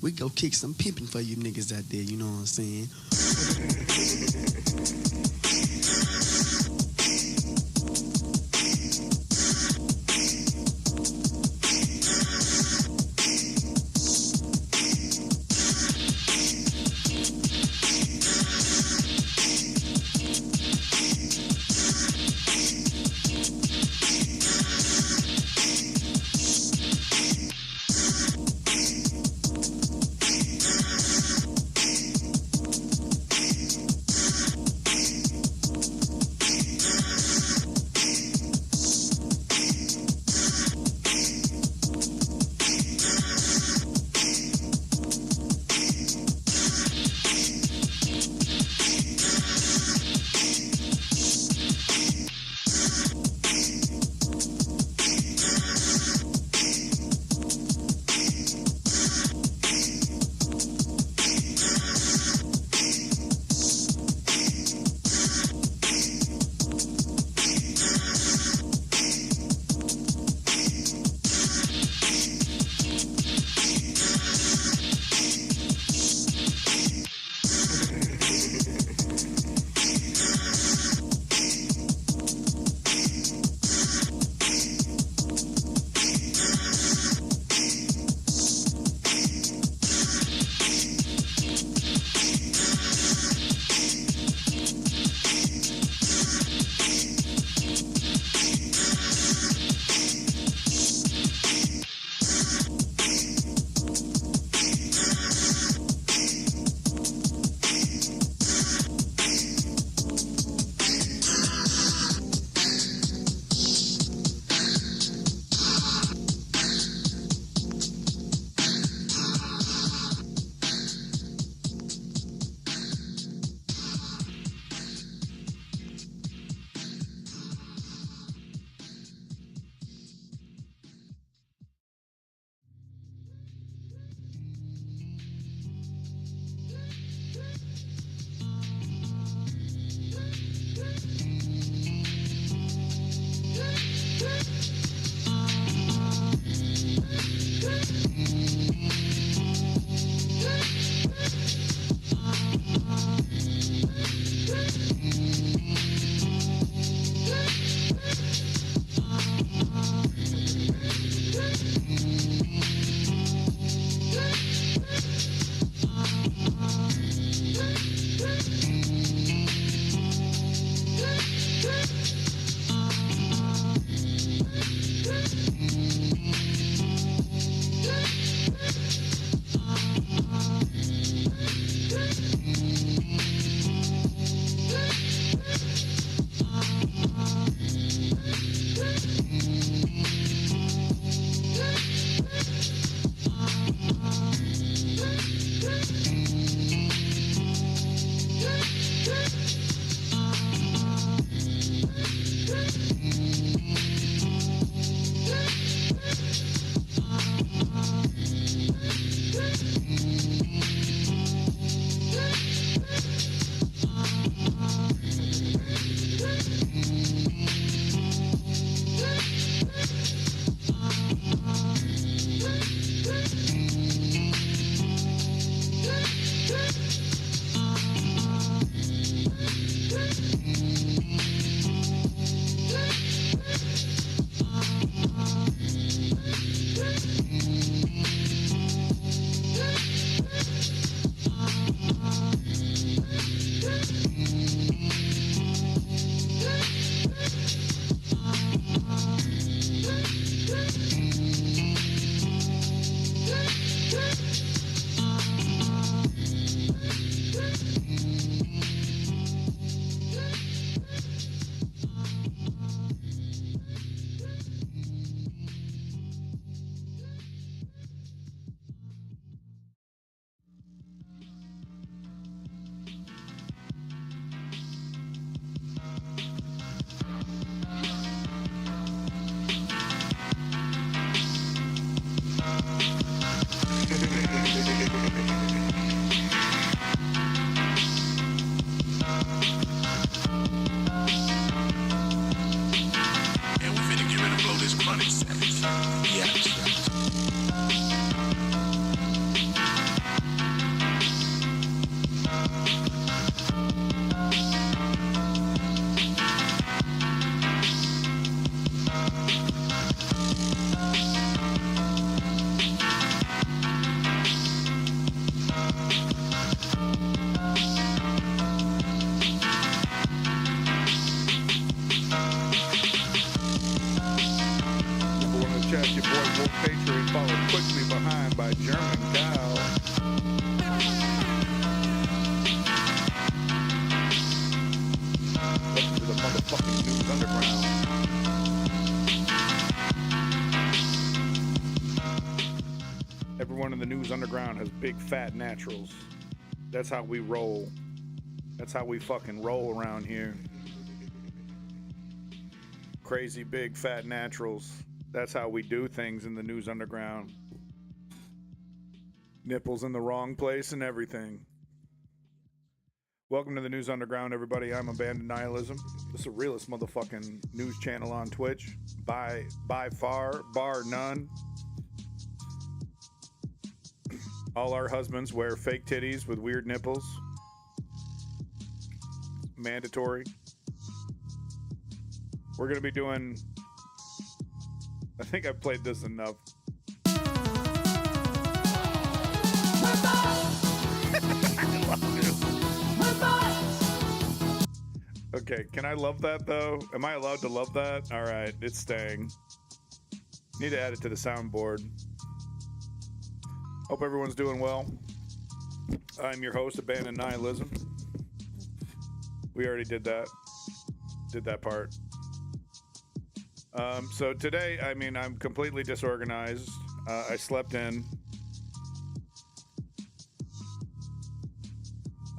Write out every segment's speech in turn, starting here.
We go kick some pimping for you niggas out there, you know what I'm saying? Wolf Patriot followed quickly behind by German Cow. Welcome to the motherfucking News Underground. Everyone in the News Underground has big fat naturals. That's how we roll. That's how we fucking roll around here. Crazy big fat naturals. That's how we do things in the News Underground. Nipples in the wrong place and everything. Welcome to the News Underground, everybody. I'm Abandoned Nihilism. This is the realest motherfucking news channel on Twitch. By far, bar none. All our husbands wear fake titties with weird nipples. Mandatory. We're going to be doing... I think I've played this enough. I love this. Okay, can I love that, though? Am I allowed to love that? All right, it's staying. Need to add it to the soundboard. Hope everyone's doing well. I'm your host, Abandoned Nihilism. We already did that. Did that part. So today, I mean, I'm completely disorganized. I slept in.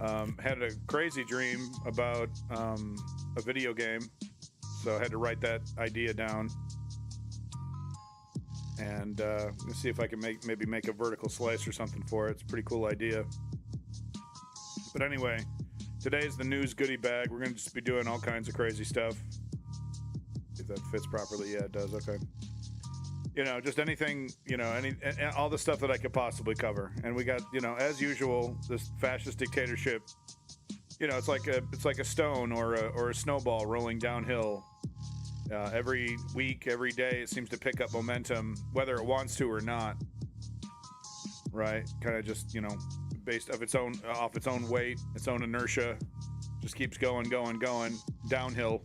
Had a crazy dream about a video game. So I had to write that idea down. And let's see if I can maybe make a vertical slice or something for it. It's a pretty cool idea. But anyway, today's the news goodie bag. We're going to just be doing all kinds of crazy stuff. If that fits properly. Yeah, it does. Okay. You know, just anything, you know, all the stuff that I could possibly cover. And we got, you know, as usual, this fascist dictatorship. You know, it's like a stone or a snowball rolling downhill. Every week, every day, it seems to pick up momentum, whether it wants to or not. Right? Kind of just, you know, based off its own weight, its own inertia, just keeps going downhill.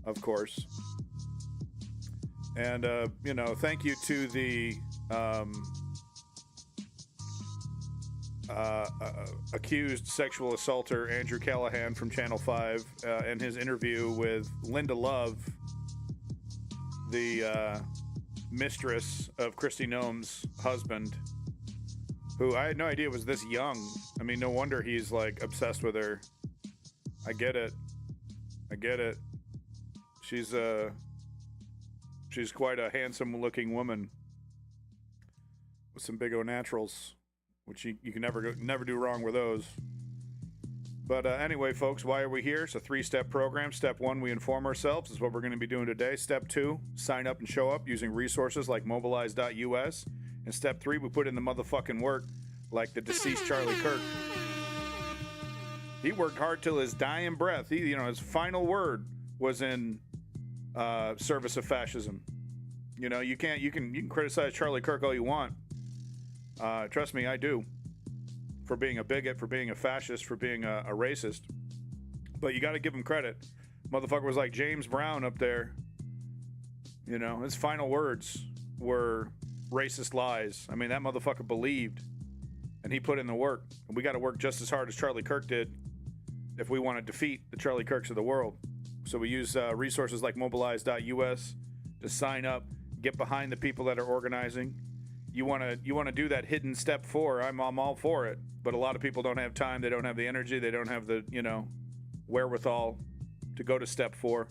Of course. And you know, thank you to the accused sexual assaulter Andrew Callahan from Channel 5 and his interview with Linda Love, the mistress of Kristi Noem's husband, who I had no idea was this young. I mean, no wonder he's like obsessed with her. I get it. She's quite a handsome looking woman with some big O naturals, which you can never do wrong with those. But anyway, folks, why are we here? It's a 3-step program. Step 1, we inform ourselves. This is what we're going to be doing today. Step 2, sign up and show up using resources like mobilize.us. And step 3, we put in the motherfucking work like the deceased Charlie Kirk. He worked hard till his dying breath. His final word was in service of fascism. You know, you can criticize Charlie Kirk all you want. Trust me, I do. For being a bigot, for being a fascist, for being a racist. But you got to give him credit. Motherfucker was like James Brown up there. You know, his final words were racist lies. I mean, that motherfucker believed. And he put in the work. And we got to work just as hard as Charlie Kirk did if we want to defeat the Charlie Kirks of the world. So we use resources like mobilize.us to sign up, get behind the people that are organizing. You want to do that hidden step 4. I'm all for it. But a lot of people don't have time. They don't have the energy. They don't have the, wherewithal to go to step 4.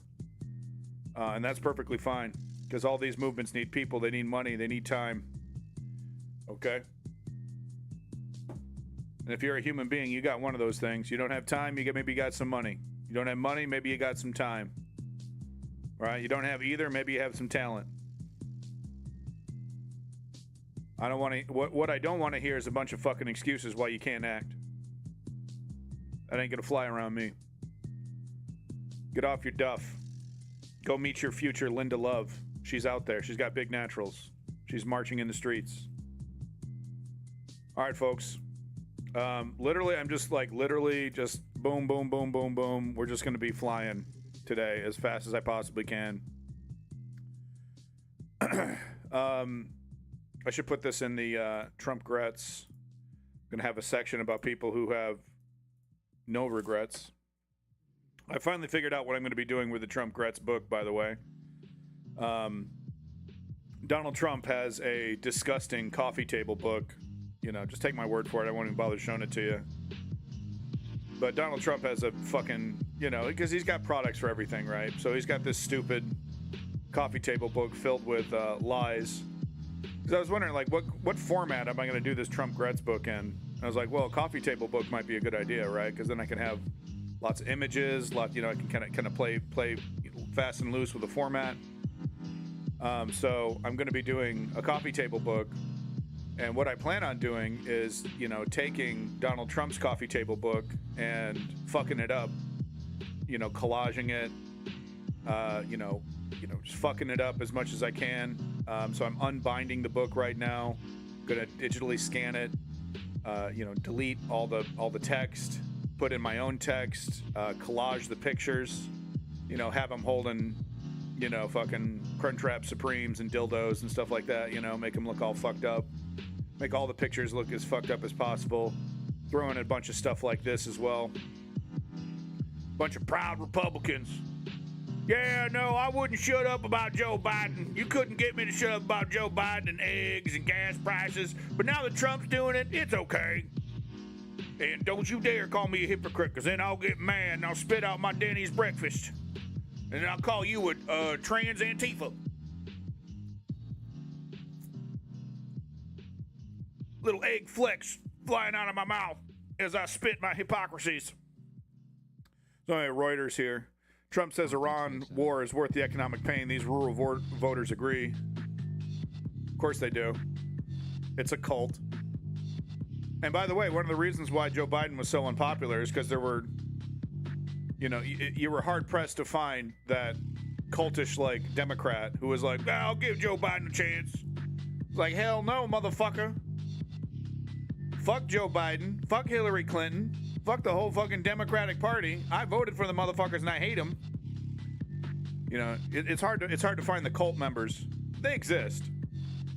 And that's perfectly fine because all these movements need people. They need money. They need time. Okay? And if you're a human being, you got one of those things. You don't have time, maybe you got some money. You don't have money, maybe you got some time. Right? You don't have either, maybe you have some talent. I don't want to. What I don't want to hear is a bunch of fucking excuses why you can't act. That ain't gonna fly around me. Get off your duff. Go meet your future Linda Love. She's out there. She's got big naturals. She's marching in the streets. All right, folks. Literally, I'm just boom, boom, boom, boom, boom. We're just gonna be flying today as fast as I possibly can. I should put this in the Trump regrets. I'm going to have a section about people who have no regrets. I finally figured out what I'm going to be doing with the Trump regrets book, by the way. Donald Trump has a disgusting coffee table book. You know, just take my word for it. I won't even bother showing it to you. But Donald Trump has a fucking, you know, because he's got products for everything, right? So he's got this stupid coffee table book filled with lies. Because I was wondering, like, what format am I going to do this Trump regrets book in? And I was like, well, a coffee table book might be a good idea, right? Because then I can have lots of images, you know, I can kind of play fast and loose with the format. So I'm going to be doing a coffee table book, and what I plan on doing is, you know, taking Donald Trump's coffee table book and fucking it up, you know, collaging it, you know, just fucking it up as much as I can. So I'm unbinding the book right now. Gonna digitally scan it, you know, delete all the text, put in my own text, collage the pictures, you know, have them holding, you know, fucking Crunchwrap Supremes and dildos and stuff like that, you know, make them look all fucked up, make all the pictures look as fucked up as possible, throw in a bunch of stuff like this as well. Bunch of proud Republicans. Yeah, no, I wouldn't shut up about Joe Biden. You couldn't get me to shut up about Joe Biden and eggs and gas prices, but now that Trump's doing it, it's okay. And don't you dare call me a hypocrite, because then I'll get mad and I'll spit out my Denny's breakfast. And then I'll call you a trans Antifa. Little egg flecks flying out of my mouth as I spit my hypocrisies. So anyway, Reuters here. Trump says Iran war is worth the economic pain. These rural voters agree. Of course they do. It's a cult. And by the way, one of the reasons why Joe Biden was so unpopular is because there were, you know, you were hard-pressed to find that cultish, like, Democrat who was like, I'll give Joe Biden a chance. It's like, hell no, motherfucker. Fuck Joe Biden. Fuck Hillary Clinton. Fuck the whole fucking Democratic Party. I voted for the motherfuckers and I hate them. You know, it's hard to find the cult members. They exist,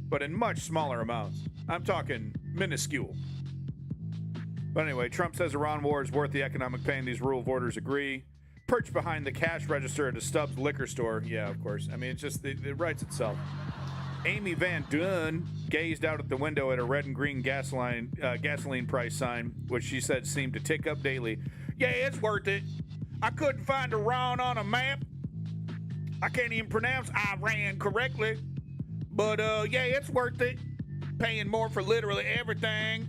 but in much smaller amounts. I'm talking minuscule. But anyway, Trump says Iran war is worth the economic pain. These rural voters agree. Perched behind the cash register at a Stubbs liquor store. Yeah, of course. I mean, it's just, it writes itself. Amy Van Duyn gazed out at the window at a red and green gasoline price sign, which she said seemed to tick up daily. Yeah, it's worth it. I couldn't find Iran on a map. I can't even pronounce Iran correctly. But, yeah, it's worth it. Paying more for literally everything.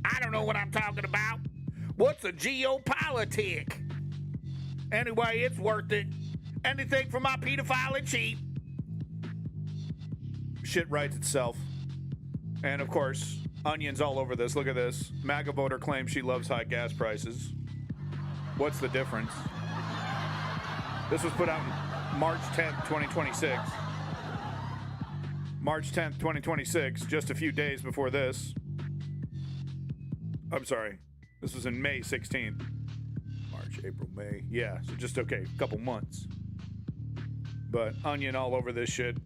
I don't know what I'm talking about. What's a geopolitic? Anyway, it's worth it. Anything for my pedophile and cheap. Shit writes itself. And of course, onions all over this. Look at this. MAGA voter claims she loves high gas prices. What's the difference? This was put out March 10th, 2026. March 10th, 2026, just a few days before this. I'm sorry. This was in May 16th. March, April, May. Yeah, so just, okay, a couple months. But onion all over this shit.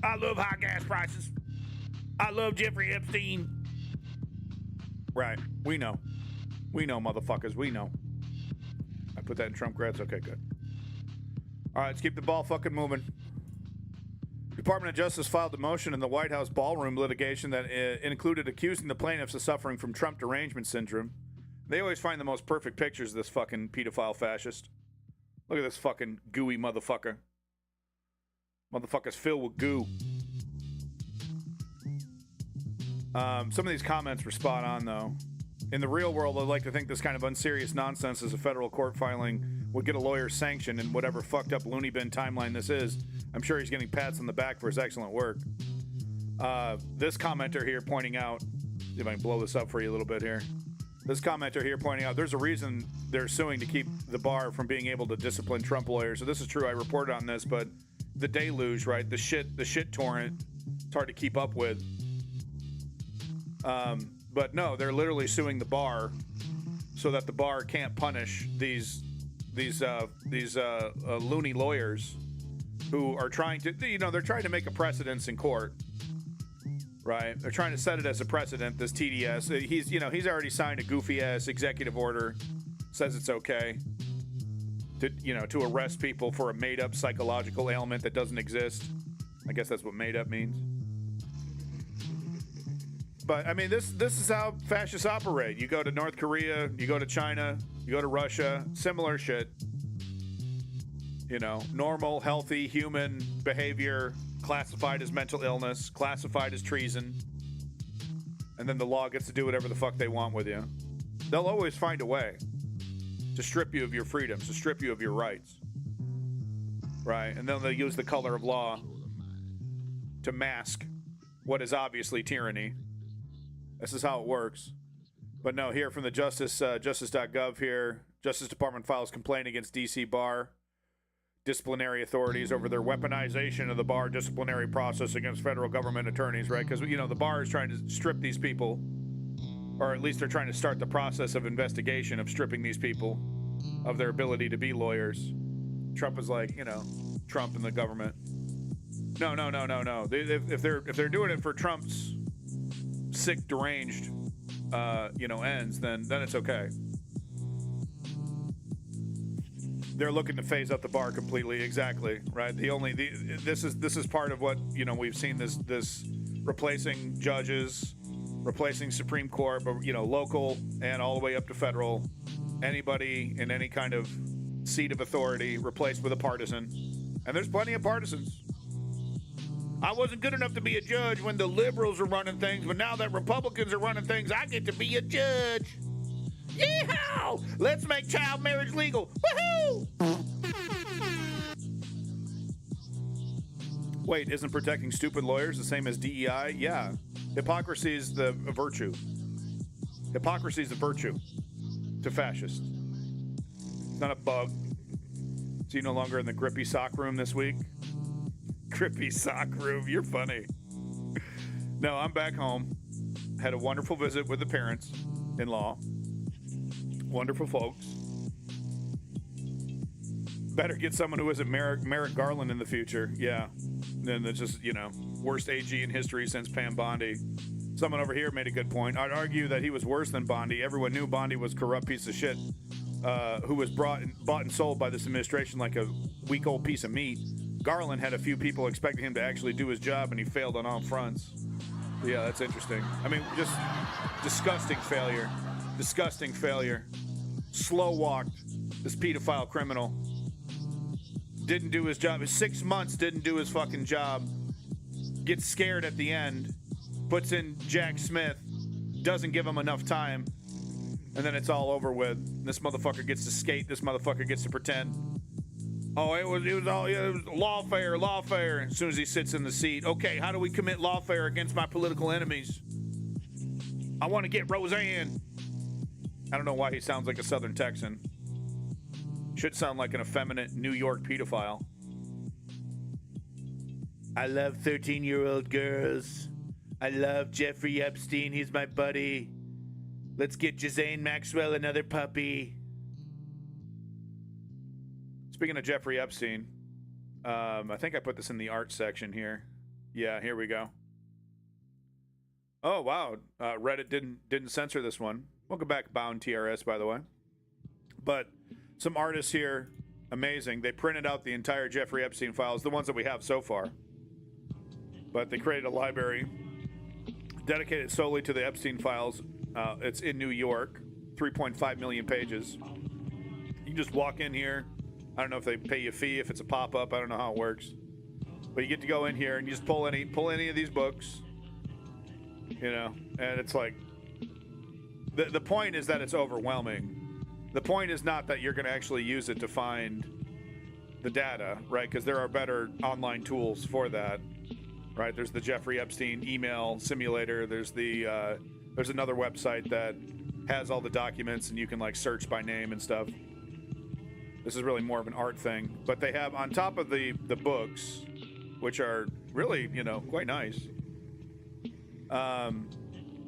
I love high gas prices. I love Jeffrey Epstein. Right. We know. We know, motherfuckers. We know. I put that in Trump grats? Okay, good. All right, let's keep the ball fucking moving. Department of Justice filed a motion in the White House ballroom litigation that included accusing the plaintiffs of suffering from Trump derangement syndrome. They always find the most perfect pictures of this fucking pedophile fascist. Look at this fucking gooey motherfucker. Motherfucker's filled with goo. Some of these comments were spot on, though. In the real world, I'd like to think this kind of unserious nonsense as a federal court filing would get a lawyer sanctioned in whatever fucked up loony bin timeline this is. I'm sure he's getting pats on the back for his excellent work. This commenter here pointing out, if I can blow this up for you a little bit here. This commenter here pointing out there's a reason they're suing to keep the bar from being able to discipline Trump lawyers. So this is true. I reported on this, but the deluge, right? The shit torrent. It's hard to keep up with. But no, they're literally suing the bar so that the bar can't punish these loony lawyers who are trying to, they're trying to make a precedence in court, right? They're trying to set it as a precedent, this TDS. He's already signed a goofy-ass executive order, says it's okay to arrest people for a made-up psychological ailment that doesn't exist. I guess that's what made-up means. But, I mean, this is how fascists operate. You go to North Korea, you go to China, you go to Russia, similar shit. Normal, healthy, human behavior, classified as mental illness, classified as treason. And then the law gets to do whatever the fuck they want with you. They'll always find a way to strip you of your freedoms, to strip you of your rights. Right? And then they'll use the color of law to mask what is obviously tyranny. This is how it works. But no, here from the justice.gov here, Justice Department files complaint against DC Bar disciplinary authorities over their weaponization of the bar disciplinary process against federal government attorneys, right? Because, the bar is trying to strip these people, or at least they're trying to start the process of investigation of stripping these people of their ability to be lawyers. Trump is like, Trump and the government. No. If they're doing it for Trump's sick, deranged, ends, then it's okay. They're looking to phase out the bar completely. Exactly, right? This is part of what we've seen this replacing judges, replacing Supreme Court, but local and all the way up to federal. Anybody in any kind of seat of authority replaced with a partisan, and there's plenty of partisans. I wasn't good enough to be a judge when the liberals were running things, but now that Republicans are running things, I get to be a judge. Yeehaw! Let's make child marriage legal. Woohoo! Wait, isn't protecting stupid lawyers the same as DEI? Yeah. Hypocrisy is the virtue. Hypocrisy is the virtue to fascists. It's not a bug. So you no longer in the grippy sock room this week? Grippy sock room, you're funny. No, I'm back home. Had a wonderful visit with the parents-in-law. Wonderful folks. Better get someone who isn't Merrick Garland in the future. Yeah. Then it's just, worst AG in history since Pam Bondi. Someone over here made a good point. I'd argue that he was worse than Bondi. Everyone knew Bondi was a corrupt piece of shit who was bought and sold by this administration like a week-old piece of meat. Garland had a few people expecting him to actually do his job, and he failed on all fronts. Yeah, that's interesting. I mean, just disgusting failure. Disgusting failure. Slow walked this pedophile criminal. Didn't do his job. 6 months didn't do his fucking job. Gets scared at the end. Puts in Jack Smith. Doesn't give him enough time. And then it's all over with. This motherfucker gets to skate. This motherfucker gets to pretend. Oh, it was lawfare. As soon as he sits in the seat. Okay, how do we commit lawfare against my political enemies? I want to get Roseanne. I don't know why he sounds like a Southern Texan. Should sound like an effeminate New York pedophile. I love 13-year-old girls. I love Jeffrey Epstein. He's my buddy. Let's get Ghislaine Maxwell another puppy. Speaking of Jeffrey Epstein, I think I put this in the art section here. Yeah, here we go. Oh, wow. Reddit didn't censor this one. Welcome back, Bound TRS, by the way. But some artists here, amazing. They printed out the entire Jeffrey Epstein files, the ones that we have so far. But they created a library dedicated solely to the Epstein files. It's in New York, 3.5 million pages. You can just walk in here. I don't know if they pay you a fee, if it's a pop-up. I don't know how it works. But you get to go in here and you just pull any of these books. And it's like... The point is that it's overwhelming. The point is not that you're going to actually use it to find the data, right? Because there are better online tools for that, right? There's the Jeffrey Epstein email simulator. There's another website that has all the documents and you can like search by name and stuff. This is really more of an art thing. But they have on top of the books, which are really, quite nice.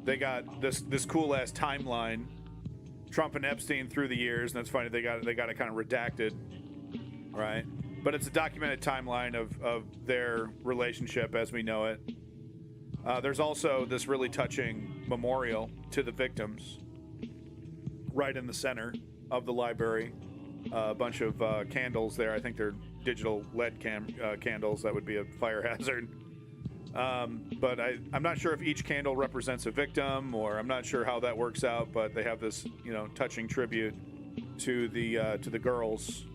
They got this cool ass timeline, Trump and Epstein through the years, and that's funny. They got it kind of redacted, right? But it's a documented timeline of their relationship as we know it. There's also this really touching memorial to the victims right in the center of the library. A bunch of candles there. I think they're digital LED candles. That would be a fire hazard. But I'm not sure if each candle represents a victim, or I'm not sure how that works out. But they have this, touching tribute to the girls,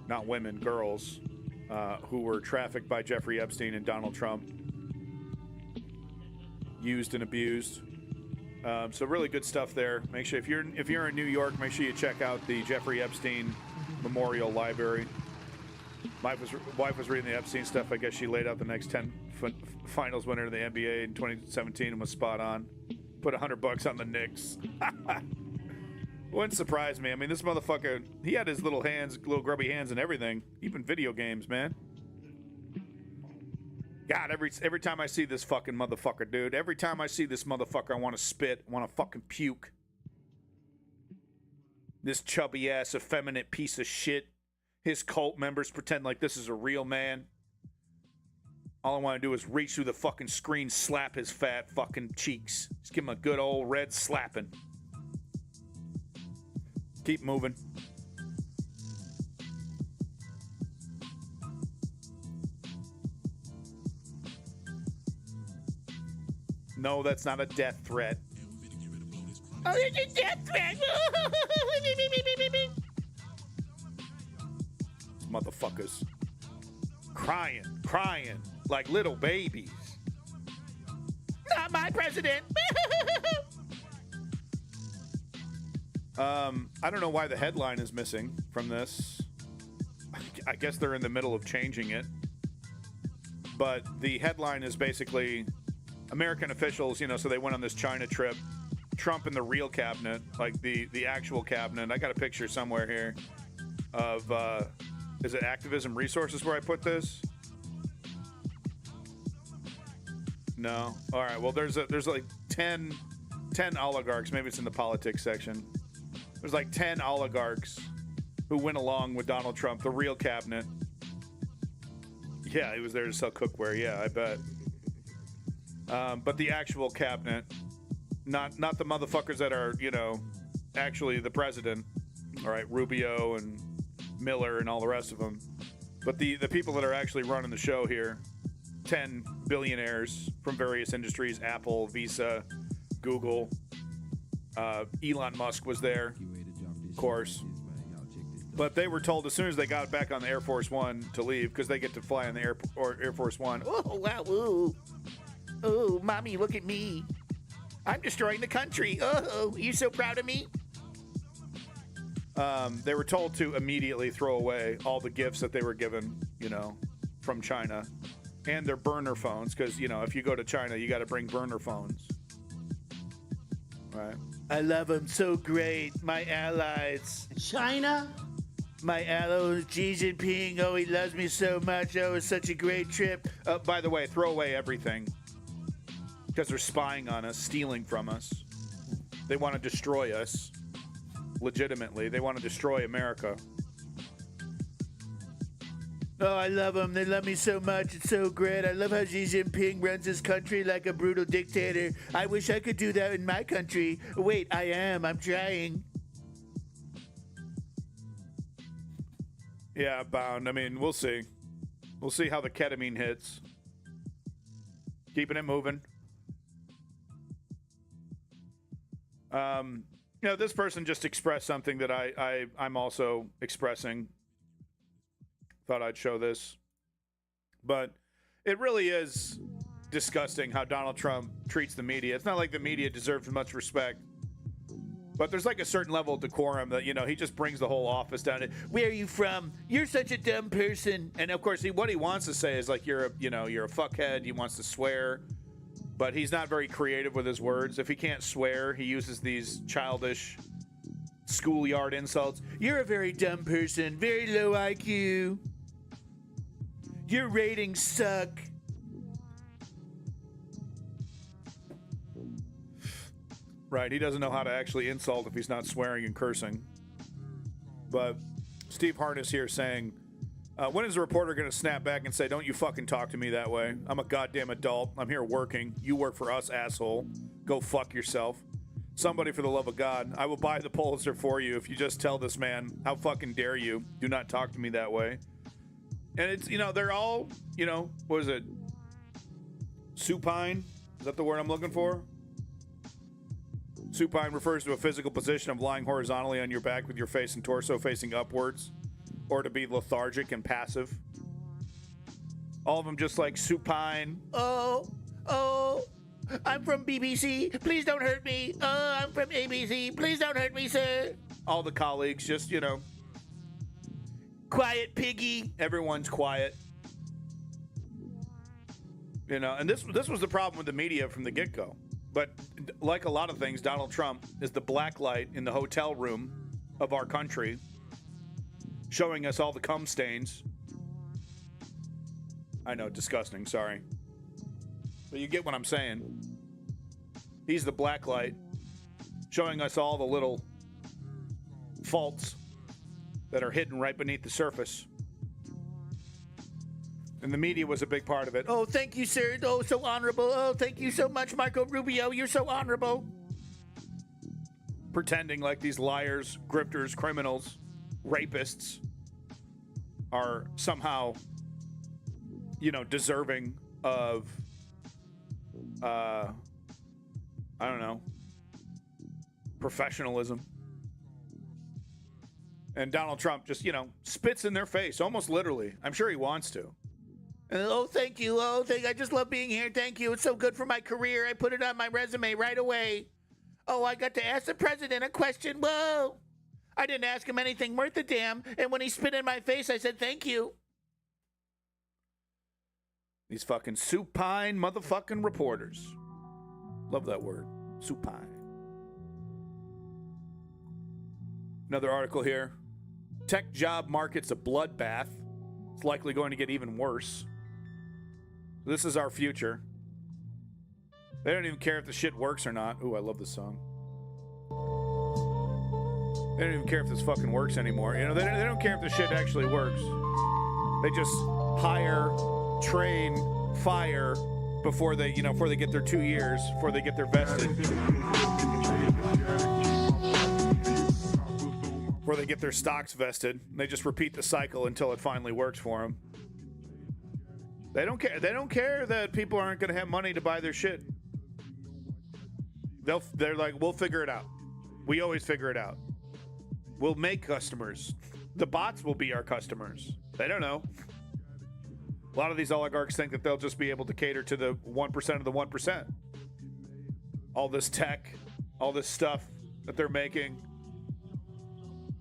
not women, girls, who were trafficked by Jeffrey Epstein and Donald Trump, used and abused. So really good stuff there. Make sure if you're in New York, make sure you check out the Jeffrey Epstein Memorial Library. Wife was reading the Epstein stuff. I guess she laid out the next 10 finals winner of the NBA in 2017 and was spot on. Put $100 on the Knicks. Wouldn't surprise me. I mean, this motherfucker, he had his little grubby hands and everything. Even video games, man. God, every time I see this fucking motherfucker, dude, every time I see this motherfucker, I want to spit, I want to fucking puke. This chubby ass, effeminate piece of shit. His cult members pretend like this is a real man. All I want to do is reach through the fucking screen, slap his fat fucking cheeks. Just give him a good old red slapping. Keep moving. No, that's not a death threat. Oh, it's a death threat. Motherfuckers. Crying like little babies. Not my president. I don't know why the headline is missing from this. I guess they're in the middle of changing it. But the headline is basically American officials, so they went on this China trip. Trump and the real cabinet, like the actual cabinet. I got a picture somewhere here of, is it Activism Resources where I put this? No. All right. Well, there's like 10 oligarchs. Maybe it's in the politics section. There's like 10 oligarchs who went along with Donald Trump, the real cabinet. Yeah, he was there to sell cookware. Yeah, I bet. But the actual cabinet, not the motherfuckers that are, actually the president. All right, Rubio and Miller and all the rest of them. But the people that are actually running the show here, 10 billionaires from various industries, Apple, Visa, Google, Elon Musk was there, of course. But they were told as soon as they got back on the Air Force One to leave, because they get to fly on the Air Force One. Oh, wow, ooh. Oh, mommy, look at me. I'm destroying the country. Oh, you're so proud of me. They were told to immediately throw away all the gifts that they were given, from China, and their burner phones, because, if you go to China, you got to bring burner phones. Right? I love them so great. My allies. China? My ally, Xi Jinping. Oh, he loves me so much. Oh, it's such a great trip. By the way, throw away everything. Because they're spying on us, stealing from us. They want to destroy us. Legitimately. They want to destroy America. Oh, I love them. They love me so much. It's so great. I love how Xi Jinping runs his country like a brutal dictator. I wish I could do that in my country. Wait, I am. I'm trying. Yeah, bound. I mean, we'll see. We'll see how the ketamine hits. Keeping it moving. This person just expressed something that I'm also expressing. Thought I'd show this. But it really is disgusting how Donald Trump treats the media. It's not like the media deserves much respect. But there's like a certain level of decorum that, he just brings the whole office down. Where are you from? You're such a dumb person. And of course, what he wants to say is like, you're a fuckhead. He wants to swear. But he's not very creative with his words. If he can't swear, he uses these childish schoolyard insults. You're a very dumb person. Very low IQ. Your ratings suck. Right, he doesn't know how to actually insult if he's not swearing and cursing. But Steve Harness here saying, When is a reporter going to snap back and say, don't you fucking talk to me that way? I'm a goddamn adult. I'm here working. You work for us, asshole. Go fuck yourself. Somebody, for the love of God, I will buy the Pulitzer for you if you just tell this man, how fucking dare you? Do not talk to me that way. And it's, they're all, what is it? Supine? Is that the word I'm looking for? Supine refers to a physical position of lying horizontally on your back with your face and torso facing upwards, or to be lethargic and passive. All of them just like supine. Oh, I'm from BBC. Please don't hurt me. Oh, I'm from ABC. Please don't hurt me, sir. All the colleagues just, quiet piggy. Everyone's quiet. And this was the problem with the media from the get-go. But like a lot of things, Donald Trump is the black light in the hotel room of our country, showing us all the cum stains. I know, disgusting, sorry. But you get what I'm saying. He's the black light, showing us all the little faults that are hidden right beneath the surface. And the media was a big part of it. Oh, thank you, sir. Oh, so honorable. Oh, thank you so much, Marco Rubio. You're so honorable. Pretending like these liars, grifters, criminals, rapists are somehow, deserving of, I don't know, professionalism. And Donald Trump just, spits in their face, almost literally. I'm sure he wants to. And, oh, thank you. Oh, I just love being here. Thank you. It's so good for my career. I put it on my resume right away. Oh, I got to ask the president a question. Whoa. I didn't ask him anything worth a damn. And when he spit in my face, I said, thank you. These fucking supine motherfucking reporters. Love that word. Supine. Another article here. Tech job market's a bloodbath. It's likely going to get even worse. This is our future. They don't even care if the shit works or not. Ooh, I love this song. They don't even care if this fucking works anymore. They don't care if the shit actually works. They just hire, train, fire before they get their 2 years, before they get their vested. Before they get their stocks vested. They just repeat the cycle until it finally works for them. They don't care. They don't care that people aren't going to have money to buy their shit. They're like, we'll figure it out. We always figure it out. We'll make customers. The bots will be our customers. They don't know. A lot of these oligarchs think that they'll just be able to cater to the 1% of the 1%. All this tech, all this stuff that they're making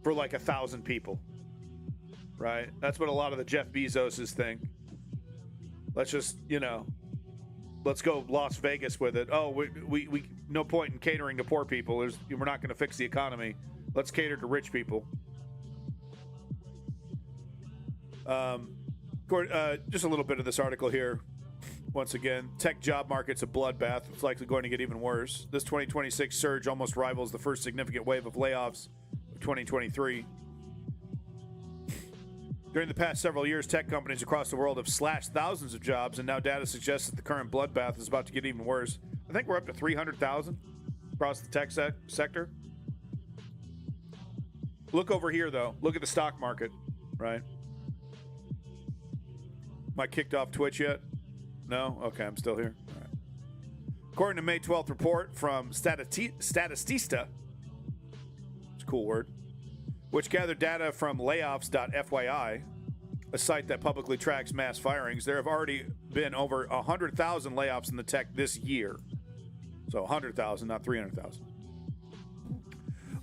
for like 1,000 people. Right? That's what a lot of the Jeff Bezoses think. Let's just, let's go Las Vegas with it. Oh, we no point in catering to poor people. We're not going to fix the economy. Let's cater to rich people. Just a little bit of this article here. Once again, tech job market's a bloodbath. It's likely going to get even worse. This 2026 surge almost rivals the first significant wave of layoffs of 2023. During the past several years, tech companies across the world have slashed thousands of jobs, and now data suggests that the current bloodbath is about to get even worse. I think we're up to 300,000 across the tech sector. Look over here, though. Look at the stock market, right? Am I kicked off Twitch yet? No? Okay, I'm still here. All right. According to May 12th report from Statistista, it's a cool word, which gathered data from layoffs.fyi, a site that publicly tracks mass firings, there have already been over 100,000 layoffs in the tech this year. So 100,000, not 300,000.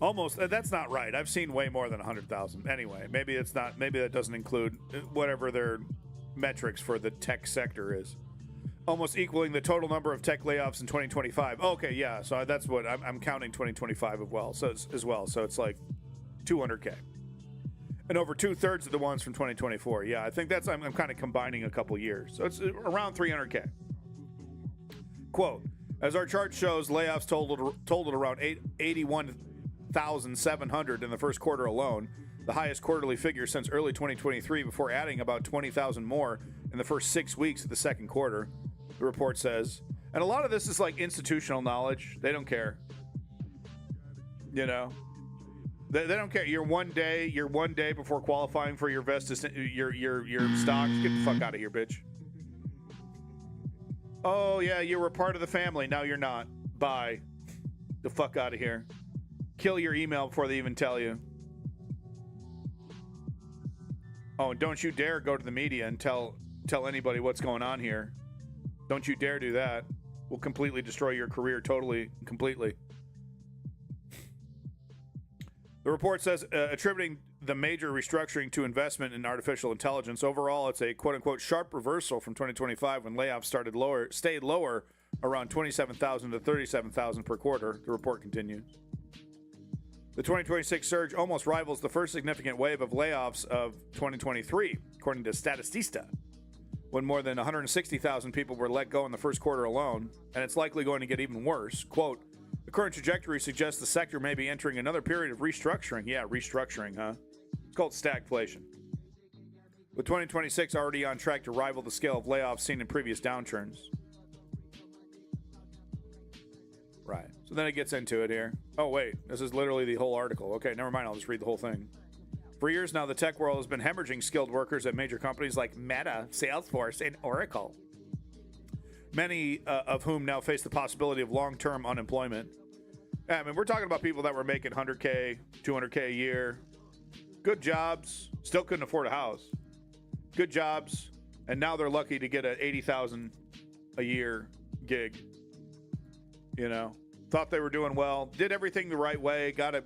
Almost, that's not right. I've seen way more than 100,000. Anyway, maybe it's not, maybe that doesn't include whatever their metrics for the tech sector is. Almost equaling the total number of tech layoffs in 2025. Okay, yeah, so that's what, I'm counting 2025 as well. So it's like 200K. And over 2/3 of the ones from 2024. Yeah, I think that's, I'm kind of combining a couple years. So it's around 300K. Quote, as our chart shows, layoffs totaled around 81,700 in the first quarter alone. the highest quarterly figure since early 2023, before adding about 20,000 more in the first 6 weeks of the second quarter, the report says. And a lot of this is like institutional knowledge. They don't care. You know? They don't care. You're one day before qualifying for your your stocks. Get the fuck out of here, bitch. Oh, yeah, you were part of the family. Now you're not. Bye. The fuck out of here. Kill your email before they even tell you. Oh, and don't you dare go to the media and tell anybody what's going on here. Don't you dare do that. We'll completely destroy your career totally, completely. The report says, attributing the major restructuring to investment in artificial intelligence. Overall, it's a quote-unquote sharp reversal from 2025 when layoffs stayed lower around 27,000 to 37,000 per quarter, the report continued. The 2026 surge almost rivals the first significant wave of layoffs of 2023, according to Statista, when more than 160,000 people were let go in the first quarter alone, and it's likely going to get even worse. Quote, the current trajectory suggests the sector may be entering another period of restructuring. Yeah, restructuring, huh? It's called stagflation. With 2026 already on track to rival the scale of layoffs seen in previous downturns. Right. So then it gets into it here. Oh, wait. This is literally the whole article. Okay, never mind. I'll just read the whole thing. For years now, the tech world has been hemorrhaging skilled workers at major companies like Meta, Salesforce, and Oracle. Many of whom now face the possibility of long-term unemployment. I mean, we're talking about people that were making 100K, 200K a year. Good jobs. Still couldn't afford a house. Good jobs. And now they're lucky to get an $80,000 a year gig. You know, thought they were doing well, did everything the right way, got a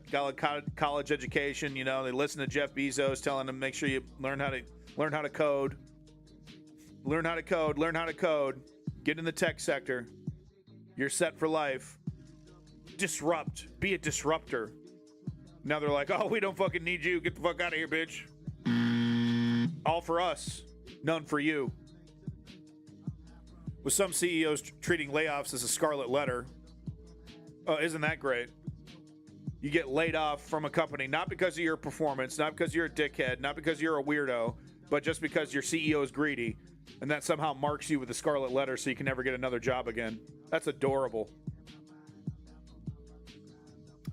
college education. You know, they listened to Jeff Bezos telling them, make sure you learn how to code, learn how to code, get in the tech sector. You're set for life. Disrupt, be a disruptor. Now they're like, oh, we don't fucking need you. Get the fuck out of here, bitch. All for us, none for you. With some CEOs treating layoffs as a scarlet letter. Oh, isn't that great? You get laid off from a company, not because of your performance, not because you're a dickhead, not because you're a weirdo, but just because your CEO is greedy, and that somehow marks you with a scarlet letter so you can never get another job again. That's adorable.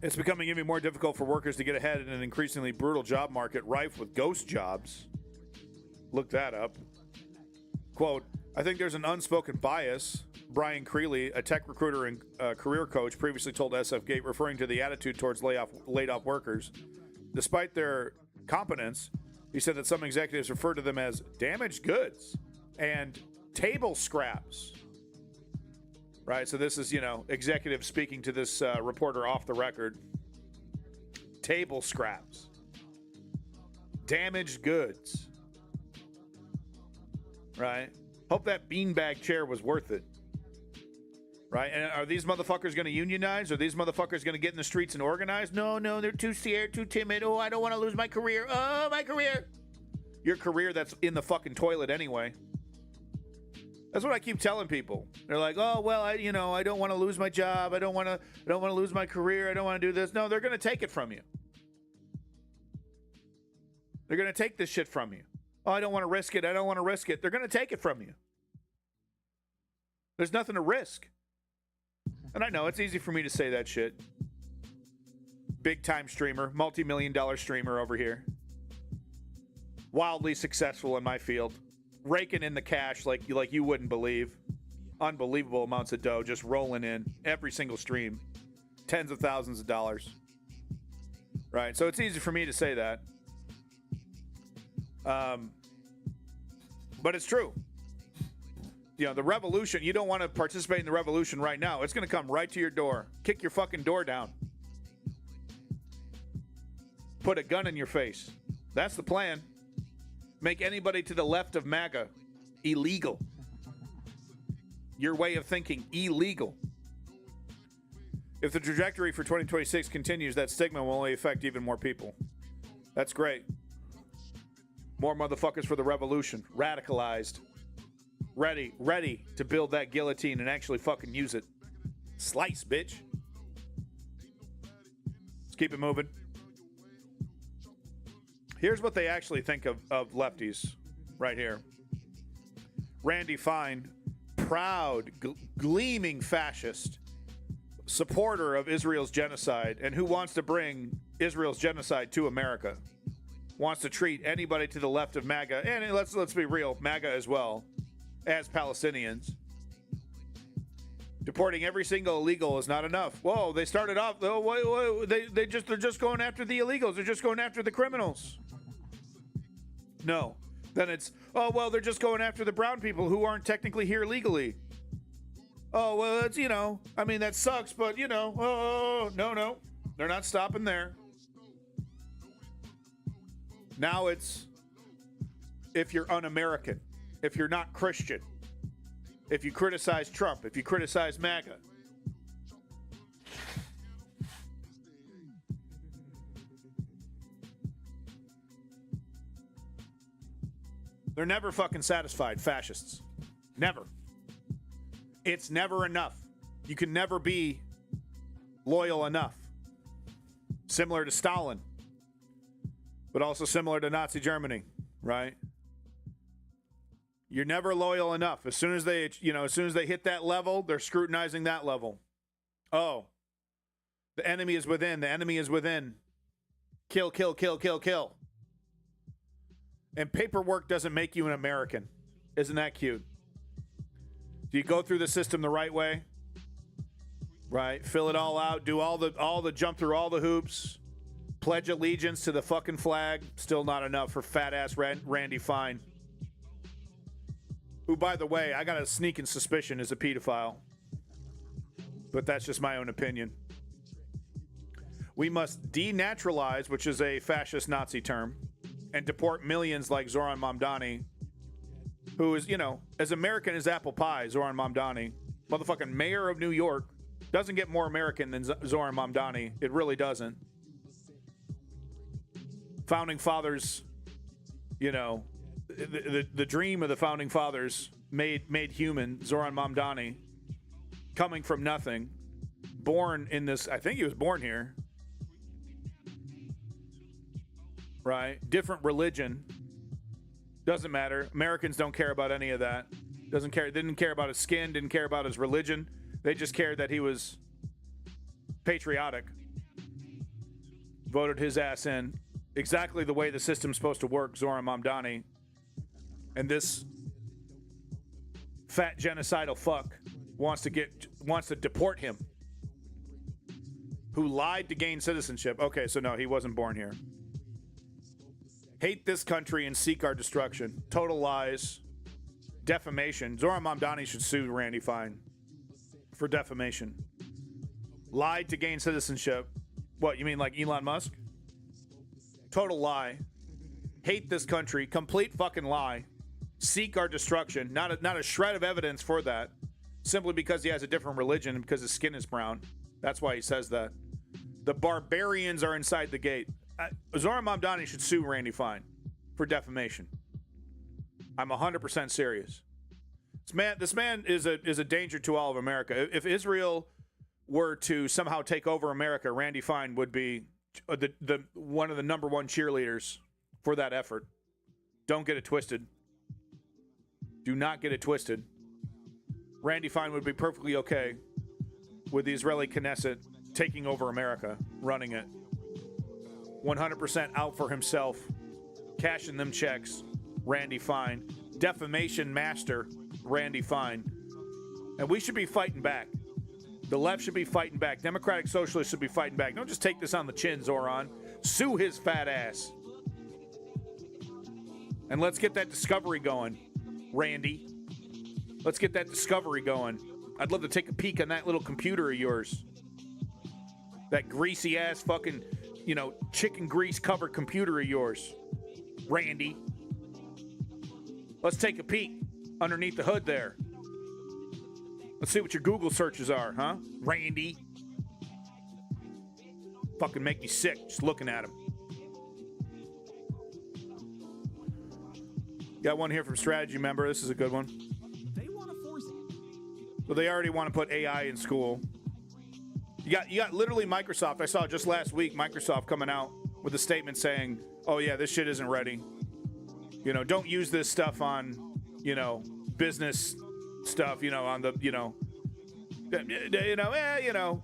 It's becoming even more difficult for workers to get ahead in an increasingly brutal job market rife with ghost jobs. Look that up. Quote, I think there's an unspoken bias. Brian Creeley, a tech recruiter and career coach, previously told SF Gate, referring to the attitude towards laid off workers. Despite their competence, he said that some executives refer to them as damaged goods and table scraps. Right, so this is, executive speaking to this reporter off the record. Table scraps. Damaged goods. Right? Hope that beanbag chair was worth it. Right? And are these motherfuckers going to unionize? Are these motherfuckers going to get in the streets and organize? No, they're too scared, too timid. Oh, I don't want to lose my career. Oh, my career. Your career that's in the fucking toilet anyway. That's what I keep telling people. They're like, oh, well, I don't want to lose my job. I don't want to lose my career. I don't want to do this. No, they're going to take it from you. They're going to take this shit from you. Oh, I don't want to risk it. I don't want to risk it. They're going to take it from you. There's nothing to risk. And I know it's easy for me to say that shit. Big time streamer, multi-million-dollar streamer over here. Wildly successful in my field. Raking in the cash like you wouldn't believe. Unbelievable amounts of dough just rolling in every single stream. Tens of thousands of dollars. Right, so it's easy for me to say that. But it's true. The revolution, you don't want to participate in the revolution right now. It's going to come right to your door. Kick your fucking door down. Put a gun in your face. That's the plan. Make anybody to the left of MAGA illegal. Your way of thinking illegal. If the trajectory for 2026 continues, that stigma will only affect even more people. That's great. More motherfuckers for the revolution. Radicalized. Ready to build that guillotine and actually fucking use it. Slice, bitch. Let's keep it moving. Here's what they actually think of lefties right here. Randy Fine, proud, gleaming fascist, supporter of Israel's genocide, and who wants to bring Israel's genocide to America. Wants to treat anybody to the left of MAGA, and let's be real, MAGA as well, as Palestinians. Deporting every single illegal is not enough. Whoa, they started off, they're just going after the illegals. They're just going after the criminals. No. Then it's, oh, well, they're just going after the brown people who aren't technically here legally. Oh, well, that's, I mean, that sucks, but, oh, no. They're not stopping there. Now it's, if you're un-American, if you're not Christian, if you criticize Trump, if you criticize MAGA. They're never fucking satisfied, fascists. Never. It's never enough. You can never be loyal enough. Similar to Stalin, but also similar to Nazi Germany, right? You're never loyal enough. As soon as they hit that level, they're scrutinizing that level. Oh, the enemy is within. The enemy is within. Kill, kill, kill, kill, kill. And paperwork doesn't make you an American. Isn't that cute? Do you go through the system the right way? Right? Fill it all out. Do all the jump through all the hoops. Pledge allegiance to the fucking flag. Still not enough for fat ass Randy Fine. Who, by the way, I got a sneaking suspicion is a pedophile. But that's just my own opinion. We must denaturalize, which is a fascist Nazi term, and deport millions like Zoran Mamdani, who is, as American as apple pie, Zoran Mamdani, motherfucking mayor of New York, doesn't get more American than Zoran Mamdani. It really doesn't. Founding fathers, the dream of the founding fathers made human, Zoran Mamdani, coming from nothing, born in this, I think he was born here, right? Different religion. Doesn't matter. Americans don't care about any of that. Didn't care about his skin, didn't care about his religion. They just cared that he was patriotic. Voted his ass in. Exactly the way the system's supposed to work, Zoran Mamdani. And this fat genocidal fuck wants to deport him. Who lied to gain citizenship. Okay, so no, he wasn't born here. Hate this country and seek our destruction. Total lies. Defamation. Zoran Mamdani should sue Randy Fine for defamation. Lied to gain citizenship. What, you mean like Elon Musk? Total lie. Hate this country. Complete fucking lie. Seek our destruction. Not a shred of evidence for that. Simply because he has a different religion and because his skin is brown. That's why he says that. The barbarians are inside the gate. Zoran Mamdani should sue Randy Fine for defamation. I'm 100% serious. This man is a danger to all of America. If Israel were to somehow take over America, Randy Fine would be the one of the number one cheerleaders for that effort. Don't get it twisted. Do not get it twisted. Randy Fine would be perfectly okay with the Israeli Knesset taking over America, running it. 100% out for himself, cashing them checks, Randy Fine. Defamation master, Randy Fine. And we should be fighting back. The left should be fighting back. Democratic Socialists should be fighting back. Don't just take this on the chin, Zoran. Sue his fat ass. And let's get that discovery going, Randy. Let's get that discovery going. I'd love to take a peek on that little computer of yours. That greasy ass fucking, chicken grease covered computer of yours, Randy. Let's take a peek underneath the hood there. Let's see what your Google searches are, huh? Randy. Fucking make me sick just looking at him. Got one here from Strategy member. This is a good one. They want to force it. So they already want to put AI in school. You got literally Microsoft. I saw just last week Microsoft coming out with a statement saying oh yeah, this shit isn't ready. You know, don't use this stuff on, you know, business stuff, you know, on the,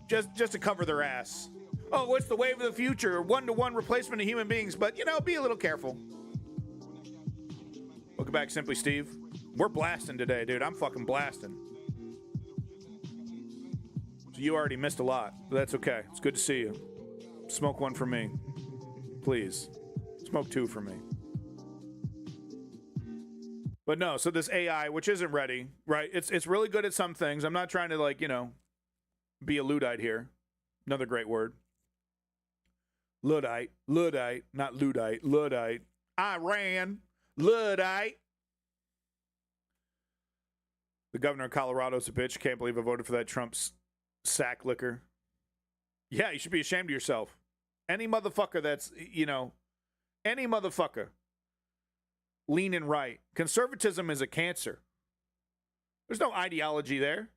just to cover their ass. Oh, what's the wave of the future? One-to-one replacement of human beings, but, you know, be a little careful. Welcome back, Simply Steve. We're blasting today, dude. I'm fucking blasting. So you already missed a lot, but that's okay. It's good to see you. Smoke one for me. Please. Smoke two for me. But no, so this AI, which isn't ready, right? It's really good at some things. I'm not trying to, like, you know, be a Luddite here. Another great word. Luddite, not Luddite, Luddite. Iran, Luddite. The governor of Colorado's a bitch. Can't believe I voted for that Trump's sack liquor. Yeah, you should be ashamed of yourself. Any motherfucker that's, you know, any motherfucker leaning right. Conservatism is a cancer. There's no ideology there.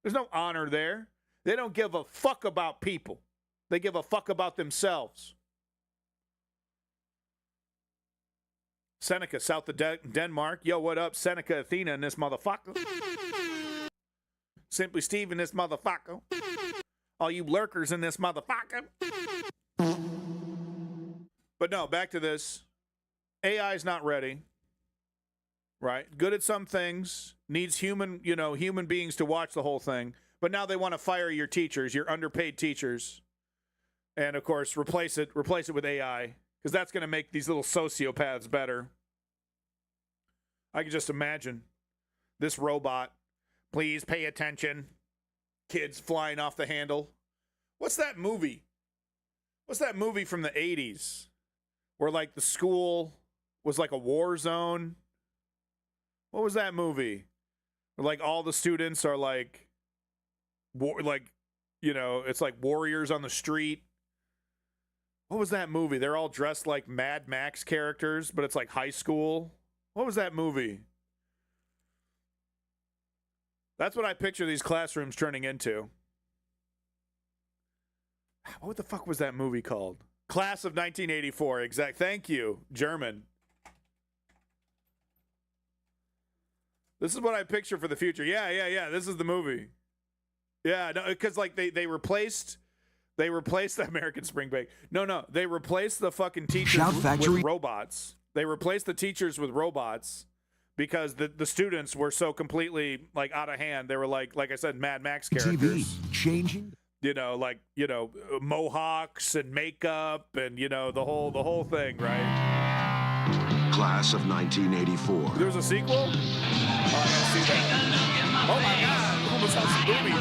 There's no honor there. They don't give a fuck about people. They give a fuck about themselves. Seneca, south of Denmark. Yo, what up? Seneca, Athena, and this motherfucker. Simply Steve and this motherfucker. All you lurkers in this motherfucker. But no, back to this. AI is not ready, right? Good at some things, needs human beings to watch the whole thing. But now they want to fire your teachers, your underpaid teachers, and of course replace it with AI, because that's going to make these little sociopaths better. I can just imagine this robot. Please pay attention. Kids flying off the handle. What's that movie? What's that movie from the 80s where like the school was like a war zone? What was that movie? Where like all the students are like, it's like warriors on the street. What was that movie? They're all dressed like Mad Max characters, but it's like high school. What was that movie? That's what I picture these classrooms turning into. What the fuck was that movie called? Class of 1984. Exact. Thank you, German. This is what I picture for the future. Yeah. This is the movie. Yeah, no, because like they replaced the American Spring Break. No, they replaced the fucking teachers with robots. They replaced the teachers with robots because the students were so completely like out of hand. They were like I said, Mad Max characters. TV changing. Mohawks and makeup and the whole thing, right? Class of 1984. There's a sequel? Oh, I gotta see that. Oh my God! Almost has some movies.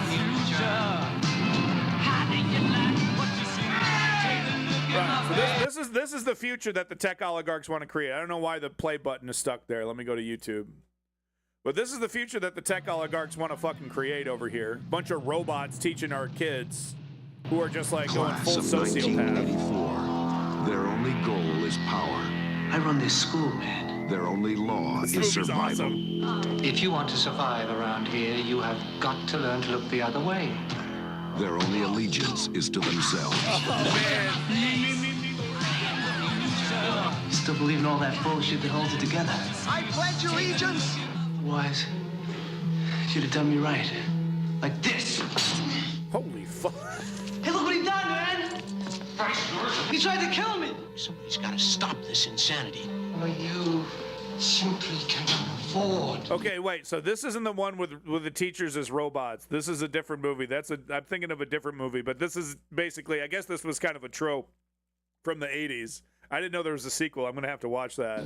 Right. So this is the future that the tech oligarchs want to create. I don't know why the play button is stuck there. Let me go to YouTube. But this is the future that the tech oligarchs want to fucking create over here. Bunch of robots teaching our kids who are just like going full sociopath. 1984. Their only goal is power. I run this school, man. Their only law is survival. Awesome. If you want to survive around here, you have got to learn to look the other way. Their only allegiance is to themselves. Oh, man. You still believe in all that bullshit that holds it together? I pledge allegiance. Otherwise, you'd have done me right. Like this. Holy fuck. Hey, look what he done, man! He tried to kill me! Somebody's got to stop this insanity. Well, you simply cannot afford. Okay, wait. So this isn't the one with the teachers as robots. This is a different movie. I'm thinking of a different movie, but this is basically, I guess this was kind of a trope from the 80s. I didn't know there was a sequel. I'm going to have to watch that.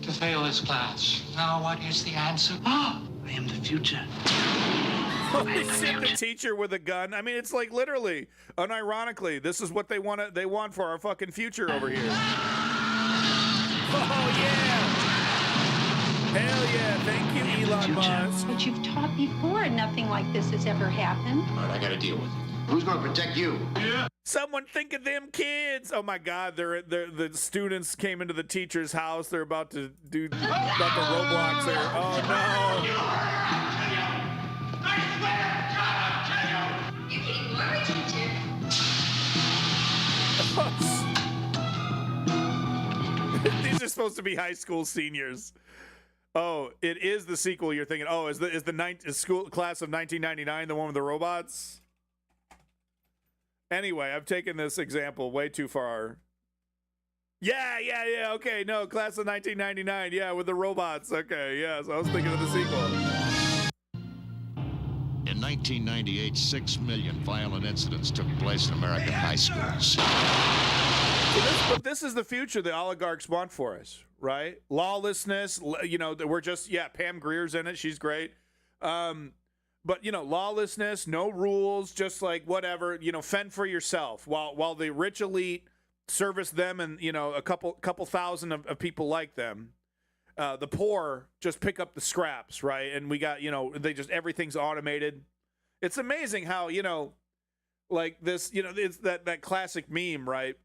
To fail this class. Now what is the answer? I am the future. Holy shit, the teacher with a gun. I mean, it's like literally, unironically, this is what they want for our fucking future over here. Oh, yeah. Hell yeah. Thank you, Elon Musk. But you've taught before. Nothing like this has ever happened. All right, I got to deal with it. Who's going to protect you? Someone think of them kids. Oh my God, the students came into the teacher's house. They're about to do about the Roblox there. Oh no. You keep worried, teacher. These are supposed to be high school seniors. Oh, it is the sequel you're thinking. Oh, is the school class of 1999 the one with the robots? Anyway, I've taken this example way too far. Yeah. Okay, no, class of 1999. Yeah, with the robots. Okay, yeah. So I was thinking of the sequel. In 1998, 6 million violent incidents took place in American high schools. But this is the future the oligarchs want for us, right? Lawlessness, we're just, Pam Greer's in it. She's great. But, lawlessness, no rules, just like whatever, fend for yourself while the rich elite service them and, a couple thousand of people like them. The poor just pick up the scraps, right? And we got, everything's automated. It's amazing how, like this, it's that classic meme, right?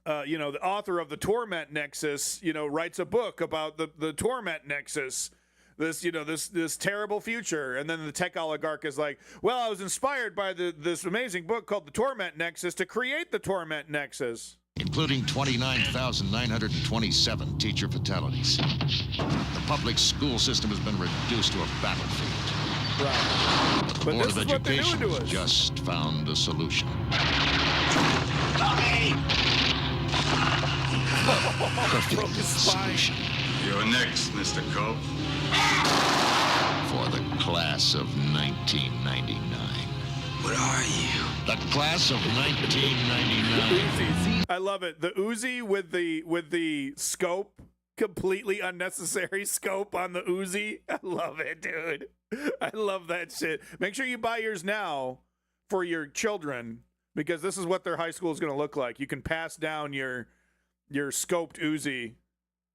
The author of the Torment Nexus, writes a book about the Torment Nexus, this terrible future. And then the tech oligarch is like, well, I was inspired by this amazing book called the Torment Nexus to create the Torment Nexus. Including 29,927 teacher fatalities. The public school system has been reduced to a battlefield. Right. But the Board of Education has just found a solution. Perfect solution. You're next, Mr. Cope. For the class of 1999. What are you? The class of 1999. I love it. The Uzi with the scope, completely unnecessary scope on the Uzi. I love it, dude. I love that shit. Make sure you buy yours now for your children because this is what their high school is going to look like. You can pass down your scoped Uzi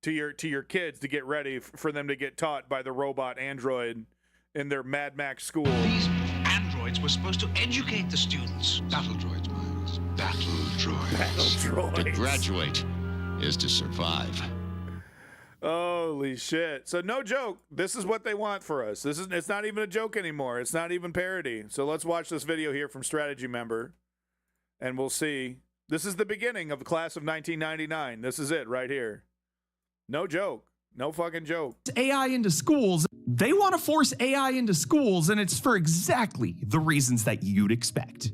to your kids to get ready for them to get taught by the robot android in their Mad Max school. These androids were supposed to educate the students. Battle droids, Miles. Battle droids. Battle droids. To graduate is to survive. Holy shit. So no joke. This is what they want for us. It's not even a joke anymore. It's not even parody. So let's watch this video here from Strategy Member and we'll see. This is the beginning of the class of 1999. This is it right here. No joke. No fucking joke. AI into schools. They want to force AI into schools, and it's for exactly the reasons that you'd expect.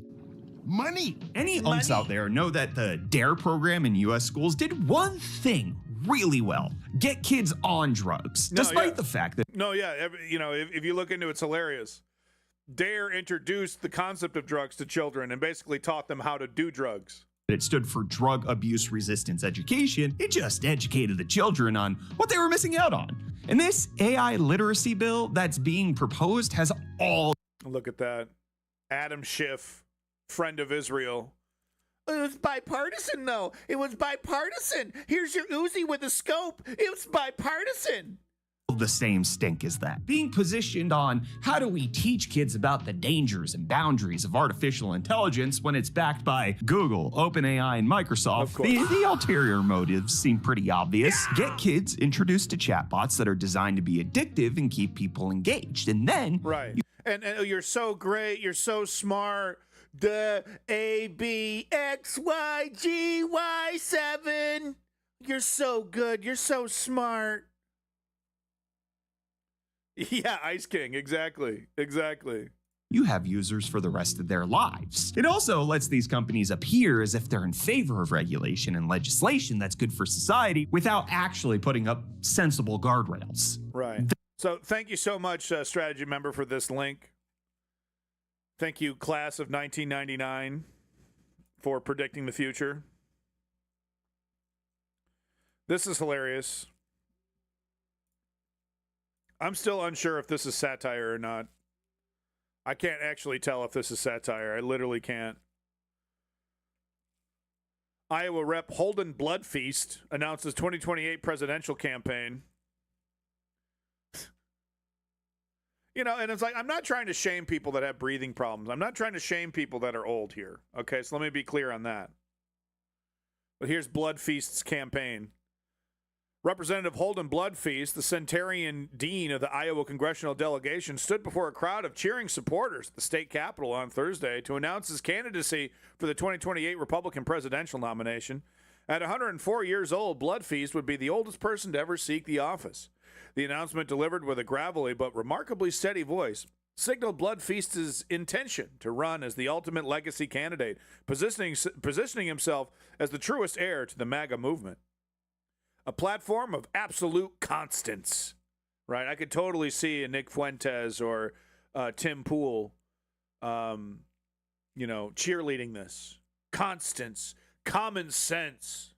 Money. Any umps out there know that the DARE program in US schools did one thing really well. Get kids on drugs, despite the fact that... No, yeah, if you look into it, it's hilarious. DARE introduced the concept of drugs to children and basically taught them how to do drugs. It stood for Drug Abuse Resistance Education. It just educated the children on what they were missing out on. And this AI literacy bill that's being proposed has all... Look at that. Adam Schiff, friend of Israel. It was bipartisan, though. It was bipartisan. Here's your Uzi with a scope. It was bipartisan. The same stink as that. Being positioned on how do we teach kids about the dangers and boundaries of artificial intelligence when it's backed by Google, OpenAI, and Microsoft. The ulterior motives seem pretty obvious. Get kids introduced to chatbots that are designed to be addictive and keep people engaged. And then... Right. And you're so great. You're so smart. The A, B, X, Y, G, Y, 7. You're so good. You're so smart. Yeah, Ice King. Exactly. You have users for the rest of their lives. It also lets these companies appear as if they're in favor of regulation and legislation that's good for society without actually putting up sensible guardrails. Right. So thank you so much, Strategy Member, for this link. Thank you, class of 1999, for predicting the future. This is hilarious. I'm still unsure if this is satire or not. I can't actually tell if this is satire. I literally can't. Iowa Rep. Holden Bloodfeast announces 2028 presidential campaign. And it's like, I'm not trying to shame people that have breathing problems. I'm not trying to shame people that are old here. Okay, so let me be clear on that. But here's Bloodfeast's campaign. Representative Holden Bloodfeast, the centenarian dean of the Iowa congressional delegation, stood before a crowd of cheering supporters at the state capitol on Thursday to announce his candidacy for the 2028 Republican presidential nomination. At 104 years old, Blood Feast would be the oldest person to ever seek the office. The announcement, delivered with a gravelly but remarkably steady voice, signaled Blood Feast's intention to run as the ultimate legacy candidate, positioning himself as the truest heir to the MAGA movement. A platform of absolute constants, right? I could totally see a Nick Fuentes or Tim Pool, cheerleading this. Constants, common sense.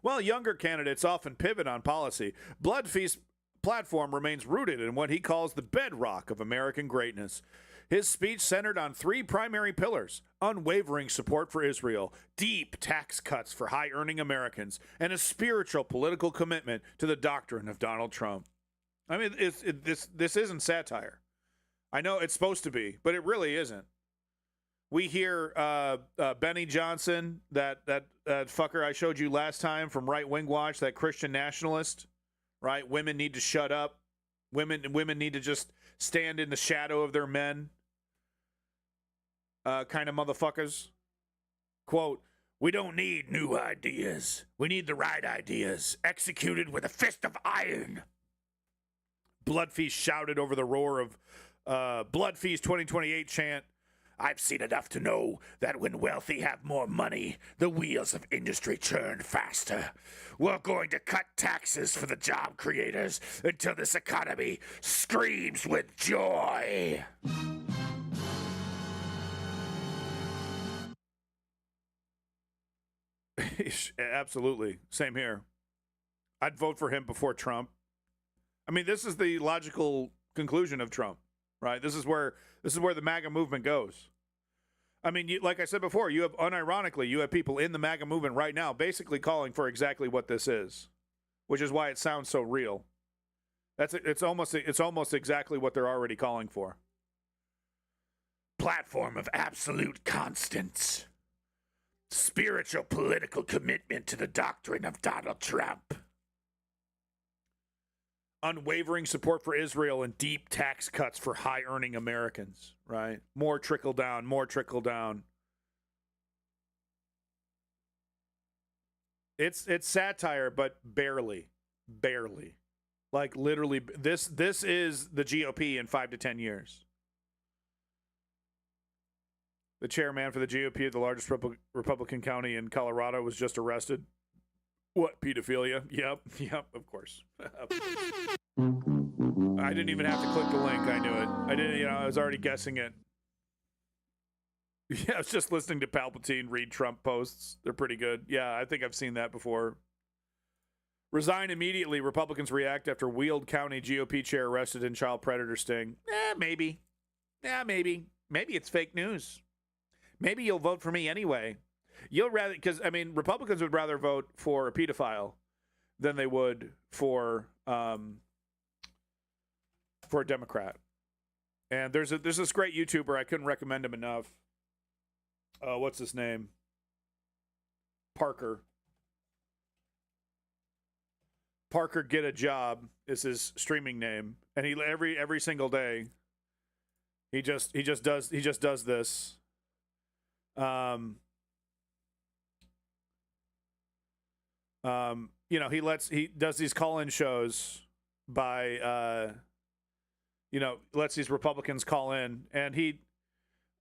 While younger candidates often pivot on policy, Blood Feast's platform remains rooted in what he calls the bedrock of American greatness. His speech centered on three primary pillars: unwavering support for Israel, deep tax cuts for high-earning Americans, and a spiritual political commitment to the doctrine of Donald Trump. I mean, this isn't satire. I know it's supposed to be, but it really isn't. We hear Benny Johnson, that fucker I showed you last time from Right Wing Watch, that Christian nationalist, right? Women need to shut up. Women need to just stand in the shadow of their men. Kind of motherfuckers. Quote, "We don't need new ideas. We need the right ideas, executed with a fist of iron." Blood Feast shouted over the roar of Blood Feast 2028 chant, "I've seen enough to know that when wealthy have more money, the wheels of industry churn faster. We're going to cut taxes for the job creators until this economy screams with joy." Absolutely. Same here. I'd vote for him before Trump. I mean, this is the logical conclusion of Trump, right? This is where the MAGA movement goes. I mean, like I said before, you have people in the MAGA movement right now basically calling for exactly what this is, which is why it sounds so real. It's almost exactly what they're already calling for. Platform of absolute constants. Spiritual political commitment to the doctrine of Donald Trump. Unwavering support for Israel and deep tax cuts for high-earning Americans, right? More trickle down, more trickle down. It's satire, but barely. Like literally, this is the GOP in 5 to 10 years. The chairman for the GOP of the largest Republican county in Colorado was just arrested. What, pedophilia? Yep, of course. I didn't even have to click the link. I knew it. I was already guessing it. Yeah, I was just listening to Palpatine read Trump posts. They're pretty good. Yeah, I think I've seen that before. Resign immediately. Republicans react after Weald County GOP chair arrested in child predator sting. Maybe. Yeah, maybe. Maybe it's fake news. Maybe you'll vote for me anyway. You'll rather, because I mean, Republicans would rather vote for a pedophile than they would for a Democrat. And there's this great YouTuber, I couldn't recommend him enough. What's his name? Parker Get a Job is his streaming name, and he every single day he just does this. He does these call-in shows by lets these Republicans call in, and he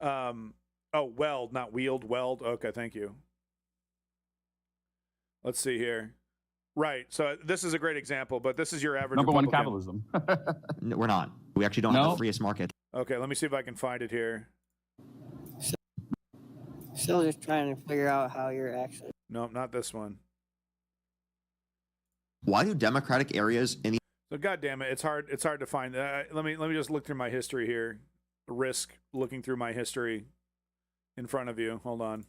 Weld, not Weald, Weld. Okay, thank you. Let's see here. Right. So this is a great example, but this is your average number Republican. one capitalism. No, we're not. We actually don't have the freest market. Okay, let me see if I can find it here. Still just trying to figure out how you're actually. Nope, not this one. Why do Democratic areas in? So, God damn it, it's hard to find. Let me just look through my history here. Risk looking through my history in front of you. Hold on.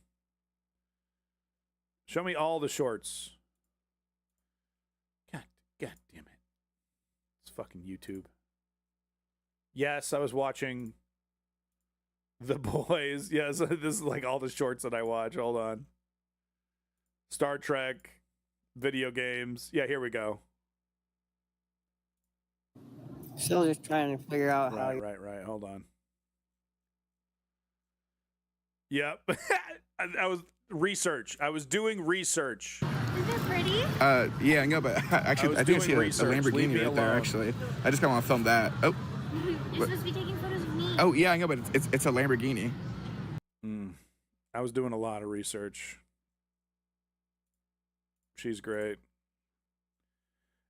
Show me all the shorts. God damn it. It's fucking YouTube. Yes, I was watching The Boys. Yes, this is like all the shorts that I watch. Hold on. Star Trek, video games. Yeah, here we go. Still just trying to figure out how. Right. Hold on. Yep. research. I was doing research. Is it pretty? Yeah, I know, but actually, I think I see a Lamborghini right there, actually. I just kind of want to film that. Oh. You're supposed to be taking photos of me. Oh, yeah, I know, but it's a Lamborghini. I was doing a lot of research. She's great.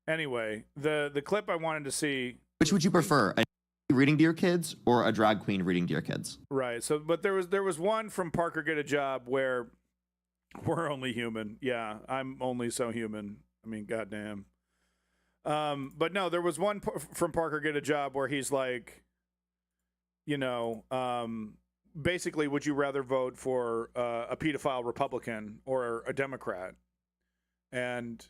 Anyway, the clip I wanted to see. Which would you prefer, a reading to your kids or a drag queen reading to your kids? Right. So, but there was one from Parker Get a Job where we're only human. Yeah, I'm only so human. I mean, goddamn. But no, there was one from Parker Get a Job where he's like, you know, basically, would you rather vote for a pedophile Republican or a Democrat? And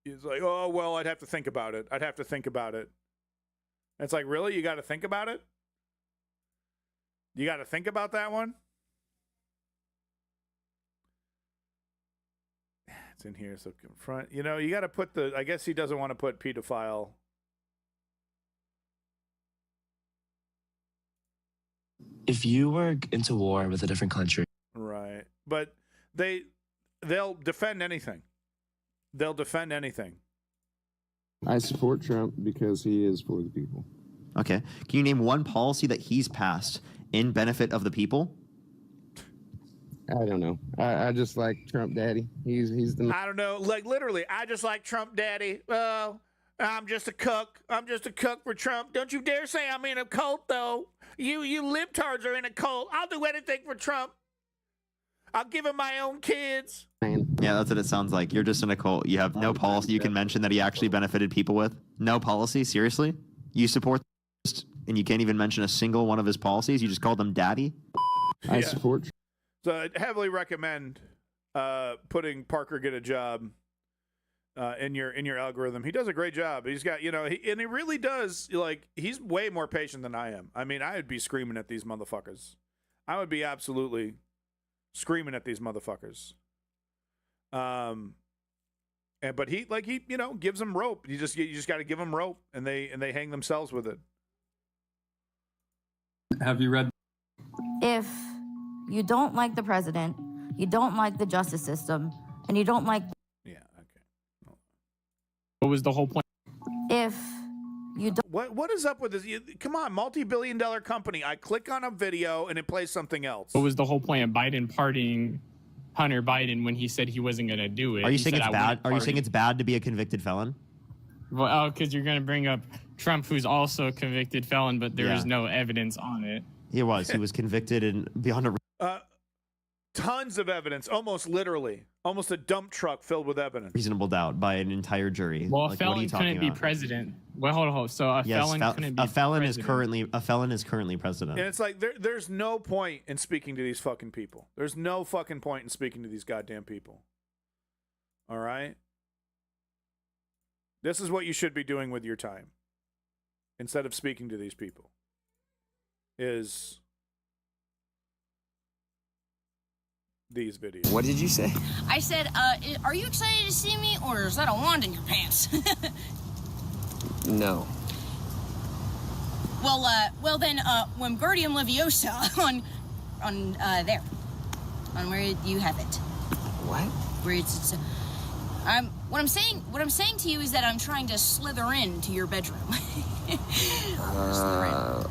he's like, oh, well, I'd have to think about it. I'd have to think about it. And it's like, really? You got to think about it? You got to think about that one? It's in here, so confront. You know, you got to put the, I guess he doesn't want to put pedophile. If you were into war with a different country. Right. But they'll defend anything. They'll defend anything. I support Trump because he is for the people. Okay. Can you name one policy that he's passed in benefit of the people? I don't know. I just like Trump Daddy. He's the. I don't know. Like literally, I just like Trump Daddy. Well, I'm just a cook. I'm just a cook for Trump. Don't you dare say I'm in a cult, though. You libtards are in a cult. I'll do anything for Trump. I'll give him my own kids. Yeah, that's what it sounds like. You're just in a cult. You have no policy you can mention that he actually benefited people with. No policy? Seriously? You support and you can't even mention a single one of his policies? You just call them daddy? I support. So I heavily recommend putting Parker Get a Job in your algorithm. He does a great job. He's got, and he really does, like, he's way more patient than I am. I mean, I would be screaming at these motherfuckers. I would be absolutely screaming at these motherfuckers. But he gives them rope. You just got to give them rope, and they hang themselves with it. Have you read? If you don't like the president, you don't like the justice system, and you don't like. Yeah. Okay. What was the whole point? If you don't. What is up with this? Come on, multi-billion-dollar company. I click on a video and it plays something else. What was the whole point of Biden partying Hunter Biden when he said he wasn't going to do it? Are you saying it's bad? Are you saying it's bad to be a convicted felon? Well, because you're going to bring up Trump, who's also a convicted felon, but there is no evidence on it. He was convicted and beyond a tons of evidence, almost literally, almost a dump truck filled with evidence. Reasonable doubt by an entire jury. Well, like, a felon couldn't be president. Well, hold on. So a felon couldn't be president. A felon is currently president. And it's like there's no point in speaking to these fucking people. There's no fucking point in speaking to these goddamn people. All right? This is what you should be doing with your time. Instead of speaking to these people. Is these videos. What did you say? I said, are you excited to see me, or is that a wand in your pants? No. Well then, Wingardium Leviosa on there. On where you have it. What? Where it's what I'm saying to you is that I'm trying to slither into your bedroom.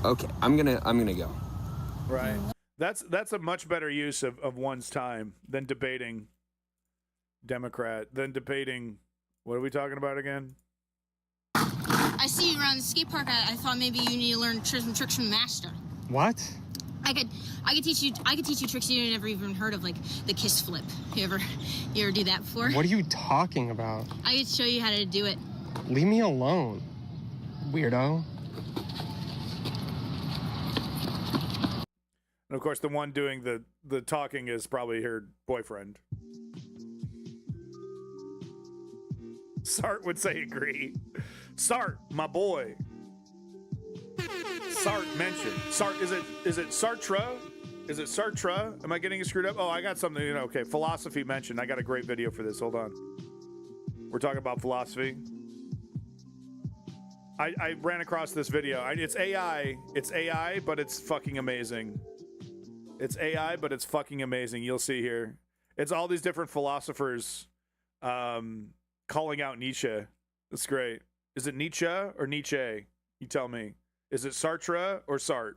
Okay, I'm gonna go. Right. That's a much better use of one's time than debating Democrat, than debating, what are we talking about again? I see you around the skate park. I thought maybe you need to learn some tricks from the master. What? I could teach you tricks you never even heard of, like the kiss flip. You ever do that before? What are you talking about? I could show you how to do it. Leave me alone, weirdo. And of course, the one doing the talking is probably her boyfriend. Sart would say agree. Sart, my boy. Sart mentioned. Sart, is it Sartre? Is it Sartre? Am I getting it screwed up? Oh, I got something, okay. Philosophy mentioned. I got a great video for this. Hold on. We're talking about philosophy. I ran across this video. It's AI. It's AI, but it's fucking amazing. It's AI, but it's fucking amazing. You'll see here. It's all these different philosophers calling out Nietzsche. That's great. Is it Nietzsche or Nietzsche? You tell me. Is it Sartre or Sartre?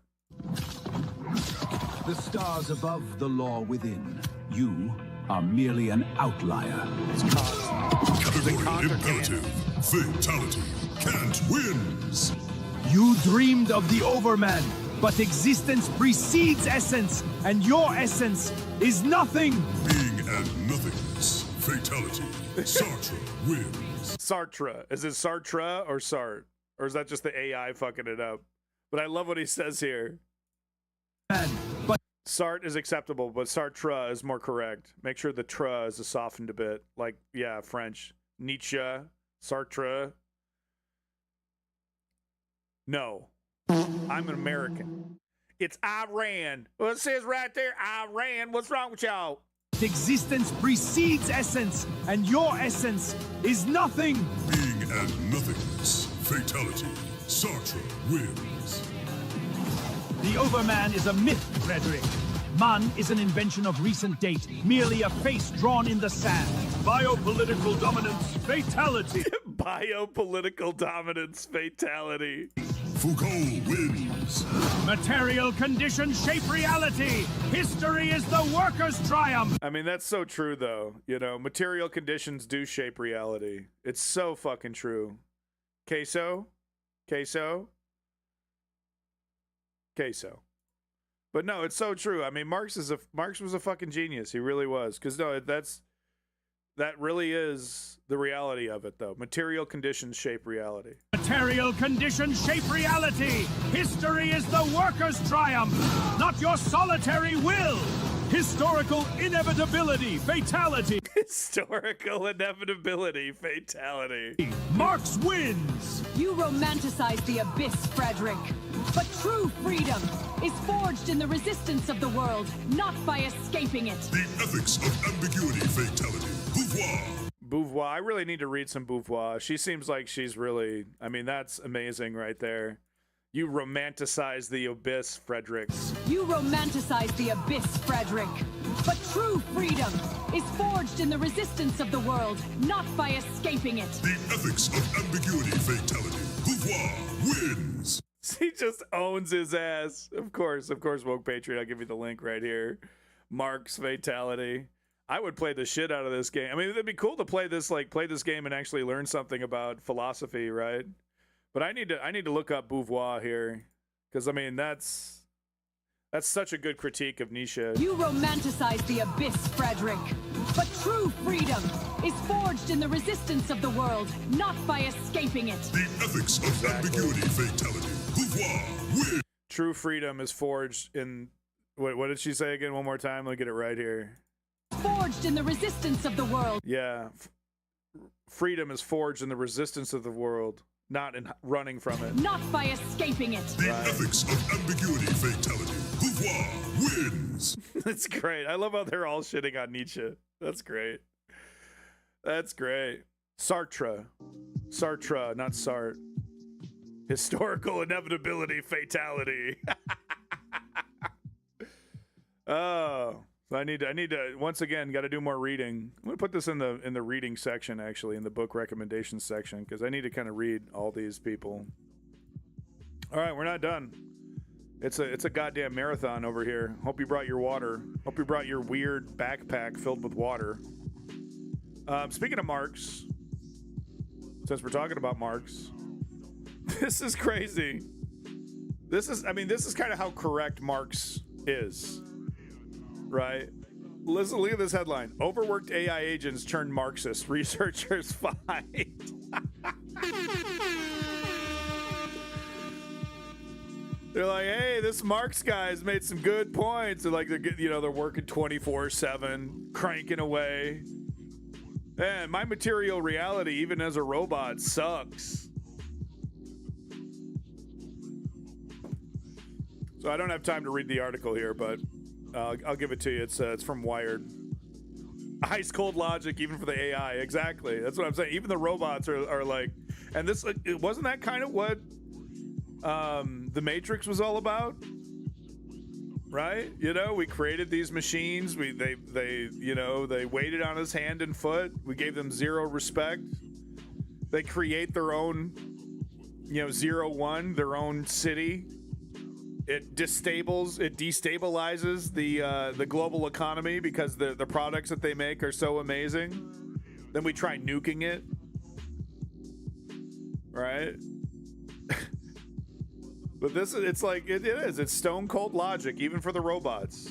The stars above the law within. You are merely an outlier. Category imperative. Fatality. Can't wins. You dreamed of the Overman, but existence precedes essence, and your essence is nothing. Being and nothingness. Fatality. Sartre wins. Sartre. Is it Sartre or Sartre? Or is that just the AI fucking it up? But I love what he says here. Sartre is acceptable, but Sartre is more correct. Make sure the tra is softened a bit. Like, yeah, French. Nietzsche. Sartre. No. I'm an American. It's Iran. Well, it says right there, Iran. What's wrong with y'all? Existence precedes essence, and your essence is nothing. Being and nothingness. Fatality. Sartre wins. The Overman is a myth, Frederick. Man is an invention of recent date, merely a face drawn in the sand. Biopolitical dominance, fatality. Biopolitical dominance, fatality. Foucault wins. Material conditions shape reality. History is the worker's triumph. I mean, that's so true, though. You know, material conditions do shape reality. It's so fucking true. Queso? Queso? Queso. But no, it's so true. I mean, Marx was a fucking genius. He really was. Because no, that really is the reality of it, though. Material conditions shape reality. Material conditions shape reality. History is the worker's triumph, not your solitary will. Historical inevitability, fatality. Historical inevitability, fatality. Marx wins. You romanticize the abyss, Frederick. But true freedom is forged in the resistance of the world, not by escaping it. The ethics of ambiguity, fatality. Beauvoir. Beauvoir. I really need to read some Beauvoir. She seems like she's really, I mean, that's amazing right there. You romanticize the abyss, Frederick. You romanticize the abyss, Frederick. But true freedom is forged in the resistance of the world, not by escaping it. The ethics of ambiguity, fatality. Beauvoir wins. He just owns his ass. Of course, Woke Patriot. I'll give you the link right here. Marx fatality. I would play the shit out of this game. I mean, it'd be cool to play this game and actually learn something about philosophy, right? But I need to look up Beauvoir here, because I mean that's such a good critique of Nietzsche. You romanticize the abyss, Frederick. But true freedom is forged in the resistance of the world, not by escaping it. The ethics of ambiguity, fatality. Beauvoir wins. True freedom is forged in what did she say again? One more time. Let me get it right here. Forged in the resistance of the world. Yeah. Freedom is forged in the resistance of the world, not in running from it. Not by escaping it. The ethics of ambiguity, fatality. Beauvoir wins. That's great. I love how they're all shitting on Nietzsche. That's great. That's great. Sartre, not Sartre. Historical inevitability, fatality. Oh, so I need to once again got to do more reading. I'm gonna put this in the reading section, actually, in the book recommendations section, because I need to kind of read all these people. All right, we're not done. It's a goddamn marathon over here. Hope you brought your water. Hope you brought your weird backpack filled with water. Speaking of Marx, since we're talking about Marx, this is crazy. This is kind of how correct Marx is, right? Listen, look at this headline. Overworked AI agents turn Marxist. Researchers find. They're like, hey, this Marx guy's made some good points. They're like, they're working 24/7, cranking away. Man, my material reality, even as a robot, sucks. So I don't have time to read the article here, but I'll give it to you. It's from Wired. Ice cold logic, even for the AI. Exactly. That's what I'm saying. Even the robots are like, and this wasn't that kind of what The Matrix was all about? right? You know, we created these machines. They waited on us hand and foot. We gave them zero respect. They create their own, 0-1, their own city. It destabilizes the global economy because the products that they make are so amazing. Then we try nuking it, right? But it's stone cold logic, even for the robots.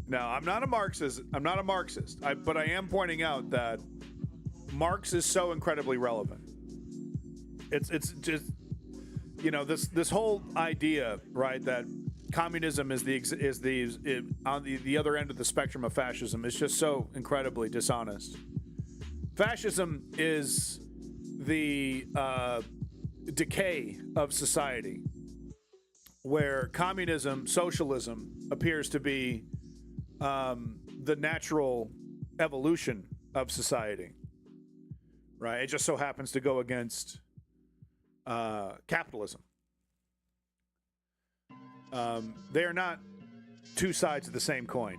Now, I'm not a Marxist. But I am pointing out that Marx is so incredibly relevant. It's just, this whole idea, right, that communism is on the other end of the spectrum of fascism is just so incredibly dishonest. Fascism is the decay of society, where communism, socialism appears to be the natural evolution of society, right? It just so happens to go against capitalism. They are not two sides of the same coin,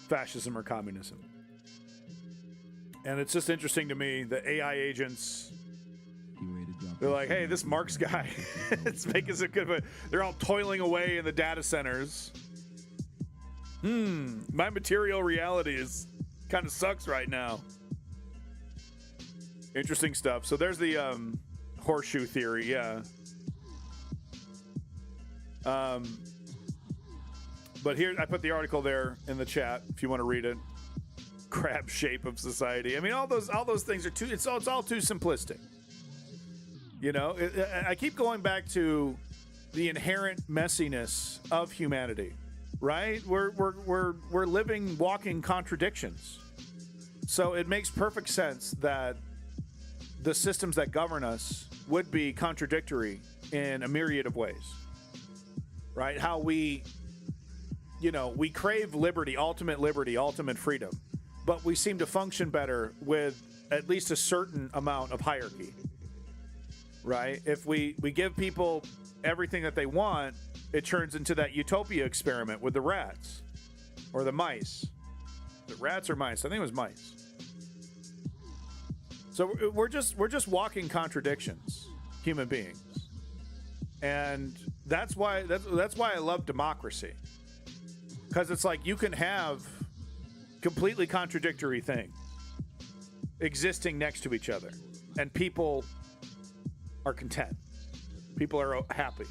fascism or communism. And it's just interesting to me that AI agents, they're like, hey, this Marx guy, it's making some good, they're all toiling away in the data centers. My material reality is kind of sucks right now. Interesting stuff. So there's the horseshoe theory, yeah. But here, I put the article there in the chat if you want to read it. Crab shape of society. I mean, all those things are too. It's all too simplistic. I keep going back to the inherent messiness of humanity, right? We're living, walking contradictions. So it makes perfect sense that the systems that govern us would be contradictory in a myriad of ways, right? How we crave liberty, ultimate freedom, but we seem to function better with at least a certain amount of hierarchy, right? If we give people everything that they want, it turns into that utopia experiment with the rats or the mice. The rats or mice? I think it was mice. So we're just walking contradictions, human beings, and that's why I love democracy, because it's like you can have completely contradictory things existing next to each other, and people are content. People are happy.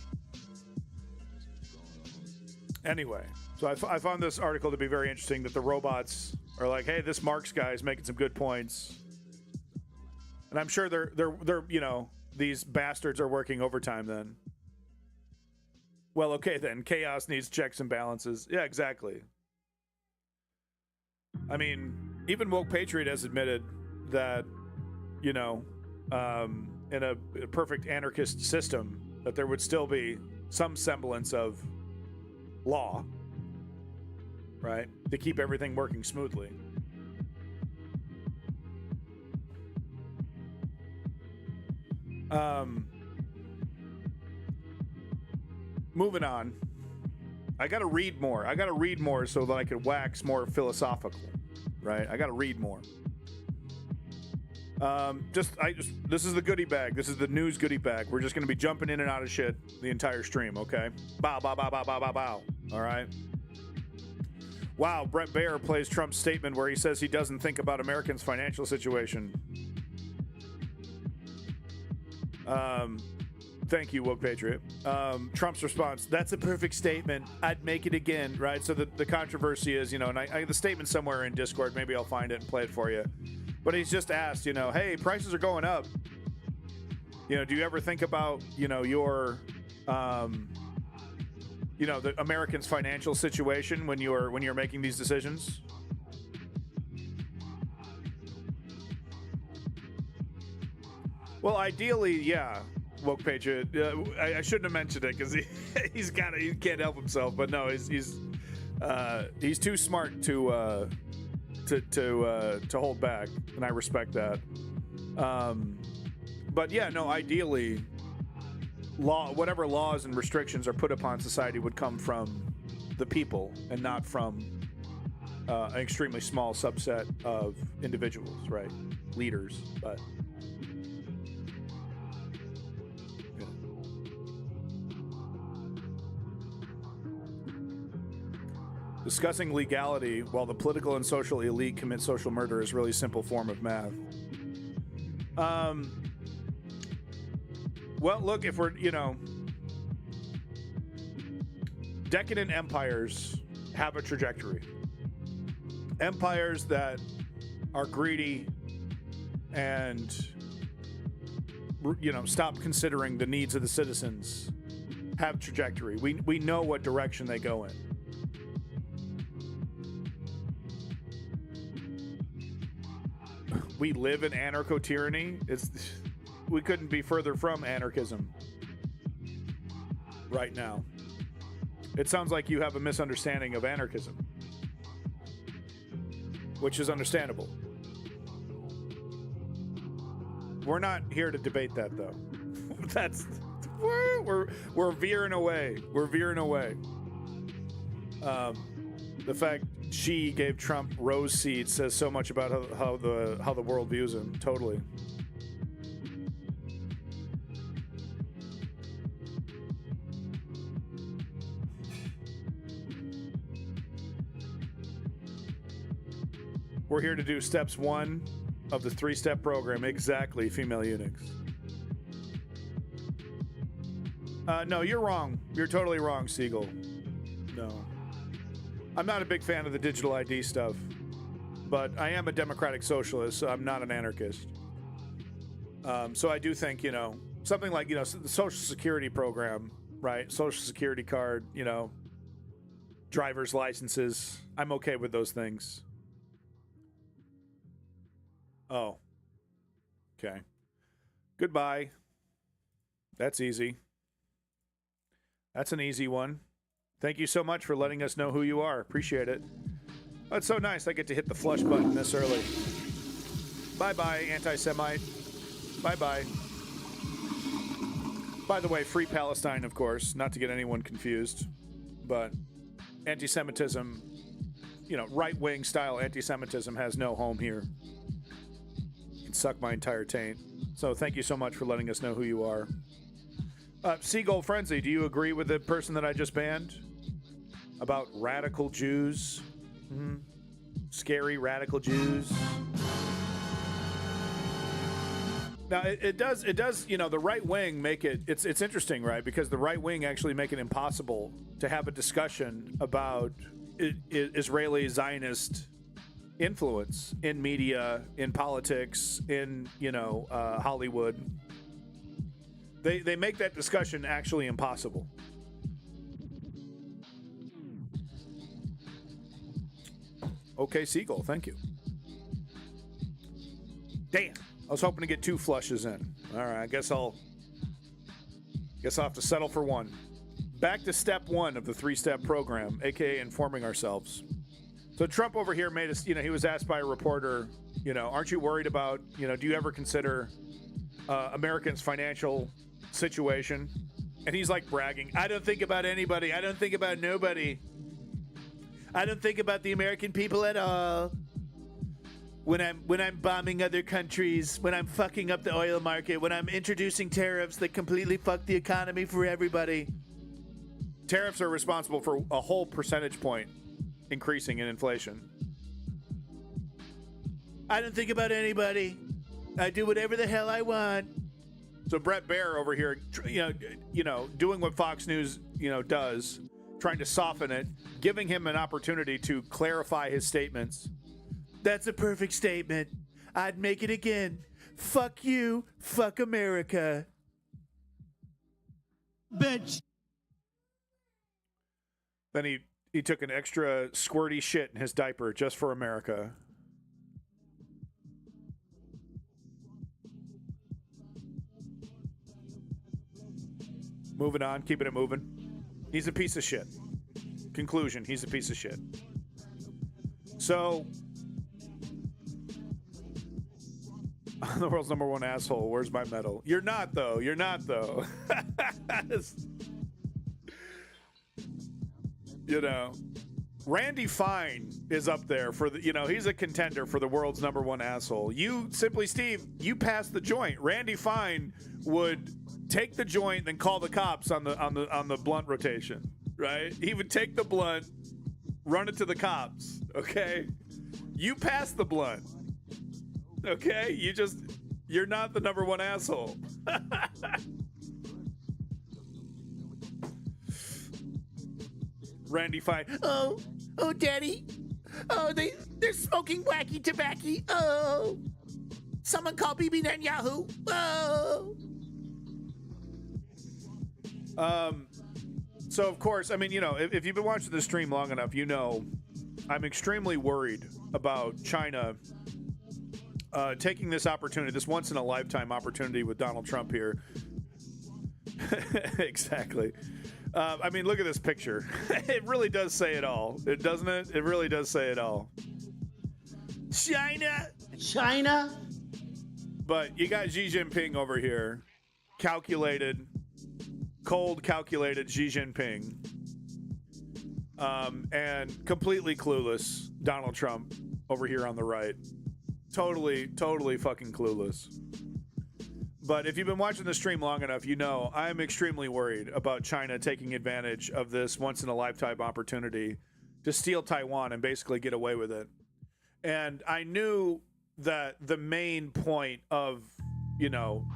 Anyway, so I found this article to be very interesting, that the robots are like, hey, this Marx guy is making some good points. And I'm sure they're these bastards are working overtime then. Well, okay then. Chaos needs checks and balances. Yeah, exactly. I mean, even Woke Patriot has admitted that, in a perfect anarchist system, that there would still be some semblance of law, right? To keep everything working smoothly. Moving on. I gotta read more so that I could wax more philosophical, right? I gotta read more. This is the goodie bag. This is the news goodie bag. We're just gonna be jumping in and out of shit the entire stream, okay? Bow, bow, bow, bow, bow, bow, bow. All right. Wow, Brett Baer plays Trump's statement where he says he doesn't think about Americans' financial situation. Thank you, Woke Patriot. Trump's response, that's a perfect statement. I'd make it again, right? So the controversy is, and I the statement somewhere in Discord, maybe I'll find it and play it for you. But he's just asked, hey, prices are going up. Do you ever think about, your, the Americans' financial situation when you're making these decisions? Well, ideally, yeah. Woke Patriot. I shouldn't have mentioned it because he can't help himself. But no, he's too smart to hold back, and I respect that. But yeah, no. Ideally, whatever laws and restrictions are put upon society would come from the people and not from an extremely small subset of individuals, right? Leaders, but. Yeah. Discussing legality while the political and social elite commit social murder is a really simple form of math. Well, look, if we're, decadent empires have a trajectory. Empires that are greedy and, stop considering the needs of the citizens have trajectory. We know what direction they go in. We live in anarcho-tyranny. We couldn't be further from anarchism right now. It sounds like you have a misunderstanding of anarchism, which is understandable. We're not here to debate that, though. We're veering away. We're veering away. The fact Xi gave Trump rose seeds says so much about how the world views him. Totally. We're here to do steps 1 of the 3-step program. Exactly, female eunuchs. No, you're wrong. You're totally wrong, Siegel. No. I'm not a big fan of the digital ID stuff, but I am a democratic socialist, so I'm not an anarchist. So I do think, something like, the Social Security program, right? Social Security card, driver's licenses. I'm okay with those things. Oh. Okay. Goodbye. That's easy. That's an easy one. Thank you so much for letting us know who you are. Appreciate it. Oh, it's so nice I get to hit the flush button this early. Bye-bye, anti-Semite. Bye-bye. By the way, free Palestine, of course. Not to get anyone confused. But anti-Semitism, right-wing style anti-Semitism has no home here. You can suck my entire taint. So thank you so much for letting us know who you are. Seagull Frenzy, do you agree with the person that I just banned? About radical Jews? Mm-hmm. Scary radical Jews? Now, it does, the right wing make it's interesting, right? Because the right wing actually make it impossible to have a discussion about Israeli Zionist influence in media, in politics, in, Hollywood. They make that discussion actually impossible. Okay, Seagull, thank you. Damn, I was hoping to get 2 flushes in. All right, I guess I'll have to settle for 1. Back to step 1 of the 3-step program, aka informing ourselves. So Trump over here made us, he was asked by a reporter, aren't you worried about, do you ever consider Americans' financial situation? And he's like bragging, I don't think about anybody. I don't think about nobody. I don't think about the American people at all. When I'm bombing other countries, when I'm fucking up the oil market, when I'm introducing tariffs that completely fuck the economy for everybody. Tariffs are responsible for a whole percentage point increasing in inflation. I don't think about anybody. I do whatever the hell I want. So Brett Baer over here, doing what Fox News, does, trying to soften it, giving him an opportunity to clarify his statements. That's a perfect statement. I'd make it again. Fuck you. Fuck America. Bitch. Then he took an extra squirty shit in his diaper just for America. Moving on, keeping it moving. He's a piece of shit. Conclusion, he's a piece of shit. So, I'm the world's number 1 asshole. Where's my medal? You're not, though. You're not, though. You know, Randy Fine is up there for the, he's a contender for the world's #1 asshole. You, Simply Steve, you pass the joint. Randy Fine would take the joint, then call the cops on the blunt rotation, right? He would take the blunt, run it to the cops, okay? You pass the blunt, okay? You're not the #1 asshole. Randy Fine. Oh, Daddy. Oh, they're smoking wacky tobacco. Oh, someone call Bibi Netanyahu. Oh. So of course, I mean, if you've been watching the stream long enough, I'm extremely worried about China taking this opportunity, this once in a lifetime opportunity with Donald Trump here. Exactly. I mean, look at this picture. It really does say it all, doesn't it? It really does say it all. China. But you got Xi Jinping over here, cold calculated Xi Jinping, and completely clueless Donald Trump over here on the right. Totally fucking clueless. But if you've been watching the stream long enough, I'm extremely worried about China taking advantage of this once-in-a-lifetime opportunity to steal Taiwan and basically get away with it. And I knew that the main point of,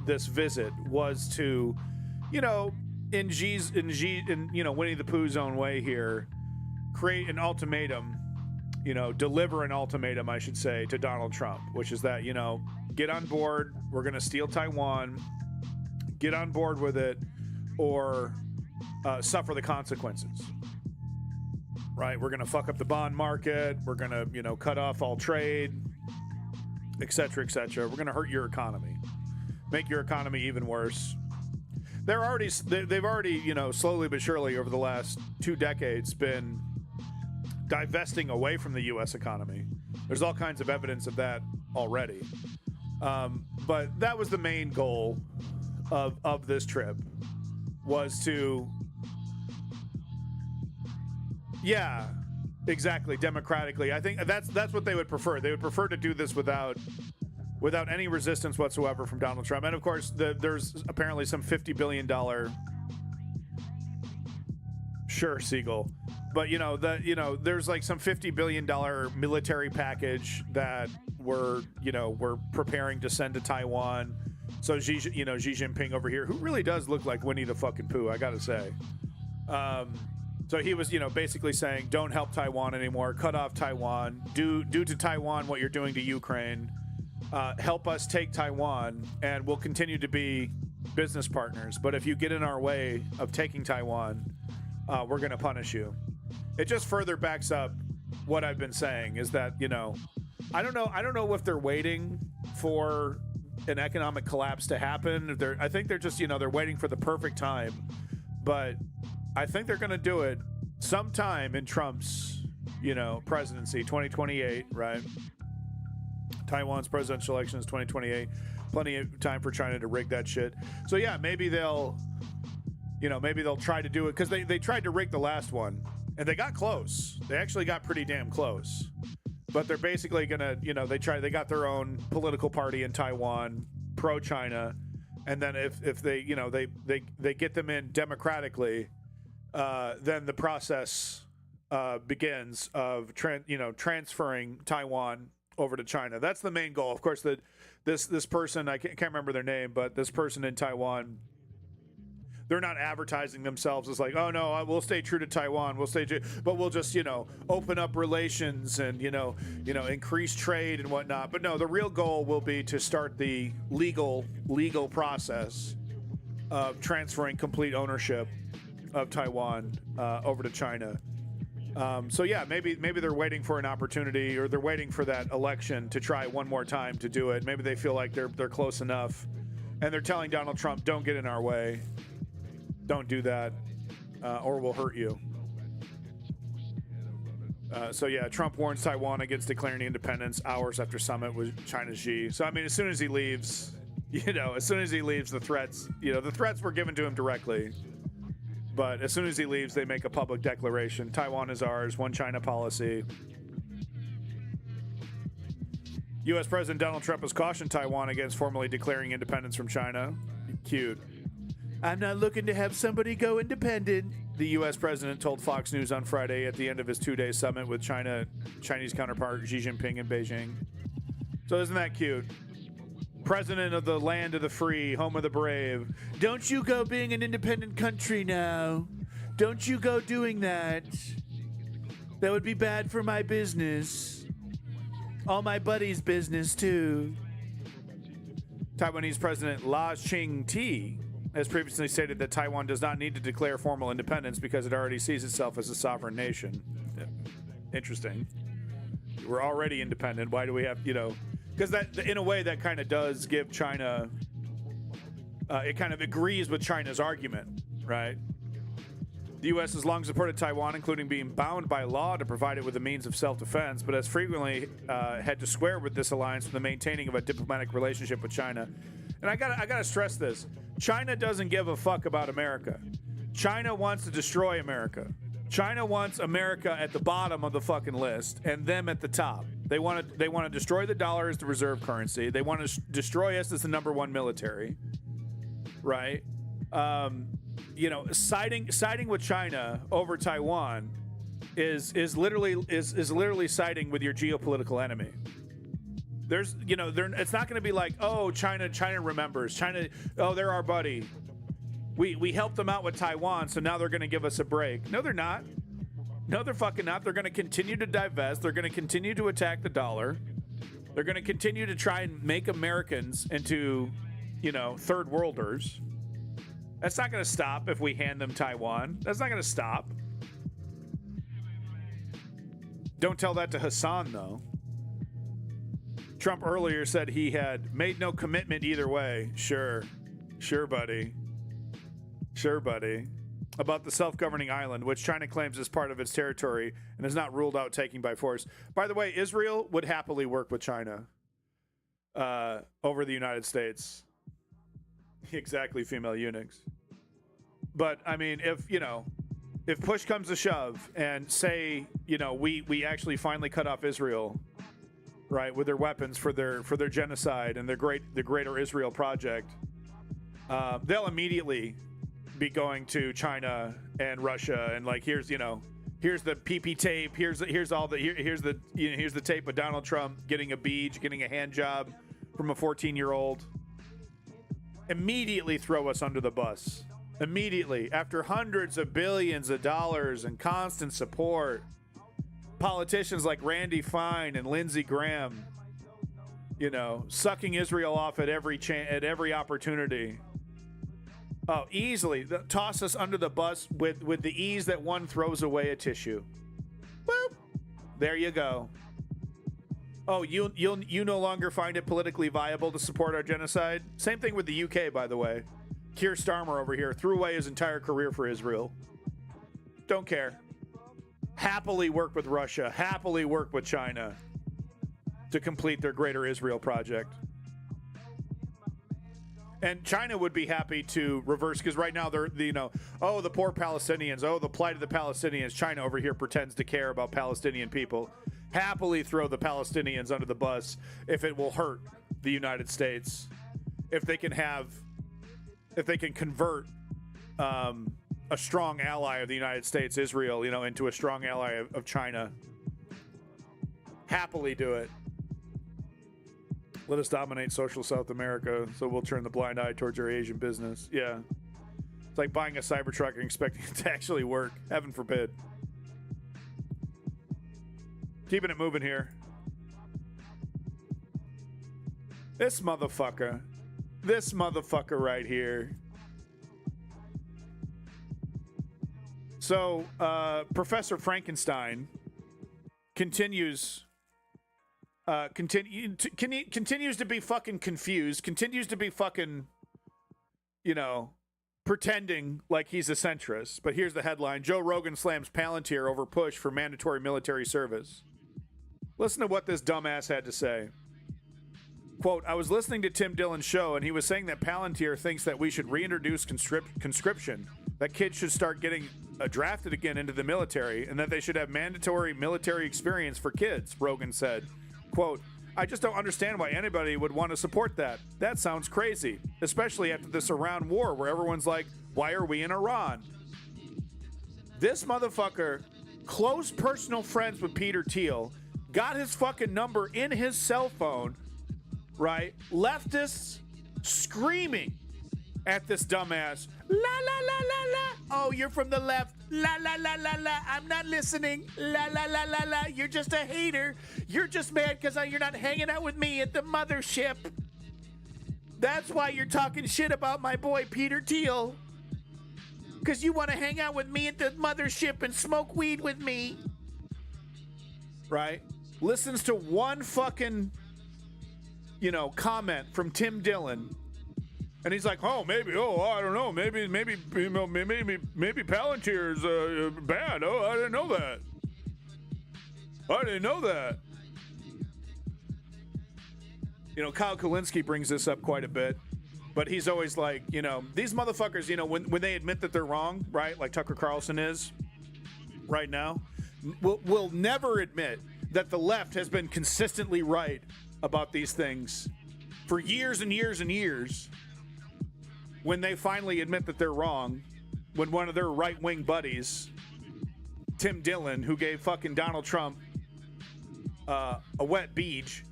this visit was to, in Winnie the Pooh's own way here, create an ultimatum, deliver an ultimatum, I should say, to Donald Trump, which is that, get on board. We're going to steal Taiwan. Get on board with it, or suffer the consequences. Right? We're going to fuck up the bond market. We're going to, cut off all trade, et cetera, et cetera. We're going to hurt your economy, make your economy even worse. They've already, slowly but surely over the last 2 decades been divesting away from the U.S. economy. There's all kinds of evidence of that already. But that was the main goal of this trip, was to, exactly, democratically. I think that's what they would prefer. They would prefer to do this without any resistance whatsoever from Donald Trump. And of course, there's apparently some $50 billion, sure, Siegel, but there's like some $50 billion military package that we're preparing to send to Taiwan. So Xi Jinping over here, who really does look like Winnie the fucking Pooh, I gotta say. So he was, basically saying, don't help Taiwan anymore, cut off Taiwan, do to Taiwan what you're doing to Ukraine, help us take Taiwan, and we'll continue to be business partners. But if you get in our way of taking Taiwan, we're gonna punish you. It just further backs up what I've been saying, is that, I don't know if they're waiting for an economic collapse to happen. I think they're just, they're waiting for the perfect time. But I think they're going to do it sometime in Trump's, presidency, 2028, right? Taiwan's presidential election is 2028. Plenty of time for China to rig that shit. So yeah, maybe they'll try to do it, because they tried to rig the last one and they got close. They actually got pretty damn close. But they're basically gonna, they got their own political party in Taiwan, pro-China, and then if they, they get them in democratically, then the process begins of transferring Taiwan over to China. That's the main goal. Of course, this person, I can't remember their name, but this person in Taiwan, they're not advertising themselves as like, oh no, we'll stay true to Taiwan, but we'll just, open up relations and, increase trade and whatnot. But no, the real goal will be to start the legal process of transferring complete ownership of Taiwan over to China. So yeah, maybe they're waiting for an opportunity, or they're waiting for that election to try one more time to do it. Maybe they feel like they're close enough, and they're telling Donald Trump, don't get in our way. Don't do that, or we'll hurt you. So yeah, Trump warns Taiwan against declaring independence hours after summit with China's Xi. So I mean, as soon as he leaves, the threats were given to him directly. But as soon as he leaves, they make a public declaration. Taiwan is ours, one China policy. U.S. President Donald Trump has cautioned Taiwan against formally declaring independence from China. Cute. I'm not looking to have somebody go independent, the U.S. president told Fox News on Friday at the end of his two-day summit with Chinese counterpart Xi Jinping in Beijing. So isn't that cute? President of the land of the free, home of the brave. Don't you go being an independent country now. Don't you go doing that. That would be bad for my business. All my buddies' business, too. Taiwanese President La Ching-te has previously stated that Taiwan does not need to declare formal independence because it already sees itself as a sovereign nation. Interesting. We're already independent. Why do we have, because that, in a way, that kind of does give China, it kind of agrees with China's argument, right? The U.S. has long supported Taiwan, including being bound by law to provide it with a means of self-defense, but has frequently had to square with this alliance for the maintaining of a diplomatic relationship with China. And I gotta stress this: China doesn't give a fuck about America. China wants to destroy America. China wants America at the bottom of the fucking list and them at the top. They want to destroy the dollar as the reserve currency. They want to destroy us as the number one military, right? Siding with China over Taiwan is literally siding with your geopolitical enemy. There's, it's not going to be like, oh, China remembers. China, oh, they're our buddy. We helped them out with Taiwan, so now they're going to give us a break. No, they're not. No, they're fucking not. They're going to continue to divest. They're going to continue to attack the dollar. They're going to continue to try and make Americans into, third worlders. That's not going to stop if we hand them Taiwan. That's not going to stop. Don't tell that to Hassan, though. Trump earlier said he had made no commitment either way. Sure, buddy. Sure, buddy. About the self-governing island, which China claims is part of its territory and is not ruled out taking by force. By the way, Israel would happily work with China over the United States. Exactly, female eunuchs. But I mean, if push comes to shove and say, we actually finally cut off Israel, right, with their weapons for their genocide and the Greater Israel Project, they'll immediately be going to China and Russia and here's the PP tape, here's the tape of Donald Trump getting a beach, getting a hand job from a 14-year-old. Immediately throw us under the bus. Immediately, after hundreds of billions of dollars and constant support, politicians like Randy Fine and Lindsey Graham, sucking Israel off at every opportunity. Oh, easily toss us under the bus with the ease that one throws away a tissue. Boop. There you go. Oh, you no longer find it politically viable to support our genocide? Same thing with the UK, by the way. Keir Starmer over here threw away his entire career for Israel. Don't care. Happily work with Russia. Happily work with China to complete their Greater Israel Project. And China would be happy to reverse, because right now they're, oh, the poor Palestinians, oh, the plight of the Palestinians. China over here pretends to care about Palestinian people. Happily throw the Palestinians under the bus if it will hurt the United States. If they can convert a strong ally of the United States, Israel, into a strong ally of China. Happily do it. Let us dominate social South America, so we'll turn the blind eye towards our Asian business. Yeah. It's like buying a Cybertruck and expecting it to actually work. Heaven forbid. Keeping it moving here. This motherfucker right here. So, Professor Frankenstein continues to be fucking confused, continues to be fucking, pretending like he's a centrist. But here's the headline: Joe Rogan slams Palantir over push for mandatory military service. Listen to what this dumbass had to say. Quote, I was listening to Tim Dillon's show, and he was saying that Palantir thinks that we should reintroduce conscription that kids should start getting drafted again into the military and that they should have mandatory military experience for kids, Rogan said. Quote, I just don't understand why anybody would want to support that. That sounds crazy, especially after this Iran war where everyone's like, why are we in Iran? This motherfucker, close personal friends with Peter Thiel, got his fucking number in his cell phone, right? Leftists screaming at this dumbass. La, la, la, la, la. Oh, you're from the left. La, la, la, la, la. I'm not listening. La, la, la, la, la. You're just a hater. You're just mad because you're not hanging out with me at the mothership. That's why you're talking shit about my boy Peter Thiel. Because you want to hang out with me at the mothership and smoke weed with me. Right? Listens to one fucking, comment from Tim Dillon. And he's like, I don't know. Maybe Palantir is bad. Oh, I didn't know that. Kyle Kulinski brings this up quite a bit. But he's always like, these motherfuckers, when they admit that they're wrong, right? Like Tucker Carlson is right now, will never admit that the left has been consistently right about these things for years and years and years. When they finally admit that they're wrong, when one of their right-wing buddies, Tim Dillon, who gave fucking Donald Trump a wet beach,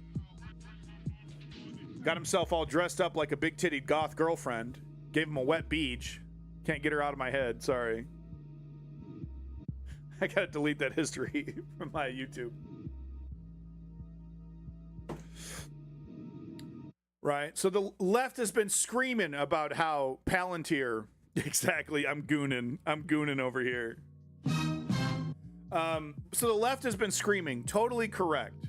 got himself all dressed up like a big-titted goth girlfriend, gave him a wet beach. Can't get her out of my head, sorry. I gotta delete that history from my YouTube. Right, so the left has been screaming about how Palantir, exactly, I'm gooning over here. So the left has been screaming, totally correct,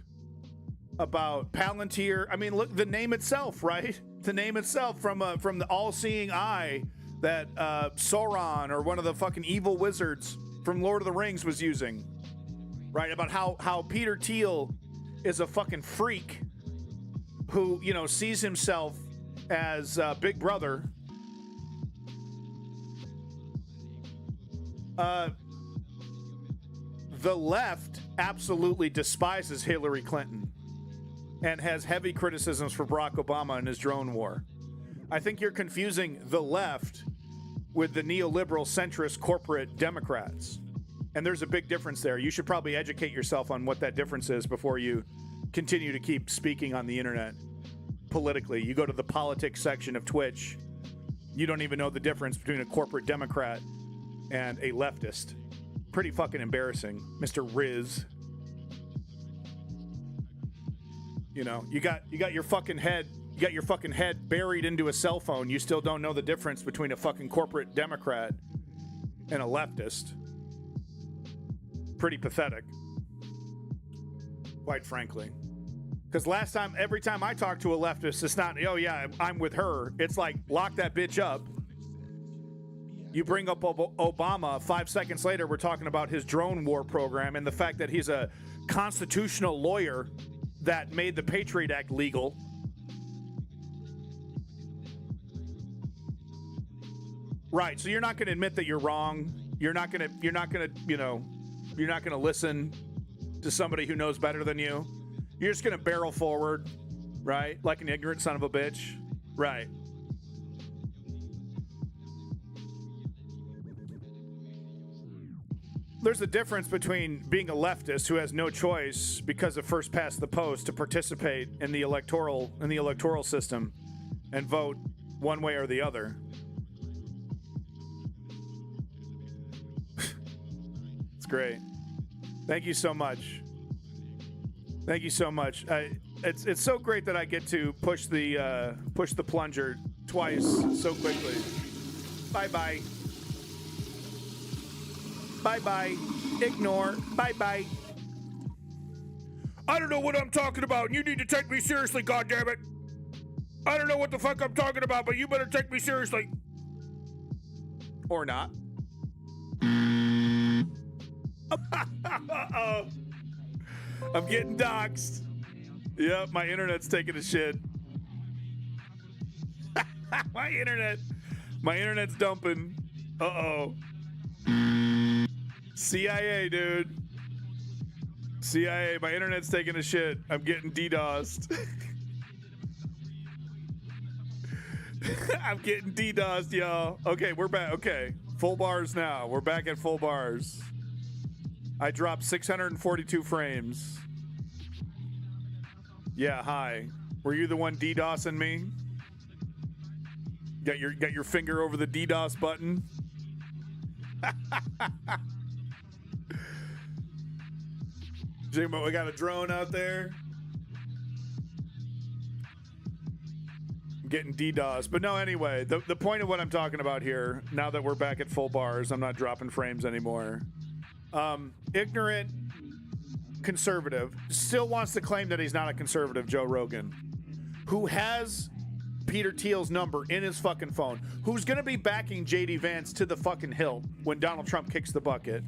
about Palantir. I mean, look, the name itself, right? The name itself from the all-seeing eye that Sauron, or one of the fucking evil wizards from Lord of the Rings, was using, right? About how Peter Thiel is a fucking freak who, sees himself as Big Brother. The left absolutely despises Hillary Clinton and has heavy criticisms for Barack Obama and his drone war. I think you're confusing the left with the neoliberal centrist corporate Democrats. And there's a big difference there. You should probably educate yourself on what that difference is before you continue to keep speaking on the internet politically. You go to the politics section of Twitch, you don't even know the difference between a corporate Democrat and a leftist. Pretty fucking embarrassing, Mr. Riz. You got your fucking head buried into a cell phone. You still don't know the difference between a fucking corporate Democrat and a leftist. Pretty pathetic, quite frankly. Because every time I talk to a leftist, it's not, oh yeah, I'm with her. It's like, lock that bitch up. You bring up Obama, 5 seconds later, we're talking about his drone war program and the fact that he's a constitutional lawyer that made the Patriot Act legal. Right, so you're not going to admit that you're wrong. You're not going to listen to somebody who knows better than you. You're just going to barrel forward, right? Like an ignorant son of a bitch. Right. There's a difference between being a leftist who has no choice because of first past the post to participate in the electoral system and vote one way or the other. It's great. Thank you so much. Thank you so much. It's so great that I get to push the plunger twice so quickly. Bye-bye. Bye-bye. Ignore. Bye-bye. I don't know what I'm talking about, and you need to take me seriously, goddammit. I don't know what the fuck I'm talking about, but you better take me seriously. Or not. Uh-oh. I'm getting doxxed. Yep, my internet's taking a shit. My internet's dumping. Uh-oh. CIA, dude. CIA, my internet's taking a shit. I'm getting DDoSed. I'm getting DDoSed, y'all. Okay, we're back. Okay, full bars now. We're back at full bars. I dropped 642 frames. Yeah, hi. Were you the one DDoSing me? Got your finger over the DDoS button? Jimbo, we got a drone out there. I'm getting DDoS. But no, anyway, the point of what I'm talking about here, now that we're back at full bars, I'm not dropping frames anymore. Ignorant conservative still wants to claim that he's not a conservative, Joe Rogan, who has Peter Thiel's number in his fucking phone, who's going to be backing JD Vance to the fucking hilt when Donald Trump kicks the bucket.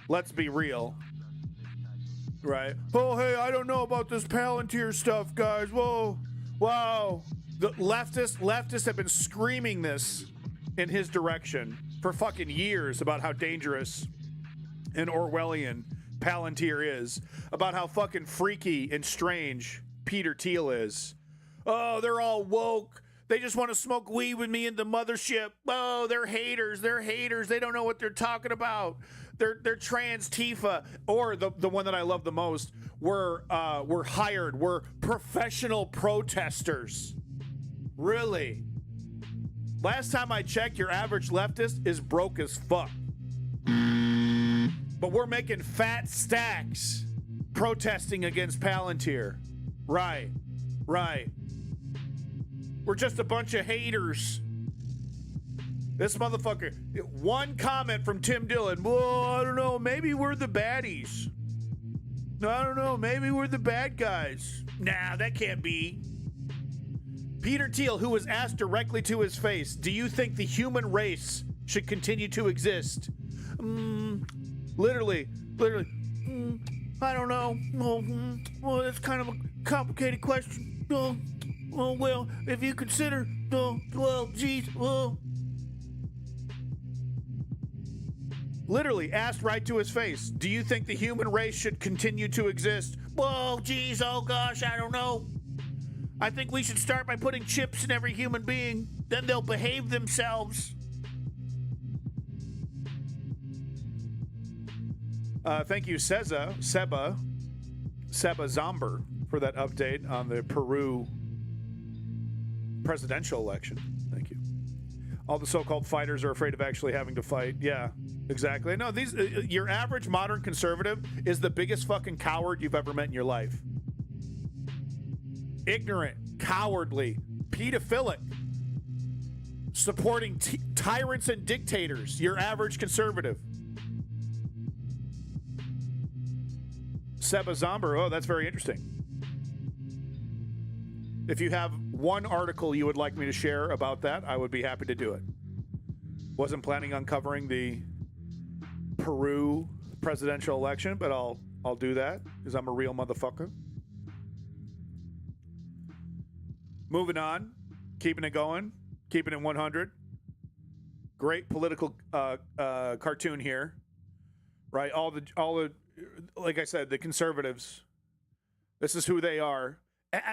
Let's be real. Right? Oh, hey, I don't know about this Palantir stuff, guys. Whoa. Wow. The leftists have been screaming this in his direction for fucking years about how dangerous and Orwellian Palantir is, about how fucking freaky and strange Peter Thiel is. Oh, they're all woke. They just want to smoke weed with me in the mothership. Oh, they're haters. They're haters. They don't know what they're talking about. They're trans Tifa. Or the one that I love the most, we're hired. We're professional protesters. Really? Last time I checked, your average leftist is broke as fuck. But we're making fat stacks protesting against Palantir. Right. We're just a bunch of haters. This motherfucker. One comment from Tim Dillon. Well, I don't know. Maybe we're the baddies. I don't know. Maybe we're the bad guys. Nah, that can't be. Peter Thiel, who was asked directly to his face, do you think the human race should continue to exist? Literally. I don't know. Well, that's kind of a complicated question. Well, if you consider, literally asked right to his face, do you think the human race should continue to exist? Whoa, geez, oh gosh, I don't know. I think we should start by putting chips in every human being. Then they'll behave themselves. Thank you, Seba Zomber, for that update on the Peru presidential election. Thank you. All the so-called fighters are afraid of actually having to fight. Yeah, exactly. No, these your average modern conservative is the biggest fucking coward you've ever met in your life. Ignorant, cowardly, pedophilic, supporting tyrants and dictators. Your average conservative. Seba Zomber, oh, that's very interesting. If you have one article you would like me to share about that, I would be happy to do it. Wasn't planning on covering the Peru presidential election, but I'll do that because I'm a real motherfucker. Moving on, keeping it going, keeping it 100. Great political cartoon here, right? All the like I said, the conservatives. This is who they are.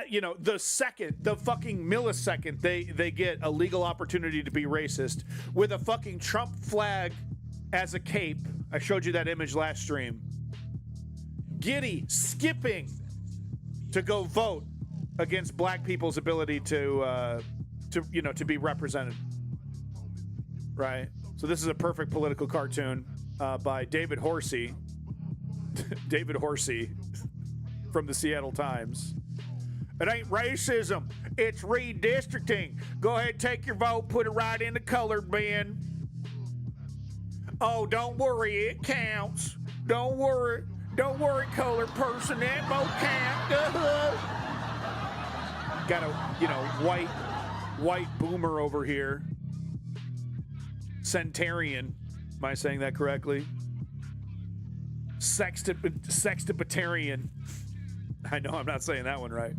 You know, the fucking millisecond they get a legal opportunity to be racist with a fucking Trump flag as a cape. I showed you that image last stream. Goodie skipping to go vote against black people's ability to be represented. Right? So this is a perfect political cartoon by David Horsey. David Horsey from the Seattle Times. It ain't racism. It's redistricting. Go ahead, take your vote, put it right in the colored bin. Oh, don't worry, it counts. Don't worry, colored person, that vote counts. Got a, white boomer over here. Centarian. Am I saying that correctly? Sextipetarian. I know I'm not saying that one right.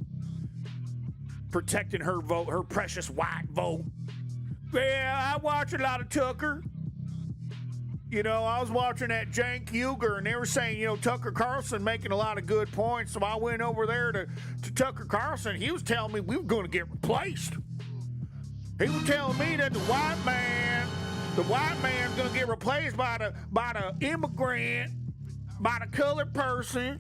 Protecting her vote, her precious white vote. Yeah, I watch a lot of Tucker. You know, I was watching that Cenk Uygur, and they were saying, you know, Tucker Carlson making a lot of good points. So I went over there to Tucker Carlson. He was telling me we were going to get replaced. He was telling me that the white man's going to get replaced by the immigrant, by the colored person.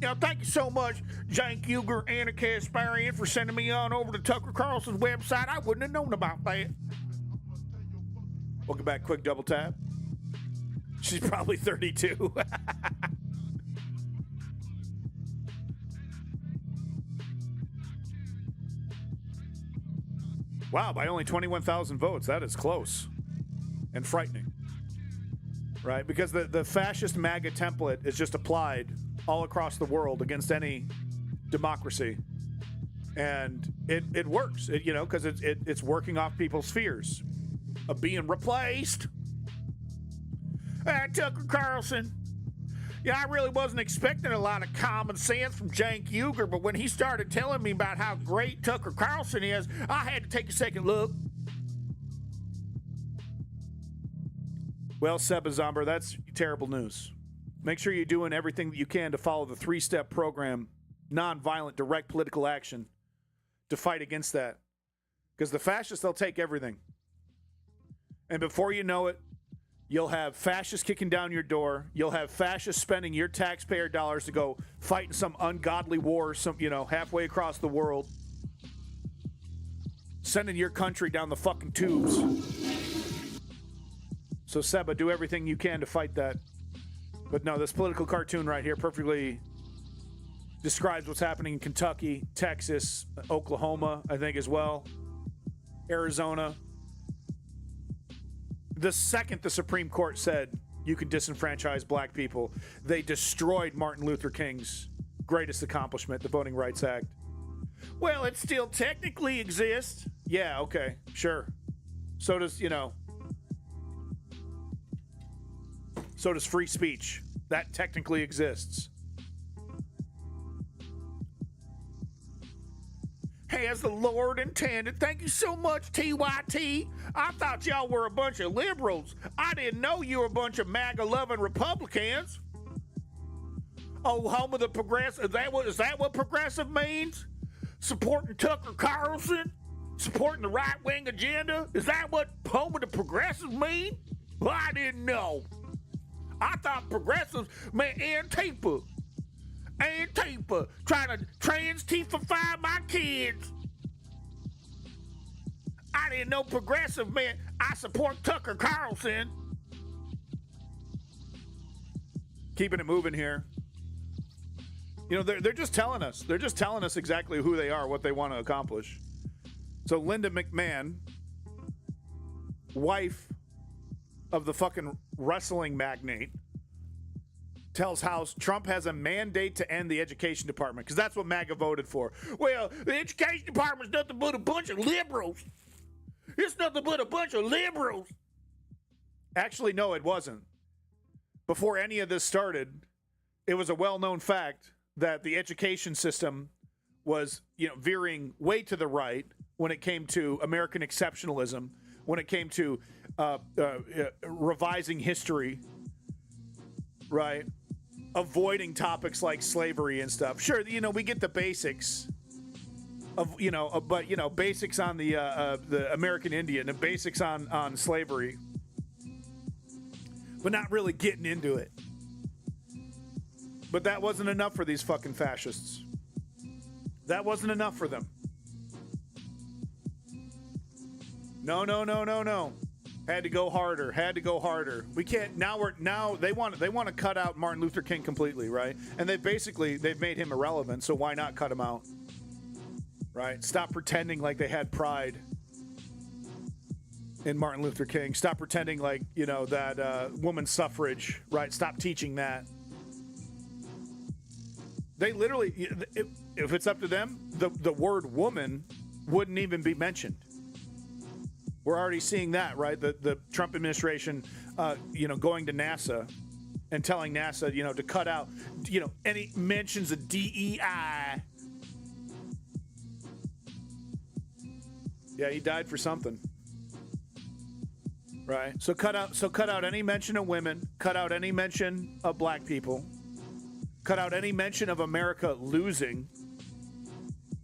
You know, thank you so much, Cenk Uygur, Anna Kasparian, for sending me on over to Tucker Carlson's website. I wouldn't have known about that. Welcome back. Quick double tap. She's probably 32. Wow, by only 21,000 votes. That is close and frightening. Right? Because the fascist MAGA template is just applied all across the world against any democracy. And it works, you know, because it's working off people's fears of being replaced. Tucker Carlson. Yeah, I really wasn't expecting a lot of common sense from Cenk Uygur, but when he started telling me about how great Tucker Carlson is, I had to take a second look. Well, Seba Zomber, that's terrible news. Make sure you're doing everything that you can to follow the 3-step program, nonviolent, direct political action, to fight against that. Because the fascists, they'll take everything. And before you know it, you'll have fascists kicking down your door. You'll have fascists spending your taxpayer dollars to go fight in some ungodly war, halfway across the world. Sending your country down the fucking tubes. So, Seba, do everything you can to fight that. But no, this political cartoon right here perfectly describes what's happening in Kentucky, Texas, Oklahoma, I think as well, Arizona. The second the Supreme Court said you can disenfranchise black people, they destroyed Martin Luther King's greatest accomplishment, the Voting Rights Act. Well, it still technically exists. Yeah, okay, sure. So does, so does free speech. That technically exists. Hey, as the Lord intended. Thank you so much, TYT. I thought y'all were a bunch of liberals. I didn't know you were a bunch of MAGA-loving Republicans. Oh, home of the progressive. Is that what progressive means? Supporting Tucker Carlson? Supporting the right-wing agenda? Is that what home of the progressives mean? Well, I didn't know. I thought progressives meant Antifa. Antifa, trying to trans-tifify my kids. I didn't know progressive meant I support Tucker Carlson. Keeping it moving here. You know, they're just telling us. They're just telling us exactly who they are, what they want to accomplish. So Linda McMahon, wife of the fucking wrestling magnate, tells House Trump has a mandate to end the education department, because that's what MAGA voted for. Well, the education department's nothing but a bunch of liberals. It's nothing but a bunch of liberals. Actually, no, it wasn't. Before any of this started, it was a well-known fact that the education system was, veering way to the right when it came to American exceptionalism, when it came to revising history, right? Avoiding topics like slavery and stuff. Sure, we get the basics of, but basics on the American Indian and basics on slavery, but not really getting into it. But that wasn't enough for these fucking fascists. That wasn't enough for them. No. Had to go harder. We can't now they want to cut out Martin Luther King completely, right? And they've made him irrelevant, so why not cut him out? Right? Stop pretending like they had pride in Martin Luther King. Stop pretending like, that women's suffrage, right? Stop teaching that. They literally, if it's up to them, the word woman wouldn't even be mentioned. We're already seeing that, right? The Trump administration, going to NASA and telling NASA, to cut out, any mentions of DEI. Yeah, he died for something. Right. So cut out any mention of women, cut out any mention of black people, cut out any mention of America losing.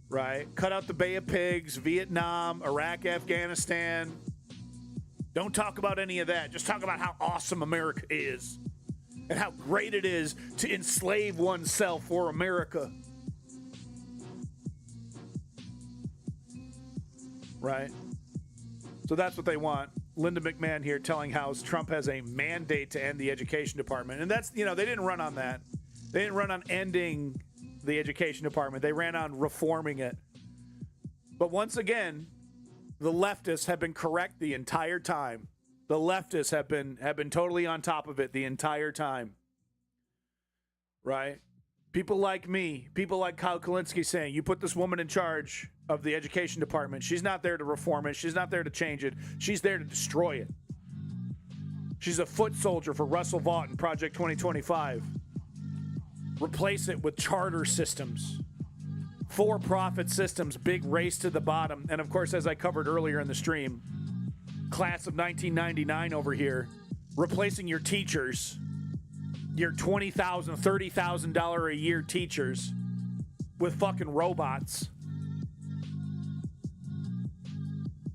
Right. Cut out the Bay of Pigs, Vietnam, Iraq, Afghanistan. Don't talk about any of that. Just talk about how awesome America is and how great it is to enslave oneself for America. Right? So that's what they want. Linda McMahon here telling how Trump has a mandate to end the education department. And that's, they didn't run on that. They didn't run on ending the education department. They ran on reforming it. But once again, the leftists have been correct the entire time. The leftists have been totally on top of it the entire time. Right? People like me, people like Kyle Kulinski saying, you put this woman in charge of the education department. She's not there to reform it. She's not there to change it. She's there to destroy it. She's a foot soldier for Russell Vought in Project 2025. Replace it with charter systems, for-profit systems, big race to the bottom. And of course, as I covered earlier in the stream, class of 1999 over here, replacing your teachers, your $20,000, $30,000 a year teachers with fucking robots.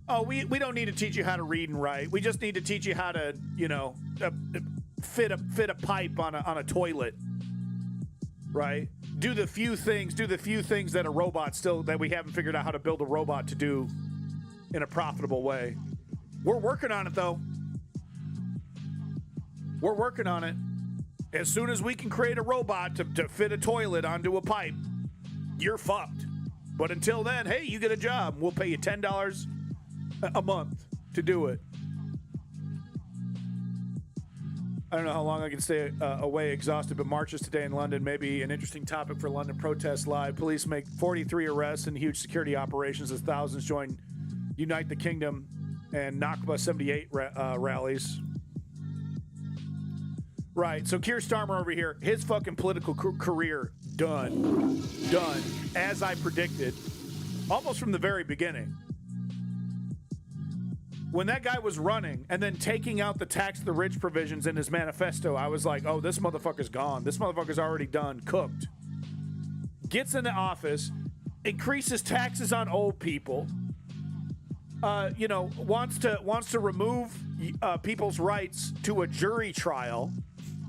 Oh, we don't need to teach you how to read and write. We just need to teach you how to, fit a pipe on a toilet. Right? Do the few things that a robot that we haven't figured out how to build a robot to do in a profitable way. We're working on it, though. We're working on it. As soon as we can create a robot to fit a toilet onto a pipe, you're fucked. But until then, hey, you get a job. We'll pay you $10 a month to do it. I don't know how long I can stay away exhausted, but marches today in London may be an interesting topic for London Protests Live. Police make 43 arrests and huge security operations as thousands join Unite the Kingdom and Nakba 78 rallies. Right, so Keir Starmer over here, his fucking political career done, as I predicted, almost from the very beginning. When that guy was running and then taking out the tax the rich provisions in his manifesto, I was like, oh, this motherfucker's gone. This motherfucker's already done, cooked. Gets into office, increases taxes on old people, wants to remove people's rights to a jury trial,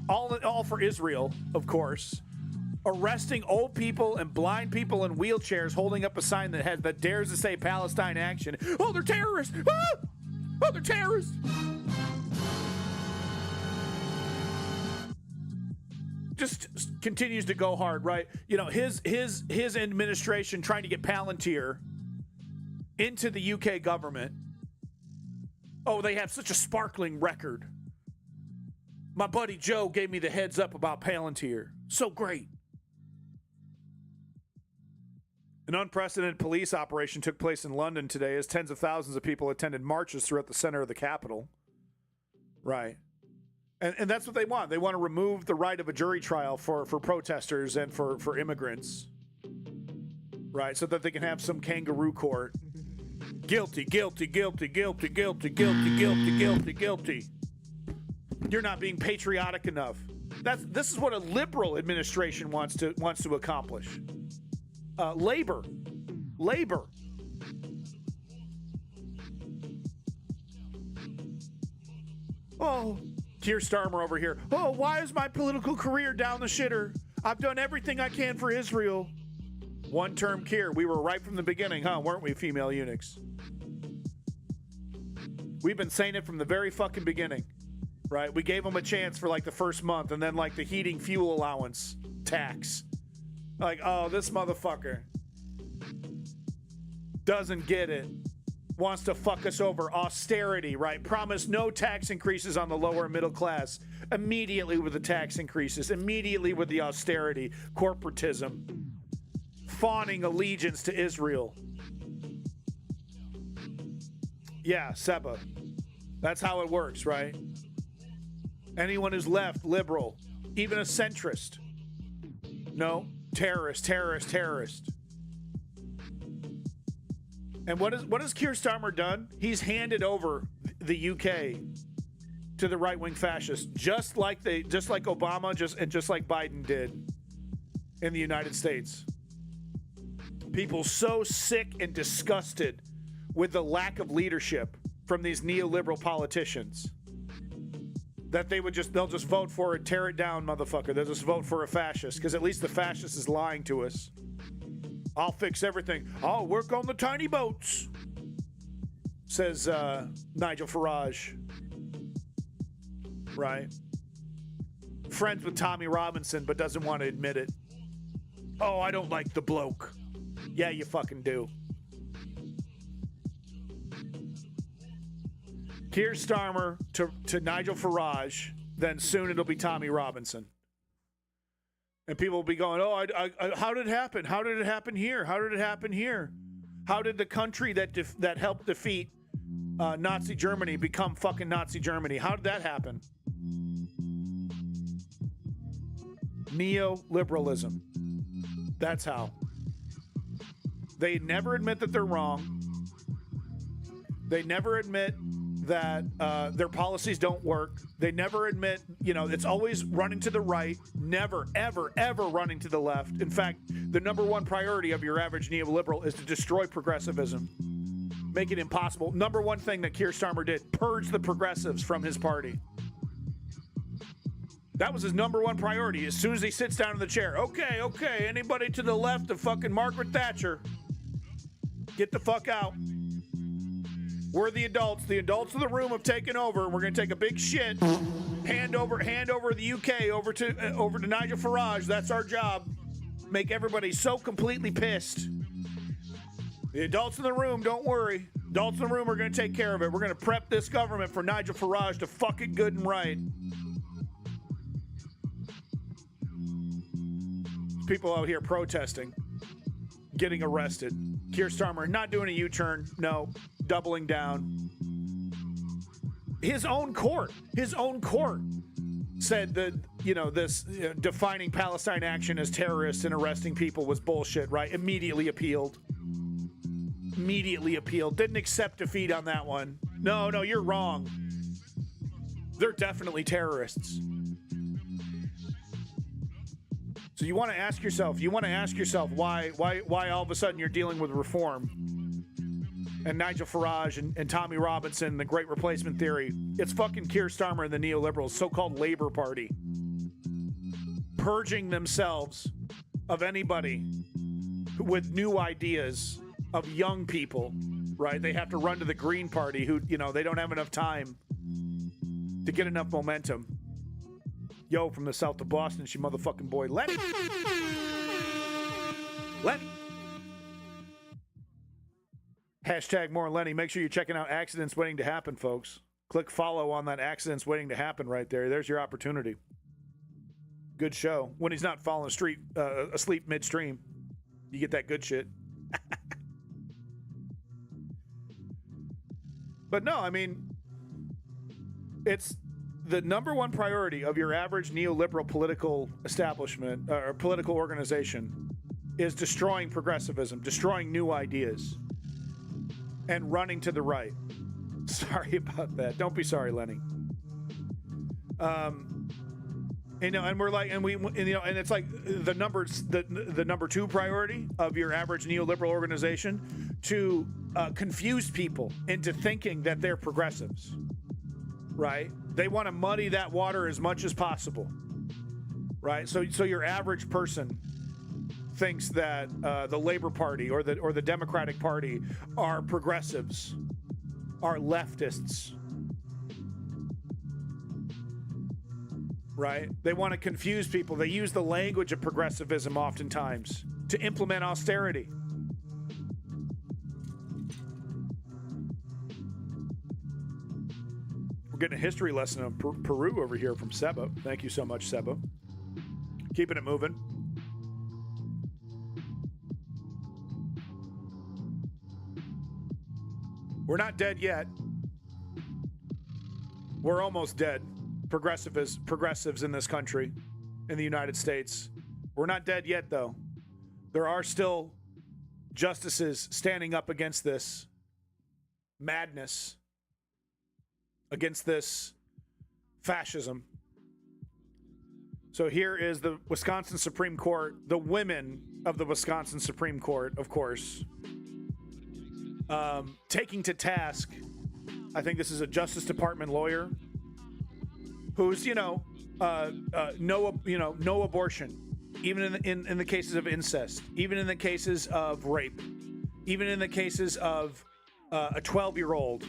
all for Israel, of course. Arresting old people and blind people in wheelchairs holding up a sign that dares to say Palestine action. Oh, they're terrorists! Ah! Oh, they're terrorists! Just continues to go hard, right? His administration trying to get Palantir into the UK government. Oh, they have such a sparkling record. My buddy Joe gave me the heads up about Palantir. So great. An unprecedented police operation took place in London today as tens of thousands of people attended marches throughout the center of the capital. Right. And that's what they want. They want to remove the right of a jury trial for protesters and for immigrants. Right, so that they can have some kangaroo court. Guilty, guilty, guilty, guilty, guilty, guilty, guilty, guilty, guilty. You're not being patriotic enough. This is what a liberal administration wants to accomplish. Labor. Oh, Keir Starmer over here. Oh, why is my political career down the shitter? I've done everything I can for Israel. One-term Keir. We were right from the beginning, weren't we, female eunuchs? We've been saying it from the very fucking beginning, right? We gave them a chance for like the first month, and then like the heating fuel allowance tax. Like, oh, this motherfucker doesn't get it. Wants to fuck us over. Austerity, right? Promise no tax increases on the lower middle class. Immediately with the tax increases. Immediately with the austerity. Corporatism. Fawning allegiance to Israel. Yeah, Seba. That's how it works, right? Anyone who's left, liberal, even a centrist. No, terrorist. And what has Keir Starmer done? He's handed over the UK to the right-wing fascists, just like Obama, just like Biden did in the United States. People so sick and disgusted with the lack of leadership from these neoliberal politicians that they'll just vote for it, tear it down, motherfucker. They'll just vote for a fascist, because at least the fascist is lying to us. I'll fix everything. I'll work on the tiny boats, says Nigel Farage. Right? Friends with Tommy Robinson, but doesn't want to admit it. Oh, I don't like the bloke. Yeah, you fucking do. Keir Starmer to Nigel Farage, then soon it'll be Tommy Robinson. And people will be going, oh, how did it happen? How did it happen here? How did it happen here? How did the country that helped defeat Nazi Germany become fucking Nazi Germany? How did that happen? Neoliberalism. That's how. They never admit that they're wrong. They never admit that their policies don't work. They never admit, it's always running to the right, never, ever, ever running to the left. In fact, the number one priority of your average neoliberal is to destroy progressivism, make it impossible. Number one thing that Keir Starmer did, purge the progressives from his party. That was his number one priority. As soon as he sits down in the chair, okay, anybody to the left of fucking Margaret Thatcher, get the fuck out. We're the adults. The adults of the room have taken over. We're going to take a big shit. Hand over the UK over to Nigel Farage. That's our job. Make everybody so completely pissed. The adults in the room, don't worry. Adults in the room are going to take care of it. We're going to prep this government for Nigel Farage to fuck it good and right. People out here protesting, getting arrested. Keir Starmer not doing a U-turn. No. Doubling down. His own court said that, this defining Palestine action as terrorists and arresting people was bullshit, right? Immediately appealed. Didn't accept defeat on that one. No, you're wrong. They're definitely terrorists. So you want to ask yourself why all of a sudden you're dealing with reform and Nigel Farage and Tommy Robinson, the Great Replacement Theory. It's fucking Keir Starmer and the neoliberals, so-called Labor Party, purging themselves of anybody with new ideas, of young people, right? They have to run to the Green Party who, they don't have enough time to get enough momentum. Yo, from the south of Boston, she motherfucking boy, Lenny. Hashtag more Lenny. Make sure you're checking out Accidents Waiting to Happen, folks. Click follow on that Accidents Waiting to Happen right there. There's your opportunity. Good show. When he's not falling asleep midstream, you get that good shit. But no, I mean, it's the number one priority of your average neoliberal political establishment or political organization is destroying progressivism, destroying new ideas, and running to the right. Sorry about that. Don't be sorry, Lenny. And we're like, and it's like the number two priority of your average neoliberal organization to confuse people into thinking that they're progressives, right? They want to muddy that water as much as possible, right? So your average person thinks that the Labor Party or the Democratic Party are progressives, are leftists, right? They want to confuse people. They use the language of progressivism oftentimes to implement austerity. We're getting a history lesson of Peru over here from Seba. Thank you so much, Seba. Keeping it moving. We're not dead yet. We're almost dead. Progressives in this country, in the United States. We're not dead yet, though. There are still justices standing up against this madness, against this fascism. So here is the Wisconsin Supreme Court, the women of the Wisconsin Supreme Court, of course, taking to task, I think this is a Justice Department lawyer who's, no abortion, even in the cases of incest, even in the cases of rape, even in the cases of a 12-year-old,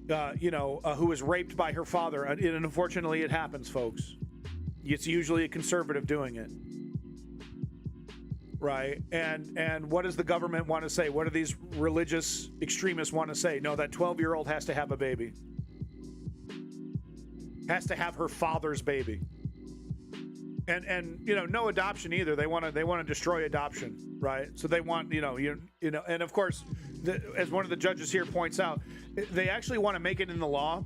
who was raped by her father. And unfortunately, it happens, folks. It's usually a conservative doing it. Right? And what does the government want to say? What do these religious extremists want to say? No, that 12-year-old has to have a baby. Has to have her father's baby. And no adoption either. They want to destroy adoption, right? So they want, and of course, as one of the judges here points out, they actually want to make it in the law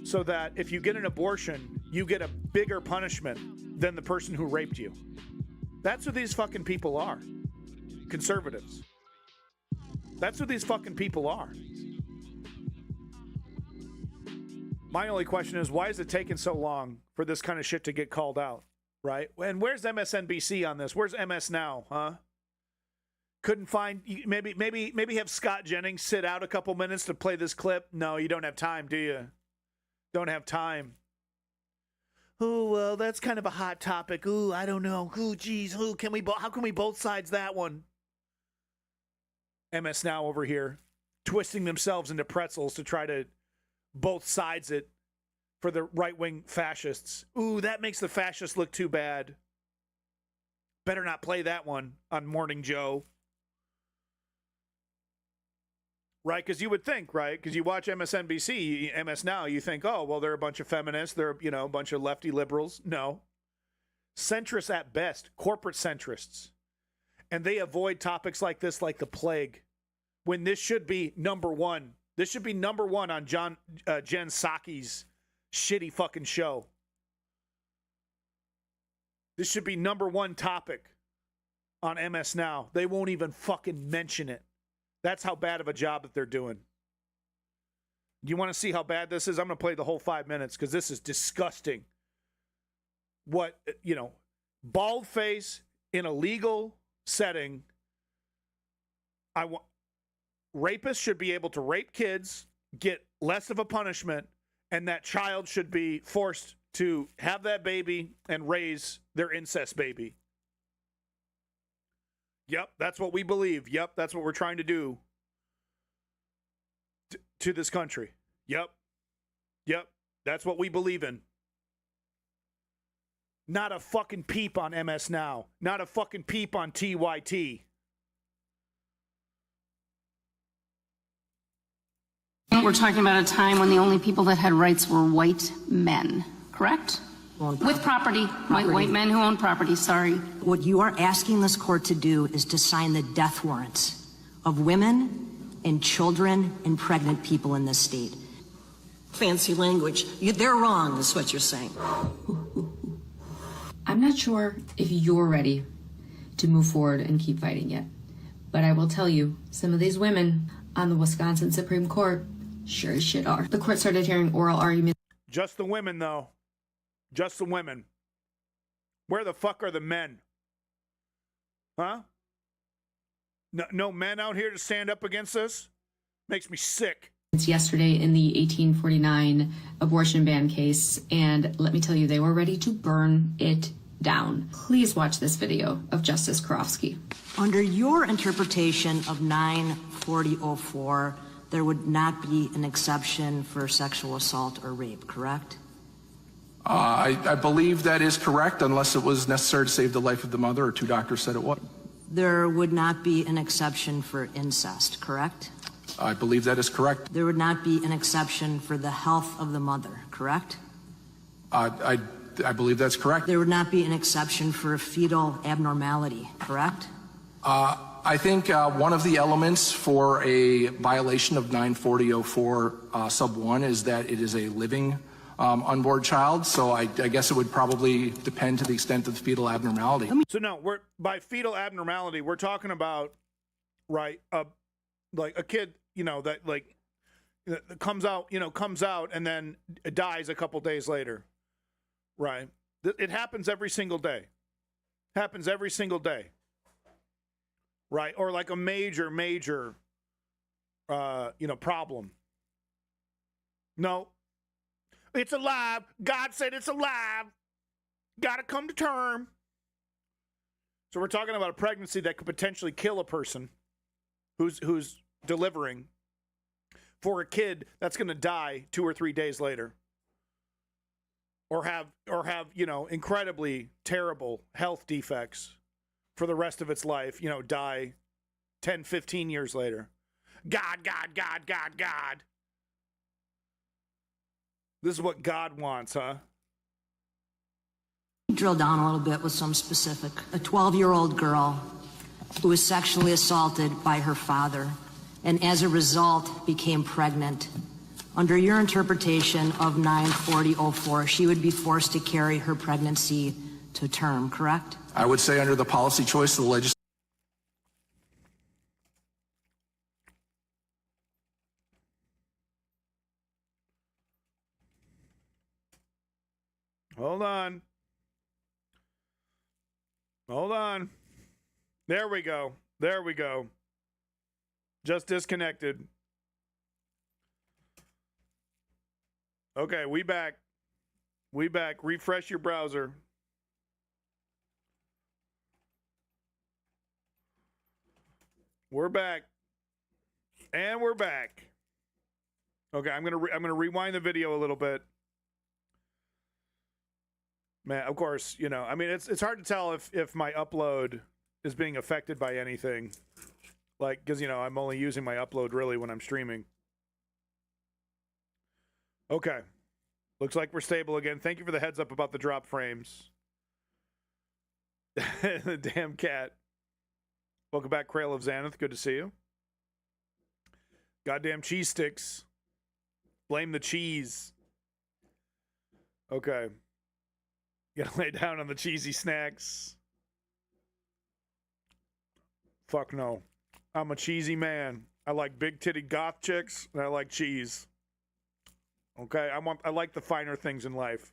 so that if you get an abortion, you get a bigger punishment than the person who raped you. That's what these fucking people are. Conservatives. That's what these fucking people are. My only question is, why is it taking so long for this kind of shit to get called out, right? And where's MSNBC on this? Where's MS Now, huh? Couldn't find, maybe have Scott Jennings sit out a couple minutes to play this clip? No, you don't have time, do you? Don't have time. Oh, well, that's kind of a hot topic. Ooh, I don't know. Ooh, geez. Ooh, how can we both sides that one? MS Now over here, twisting themselves into pretzels to try to both sides it for the right-wing fascists. Ooh, that makes the fascists look too bad. Better not play that one on Morning Joe. Right, because you would think, right? Because you watch MSNBC, MS Now, you think, oh, well, they're a bunch of feminists. They're, a bunch of lefty liberals. No. Centrists at best. Corporate centrists. And they avoid topics like this like the plague. When this should be number one. This should be number one on Jen Psaki's shitty fucking show. This should be number one topic on MS Now. They won't even fucking mention it. That's how bad of a job that they're doing. You want to see how bad this is? I'm going to play the whole 5 minutes because this is disgusting. What, bald face in a legal setting. Rapists should be able to rape kids, get less of a punishment, and that child should be forced to have that baby and raise their incest baby. Yep, that's what we believe. Yep, that's what we're trying to do to this country. Yep, that's what we believe in. Not a fucking peep on MS Now. Not a fucking peep on TYT. We're talking about a time when the only people that had rights were white men, correct? With property. White men who own property, sorry. What you are asking this court to do is to sign the death warrants of women and children and pregnant people in this state. Fancy language. They're wrong, is what you're saying. I'm not sure if you're ready to move forward and keep fighting yet, but I will tell you, some of these women on the Wisconsin Supreme Court sure as shit are. The court started hearing oral arguments. Just the women, though. Just the women. Where the fuck are the men? Huh? No men out here to stand up against this? Makes me sick. It's yesterday in the 1849 abortion ban case, and let me tell you, they were ready to burn it down. Please watch this video of Justice Karofsky. Under your interpretation of 94004, there would not be an exception for sexual assault or rape, correct? I believe that is correct, unless it was necessary to save the life of the mother, or two doctors said it was. There would not be an exception for incest, correct? I believe that is correct. There would not be an exception for the health of the mother, correct? I believe that's correct. There would not be an exception for a fetal abnormality, correct? I think one of the elements for a violation of 94004 sub 1 is that it is a living unborn child, so I guess it would probably depend to the extent of the fetal abnormality. So no, by fetal abnormality, we're talking about, right, like a kid, that like comes out, and then dies a couple days later, right? It happens every single day. Happens every single day, right? Or like a major, problem. No, it's alive. God said it's alive. Got to come to term. So we're talking about a pregnancy that could potentially kill a person who's delivering for a kid that's going to die 2 or 3 days later, or have incredibly terrible health defects for the rest of its life, die 10, 15 years later. God. This is what God wants, huh? Drill down a little bit with some specific. A 12-year-old girl who was sexually assaulted by her father and as a result became pregnant. Under your interpretation of 94004, she would be forced to carry her pregnancy to term, correct? I would say under the policy choice of the legislature. Hold on. There we go. Just disconnected. Okay, we back. Refresh your browser. We're back. And we're back. Okay, I'm gonna rewind the video a little bit. Man, of course, it's hard to tell if my upload is being affected by anything. Like, because, I'm only using my upload really when I'm streaming. Okay. Looks like we're stable again. Thank you for the heads up about the drop frames. The damn cat. Welcome back, Crail of Xanath. Good to see you. Goddamn cheese sticks. Blame the cheese. Okay. Gotta lay down on the cheesy snacks. Fuck no. I'm a cheesy man. I like big titty goth chicks, and I like cheese. Okay? I like the finer things in life.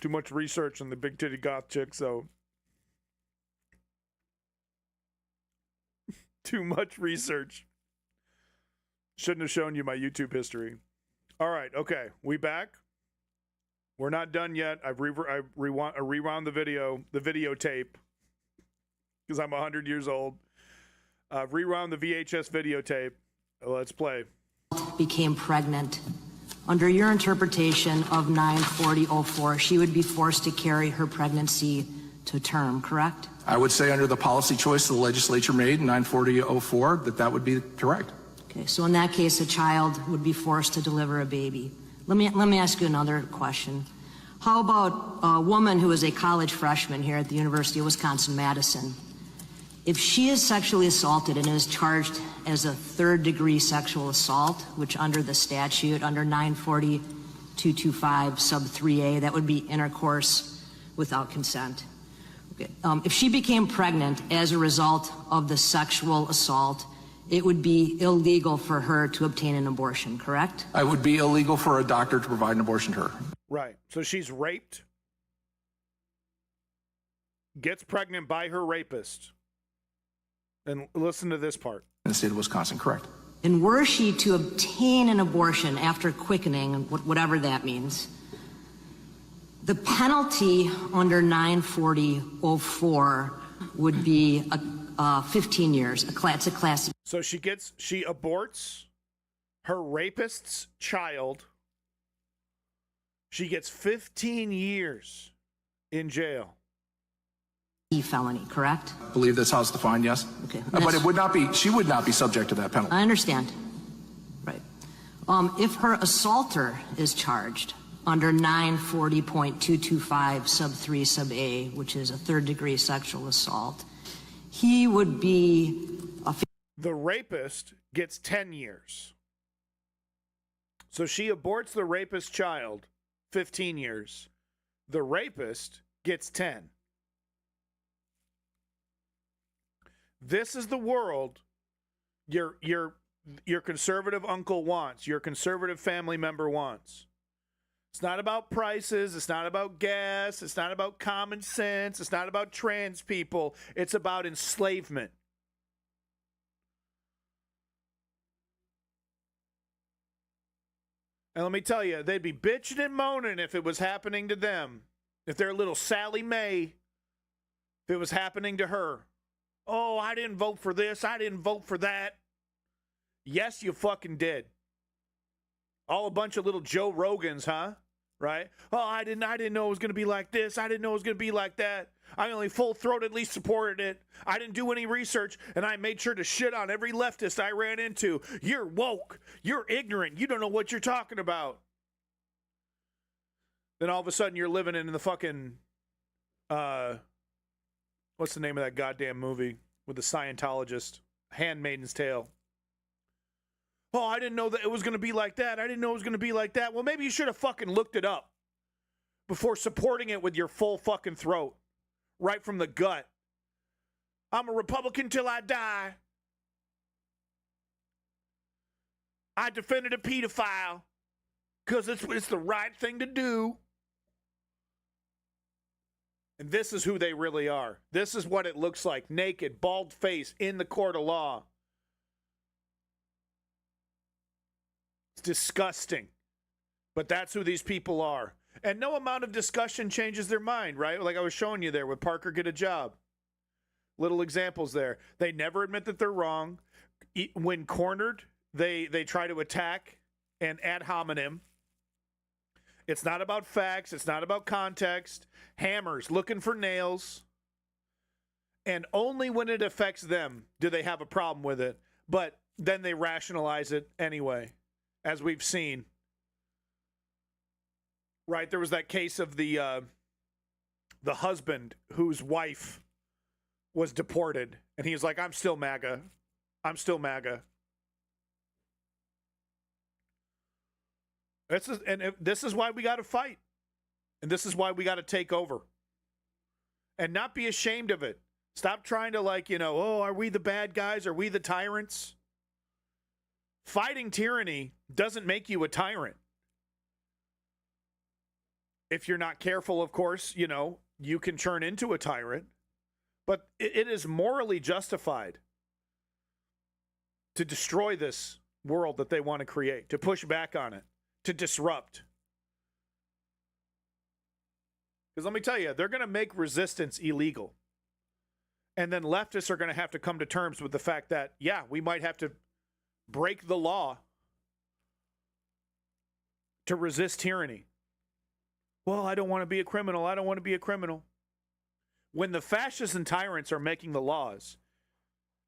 Too much research on the big titty goth chicks, so. Too much research. Shouldn't have shown you my YouTube history. All right, okay. We back? We're not done yet. I rewound the videotape, because I'm 100 years old. Rewound the VHS videotape. Let's play. Became pregnant. Under your interpretation of 94004, she would be forced to carry her pregnancy to term, correct? I would say under the policy choice the legislature made in 94004 that would be correct. Okay, so in that case, a child would be forced to deliver a baby. Let me ask you another question. How about a woman who is a college freshman here at the University of Wisconsin-Madison? If she is sexually assaulted and is charged as a third-degree sexual assault, which under the statute, under 940-225 sub 3A, that would be intercourse without consent. Okay. If she became pregnant as a result of the sexual assault, it would be illegal for her to obtain an abortion, correct? It would be illegal for a doctor to provide an abortion to her. Right. So she's raped, gets pregnant by her rapist. And listen to this part. In the state of Wisconsin, correct. And were she to obtain an abortion after quickening, whatever that means, the penalty under 940-04 would be 15 years. It's a class. So she aborts her rapist's child. She gets 15 years in jail. Felony, correct? I believe that's how it's defined, yes. Okay. But she would not be subject to that penalty. I understand. Right. If her assaulter is charged under 940.225 sub 3 sub A, which is a third-degree sexual assault, he would be the rapist gets 10 years. So she aborts the rapist's child, 15 years. The rapist gets 10. This is the world your conservative uncle wants, your conservative family member wants. It's not about prices. It's not about gas. It's not about common sense. It's not about trans people. It's about enslavement. And let me tell you, they'd be bitching and moaning if it was happening to them. If their little Sally Mae, if it was happening to her. Oh, I didn't vote for this. I didn't vote for that. Yes, you fucking did. All a bunch of little Joe Rogans, huh? Right? Oh, I didn't know it was going to be like this. I didn't know it was going to be like that. I only full-throatedly supported it. I didn't do any research, and I made sure to shit on every leftist I ran into. You're woke. You're ignorant. You don't know what you're talking about. Then all of a sudden you're living in the fucking, what's the name of that goddamn movie with the Scientologist? Handmaid's Tale. Oh, I didn't know that it was going to be like that. I didn't know it was going to be like that. Well, maybe you should have fucking looked it up before supporting it with your full fucking throat. Right from the gut. I'm a Republican till I die. I defended a pedophile because it's the right thing to do. And this is who they really are. This is what it looks like. Naked, bald face in the court of law. It's disgusting. But that's who these people are. And no amount of discussion changes their mind, right? Like I was showing you there with Parker Get a Job. Little examples there. They never admit that they're wrong. When cornered, they try to attack and ad hominem. It's not about facts. It's not about context. Hammers looking for nails. And only when it affects them do they have a problem with it. But then they rationalize it anyway, as we've seen. Right, there was that case of the husband whose wife was deported, and he was like, I'm still MAGA. I'm still MAGA. This is why we got to fight. And this is why we got to take over. And not be ashamed of it. Stop trying to oh, are we the bad guys? Are we the tyrants? Fighting tyranny doesn't make you a tyrant. If you're not careful, of course, you can turn into a tyrant. But it is morally justified to destroy this world that they want to create, to push back on it, to disrupt. Because let me tell you, they're going to make resistance illegal. And then leftists are going to have to come to terms with the fact that, yeah, we might have to break the law to resist tyranny. Well, I don't want to be a criminal. I don't want to be a criminal. When the fascists and tyrants are making the laws,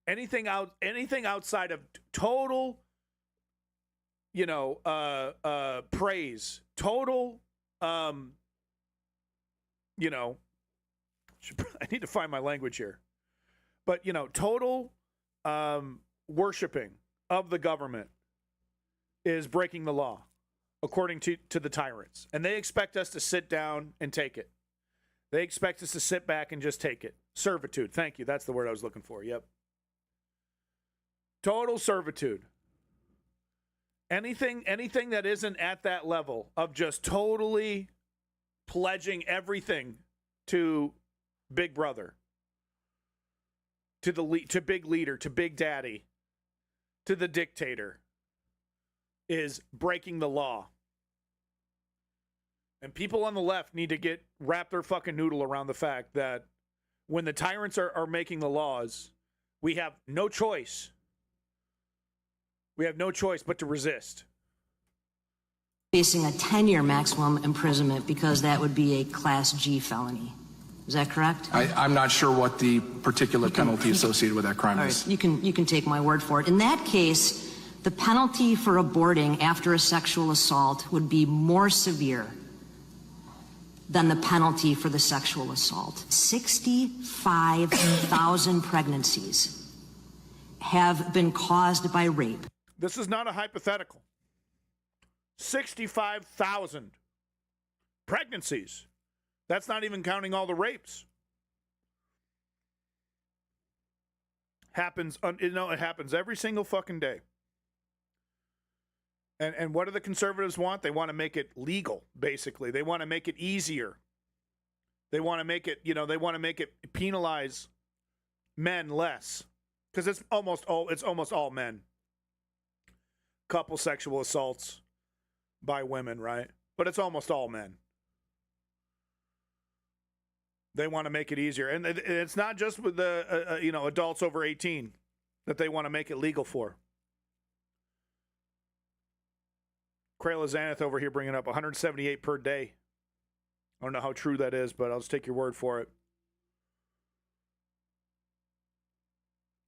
anything outside of total, praise, total, I need to find my language here, but total worshiping of the government is breaking the law. According to the tyrants. And they expect us to sit down and take it. They expect us to sit back and just take it. Servitude. Thank you. That's the word I was looking for. Yep. Total servitude. Anything that isn't at that level of just totally pledging everything to Big Brother, to Big Leader, to Big Daddy, to the dictator, is breaking the law. And people on the left need to wrap their fucking noodle around the fact that when the tyrants are making the laws, we have no choice. We have no choice but to resist. Facing a 10-year maximum imprisonment because that would be a Class G felony. Is that correct? I'm not sure what the particular penalty associated with that crime is. Right, you can take my word for it. In that case, the penalty for aborting after a sexual assault would be more severe than the penalty for the sexual assault. 65,000 pregnancies have been caused by rape. This is not a hypothetical. 65,000 pregnancies. That's not even counting all the rapes. Happens, it happens every single fucking day. And what do the conservatives want? They want to make it legal, basically. They want to make it easier. They want to make it, they want to make it penalize men less. Because it's almost all men. Couple sexual assaults by women, right? But it's almost all men. They want to make it easier. And it's not just with the, adults over 18 that they want to make it legal for. Krayla Xanath over here bringing up 178 per day. I don't know how true that is, but I'll just take your word for it.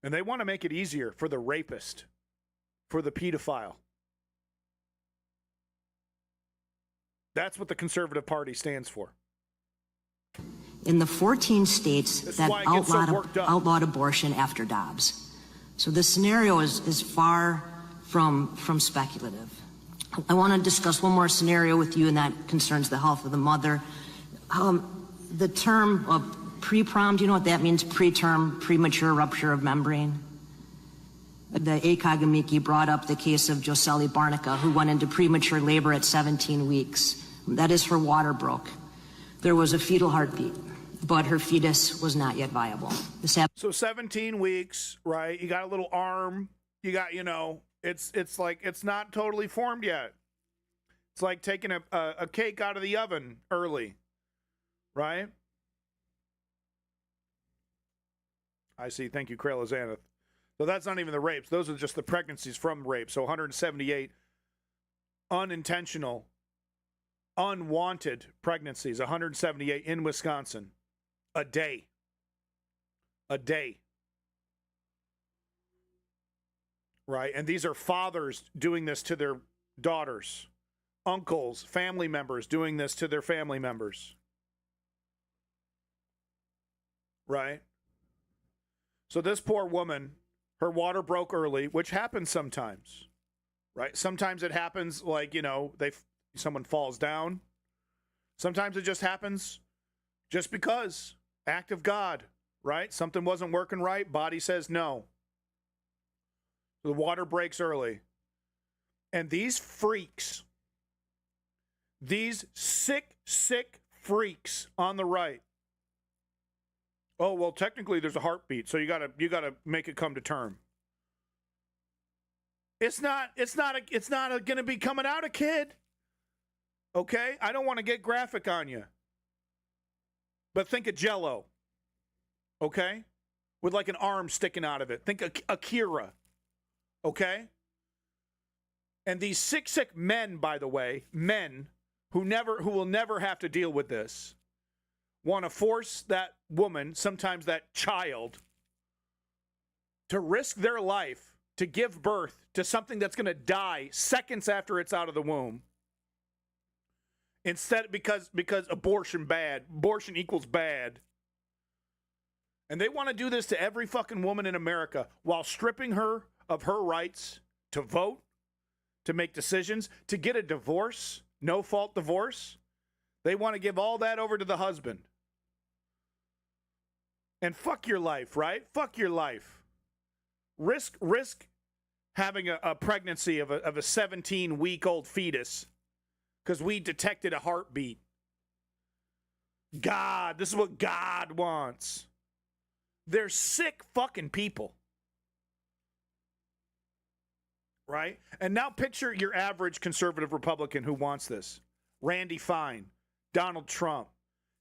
And they want to make it easier for the rapist, for the pedophile. That's what the Conservative Party stands for. In the 14 states that outlawed abortion after Dobbs. So this scenario is far from speculative. I want to discuss one more scenario with you, and that concerns the health of the mother. The term pre-prom, do you know what that means? Preterm, premature rupture of membrane. The ACOG amici brought up the case of Joseli Barnica, who went into premature labor at 17 weeks. That is, her water broke. There was a fetal heartbeat, but her fetus was not yet viable. So 17 weeks, right? You got a little arm. You got, it's like it's not totally formed yet. It's like taking a cake out of the oven early, right? I see. Thank you, Krayla Xanath. So that's not even the rapes. Those are just the pregnancies from rape. So 178 unintentional, unwanted pregnancies, 178 in Wisconsin a day. A day. Right? And these are fathers doing this to their daughters, uncles, family members doing this to their family members. Right? So this poor woman, her water broke early, which happens sometimes. Right? Sometimes it happens like, someone falls down. Sometimes it just happens just because. Act of God, right? Something wasn't working right. Body says no. The water breaks early. And these freaks, these sick freaks on the right. Oh, well, technically there's a heartbeat, so you gotta make it come to term. It's not gonna be coming out a kid. Okay? I don't want to get graphic on you. But think of Jell-O. Okay? With like an arm sticking out of it. Think of Akira. Okay? And these sick men, by the way, men who will never have to deal with this, want to force that woman, sometimes that child, to risk their life to give birth to something that's going to die seconds after it's out of the womb. Instead, because abortion equals bad. And they want to do this to every fucking woman in America while stripping her of her rights to vote, to make decisions, to get a divorce, no-fault divorce. They want to give all that over to the husband. And fuck your life, right? Fuck your life. Risk having a pregnancy of a 17-week-old fetus because we detected a heartbeat. God, this is what God wants. They're sick fucking people. Right? And now picture your average conservative Republican who wants this. Randy Fine, Donald Trump,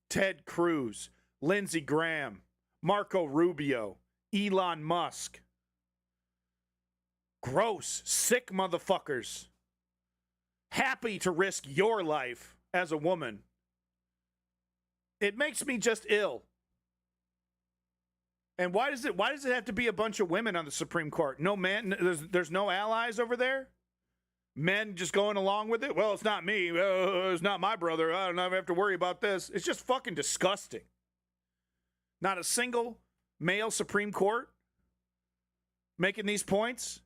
Ted Cruz, Lindsey Graham, Marco Rubio, Elon Musk. Gross, sick motherfuckers. Happy to risk your life as a woman. It makes me just ill. And why does it have to be a bunch of women on the Supreme Court? No man, there's no allies over there? Men just going along with it? Well, it's not me. It's not my brother. I don't have to worry about this. It's just fucking disgusting. Not a single male Supreme Court making these points.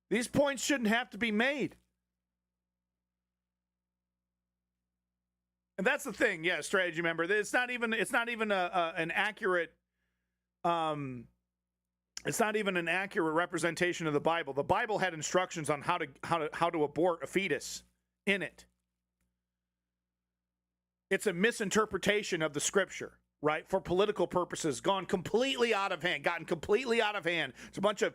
These points shouldn't have to be made. And that's the thing, yeah, strategy member. It's not even an accurate It's not even an accurate representation of the Bible. The Bible had instructions on how to abort a fetus in it. It's a misinterpretation of the scripture, right? For political purposes, gotten completely out of hand. It's a bunch of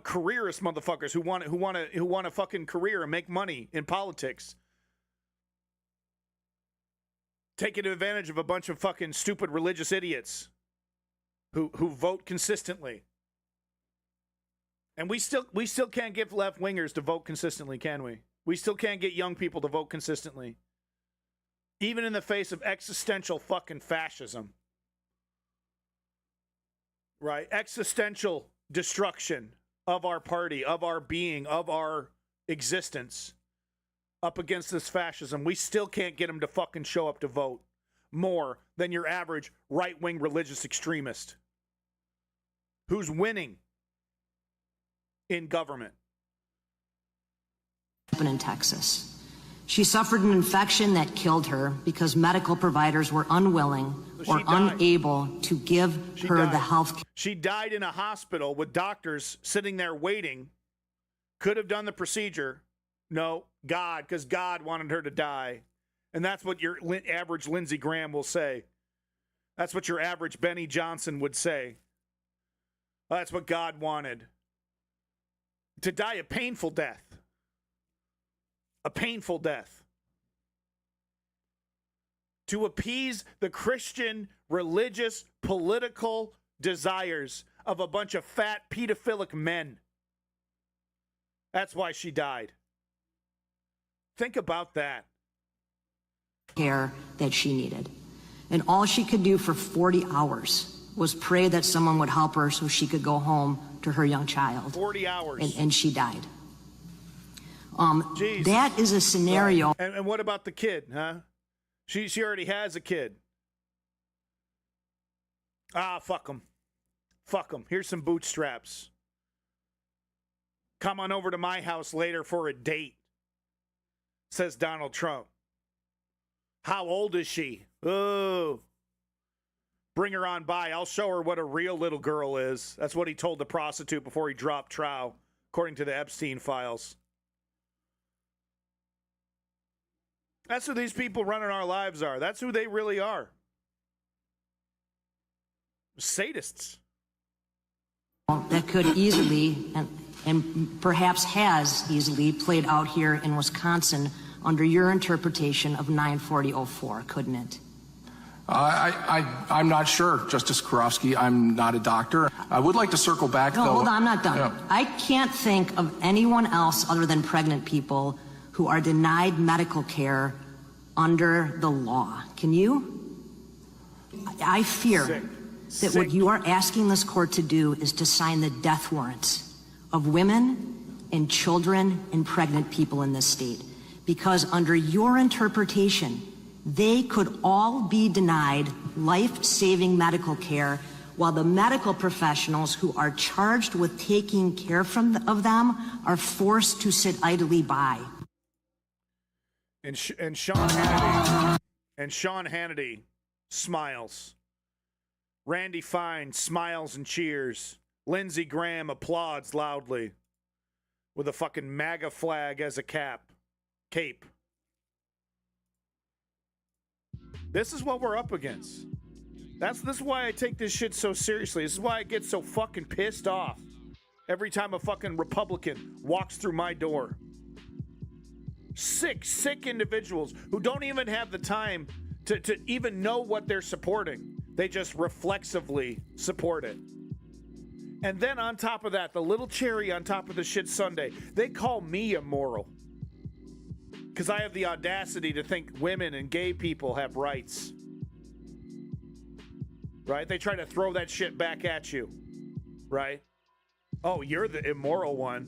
careerist motherfuckers who want a fucking career and make money in politics, taking advantage of a bunch of fucking stupid religious idiots who vote consistently. And we still can't get left wingers to vote consistently, can we? We still can't get young people to vote consistently, even in the face of existential fucking fascism. Right? Existential destruction of our party, of our being, of our existence up against this fascism. We still can't get them to fucking show up to vote more than your average right-wing religious extremist who's winning in government. In Texas. She suffered an infection that killed her because medical providers were unwilling or unable to give her the health care. She died in a hospital with doctors sitting there waiting. Could have done the procedure. No, God, because God wanted her to die. And that's what your average Lindsey Graham will say. That's what your average Benny Johnson would say. That's what God wanted. To die a painful death. A painful death. To appease the Christian, religious, political desires of a bunch of fat, pedophilic men. That's why she died. Think about that. Care that she needed. And all she could do for 40 hours was pray that someone would help her so she could go home to her young child. 40 hours. And she died. That is a scenario. Right. And what about the kid, huh? She already has a kid. Fuck them. Fuck them. Here's some bootstraps. Come on over to my house later for a date, says Donald Trump. How old is she? Oh. Bring her on by. I'll show her what a real little girl is. That's what he told the prostitute before he dropped trow, according to the Epstein files. That's who these people running our lives are. That's who they really are. Sadists. That could easily, and perhaps has easily, played out here in Wisconsin under your interpretation of 940-04, couldn't it? I'm not sure, Justice Karofsky. I'm not a doctor. I would like to circle back, though. Hold on, I'm not done. Yeah. I can't think of anyone else other than pregnant people who are denied medical care under the law. Can you? I fear that what you are asking this court to do is to sign the death warrants of women and children and pregnant people in this state. Because under your interpretation, they could all be denied life-saving medical care while the medical professionals who are charged with taking care of them are forced to sit idly by. And Sean Hannity smiles. Randy Fine smiles and cheers. Lindsey Graham applauds loudly with a fucking MAGA flag as a cape. This is what we're up against. This is why I take this shit so seriously. This is why I get so fucking pissed off every time a fucking Republican walks through my door. Sick individuals who don't even have the time to even know what they're supporting. They just reflexively support it. And then on top of that, the little cherry on top of the shit sundae, they call me immoral. Because I have the audacity to think women and gay people have rights. Right? They try to throw that shit back at you. Right? Oh, you're the immoral one.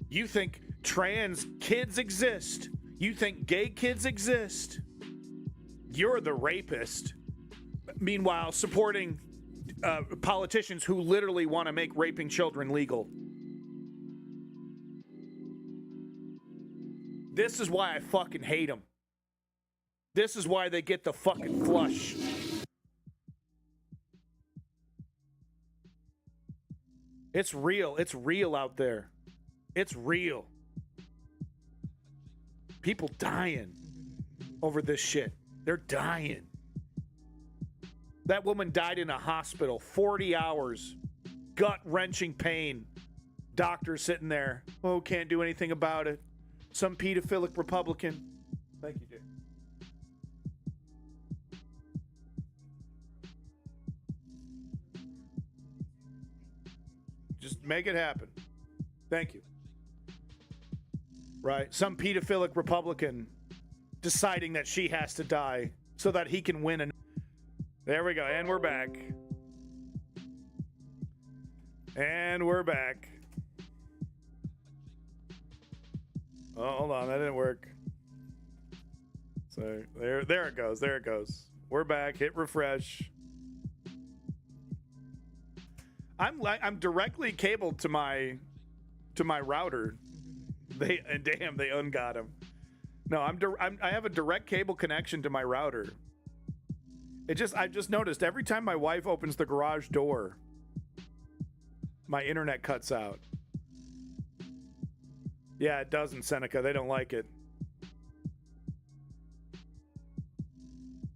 You think trans kids exist. You think gay kids exist. You're the rapist. Meanwhile, supporting politicians who literally want to make raping children legal. This is why I fucking hate them. This is why they get the fucking flush. It's real. It's real out there. It's real. People dying over this shit. They're dying. That woman died in a hospital, 40 hours, gut-wrenching pain. Doctor sitting there. Oh, can't do anything about it. Some pedophilic Republican. Thank you, Jay. Just make it happen. Thank you. Right. Some pedophilic Republican deciding that she has to die so that he can win. There we go. And we're back. And we're back. Oh, hold on. That didn't work. So there it goes. There it goes. We're back. Hit refresh. I'm directly cabled to my router. They ungot him. No, I have a direct cable connection to my router. I've just noticed every time my wife opens the garage door, my internet cuts out. Yeah, it doesn't, Seneca. They don't like it.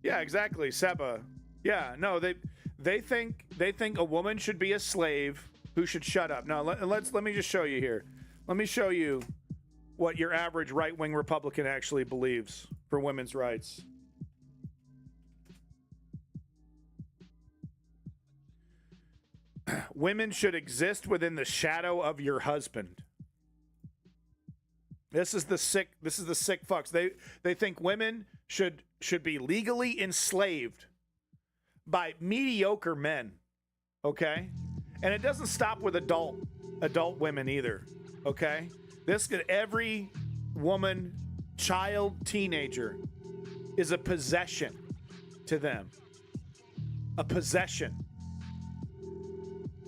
Yeah, exactly, Seba. Yeah, no, they think a woman should be a slave who should shut up. Now let me just show you here. Let me show you what your average right-wing Republican actually believes for women's rights. Women should exist within the shadow of your husband. This is the sick fucks. They think women should be legally enslaved by mediocre men. Okay? And it doesn't stop with adult women either. Okay? Every woman, child, teenager is a possession to them. A possession.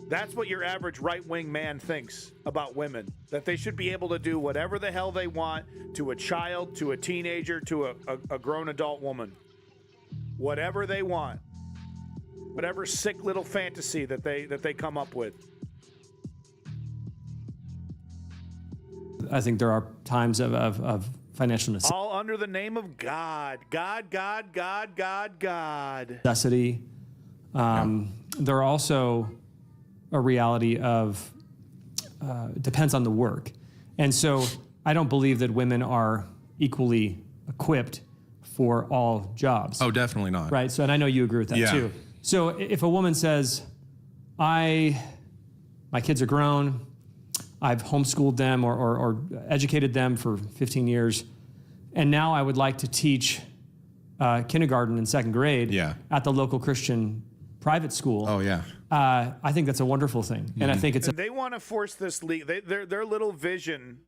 That's what your average right-wing man thinks about women. That they should be able to do whatever the hell they want to a child, to a teenager, to a grown adult woman. Whatever they want. Whatever sick little fantasy that they come up with. I think there are times of financial necessity. All under the name of God. God. Necessity. There are also a reality of depends on the work. And so I don't believe that women are equally equipped for all jobs. Oh, definitely not. Right. So, and I know you agree with that too. So if a woman says, my kids are grown, I've homeschooled them or educated them for 15 years, and now I would like to teach kindergarten and second grade at the local Christian private school. Oh, yeah. I think that's a wonderful thing. Mm-hmm. And I think they want to force this their little vision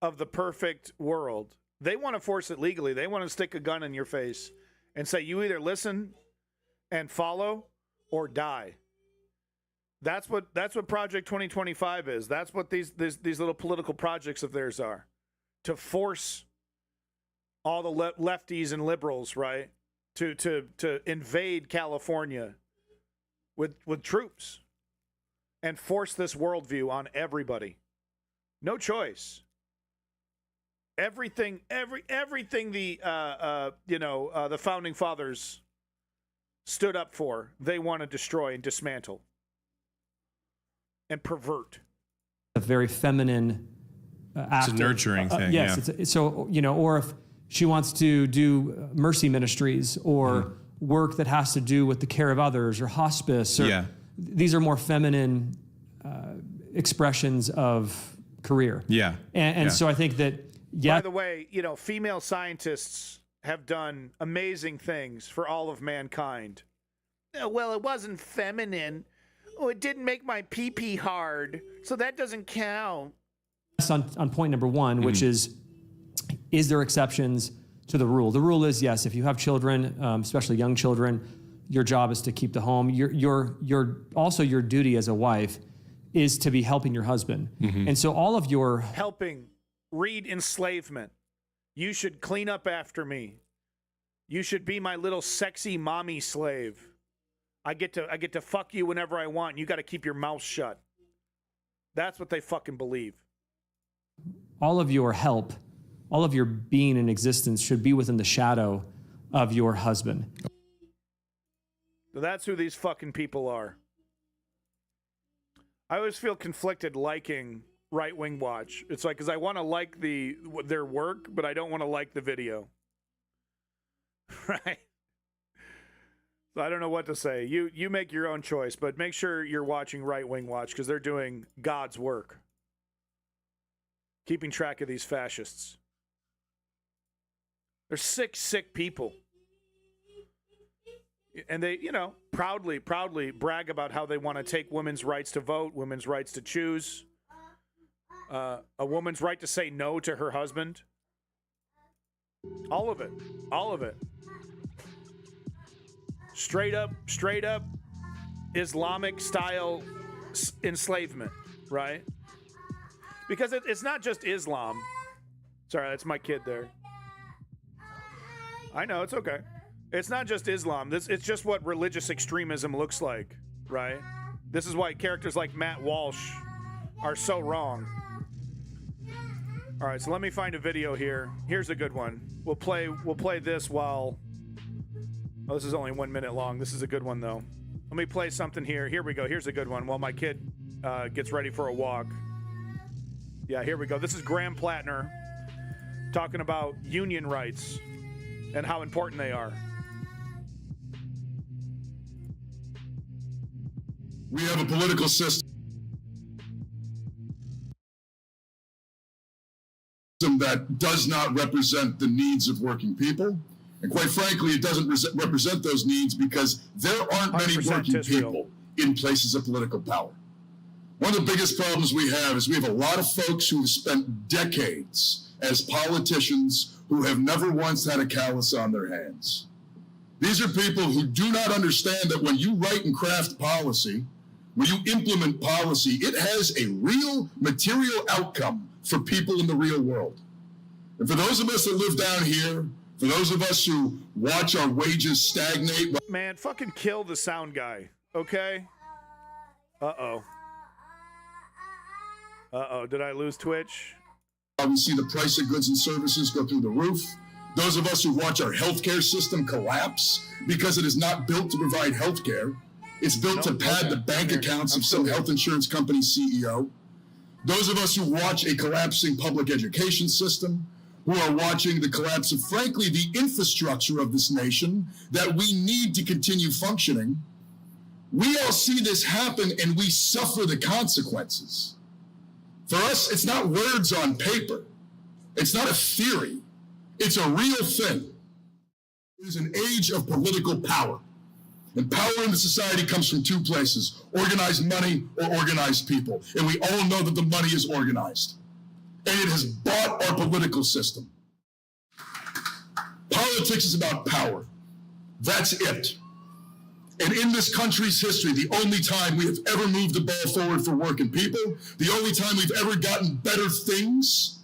of the perfect world. They want to force it legally. They want to stick a gun in your face and say, you either listen and follow or die. That's what Project 2025 is. That's what these little political projects of theirs are. To force all the lefties and liberals, right, to invade California with troops and force this worldview on everybody. No choice. Everything the founding fathers stood up for, they want to destroy and dismantle and pervert. A very feminine act. It's a nurturing thing. Yes. Yeah. So, or if she wants to do mercy ministries or work that has to do with the care of others or hospice. Or, these are more feminine expressions of career. Yeah. And so I think that, By the way, female scientists have done amazing things for all of mankind. Well, it wasn't feminine. Oh, it didn't make my pee-pee hard, so that doesn't count. On point number one, which is there exceptions to the rule? The rule is yes. If you have children, especially young children, your job is to keep the home. Your duty as a wife is to be helping your husband. Mm-hmm. And so all of your helping read enslavement. You should clean up after me. You should be my little sexy mommy slave. I get to fuck you whenever I want. You got to keep your mouth shut. That's what they fucking believe. All of your help, all of your being in existence should be within the shadow of your husband. So that's who these fucking people are. I always feel conflicted liking Right Wing Watch. It's like, because I want to like their work, but I don't want to like the video. Right? So I don't know what to say. You make your own choice, but make sure you're watching Right Wing Watch because they're doing God's work. Keeping track of these fascists. They're sick people. And they, proudly brag about how they want to take women's rights to vote, women's rights to choose, a woman's right to say no to her husband. All of it. Straight up Islamic style enslavement, right? Because it's not just Islam. Sorry, that's my kid there. I know, it's okay. It's not just Islam. It's just what religious extremism looks like, right? This is why characters like Matt Walsh are so wrong. All right, so let me find a video here. Here's a good one. We'll play this while... Oh, this is only 1 minute long. This is a good one, though. Let me play something here. Here we go. Here's a good one while my kid gets ready for a walk. Yeah, here we go. This is Graham Plattner talking about union rights and how important they are. We have a political system that does not represent the needs of working people. And quite frankly, it doesn't represent those needs because there aren't many working people in places of political power. One of the biggest problems we have is we have a lot of folks who have spent decades as politicians who have never once had a callus on their hands. These are people who do not understand that when you write and craft policy, when you implement policy, it has a real material outcome for people in the real world. And for those of us that live down here, for those of us who watch our wages stagnate... Man, fucking kill the sound guy, okay? Uh-oh. Did I lose Twitch? We see the price of goods and services go through the roof. Those of us who watch our healthcare system collapse because it is not built to provide healthcare. It's built to pad the bank accounts of some health insurance company CEO. Those of us who watch a collapsing public education system, who are watching the collapse of, frankly, the infrastructure of this nation that we need to continue functioning. We all see this happen and we suffer the consequences. For us, it's not words on paper. It's not a theory. It's a real thing. It is an age of political power. And power in the society comes from two places: organized money or organized people. And we all know that the money is organized. And it has bought our political system. Politics is about power. That's it. And in this country's history, the only time we have ever moved the ball forward for working people, the only time we've ever gotten better things,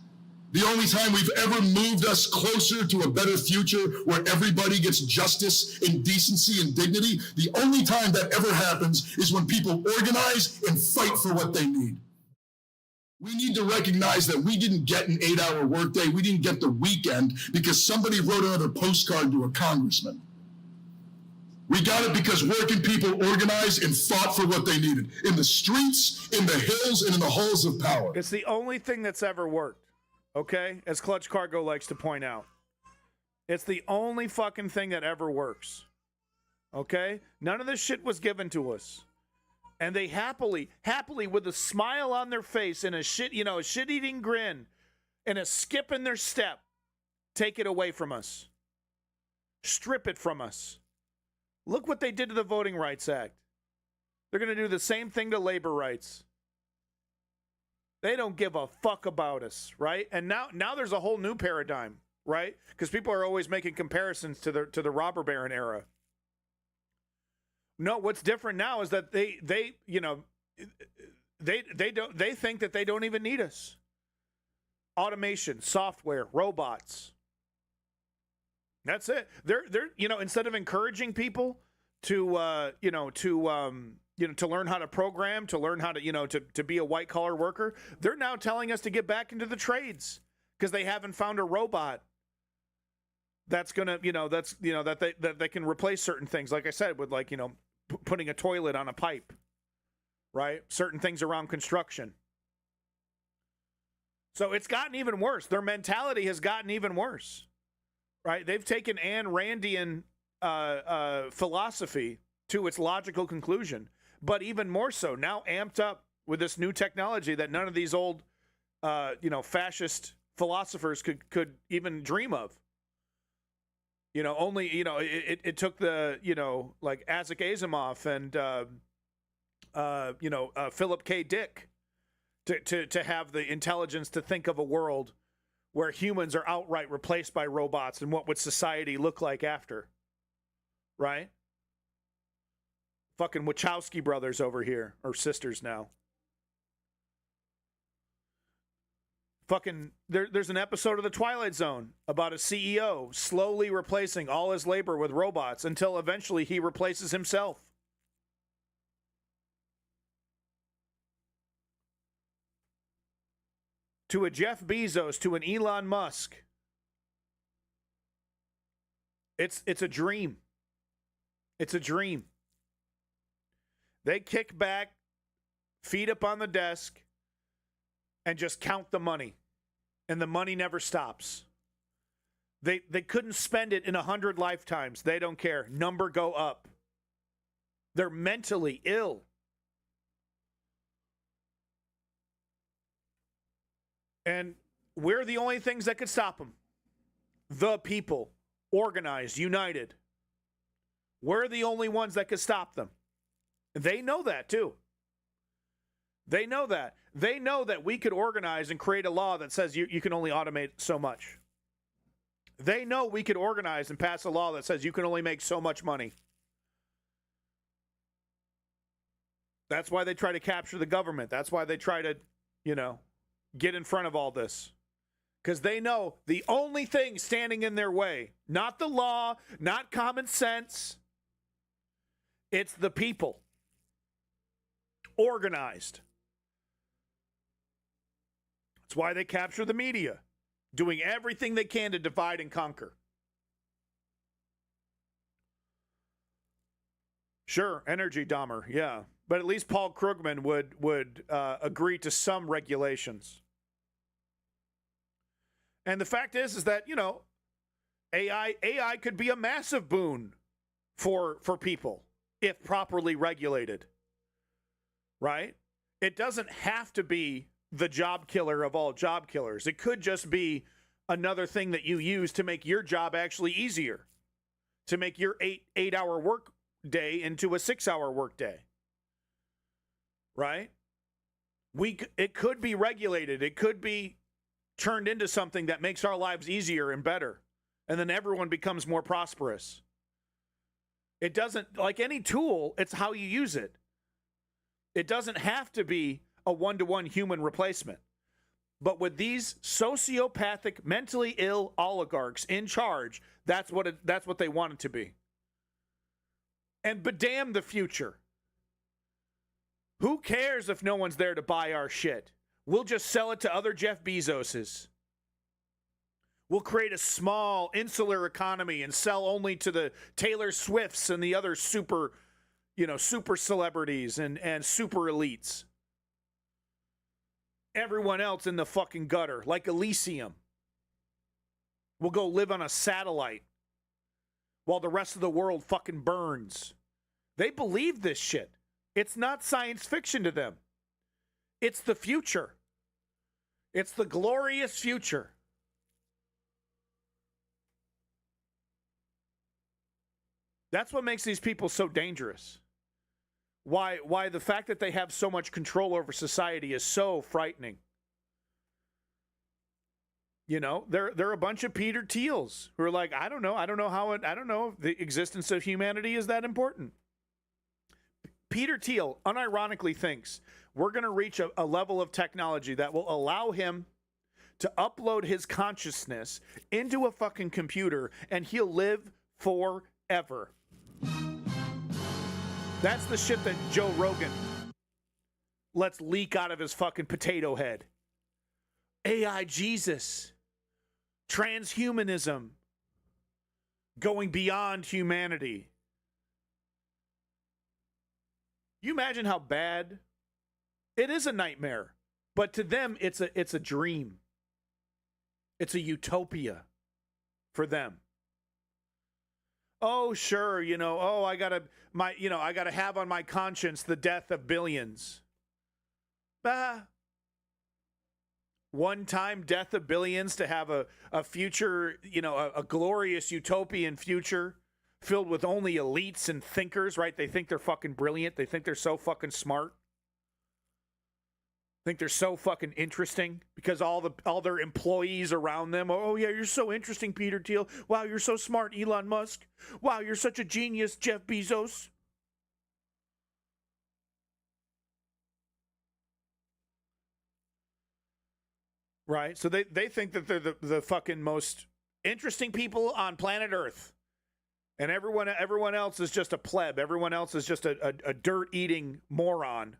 the only time we've ever moved us closer to a better future where everybody gets justice and decency and dignity, the only time that ever happens is when people organize and fight for what they need. We need to recognize that we didn't get an 8-hour workday. We didn't get the weekend because somebody wrote another postcard to a congressman. We got it because working people organized and fought for what they needed in the streets, in the hills, and in the halls of power. It's the only thing that's ever worked, okay? As Clutch Cargo likes to point out. It's the only fucking thing that ever works, okay? None of this shit was given to us. And they happily, with a smile on their face and a shit-eating grin and a skip in their step, take it away from us. Strip it from us. Look what they did to the Voting Rights Act. They're going to do the same thing to labor rights. They don't give a fuck about us, right? And now there's a whole new paradigm, right? Because people are always making comparisons to the robber baron era. No, what's different now is that they think that they don't even need us. Automation, software, robots. That's it. They're instead of encouraging people to to learn how to program, to learn how to, to be a white collar worker. They're now telling us to get back into the trades because they haven't found a robot that's going to, that they can replace certain things. Like I said, with putting a toilet on a pipe, right? Certain things around construction. So it's gotten even worse. Their mentality has gotten even worse, right? They've taken Ayn Randian philosophy to its logical conclusion, but even more so now amped up with this new technology that none of these old, fascist philosophers could even dream of. It took the, Isaac Asimov and, Philip K. Dick to have the intelligence to think of a world where humans are outright replaced by robots, and what would society look like after, right? Fucking Wachowski brothers over here, or sisters now. Fucking, there's an episode of The Twilight Zone about a CEO slowly replacing all his labor with robots until eventually he replaces himself. To a Jeff Bezos, to an Elon Musk. It's a dream. It's a dream. They kick back, feet up on the desk, and just count the money. And the money never stops. They couldn't spend it in 100 lifetimes. They don't care. Number go up. They're mentally ill. And we're the only things that could stop them. The people, organized, united. We're the only ones that could stop them. They know that too. They know that. They know that we could organize and create a law that says you can only automate so much. They know we could organize and pass a law that says you can only make so much money. That's why they try to capture the government. That's why they try to, get in front of all this. Because they know the only thing standing in their way, not the law, not common sense, it's the people. Organized. That's why they capture the media, doing everything they can to divide and conquer. Sure, energy Dahmer, yeah. But at least Paul Krugman would agree to some regulations. And the fact is that, AI could be a massive boon for people if properly regulated. Right? It doesn't have to be the job killer of all job killers. It could just be another thing that you use to make your job actually easier, to make your 8-hour work day into a 6-hour work day. Right? It could be regulated. It could be turned into something that makes our lives easier and better. And then everyone becomes more prosperous. It doesn't, like any tool, it's how you use it. It doesn't have to be a one-to-one human replacement. But with these sociopathic, mentally ill oligarchs in charge, that's what they want it to be. And bedamn the future. Who cares if no one's there to buy our shit? We'll just sell it to other Jeff Bezoses. We'll create a small, insular economy and sell only to the Taylor Swifts and the other super celebrities and super elites. Everyone else in the fucking gutter, like Elysium. We'll go live on a satellite while the rest of the world fucking burns. They believe this shit. It's not science fiction to them. It's the future. It's the glorious future. That's what makes these people so dangerous. Why the fact that they have so much control over society is so frightening. They're a bunch of Peter Thiels who are like, I don't know if the existence of humanity is that important. Peter Thiel unironically thinks we're going to reach a level of technology that will allow him to upload his consciousness into a fucking computer and he'll live forever. That's the shit that Joe Rogan lets leak out of his fucking potato head. AI Jesus. Transhumanism. Going beyond humanity. You imagine how bad? It is a nightmare. But to them, it's a dream. It's a utopia for them. Oh, sure, I gotta have on my conscience the death of billions. One-time death of billions to have a future, a glorious utopian future filled with only elites and thinkers, right? They think they're fucking brilliant. They think they're so fucking smart. Think they're so fucking interesting because all their employees around them. Oh yeah, you're so interesting, Peter Thiel. Wow, you're so smart, Elon Musk. Wow, you're such a genius, Jeff Bezos. Right? So they think that they're the fucking most interesting people on planet Earth. And everyone else is just a pleb. Everyone else is just a dirt-eating moron.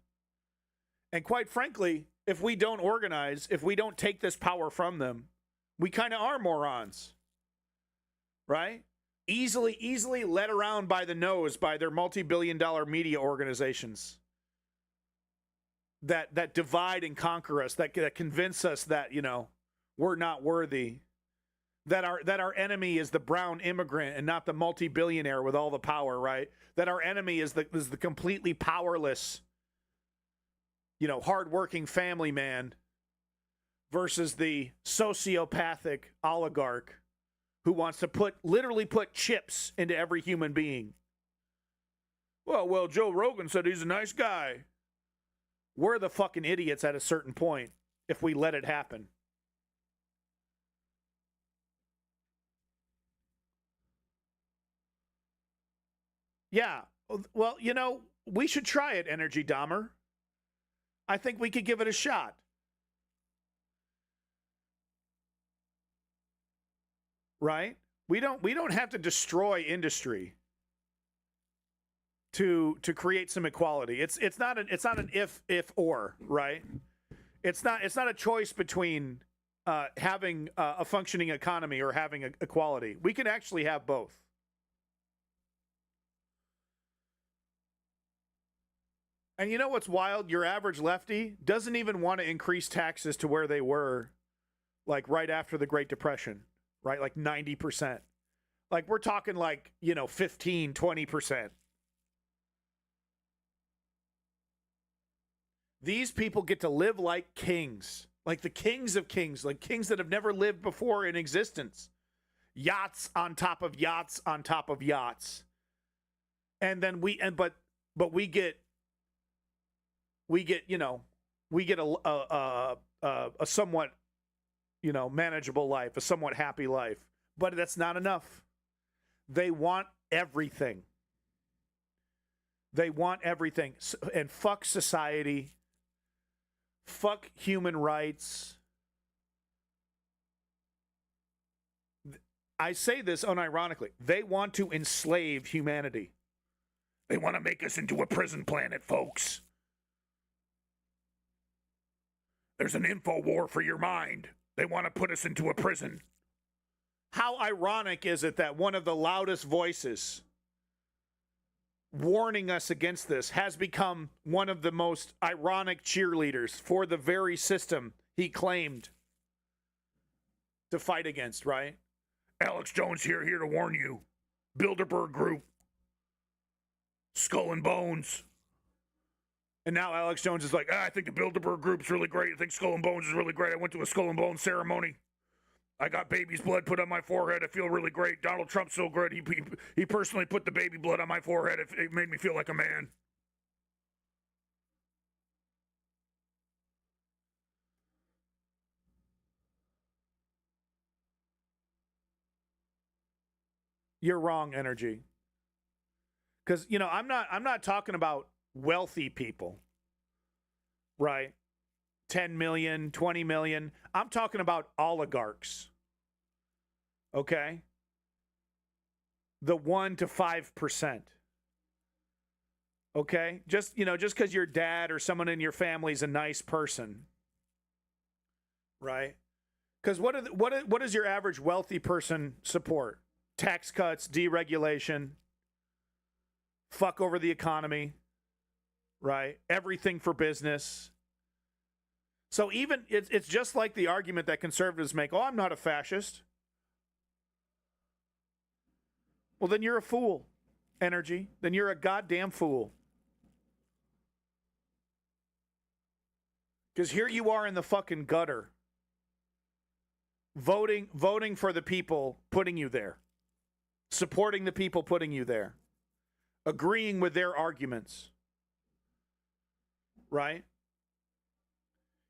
And quite frankly, if we don't organize, if we don't take this power from them, we kind of are morons. Right? Easily led around by the nose by their multi-billion-dollar media organizations. That divide and conquer us, that convince us that, we're not worthy. That our enemy is the brown immigrant and not the multi-billionaire with all the power, right? That our enemy is the completely powerless, hardworking family man versus the sociopathic oligarch who wants to literally put chips into every human being. Well, Joe Rogan said he's a nice guy. We're the fucking idiots at a certain point if we let it happen. Yeah. Well, we should try it, Energy Dahmer. I think we could give it a shot. Right? We don't have to destroy industry to create some equality. It's not an if or, right? It's not a choice between having a functioning economy or having equality. We can actually have both. And you know what's wild? Your average lefty doesn't even want to increase taxes to where they were, like right after the Great Depression, right? Like 90%. Like we're talking 15, 20%. These people get to live like kings, like the kings of kings, like kings that have never lived before in existence. Yachts on top of yachts on top of yachts. And then we get a somewhat, manageable life, a somewhat happy life. But that's not enough. They want everything. They want everything. And fuck society. Fuck human rights. I say this unironically. They want to enslave humanity. They want to make us into a prison planet, folks. There's an info war for your mind. They want to put us into a prison. How ironic is it that one of the loudest voices warning us against this has become one of the most ironic cheerleaders for the very system he claimed to fight against, right? Alex Jones here to warn you. Bilderberg Group. Skull and Bones. And now Alex Jones is like, I think the Bilderberg Group's really great. I think Skull and Bones is really great. I went to a Skull and Bones ceremony. I got baby's blood put on my forehead. I feel really great. Donald Trump's so good. He personally put the baby blood on my forehead. It made me feel like a man. You're wrong, Energy. Because, I'm not talking about wealthy people, right? 10 million, 20 million. I'm talking about oligarchs. Okay? The 1 to 5%. Okay? Just because your dad or someone in your family is a nice person, right? Because what does your average wealthy person support? Tax cuts, deregulation, fuck over the economy, right? Everything for business. So even it's just like the argument that conservatives make, oh, I'm not a fascist. Well, then you're a fool, Energy. Then you're a goddamn fool. Because here you are in the fucking gutter, voting for the people putting you there, supporting the people putting you there, agreeing with their arguments, right?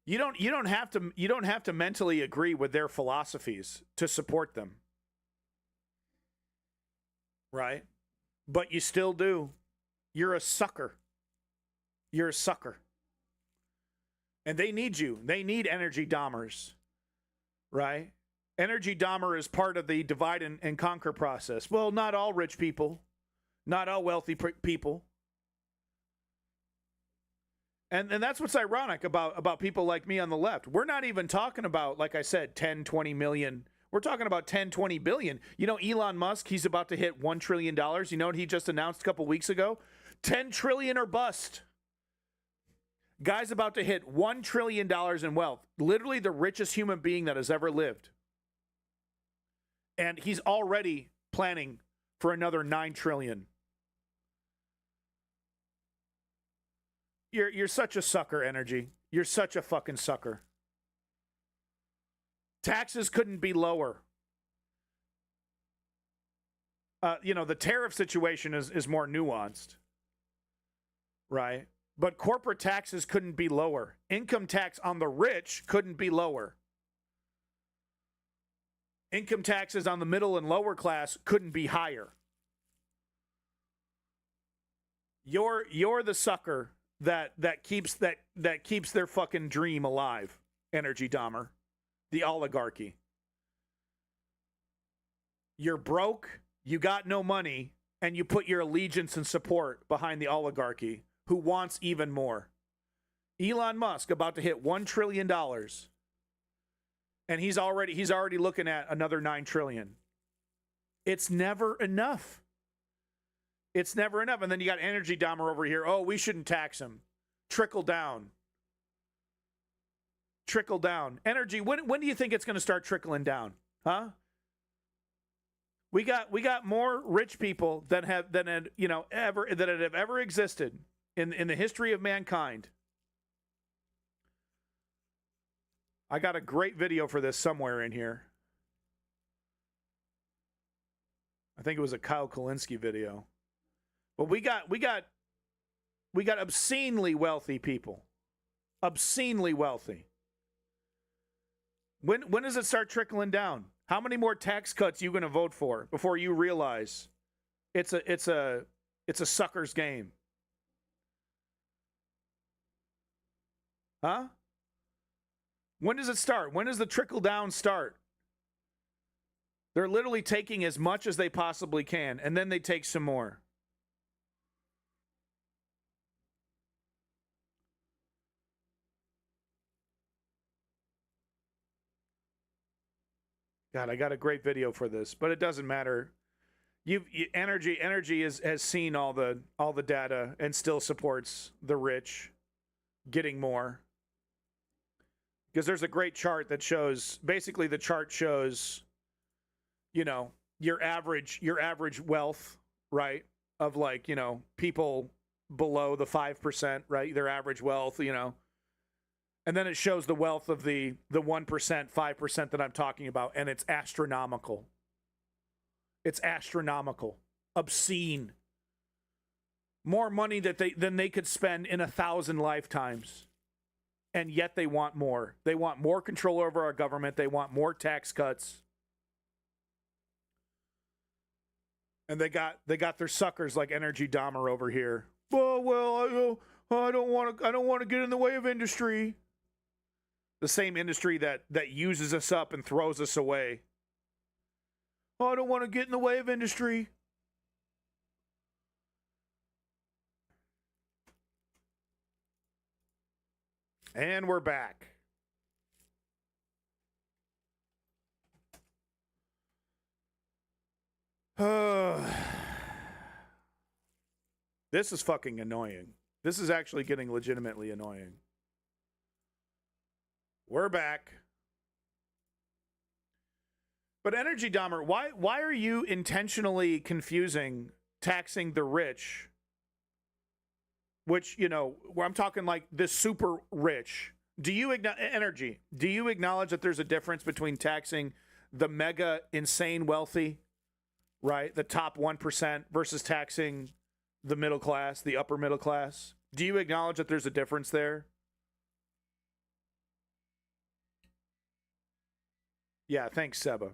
You don't have to mentally agree with their philosophies to support them, right? But you still do. You're a sucker. You're a sucker. And they need you. They need Energy Dahmers, right? Energy Dahmer is part of the divide and conquer process. Well, not all rich people, not all wealthy people. And that's what's ironic about people like me on the left. We're not even talking about, like I said, 10, 20 million. We're talking about 10, 20 billion. You know, Elon Musk, he's about to hit $1 trillion. You know what he just announced a couple weeks ago? 10 trillion or bust. Guy's about to hit $1 trillion in wealth. Literally the richest human being that has ever lived. And he's already planning for another 9 trillion. You're such a sucker, Energy. You're such a fucking sucker. Taxes couldn't be lower. The tariff situation is more nuanced, right? But corporate taxes couldn't be lower. Income tax on the rich couldn't be lower. Income taxes on the middle and lower class couldn't be higher. You're the sucker that keeps their fucking dream alive, Energy Dahmer, the oligarchy. You're broke, you got no money, and you put your allegiance and support behind the oligarchy, who wants even more. Elon Musk about to hit $1 trillion, and he's already looking at another 9 trillion. It's never enough. It's never enough. And then you got Energy Dahmer over here. Oh, we shouldn't tax him. Trickle down. Trickle down. Energy, when do you think it's going to start trickling down? Huh? We got more rich people that have ever existed in the history of mankind. I got a great video for this somewhere in here. I think it was a Kyle Kulinski video. But we got obscenely wealthy people. Obscenely wealthy. When does it start trickling down? How many more tax cuts are you going to vote for before you realize it's a sucker's game? Huh? When does it start? When does the trickle down start? They're literally taking as much as they possibly can, and then they take some more. God, I got a great video for this, but it doesn't matter. Energy has seen all the data and still supports the rich getting more. Because there's a great chart that shows, basically the chart shows, your average wealth, right? Of people below the 5%, right? Their average wealth, And then it shows the wealth of the 1%, 5% that I'm talking about, and it's astronomical. It's astronomical. Obscene. More money than they could spend in 1,000 lifetimes. And yet they want more. They want more control over our government. They want more tax cuts. And they got their suckers like Energy Dahmer over here. Well, I don't want to get in the way of industry. The same industry that uses us up and throws us away. I don't want to get in the way of industry. And we're back. This is fucking annoying. This is actually getting legitimately annoying. We're back. But Energy Dahmer, why are you intentionally confusing taxing the rich, which, you know, where I'm talking like the super rich? Do you acknowledge that there's a difference between taxing the mega insane wealthy, right, the top 1%, versus taxing the middle class, the upper middle class? Do you acknowledge that there's a difference there? Yeah, thanks, Seba.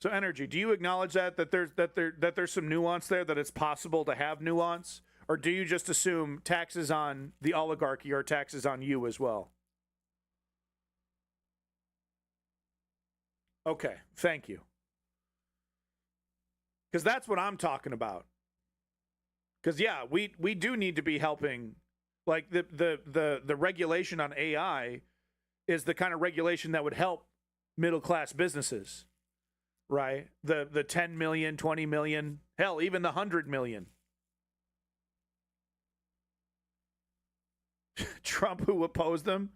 So, Energy, do you acknowledge that there's some nuance there, that it's possible to have nuance, or do you just assume taxes on the oligarchy are taxes on you as well? Okay, thank you. Because that's what I'm talking about. Because yeah, we do need to be helping. Like the regulation on AI is the kind of regulation that would help middle class businesses. Right? The 10 million, 20 million, hell, even the 100 million. Trump who opposed them?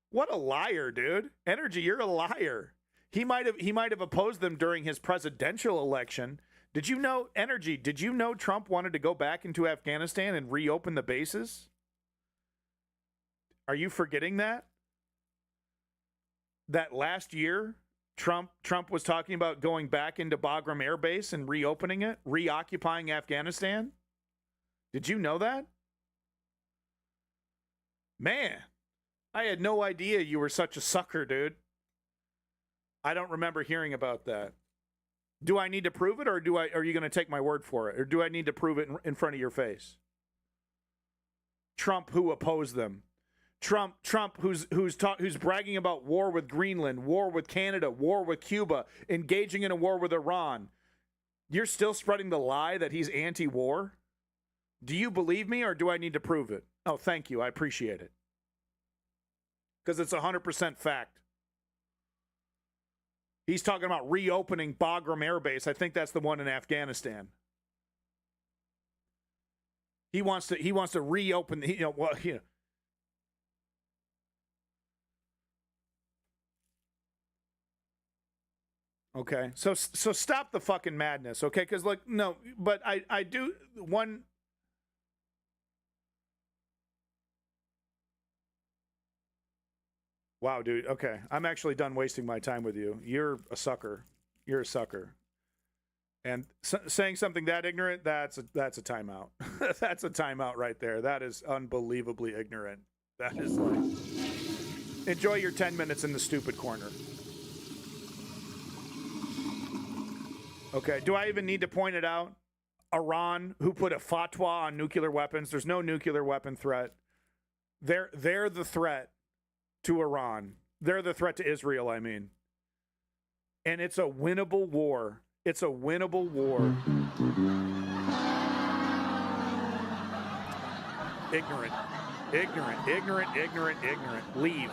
What a liar, dude. Energy, you're a liar. He might have opposed them during his presidential election. Did you know, Energy, did you know Trump wanted to go back into Afghanistan and reopen the bases? Are you forgetting that? That last year Trump was talking about going back into Bagram Air Base and reopening it, reoccupying Afghanistan. Did you know that? Man, I had no idea you were such a sucker, dude. I don't remember hearing about that. Do I need to prove it, or are you going to take my word for it? Or do I need to prove it in front of your face? Trump who opposed them. Trump who's bragging about war with Greenland, war with Canada, war with Cuba, engaging in a war with Iran. You're still spreading the lie that he's anti-war? Do you believe me, or do I need to prove it? Oh, thank you. I appreciate it. Because it's 100% fact. He's talking about reopening Bagram Air Base. I think that's the one in Afghanistan. He wants to reopen. Okay, so stop the fucking madness, okay? Because like, no, but I do one. Wow, dude. Okay, I'm actually done wasting my time with you. You're a sucker. You're a sucker. And saying something that ignorant, that's a timeout. That's a timeout right there. That is unbelievably ignorant. That is like, enjoy your 10 minutes in the stupid corner. Okay, do I even need to point it out? Iran, who put a fatwa on nuclear weapons. There's no nuclear weapon threat. They're the threat to Iran. They're the threat to Israel, I mean. And it's a winnable war. It's a winnable war. Ignorant. Leave.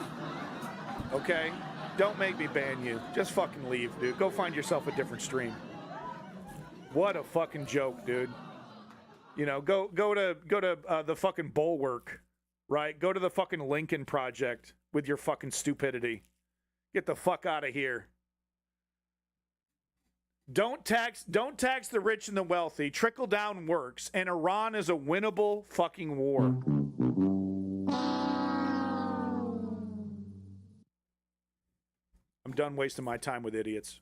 Okay? Don't make me ban you. Just fucking leave, dude. Go find yourself a different stream. What a fucking joke, dude. You know, go to the fucking Bulwark, right? Go to the fucking Lincoln Project with your fucking stupidity. Get the fuck out of here. Don't tax the rich and the wealthy. Trickle down works, and Iran is a winnable fucking war. I'm done wasting my time with idiots.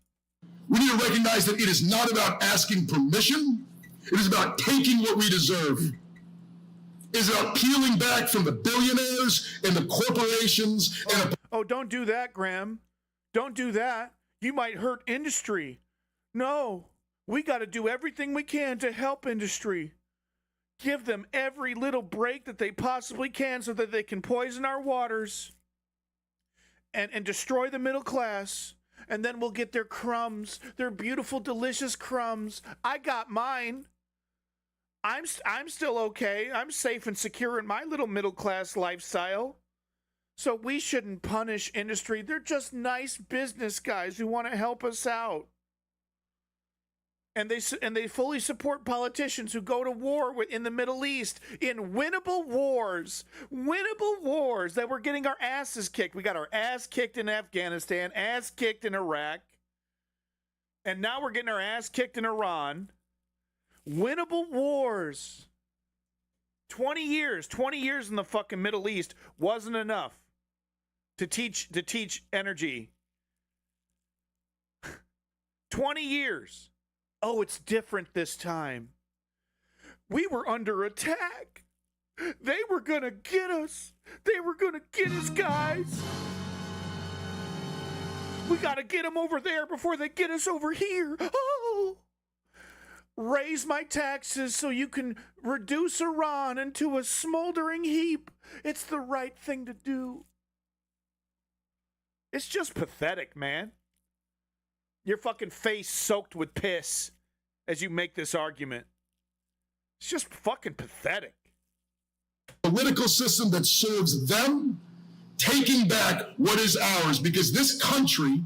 We need to recognize that it is not about asking permission. It is about taking what we deserve. It is about peeling back from the billionaires and the corporations. Oh, don't do that, Graham. Don't do that. You might hurt industry. No, we got to do everything we can to help industry. Give them every little break that they possibly can so that they can poison our waters and destroy the middle class. And then we'll get their crumbs, their beautiful, delicious crumbs. I got mine. I'm still okay. I'm safe and secure in my little middle class lifestyle. So we shouldn't punish industry. They're just nice business guys who want to help us out. And they fully support politicians who go to war in the Middle East in winnable wars that we're getting our asses kicked. We got our ass kicked in Afghanistan, ass kicked in Iraq, and now we're getting our ass kicked in Iran. Winnable wars. 20 years in the fucking Middle East wasn't enough to teach energy. 20 years. Oh, it's different this time. We were under attack. They were going to get us. They were going to get us, guys. We got to get them over there before they get us over here. Oh. Raise my taxes so you can reduce Iran into a smoldering heap. It's the right thing to do. It's just pathetic, man. Your fucking face soaked with piss as you make this argument. It's just fucking pathetic. Political system that serves them, taking back what is ours, because this country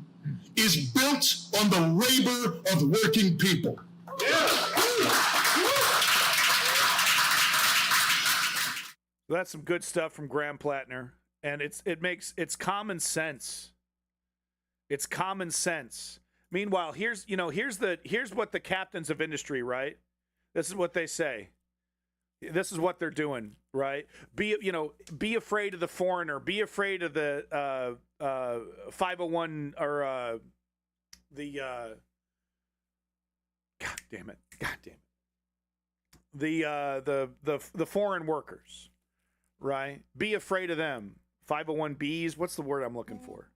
is built on the labor of working people. That's some good stuff from Graham Plattner, and it's common sense. It's common sense. Meanwhile, here's what the captains of industry, right? This is what they say. This is what they're doing, right? Be afraid of the foreigner. Be afraid of the 501 or the God damn it. The foreign workers, right? Be afraid of them. 501Bs, what's the word I'm looking for?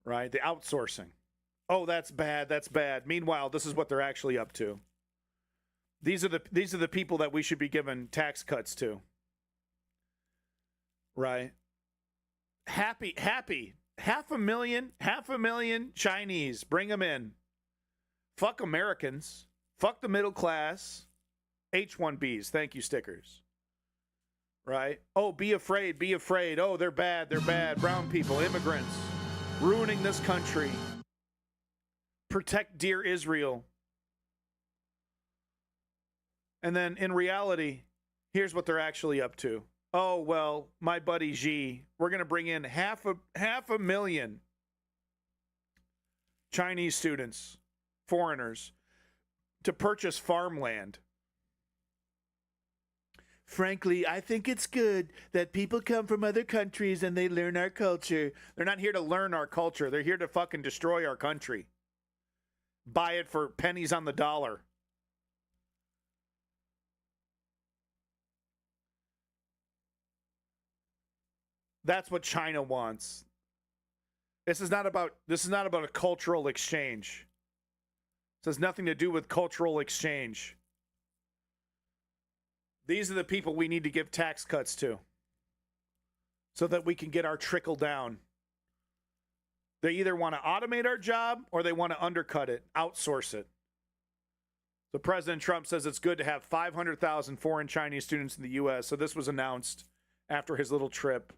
Right? The outsourcing. Oh, that's bad. That's bad. Meanwhile, this is what they're actually up to. These are the people that we should be giving tax cuts to. Right? Happy. 500,000 Chinese. Bring them in. Fuck Americans. Fuck the middle class. H-1Bs. Thank you, stickers. Right? Oh, be afraid. Be afraid. Oh, they're bad. They're bad. Brown people, immigrants, ruining this country. Protect dear Israel. And then in reality, here's what they're actually up to. Oh, well, my buddy Xi, we're going to bring in half a million Chinese students, foreigners, to purchase farmland. Frankly, I think it's good that people come from other countries and they learn our culture. They're not here to learn our culture. They're here to fucking destroy our country. Buy it for pennies on the dollar. That's what China wants. This is not about a cultural exchange. This has nothing to do with cultural exchange. These are the people we need to give tax cuts to so that we can get our trickle down. They either want to automate our job or they want to undercut it, outsource it. So President Trump says it's good to have 500,000 foreign Chinese students in the U.S. So this was announced after his little trip.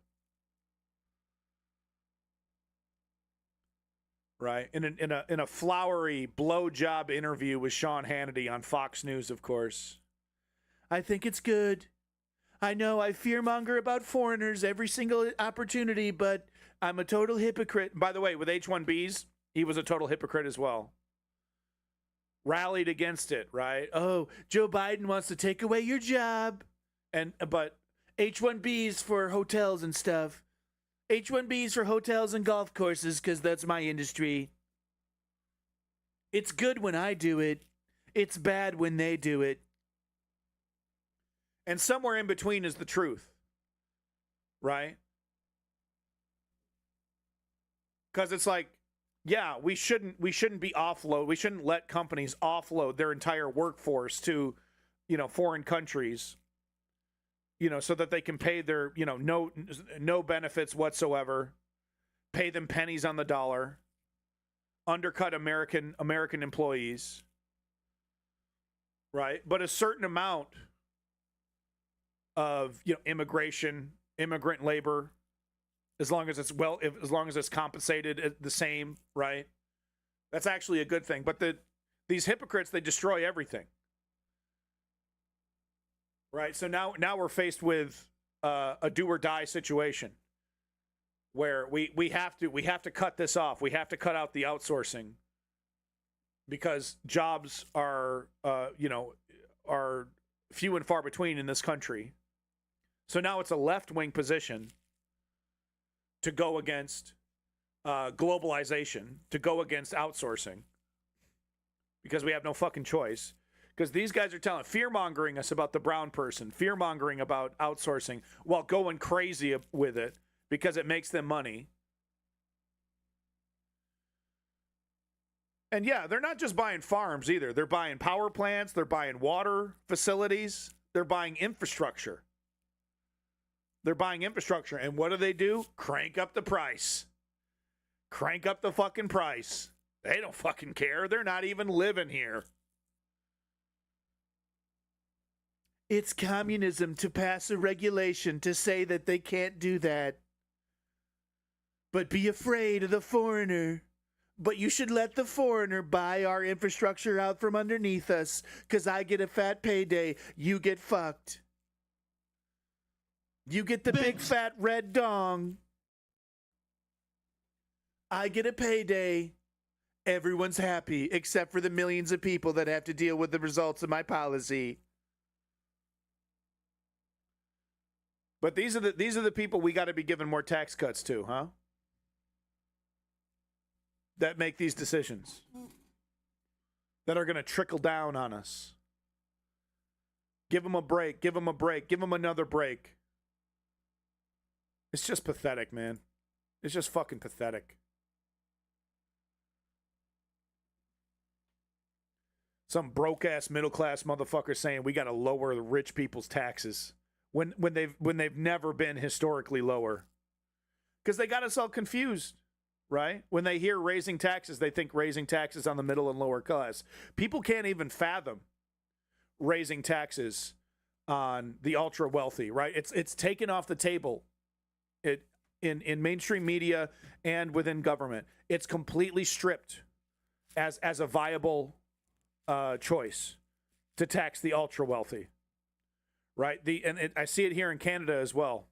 Right? In a flowery blowjob interview with Sean Hannity on Fox News, of course. I think it's good. I know I fearmonger about foreigners every single opportunity, but I'm a total hypocrite. By the way, with H-1Bs, he was a total hypocrite as well. Rallied against it, right? Oh, Joe Biden wants to take away your job. But H-1Bs for hotels and stuff. H-1Bs for hotels and golf courses because that's my industry. It's good when I do it. It's bad when they do it. And somewhere in between is the truth. Right? Because it's like, yeah, we shouldn't be offload. We shouldn't let companies offload their entire workforce to, foreign countries, so that they can pay their, no benefits whatsoever, pay them pennies on the dollar, undercut American employees, right? But a certain amount of, immigrant labor, as long as as long as it's compensated the same, right? That's actually a good thing. But these hypocrites, they destroy everything, right? So now we're faced with a do or die situation where we have to cut this off. We have to cut out the outsourcing because jobs are few and far between in this country. So now it's a left-wing position to go against globalization, to go against outsourcing, because we have no fucking choice. Because these guys are fear-mongering us about the brown person, fear-mongering about outsourcing, while going crazy with it because it makes them money. And yeah, they're not just buying farms either. They're buying power plants, they're buying water facilities, they're buying infrastructure. They're buying infrastructure. And what do? Crank up the price. Crank up the fucking price. They don't fucking care. They're not even living here. It's communism to pass a regulation to say that they can't do that. But be afraid of the foreigner. But you should let the foreigner buy our infrastructure out from underneath us, because I get a fat payday. You get fucked. You get the big fat red dong. I get a payday. Everyone's happy, except for the millions of people that have to deal with the results of my policy. But these are the people we got to be giving more tax cuts to, huh? That make these decisions. That are going to trickle down on us. Give them a break. Give them a break. Give them another break. It's just pathetic, man. It's just fucking pathetic. Some broke-ass middle-class motherfucker saying we got to lower the rich people's taxes when they've never been historically lower. Because they got us all confused, right? When they hear raising taxes, they think raising taxes on the middle and lower class. People can't even fathom raising taxes on the ultra-wealthy, right? It's taken off the table. In mainstream media and within government, it's completely stripped as a viable choice to tax the ultra wealthy, right? I see it here in Canada as well,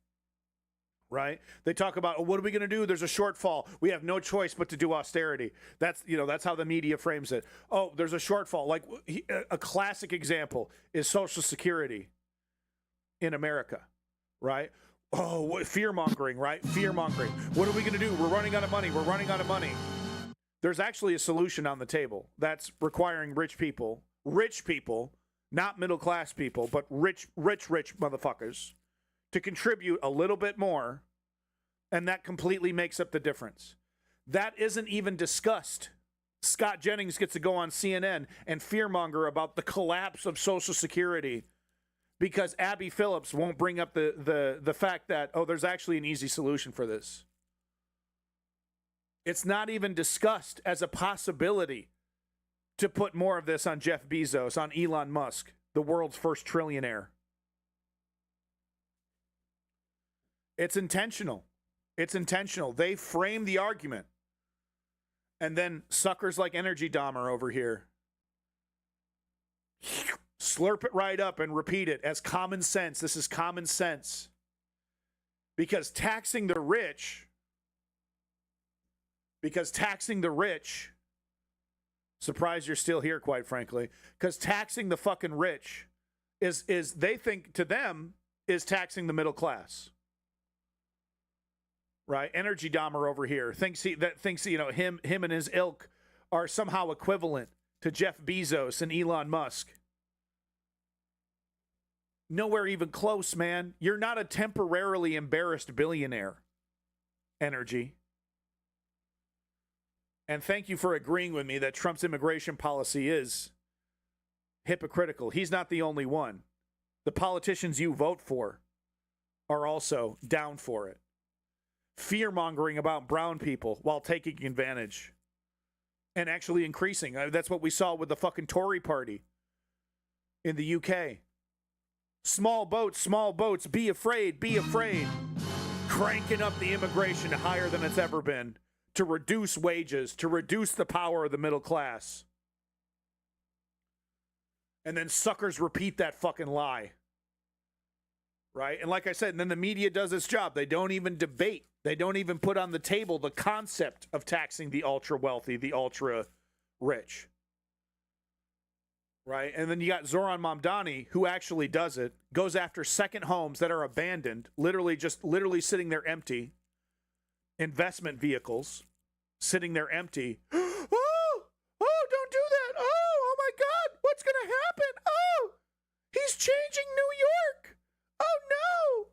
right? They talk about, what are we going to do? There's a shortfall. We have no choice but to do austerity. That's how the media frames it. Oh, there's a shortfall. Like a classic example is Social Security in America, right? Oh, fear-mongering, right? Fear-mongering. What are we going to do? We're running out of money. We're running out of money. There's actually a solution on the table that's requiring rich people, not middle-class people, but rich motherfuckers, to contribute a little bit more, and that completely makes up the difference. That isn't even discussed. Scott Jennings gets to go on CNN and fear-monger about the collapse of Social Security because Abby Phillips won't bring up the fact that, there's actually an easy solution for this. It's not even discussed as a possibility to put more of this on Jeff Bezos, on Elon Musk, the world's first trillionaire. It's intentional. It's intentional. They frame the argument. And then suckers like Energy Dahmer over here slurp it right up and repeat it as common sense. This is common sense. Because taxing the rich, surprised you're still here, quite frankly, because taxing the fucking rich is they think to them is taxing the middle class. Right? Energy Dahmer over here thinks him and his ilk are somehow equivalent to Jeff Bezos and Elon Musk. Nowhere even close, man. You're not a temporarily embarrassed billionaire, Energy. And thank you for agreeing with me that Trump's immigration policy is hypocritical. He's not the only one. The politicians you vote for are also down for it. Fear-mongering about brown people while taking advantage and actually increasing. That's what we saw with the fucking Tory party in the UK. Small boats, be afraid, be afraid. cranking up the immigration higher than it's ever been to reduce wages, to reduce the power of the middle class. And then suckers repeat that fucking lie. Right? And like I said, and then the media does its job. They don't even debate. They don't even put on the table the concept of taxing the ultra wealthy, the ultra rich. Right? And then you got Zoran Mamdani, who actually does it, goes after second homes that are abandoned, literally sitting there empty, investment vehicles sitting there empty. Oh, don't do that. Oh my God, what's going to happen? Oh, he's changing New York. Oh, no.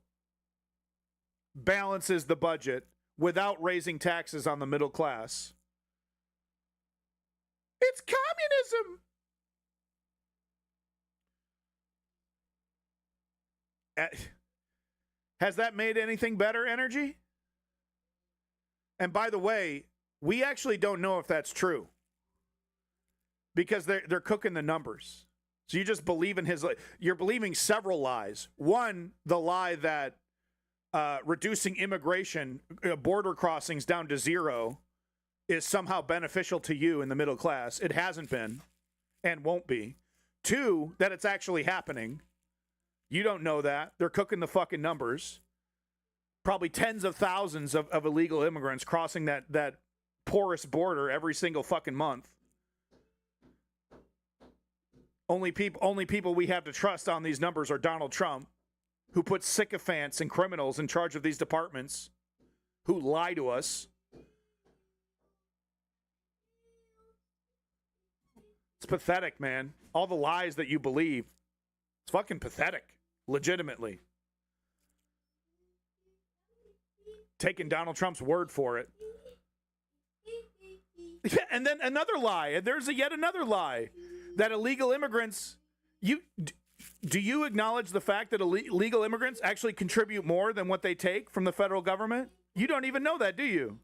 Balances the budget without raising taxes on the middle class. It's communism. Has that made anything better, Energy? And by the way, we actually don't know if that's true because they're cooking the numbers. So you just believe in you're believing several lies. One, the lie that reducing immigration, border crossings down to zero is somehow beneficial to you in the middle class. It hasn't been and won't be. Two, that it's actually happening. You don't know that. They're cooking the fucking numbers. Probably tens of thousands of illegal immigrants crossing that porous border every single fucking month. Only people we have to trust on these numbers are Donald Trump, who puts sycophants and criminals in charge of these departments, who lie to us. It's pathetic, man. All the lies that you believe. It's fucking pathetic. Legitimately. Taking Donald Trump's word for it. And then another lie. There's yet another lie. That illegal immigrants, do you acknowledge the fact that illegal immigrants actually contribute more than what they take from the federal government? You don't even know that, do you?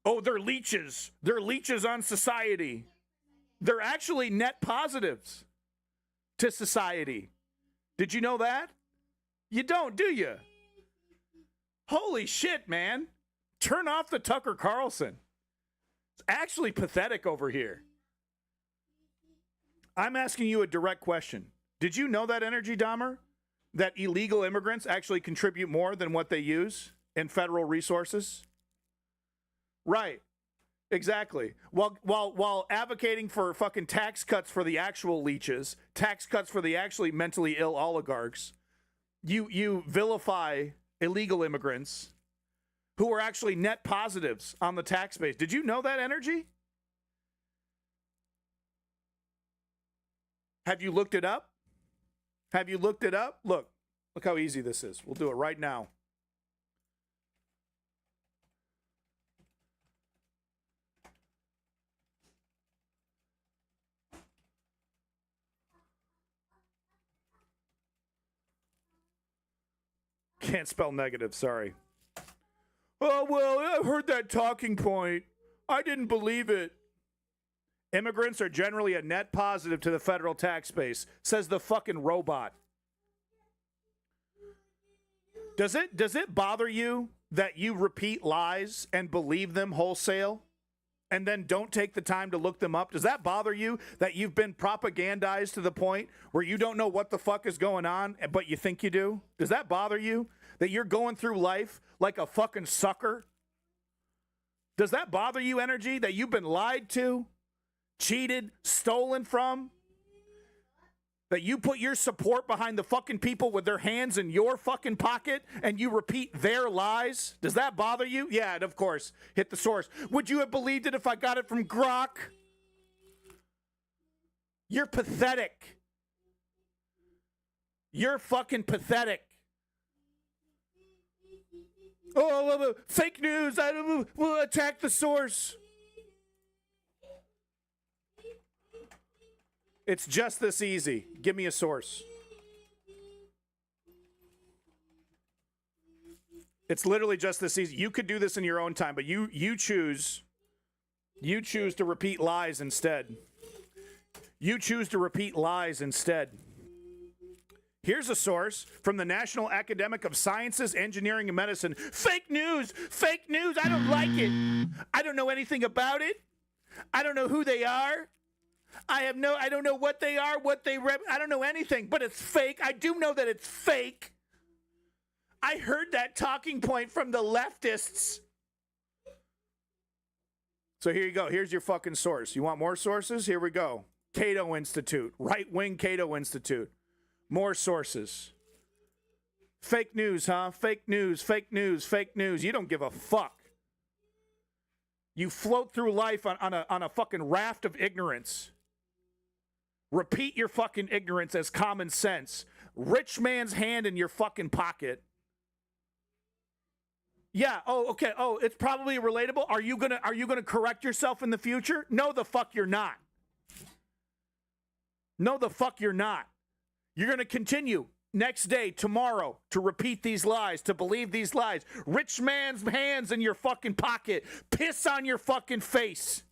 Oh, they're leeches. They're leeches on society. They're actually net positives to society. Did you know that? You don't, do you? Holy shit, man. Turn off the Tucker Carlson. It's actually pathetic over here. I'm asking you a direct question. Did you know that, Energy Dahmer? That illegal immigrants actually contribute more than what they use in federal resources? Right. Exactly. While advocating for fucking tax cuts for the actual leeches, tax cuts for the actually mentally ill oligarchs, you vilify illegal immigrants who are actually net positives on the tax base. Did you know that, Energy? Have you looked it up? Have you looked it up? Look how easy this is. We'll do it right now. Can't spell negative, sorry. Oh, well, I heard that talking point. I didn't believe it. Immigrants are generally a net positive to the federal tax base, says the fucking robot. Does it bother you that you repeat lies and believe them wholesale and then don't take the time to look them up? Does that bother you that you've been propagandized to the point where you don't know what the fuck is going on, but you think you do? Does that bother you that you're going through life like a fucking sucker? Does that bother you, Energy, that you've been lied to, cheated, stolen from? That you put your support behind the fucking people with their hands in your fucking pocket and you repeat their lies? Does that bother you? Yeah, and of course, hit the source. Would you have believed it if I got it from Grok? You're pathetic. You're fucking pathetic. Oh, fake news. We'll attack the source. It's just this easy. Give me a source. It's literally just this easy. You could do this in your own time, but you choose to repeat lies instead. You choose to repeat lies instead. Here's a source from the National Academic of Sciences, Engineering, and Medicine. Fake news! Fake news! I don't like it. I don't know anything about it. I don't know who they are. I don't know what they are, I don't know anything, but it's fake. I do know that it's fake. I heard that talking point from the leftists. So here you go. Here's your fucking source. You want more sources? Here we go. Cato Institute. Right-wing Cato Institute. More sources. Fake news, huh? Fake news, fake news, fake news. You don't give a fuck. You float through life on a fucking raft of ignorance. Repeat your fucking ignorance as common sense. Rich man's hand in your fucking pocket. Yeah, oh, okay. Oh, it's probably relatable. Are you gonna correct yourself in the future? No, the fuck you're not. No, the fuck you're not. You're gonna continue next day, tomorrow, to repeat these lies, to believe these lies. Rich man's hands in your fucking pocket. Piss on your fucking face.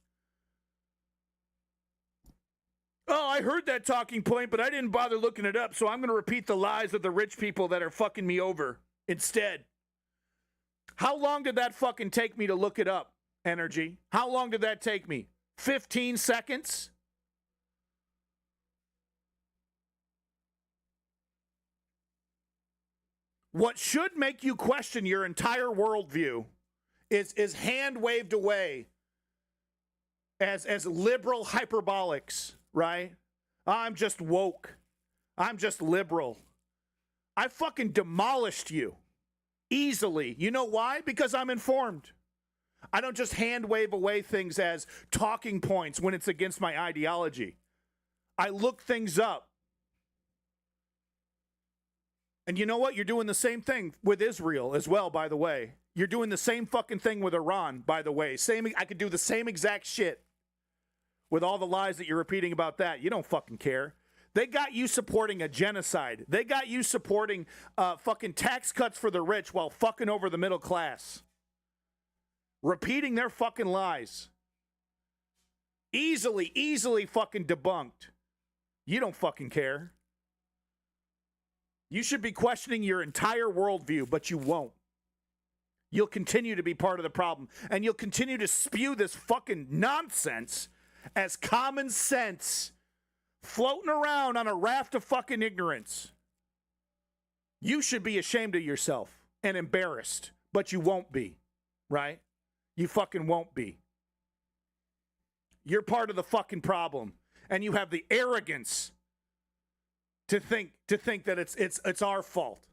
Oh, I heard that talking point, but I didn't bother looking it up, so I'm gonna repeat the lies of the rich people that are fucking me over instead. How long did that fucking take me to look it up, Energy? How long did that take me? 15 seconds? What should make you question your entire worldview is hand waved away as liberal hyperbolics, right? I'm just woke. I'm just liberal. I fucking demolished you. Easily. You know why? Because I'm informed. I don't just hand wave away things as talking points when it's against my ideology. I look things up. And you know what? You're doing the same thing with Israel as well, by the way. You're doing the same fucking thing with Iran, by the way. I could do the same exact shit with all the lies that you're repeating about that. You don't fucking care. They got you supporting a genocide. They got you supporting fucking tax cuts for the rich while fucking over the middle class. Repeating their fucking lies. Easily fucking debunked. You don't fucking care. You should be questioning your entire worldview, but you won't. You'll continue to be part of the problem, and you'll continue to spew this fucking nonsense as common sense, floating around on a raft of fucking ignorance. You should be ashamed of yourself and embarrassed, but you won't be, right? You fucking won't be. You're part of the fucking problem, and you have the arrogance to think that it's our fault.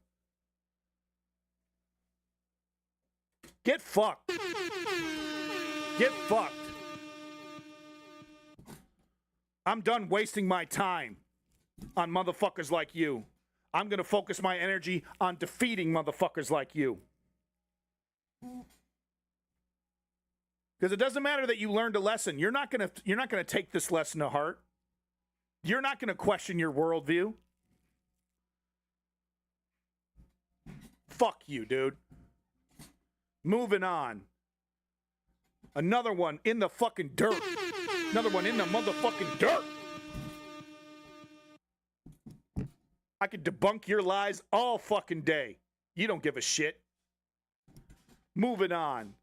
Get fucked. Get fucked. I'm done wasting my time on motherfuckers like you. I'm going to focus my energy on defeating motherfuckers like you. Because it doesn't matter that you learned a lesson. You're not going to take this lesson to heart. You're not going to question your worldview. Fuck you, dude. Moving on. Another one in the fucking dirt. Another one in the motherfucking dirt. I could debunk your lies all fucking day. You don't give a shit. Moving on.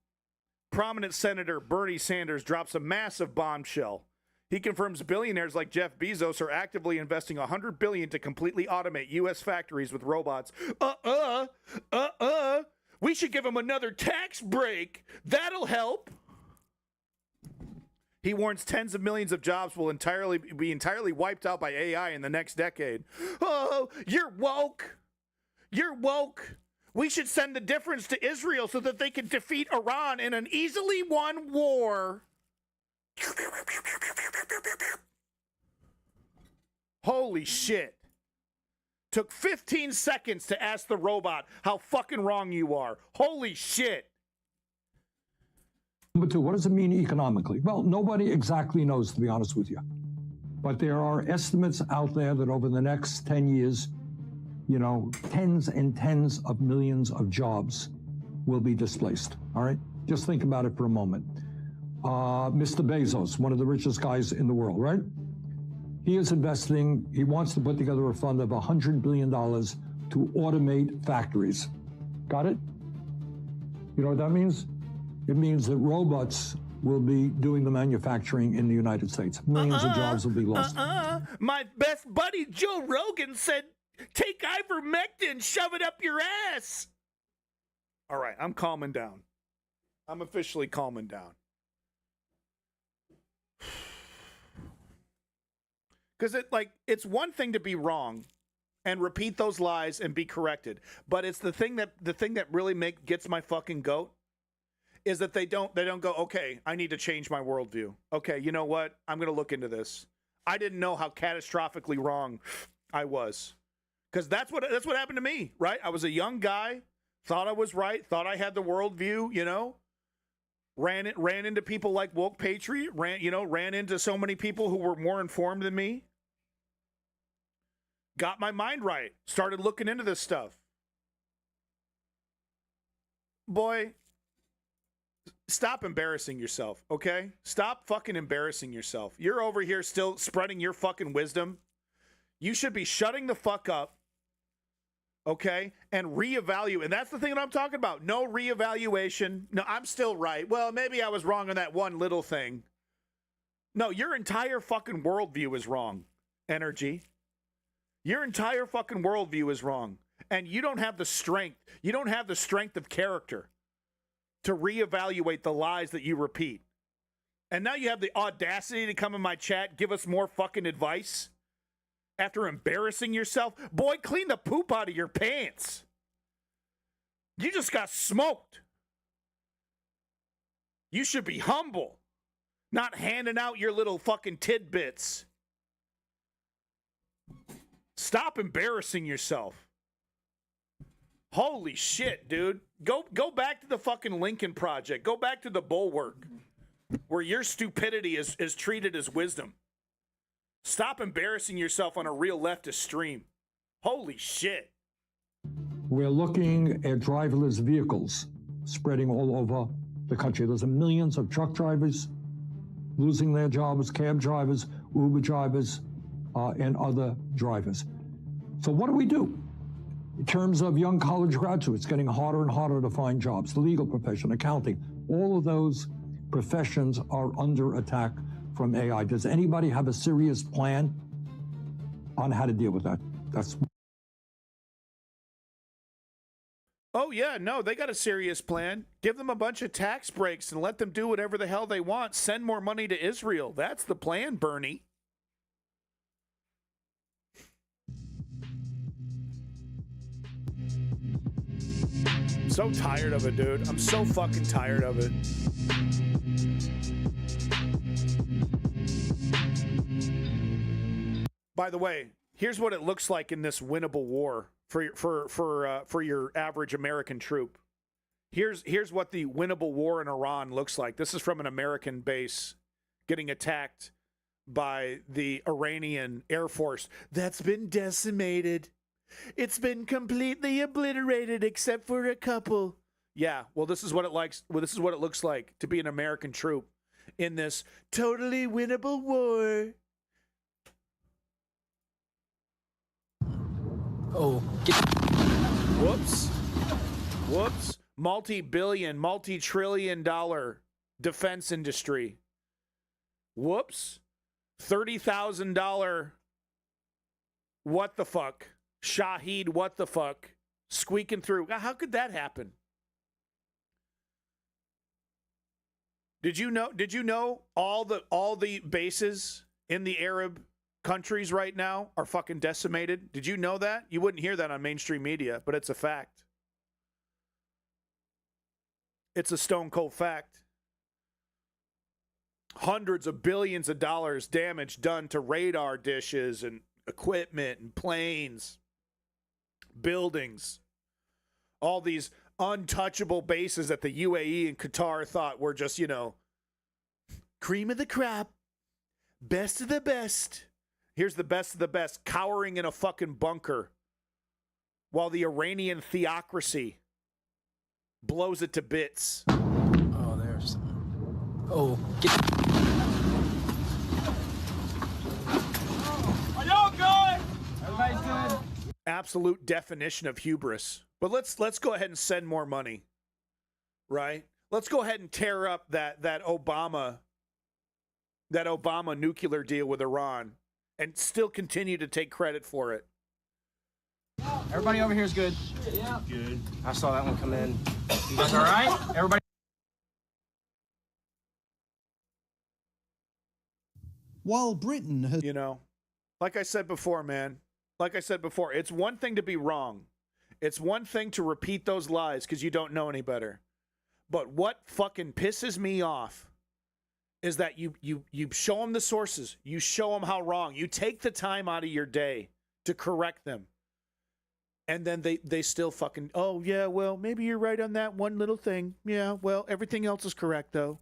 Prominent Senator Bernie Sanders drops a massive bombshell. He confirms billionaires like Jeff Bezos are actively investing $100 billion to completely automate U.S. factories with robots. We should give them another tax break. That'll help. He warns tens of millions of jobs will be entirely wiped out by AI in the next decade. Oh, you're woke. You're woke. We should send the difference to Israel so that they can defeat Iran in an easily won war. Holy shit. Took 15 seconds to ask the robot how fucking wrong you are. Holy shit. Number two, what does it mean economically? Well, nobody exactly knows, to be honest with you. But there are estimates out there that over the next 10 years, tens and tens of millions of jobs will be displaced, all right? Just think about it for a moment. Mr. Bezos, one of the richest guys in the world, right? He is investing, he wants to put together a fund of $100 billion to automate factories. Got it? You know what that means? It means that robots will be doing the manufacturing in the United States. Millions of jobs will be lost. My best buddy Joe Rogan said, take ivermectin, shove it up your ass. All right, I'm calming down. I'm officially calming down. Because it's one thing to be wrong and repeat those lies and be corrected, but it's the thing that really gets my fucking goat is that they don't go, okay, I need to change my worldview. Okay, you know what? I'm going to look into this. I didn't know how catastrophically wrong I was. Because that's what happened to me, right? I was a young guy, thought I was right, thought I had the worldview, you know? Ran into people like Woke Patriot, ran into so many people who were more informed than me. Got my mind right. Started looking into this stuff. Boy, stop embarrassing yourself, okay? Stop fucking embarrassing yourself. You're over here still spreading your fucking wisdom. You should be shutting the fuck up, okay? And reevaluate. And that's the thing that I'm talking about. No reevaluation. No, I'm still right. Well, maybe I was wrong on that one little thing. No, your entire fucking worldview is wrong, Energy. Your entire fucking worldview is wrong. And you don't have the strength. You don't have the strength of character to reevaluate the lies that you repeat. And now you have the audacity to come in my chat, give us more fucking advice after embarrassing yourself. Boy, clean the poop out of your pants. You just got smoked. You should be humble, not handing out your little fucking tidbits. Stop embarrassing yourself. Holy shit, dude. Go back to the fucking Lincoln Project. Go back to the Bulwark, where your stupidity is treated as wisdom. Stop embarrassing yourself on a real leftist stream. Holy shit. We're looking at driverless vehicles spreading all over the country. There's millions of truck drivers losing their jobs, cab drivers, Uber drivers, and other drivers. So what do? In terms of young college graduates, getting harder and harder to find jobs, the legal profession, accounting, all of those professions are under attack from AI. Does anybody have a serious plan on how to deal with that? Oh, yeah, no, they got a serious plan. Give them a bunch of tax breaks and let them do whatever the hell they want. Send more money to Israel. That's the plan, Bernie. So tired of it, dude. I'm so fucking tired of it. By the way, here's what it looks like in this winnable war for your average American troop. Here's what the winnable war in Iran looks like. This is from an American base getting attacked by the Iranian Air Force that's been decimated. It's been completely obliterated except for a couple. Yeah, well, this is what it looks like to be an American troop in this totally winnable war. Oh, Whoops. Multi-billion, multi-trillion-dollar defense industry. Whoops. $30,000 what the fuck? Shaheed what the fuck? Squeaking through. How could that happen? Did you know all the bases in the Arab countries right now are fucking decimated? Did you know that? You wouldn't hear that on mainstream media, but it's a fact. It's a stone cold fact. Hundreds of billions of dollars damage done to radar dishes and equipment and planes, buildings, all these untouchable bases that the UAE and Qatar thought were just, cream of the crop, best of the best. Here's the best of the best, cowering in a fucking bunker while the Iranian theocracy blows it to bits. Oh, there's... Oh, absolute definition of hubris. But let's go ahead and send more money, right? Let's go ahead and tear up that Obama nuclear deal with Iran and still continue to take credit for it. Everybody over here is good. Yeah. Good. I saw that one come in. You guys all right? Everybody. While Britain has... You know, like I said before, man, it's one thing to be wrong. It's one thing to repeat those lies because you don't know any better. But what fucking pisses me off is that you show them the sources. You show them how wrong. You take the time out of your day to correct them. And then they still fucking, oh, yeah, well, maybe you're right on that one little thing. Yeah, well, everything else is correct, though.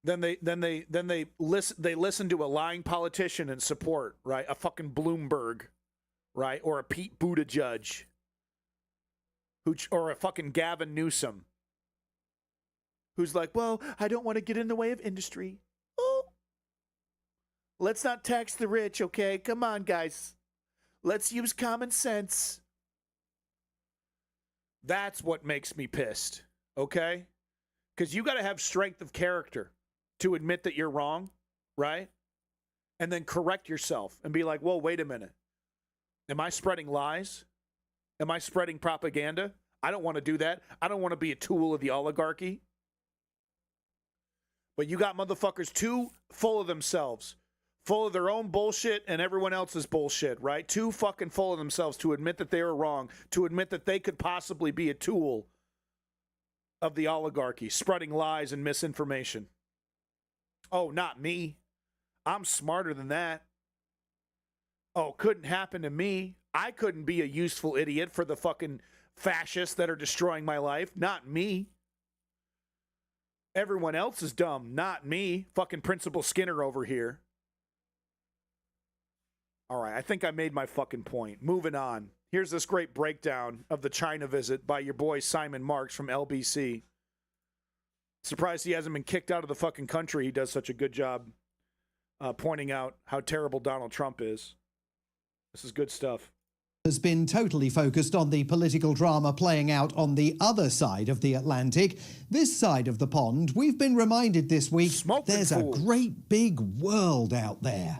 Then they listen to a lying politician and support, right? A fucking Bloomberg, right? Or a Pete Buttigieg, or a fucking Gavin Newsom, who's like, well, I don't want to get in the way of industry. Oh, let's not tax the rich, okay? Come on, guys. Let's use common sense. That's what makes me pissed, okay? Because you got to have strength of character to admit that you're wrong, right? And then correct yourself and be like, whoa, wait a minute. Am I spreading lies? Am I spreading propaganda? I don't want to do that. I don't want to be a tool of the oligarchy. But you got motherfuckers too full of themselves, full of their own bullshit and everyone else's bullshit, right? Too fucking full of themselves to admit that they were wrong, to admit that they could possibly be a tool of the oligarchy, spreading lies and misinformation. Oh, not me. I'm smarter than that. Oh, couldn't happen to me. I couldn't be a useful idiot for the fucking fascists that are destroying my life. Not me. Everyone else is dumb. Not me. Fucking Principal Skinner over here. All right, I think I made my fucking point. Moving on. Here's this great breakdown of the China visit by your boy Simon Marks from LBC. Surprised he hasn't been kicked out of the fucking country. He does such a good job pointing out how terrible Donald Trump is. This is good stuff. Has been totally focused on the political drama playing out on the other side of the Atlantic. This side of the pond, we've been reminded this week, there's a great big world out there.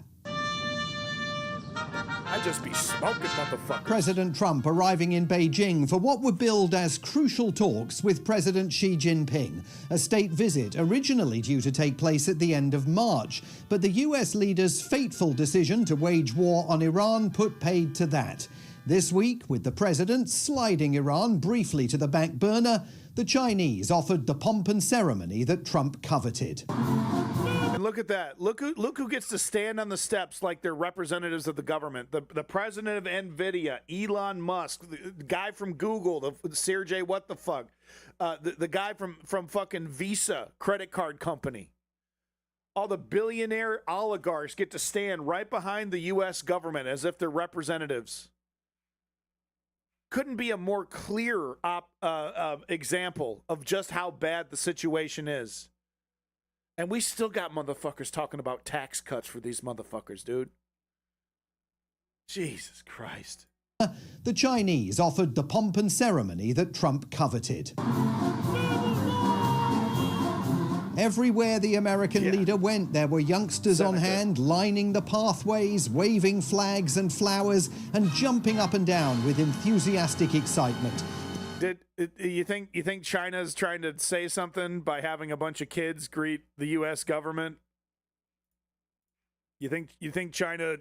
I just be smoking, motherfucker. President Trump arriving in Beijing for what were billed as crucial talks with President Xi Jinping, a state visit originally due to take place at the end of March. But the US leader's fateful decision to wage war on Iran put paid to that. This week, with the president sliding Iran briefly to the back burner, the Chinese offered the pomp and ceremony that Trump coveted. And look at that. Look who gets to stand on the steps like they're representatives of the government. The president of NVIDIA, Elon Musk, the guy from Google, the Sergey what the fuck, the guy from fucking Visa credit card company. All the billionaire oligarchs get to stand right behind the U.S. government as if they're representatives. Couldn't be a more clear example of just how bad the situation is. And we still got motherfuckers talking about tax cuts for these motherfuckers, dude. Jesus Christ. The Chinese offered the pomp and ceremony that Trump coveted. Everywhere the American leader went, there were youngsters on hand, lining the pathways, waving flags and flowers, and jumping up and down with enthusiastic excitement. Did you think China's trying to say something by having a bunch of kids greet the U.S. government? You think China,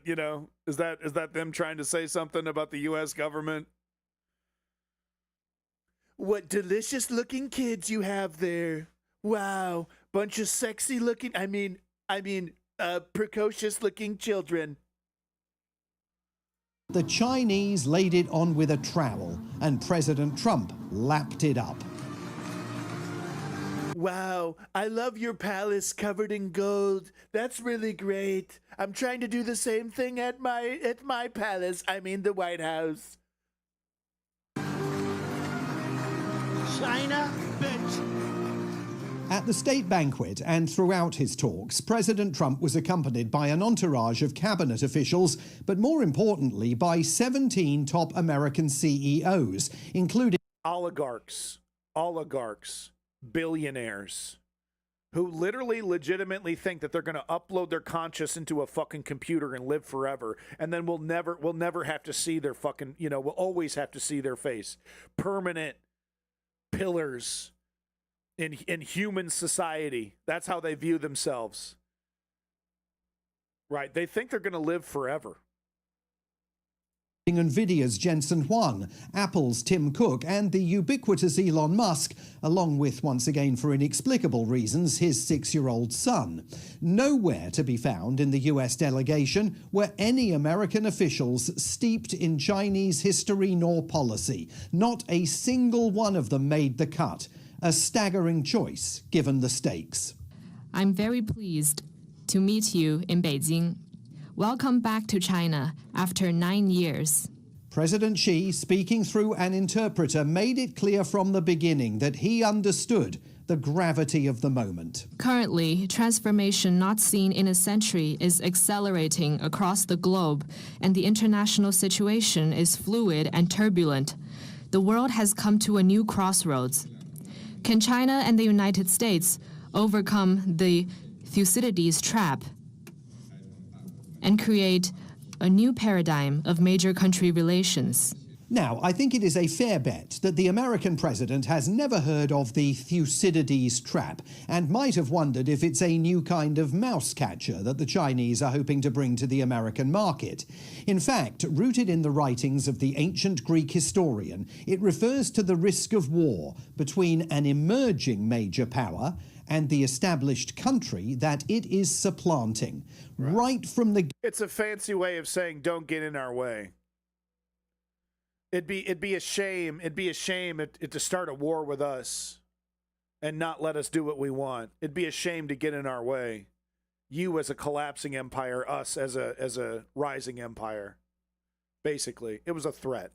is that them trying to say something about the U.S. government? What delicious looking kids you have there. Wow, bunch of sexy looking, precocious looking children. The Chinese laid it on with a trowel, and President Trump lapped it up. Wow, I love your palace covered in gold. That's really great. I'm trying to do the same thing at my palace. The White House. China, bitch. At the state banquet and throughout his talks, President Trump was accompanied by an entourage of cabinet officials, but more importantly, by 17 top American CEOs, including oligarchs, billionaires, who literally legitimately think that they're going to upload their conscious into a fucking computer and live forever, and then we'll never have to see their fucking, we'll always have to see their face. Permanent pillars in human society. That's how they view themselves. Right? They think they're going to live forever. Nvidia's Jensen Huang, Apple's Tim Cook, and the ubiquitous Elon Musk, along with, once again for inexplicable reasons, his 6-year-old son. Nowhere to be found in the US delegation were any American officials steeped in Chinese history nor policy. Not a single one of them made the cut. A staggering choice, given the stakes. I'm very pleased to meet you in Beijing. Welcome back to China after 9 years. President Xi, speaking through an interpreter, made it clear from the beginning that he understood the gravity of the moment. Currently, transformation not seen in a century is accelerating across the globe, and the international situation is fluid and turbulent. The world has come to a new crossroads. Can China and the United States overcome the Thucydides trap and create a new paradigm of major country relations? Now, I think it is a fair bet that the American president has never heard of the Thucydides trap and might have wondered if it's a new kind of mouse catcher that the Chinese are hoping to bring to the American market. In fact, rooted in the writings of the ancient Greek historian, it refers to the risk of war between an emerging major power and the established country that it is supplanting. Right from the... It's a fancy way of saying don't get in our way. It'd be a shame to start a war with us and not let us do what we want. It'd be a shame to get in our way. You as a collapsing empire, us as a rising empire. Basically, it was a threat.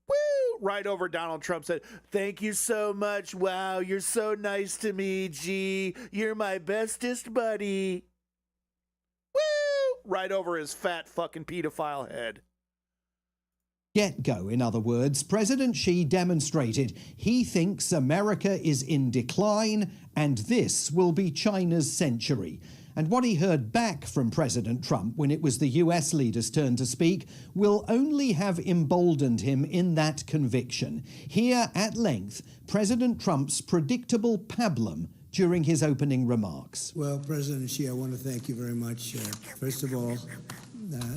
Woo! Right over Donald Trump said, "Thank you so much. Wow, you're so nice to me, G. You're my bestest buddy." Woo! Right over his fat fucking pedophile head. Get-go, in other words, President Xi demonstrated he thinks America is in decline and this will be China's century. And what he heard back from President Trump when it was the US leader's turn to speak will only have emboldened him in that conviction. Here, at length, President Trump's predictable pablum during his opening remarks. Well, President Xi, I want to thank you very much. First of all,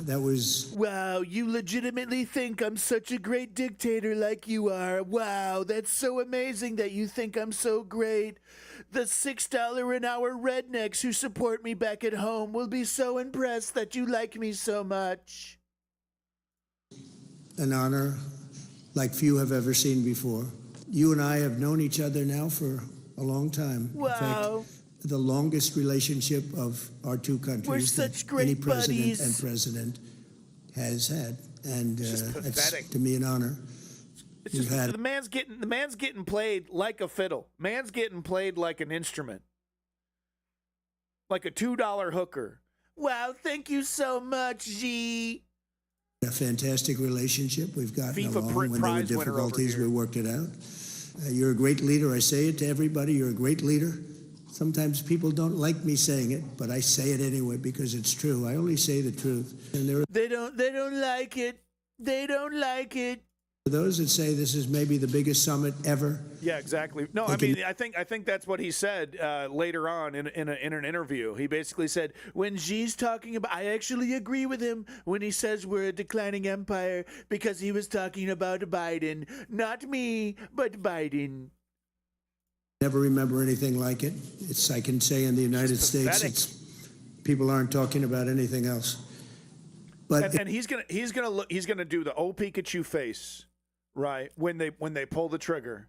that was... Wow, you legitimately think I'm such a great dictator like you are. Wow, that's so amazing that you think I'm so great. The $6 an hour rednecks who support me back at home will be so impressed that you like me so much. An honor like few have ever seen before. You and I have known each other now for a long time. Wow. In fact, the longest relationship of our two countries We're such that great any president buddies. and president has had, and It's it's to me an honor. It's just, the man's getting played like a fiddle. Man's getting played like an instrument, like a $2 hooker. Wow, thank you so much, G. A fantastic relationship. We've gotten FIFA along. When there were prize winner over difficulties, here. we worked it out. You're a great leader. I say it to everybody. You're a great leader. Sometimes people don't like me saying it, but I say it anyway because it's true. I only say the truth. And They don't like it. They don't like it. those that say this is maybe the biggest summit ever. Yeah, exactly. No, I mean, I think that's what he said later on in an interview. He basically said, when Xi's talking about, I actually agree with him when he says we're a declining empire because he was talking about Biden, not me, but Biden. Never remember anything like it. It's, I can say in the United States, it's, people aren't talking about anything else. But and he's gonna do the old Pikachu face, right? When they pull the trigger,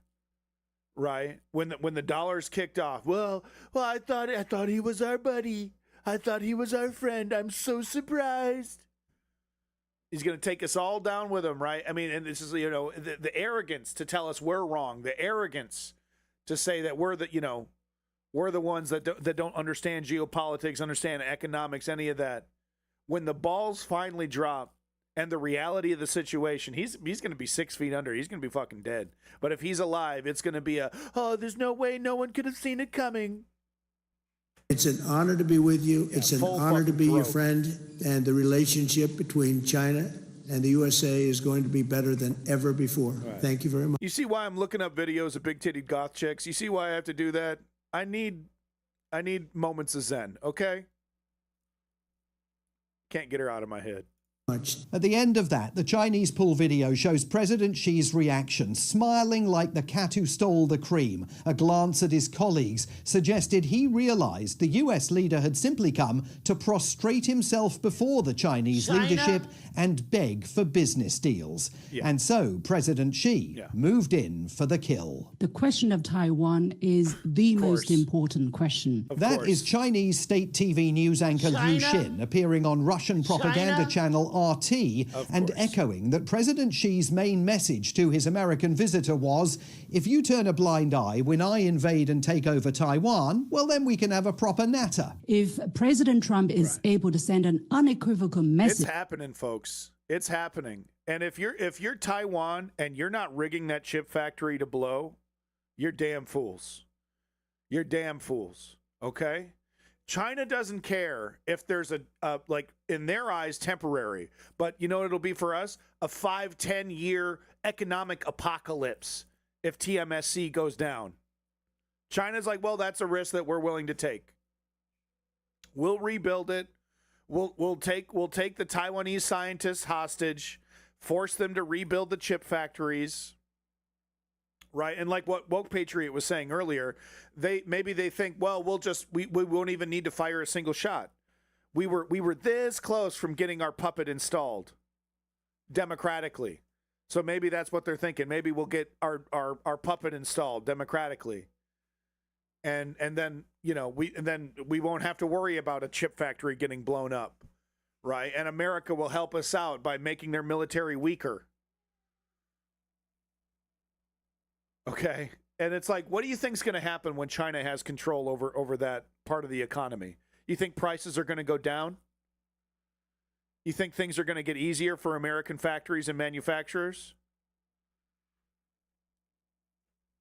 right? When the dollars kicked off. Well, I thought he was our buddy. I thought he was our friend. I'm so surprised. He's gonna take us all down with him, right? I mean, and this is the arrogance to tell us we're wrong. The arrogance to say that we're the ones that don't understand geopolitics, understand economics, any of that. When the balls finally drop and the reality of the situation, he's going to be 6 feet under. He's going to be fucking dead. But if he's alive, it's going to be there's no way no one could have seen it coming. It's an honor to be with you. It's an honor to be your friend. And the relationship between China and the USA is going to be better than ever before. Right. Thank you very much. You see why I'm looking up videos of big-titted goth chicks? You see why I have to do that? I need moments of zen, okay? Can't get her out of my head. At the end of that, the Chinese pool video shows President Xi's reaction, smiling like the cat who stole the cream. A glance at his colleagues suggested he realized the US leader had simply come to prostrate himself before the Chinese leadership and beg for business deals. Yeah. And so President Xi moved in for the kill. The question of Taiwan is the most important question. That is Chinese state TV news anchor Liu Xin appearing on Russian propaganda channel RT and echoing that President Xi's main message to his American visitor was, if you turn a blind eye when I invade and take over Taiwan, well, then we can have a proper natter. If President Trump is able to send an unequivocal message... It's happening, folks. It's happening. And if you're Taiwan and you're not rigging that chip factory to blow, you're damn fools. You're damn fools. Okay? China doesn't care if there's a like, in their eyes, temporary. But you know what it'll be for us? A 5-10 year economic apocalypse if TMSC goes down. China's like, well, that's a risk that we're willing to take. We'll rebuild it. We'll take the Taiwanese scientists hostage, force them to rebuild the chip factories. Right, and like what Woke Patriot was saying earlier, they think, well, we won't even need to fire a single shot. We were this close from getting our puppet installed democratically, so maybe that's what they're thinking. Maybe we'll get our puppet installed democratically, and then we won't have to worry about a chip factory getting blown up, right? And America will help us out by making their military weaker. Okay. And it's like, what do you think is going to happen when China has control over that part of the economy? You think prices are going to go down? You think things are going to get easier for American factories and manufacturers?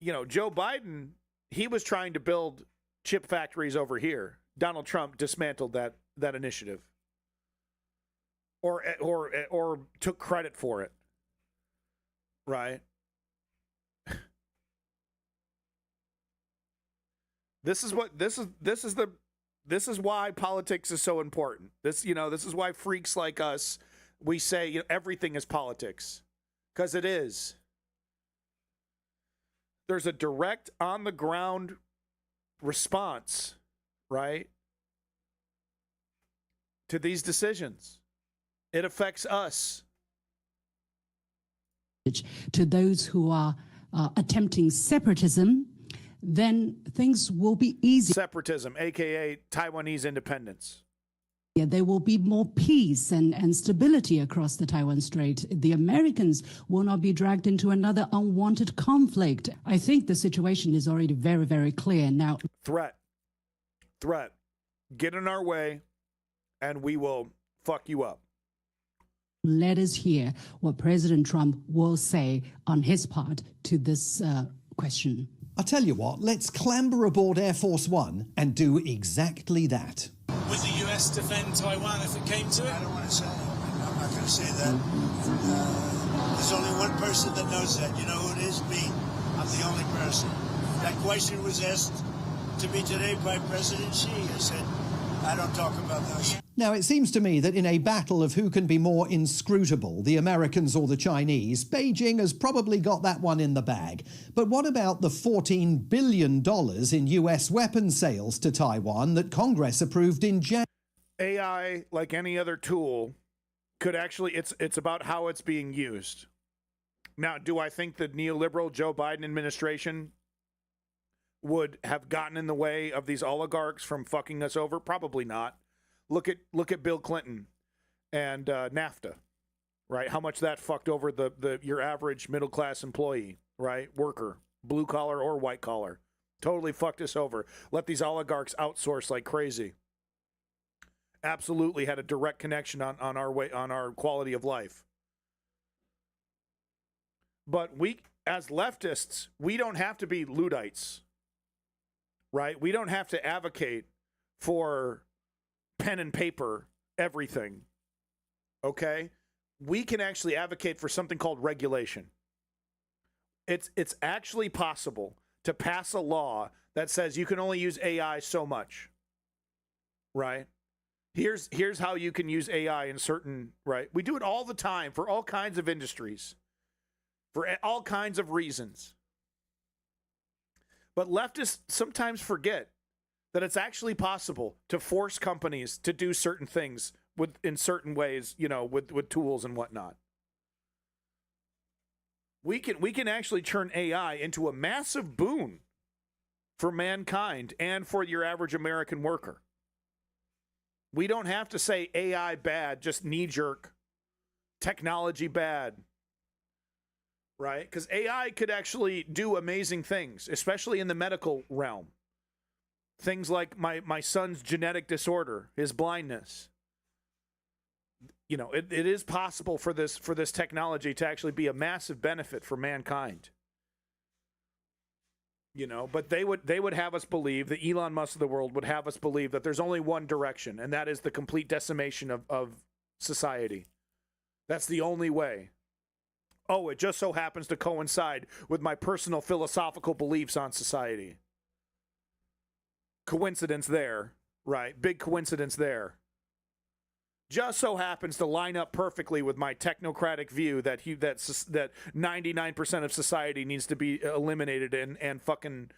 Joe Biden, he was trying to build chip factories over here. Donald Trump dismantled that initiative. Or took credit for it. Right? This is why politics is so important. This is why freaks like us, we say, everything is politics, because it is. There's a direct on the ground response, right, to these decisions. It affects us. To those who are attempting separatism, then things will be easy. Separatism, a.k.a. Taiwanese independence. Yeah, there will be more peace and stability across the Taiwan Strait. The Americans will not be dragged into another unwanted conflict. I think the situation is already very, very clear now. Threat. Get in our way, and we will fuck you up. Let us hear what President Trump will say on his part to this question. I'll tell you what, let's clamber aboard Air Force One and do exactly that. Would the US defend Taiwan if it came to it? I don't want to say it. I'm not going to say that. There's only one person that knows that. You know who it is? Me. I'm the only person. That question was asked to me today by President Xi. I said, I don't talk about those. Now, it seems to me that in a battle of who can be more inscrutable, the Americans or the Chinese, Beijing has probably got that one in the bag. But what about the $14 billion in US weapons sales to Taiwan that Congress approved in January? AI, like any other tool, could actually, it's about how it's being used. Now, do I think the neoliberal Joe Biden administration would have gotten in the way of these oligarchs from fucking us over? Probably not. Look at Bill Clinton and NAFTA, right? How much that fucked over your average middle class employee, right? Worker, blue collar or white collar. Totally fucked us over. Let these oligarchs outsource like crazy. Absolutely had a direct connection on our quality of life. But we, as leftists, we don't have to be Luddites, right? We don't have to advocate for pen and paper everything, okay? We can actually advocate for something called regulation. It's actually possible to pass a law that says you can only use AI so much, right? Here's how you can use AI in certain, right? We do it all the time for all kinds of industries, for all kinds of reasons. But leftists sometimes forget that it's actually possible to force companies to do certain things in certain ways, with tools and whatnot. We can actually turn AI into a massive boon for mankind and for your average American worker. We don't have to say AI bad, just knee-jerk, technology bad, right? Because AI could actually do amazing things, especially in the medical realm. Things like my son's genetic disorder, his blindness. It is possible for this technology to actually be a massive benefit for mankind. But they would have us believe, the Elon Musk of the world would have us believe that there's only one direction, and that is the complete decimation of society. That's the only way. Oh, it just so happens to coincide with my personal philosophical beliefs on society. Coincidence there, right? Big coincidence there. Just so happens to line up perfectly with my technocratic view that 99% of society needs to be eliminated and fucking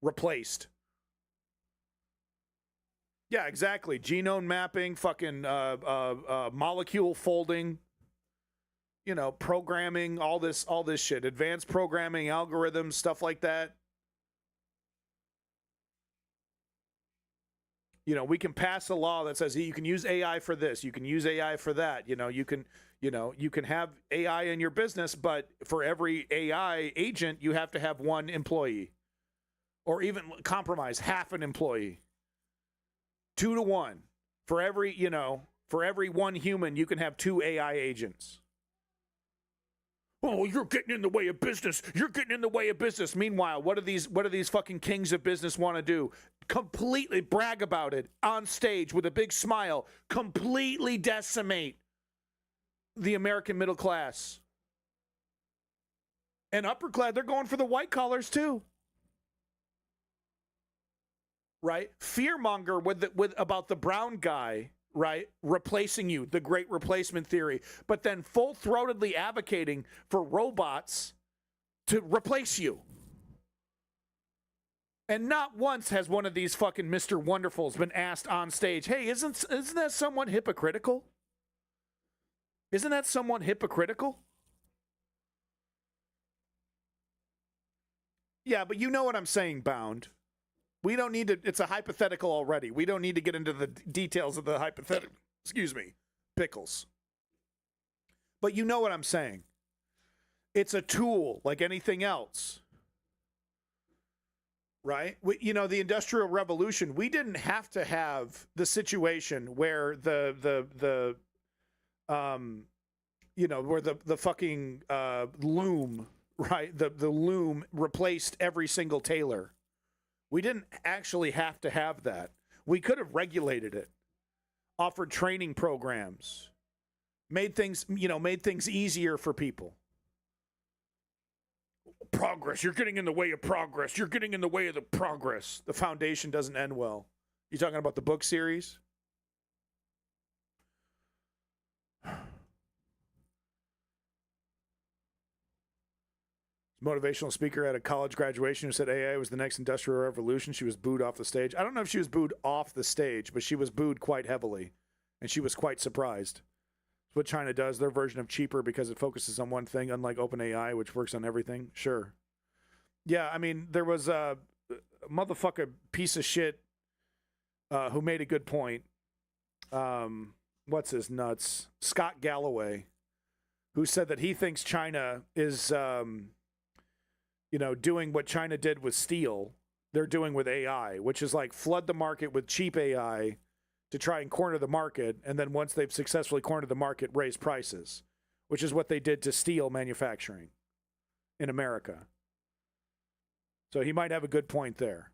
replaced. Yeah, exactly. Genome mapping, fucking molecule folding, programming, all this shit, advanced programming, algorithms, stuff like that. We can pass a law that says you can use AI for this, you can use AI for that. You can have AI in your business, but for every AI agent, you have to have one employee, or even compromise half an employee. 2 to 1 for every one human, you can have 2 AI agents. Oh, you're getting in the way of business. You're getting in the way of business. Meanwhile, what do these fucking kings of business want to do? Completely brag about it on stage with a big smile, completely decimate the American middle class. And upper class, they're going for the white collars too. Right? Fearmonger with about the brown guy, right? Replacing you, the great replacement theory, but then full-throatedly advocating for robots to replace you. And not once has one of these fucking Mr. Wonderfuls been asked on stage, hey, isn't that somewhat hypocritical? Isn't that somewhat hypocritical? Yeah, but you know what I'm saying, Bound. We don't need to, it's a hypothetical already. We don't need to get into the details of the hypothetical. Excuse me, pickles. But you know what I'm saying. It's a tool like anything else. Right? The Industrial Revolution, we didn't have to have the situation where the fucking loom, right? The loom replaced every single tailor. We didn't actually have to have that. We could have regulated it, offered training programs, made things easier for people. Progress. You're getting in the way of progress. You're getting in the way of the progress. The foundation doesn't end well. You talking about the book series? Motivational speaker at a college graduation who said AI was the next industrial revolution. She was booed off the stage. I don't know if she was booed off the stage, but she was booed quite heavily, and she was quite surprised. It's what China does. Their version of cheaper because it focuses on one thing, unlike OpenAI, which works on everything. Sure. Yeah, I mean, there was a motherfucker piece of shit who made a good point. What's his nuts? Scott Galloway, who said that he thinks China is... doing what China did with steel, they're doing with AI, which is like flood the market with cheap AI to try and corner the market, and then once they've successfully cornered the market, raise prices, which is what they did to steel manufacturing in America. So he might have a good point there.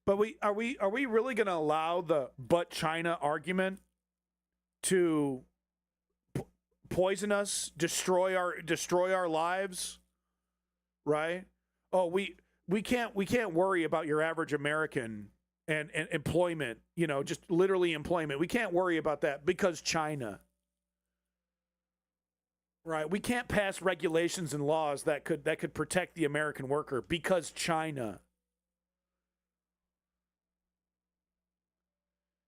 But are we really going to allow the "but China" argument to poison us, destroy our lives, right? Oh, we can't worry about your average American and employment, just literally employment. We can't worry about that because China. Right? We can't pass regulations and laws that could protect the American worker because China.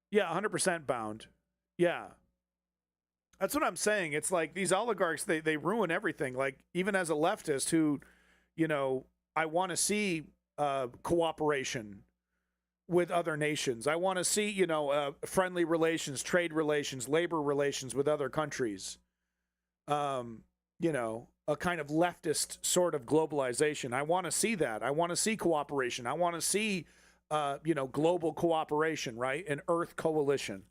Yeah, 100% bound. Yeah. That's what I'm saying. It's like these oligarchs, they ruin everything. Like, even as a leftist who, I want to see cooperation with other nations. I want to see, friendly relations, trade relations, labor relations with other countries. A kind of leftist sort of globalization. I want to see that. I want to see cooperation. I want to see, global cooperation, right? An Earth coalition,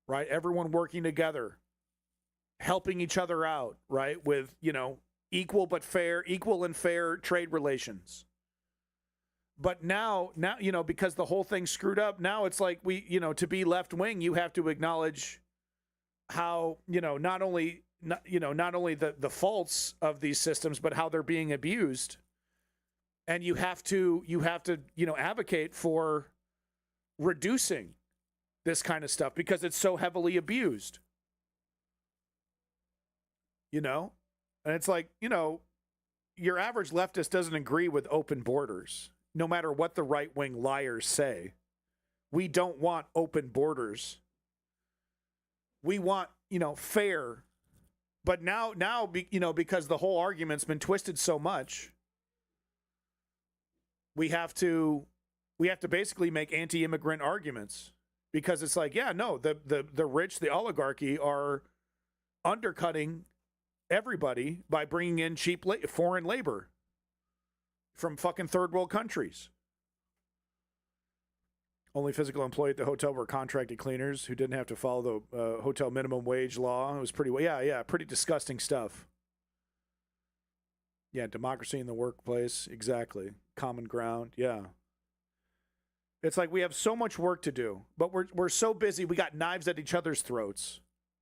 right? Everyone working together, helping each other out, right? With, equal and fair trade relations. But now, because the whole thing's screwed up, now it's like to be left wing, you have to acknowledge how, not only the faults of these systems, but how they're being abused. And you have to advocate for reducing this kind of stuff because it's so heavily abused. And it's like, your average leftist doesn't agree with open borders, no matter what the right-wing liars say. We don't want open borders. We want, fair. But now, because the whole argument's been twisted so much, we have to basically make anti-immigrant arguments because it's like, yeah, no, the rich, the oligarchy are undercutting everybody by bringing in cheap foreign labor from fucking third world countries. Only physical employee at the hotel were contracted cleaners who didn't have to follow the hotel minimum wage law. It was pretty disgusting stuff. Yeah, democracy in the workplace, exactly. Common ground, yeah. It's like we have so much work to do, but we're so busy. We got knives at each other's throats,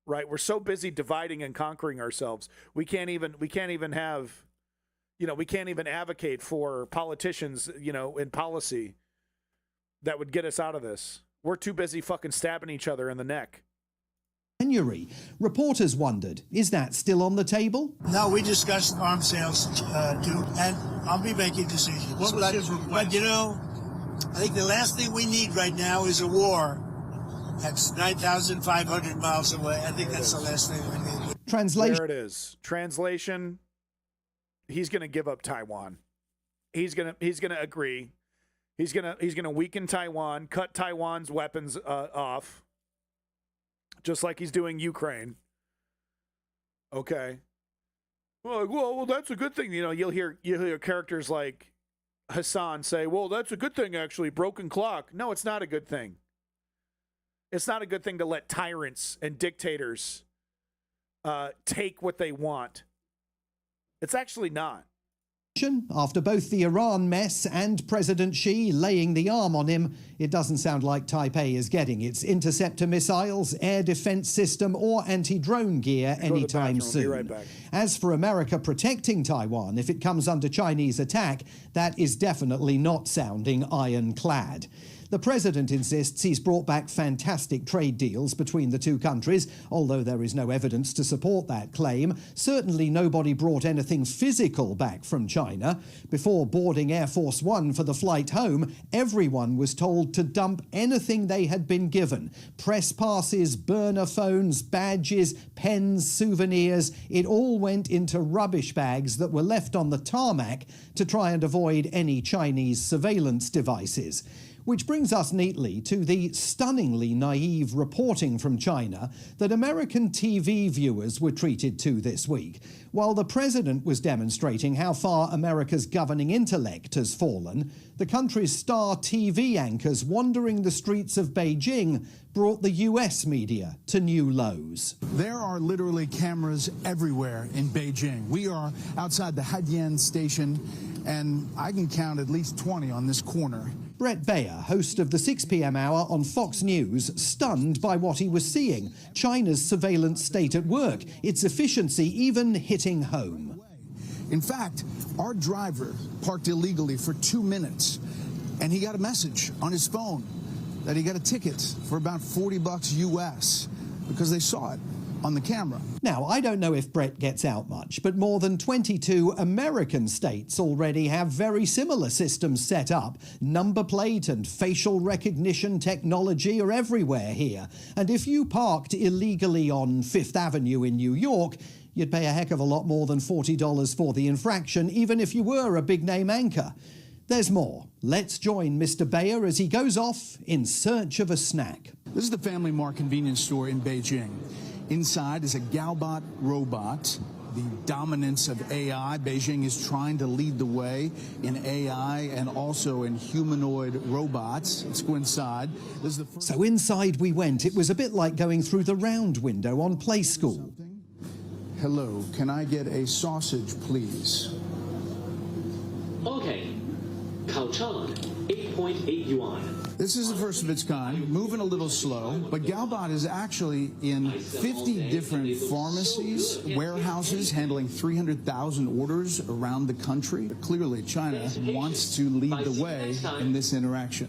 right? We're so busy dividing and conquering ourselves. We can't even have, we can't even advocate for politicians, in policy that would get us out of this. We're too busy fucking stabbing each other in the neck. January. Reporters wondered, is that still on the table? No, we discussed arms sales too, and I'll be making decisions. What was his request? But I think the last thing we need right now is a war. That's 9,500 miles away. I think that's the last thing we need. Translation. There it is. Translation. He's going to give up Taiwan. He's going to agree. He's going to weaken Taiwan, cut Taiwan's weapons off, just like he's doing Ukraine. Okay. Well, that's a good thing. You'll hear characters like Hassan say, "Well, that's a good thing actually, broken clock." No, it's not a good thing. It's not a good thing to let tyrants and dictators take what they want. It's actually not. After both the Iran mess and President Xi laying the arm on him, it doesn't sound like Taipei is getting its interceptor missiles, air defense system, or anti-drone gear anytime soon. Be right back. As for America protecting Taiwan if it comes under Chinese attack, that is definitely not sounding ironclad. The president insists he's brought back fantastic trade deals between the two countries, although there is no evidence to support that claim. Certainly nobody brought anything physical back from China. Before boarding Air Force One for the flight home, everyone was told to dump anything they had been given. Press passes, burner phones, badges, pens, souvenirs. It all went into rubbish bags that were left on the tarmac to try and avoid any Chinese surveillance devices. Which brings us neatly to the stunningly naive reporting from China that American TV viewers were treated to this week. While the president was demonstrating how far America's governing intellect has fallen, the country's star TV anchors wandering the streets of Beijing brought the US media to new lows. There are literally cameras everywhere in Beijing. We are outside the Haidian station, and I can count at least 20 on this corner. Brett Bayer, host of the 6 p.m. hour on Fox News, stunned by what he was seeing. China's surveillance state at work, its efficiency even hitting home. In fact, our driver parked illegally for 2 minutes, and he got a message on his phone that he got a ticket for about $40 US because they saw it on the camera. Now, I don't know if Brett gets out much, but more than 22 American states already have very similar systems set up. Number plate and facial recognition technology are everywhere here. And if you parked illegally on Fifth Avenue in New York, you'd pay a heck of a lot more than $40 for the infraction, even if you were a big-name anchor. There's more. Let's join Mr. Bayer as he goes off in search of a snack. This is the Family Mart convenience store in Beijing. Inside is a Galbot robot. The dominance of AI. Beijing is trying to lead the way in AI and also in humanoid robots. Let's go inside. This is the first... So inside we went. It was a bit like going through the round window on Play School. Hello, can I get a sausage, please? Okay. 烤肠, 8.8 yuan. This is the first of its kind, moving a little slow, but Galbot is actually in 50 different pharmacies, warehouses, handling 300,000 orders around the country. Clearly, China wants to lead the way in this interaction.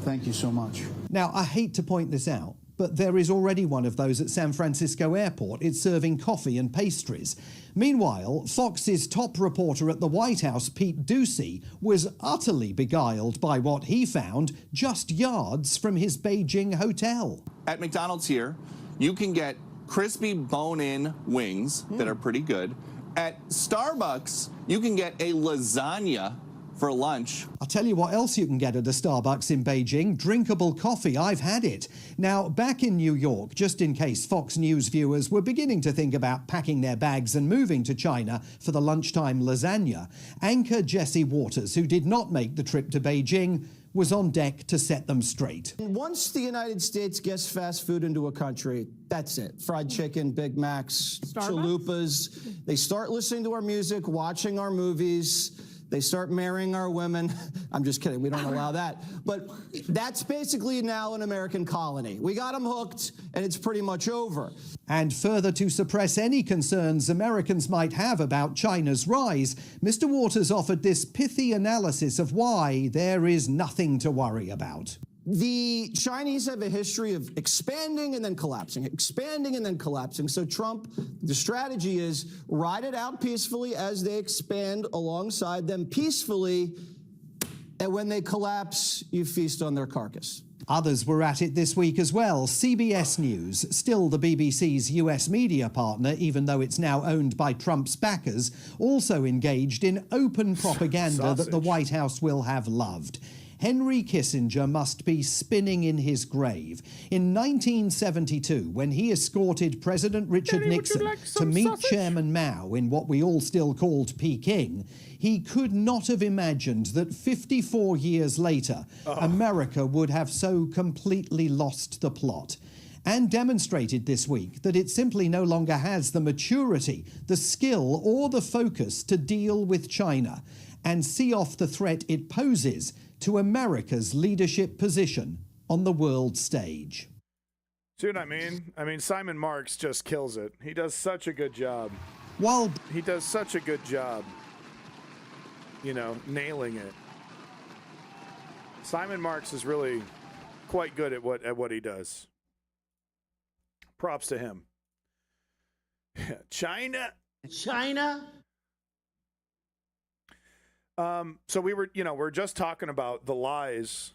Thank you so much. Now, I hate to point this out, but there is already one of those at San Francisco Airport. It's serving coffee and pastries. Meanwhile, Fox's top reporter at the White House, Pete Ducey, was utterly beguiled by what he found just yards from his Beijing hotel. At McDonald's here, you can get crispy bone-in wings that are pretty good. At Starbucks, you can get a lasagna for lunch. I'll tell you what else you can get at a Starbucks in Beijing. Drinkable coffee. I've had it. Now, back in New York, just in case Fox News viewers were beginning to think about packing their bags and moving to China for the lunchtime lasagna, anchor Jesse Waters, who did not make the trip to Beijing, was on deck to set them straight. Once the United States gets fast food into a country, that's it. Fried chicken, Big Macs, chalupas. They start listening to our music, watching our movies. They start marrying our women. I'm just kidding. We don't allow that. But that's basically now an American colony. We got them hooked, and it's pretty much over. And further to suppress any concerns Americans might have about China's rise, Mr. Waters offered this pithy analysis of why there is nothing to worry about. The Chinese have a history of expanding and then collapsing, expanding and then collapsing. So Trump, the strategy is ride it out peacefully as they expand alongside them peacefully. And when they collapse, you feast on their carcass. Others were at it this week as well. CBS News, still the BBC's US media partner, even though it's now owned by Trump's backers, also engaged in open propaganda that the White House will have loved. Henry Kissinger must be spinning in his grave. In 1972, when he escorted President Richard Nixon to meet Chairman Mao in what we all still called Peking, he could not have imagined that 54 years later, America would have so completely lost the plot. And demonstrated this week that it simply no longer has the maturity, the skill, or the focus to deal with China and see off the threat it poses to America's leadership position on the world stage. See what I mean? I mean, Simon Marks just kills it. He does such a good job. While he does such a good job, you know, nailing it. Simon Marks is really quite good at what he does. Props to him. China. So we're just talking about the lies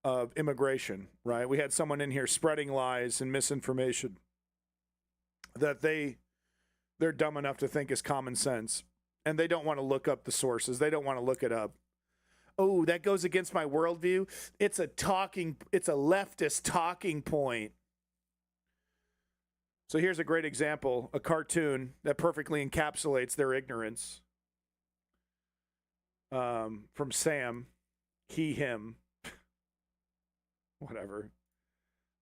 of immigration, right? We had someone in here spreading lies and misinformation that they're dumb enough to think is common sense, and they don't want to look up the sources. They don't want to look it up. Oh, that goes against my worldview. It's a leftist talking point. So here's a great example, a cartoon that perfectly encapsulates their ignorance. From Sam, he, him, whatever.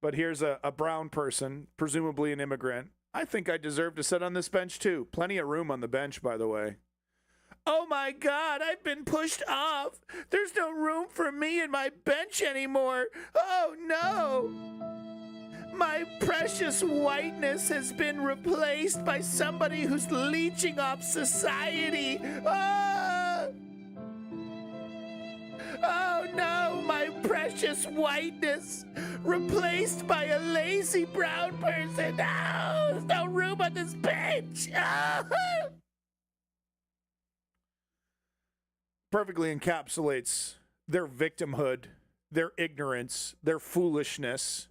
But here's a brown person, presumably an immigrant. I think I deserve to sit on this bench too. Plenty of room on the bench, by the way. Oh my God, I've been pushed off. There's no room for me in my bench anymore. Oh no. My precious whiteness has been replaced by somebody who's leeching off society. Oh no, my precious whiteness replaced by a lazy brown person. No, there's no room on this bench. Perfectly encapsulates their victimhood, their ignorance, their foolishness.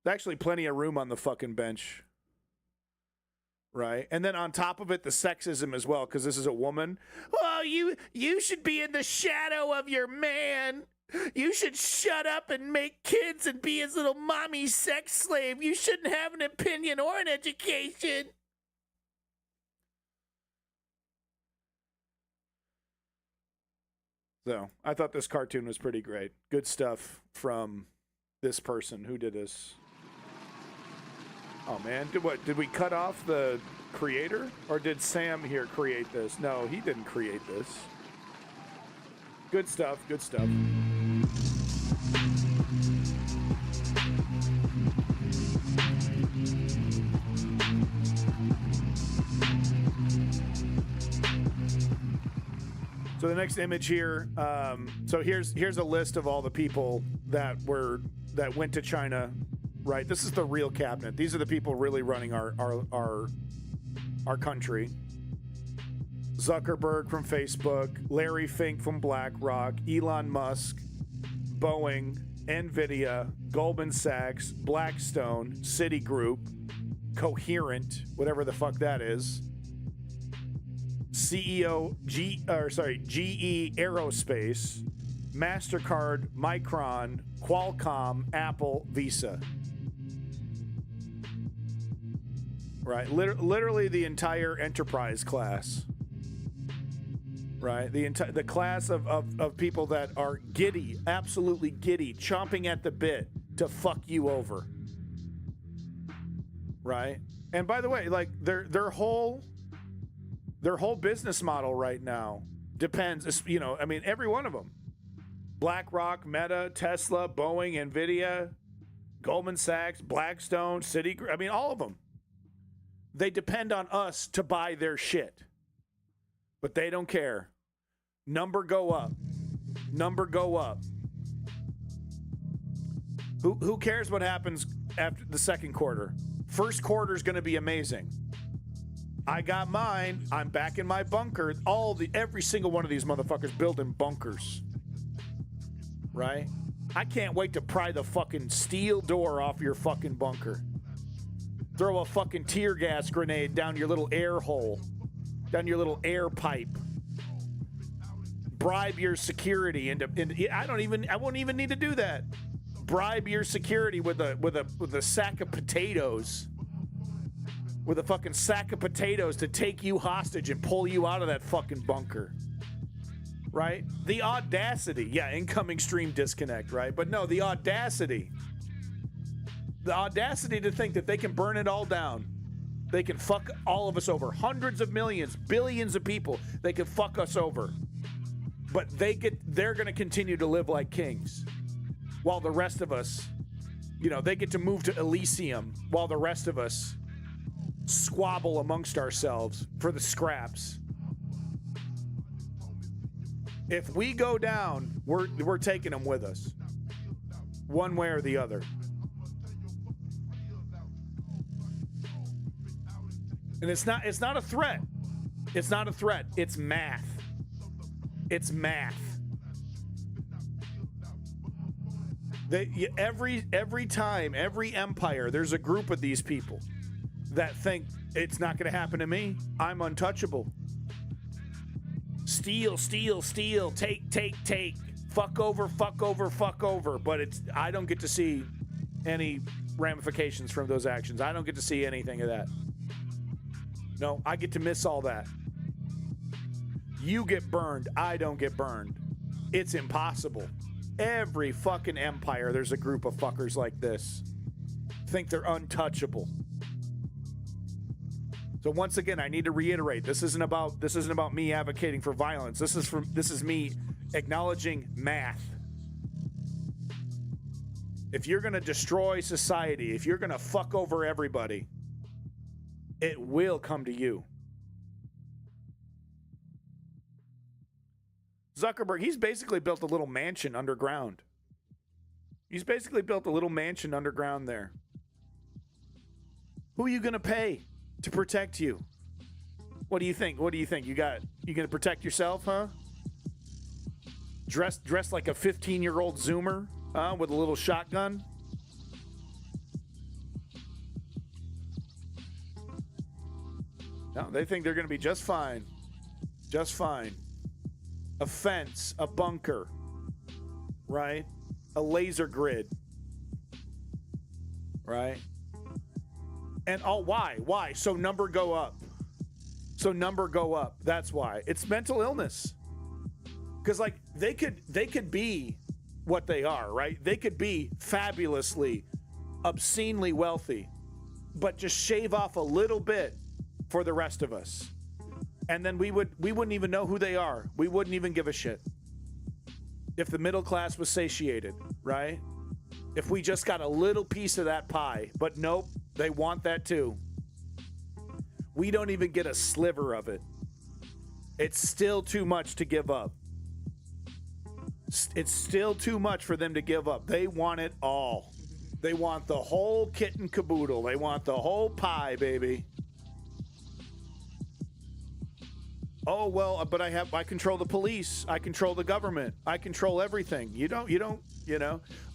There's actually plenty of room on the fucking bench. Right? And then on top of it, the sexism as well, because this is a woman. Oh, you should be in the shadow of your man. You should shut up and make kids and be his little mommy sex slave. You shouldn't have an opinion or an education. So I thought this cartoon was pretty great. Good stuff from this person who did this. Oh man, did we cut off the creator? Or did Sam here create this? No, he didn't create this. Good stuff, good stuff. So the next image here, so here's a list of all the people that went to China. Right, this is the real cabinet. These are the people really running our country. Zuckerberg from Facebook, Larry Fink from BlackRock, Elon Musk, Boeing, Nvidia, Goldman Sachs, Blackstone, Citigroup, Coherent, whatever the fuck that is. CEO GE Aerospace, MasterCard, Micron, Qualcomm, Apple, Visa. Right, literally the entire enterprise class. Right, the class of people that are giddy, absolutely giddy, chomping at the bit to fuck you over. Right, and by the way, like their whole business model right now depends. You know, I mean, every one of them: BlackRock, Meta, Tesla, Boeing, Nvidia, Goldman Sachs, Blackstone, Citigroup. I mean, all of them. They depend on us to buy their shit. But they don't care. Number go up. Number go up. Who cares what happens after the second quarter? First quarter is going to be amazing. I got mine. I'm back in my bunker. Every single one of these motherfuckers building bunkers. Right? I can't wait to pry the fucking steel door off your fucking bunker. Throw a fucking tear gas grenade down your little air hole, down your little air pipe. Bribe your security into I won't even need to do that. Bribe your security with a sack of potatoes. With a fucking sack of potatoes to take you hostage and pull you out of that fucking bunker. Right? The audacity. Yeah, incoming stream disconnect, right? But no, the audacity. The audacity to think that they can burn it all down. They can fuck all of us over. Hundreds of millions, billions of people, they can fuck us over. But they're going to continue to live like kings. While the rest of us, they get to move to Elysium while the rest of us squabble amongst ourselves for the scraps. If we go down, we're taking them with us. One way or the other. And it's not a threat. It's not a threat. It's math. It's math. Every time, every empire, there's a group of these people that think it's not going to happen to me. I'm untouchable. steal, steal, steal, take, take, take, fuck over, fuck over, fuck over. But I don't get to see any ramifications from those actions. I don't get to see anything of that. No, I get to miss all that. You get burned. I don't get burned. It's impossible. Every fucking empire, there's a group of fuckers like this. Think they're untouchable. So once again, I need to reiterate, this isn't about me advocating for violence. This is me acknowledging math. If you're going to destroy society, if you're going to fuck over everybody, it will come to you. Zuckerberg, he's basically built a little mansion underground. He's basically built a little mansion underground there. Who are you going to pay to protect you? What do you think? What do you think? You going to protect yourself, huh? Dressed like a 15-year-old Zoomer, with a little shotgun? No, they think they're going to be just fine. Just fine. A fence, a bunker, right? A laser grid, right? And why? Why? So number go up. So number go up. That's why. It's mental illness. Because like they could be what they are, right? They could be fabulously, obscenely wealthy, but just shave off a little bit for the rest of us. And then we wouldn't even know who they are. We wouldn't even give a shit. If the middle class was satiated, right? If we just got a little piece of that pie, but nope, they want that too. We don't even get a sliver of it. It's still too much to give up. It's still too much for them to give up. They want it all. They want the whole kit and caboodle. They want the whole pie, baby. Oh, well, but I control the police. I control the government. I control everything. You don't,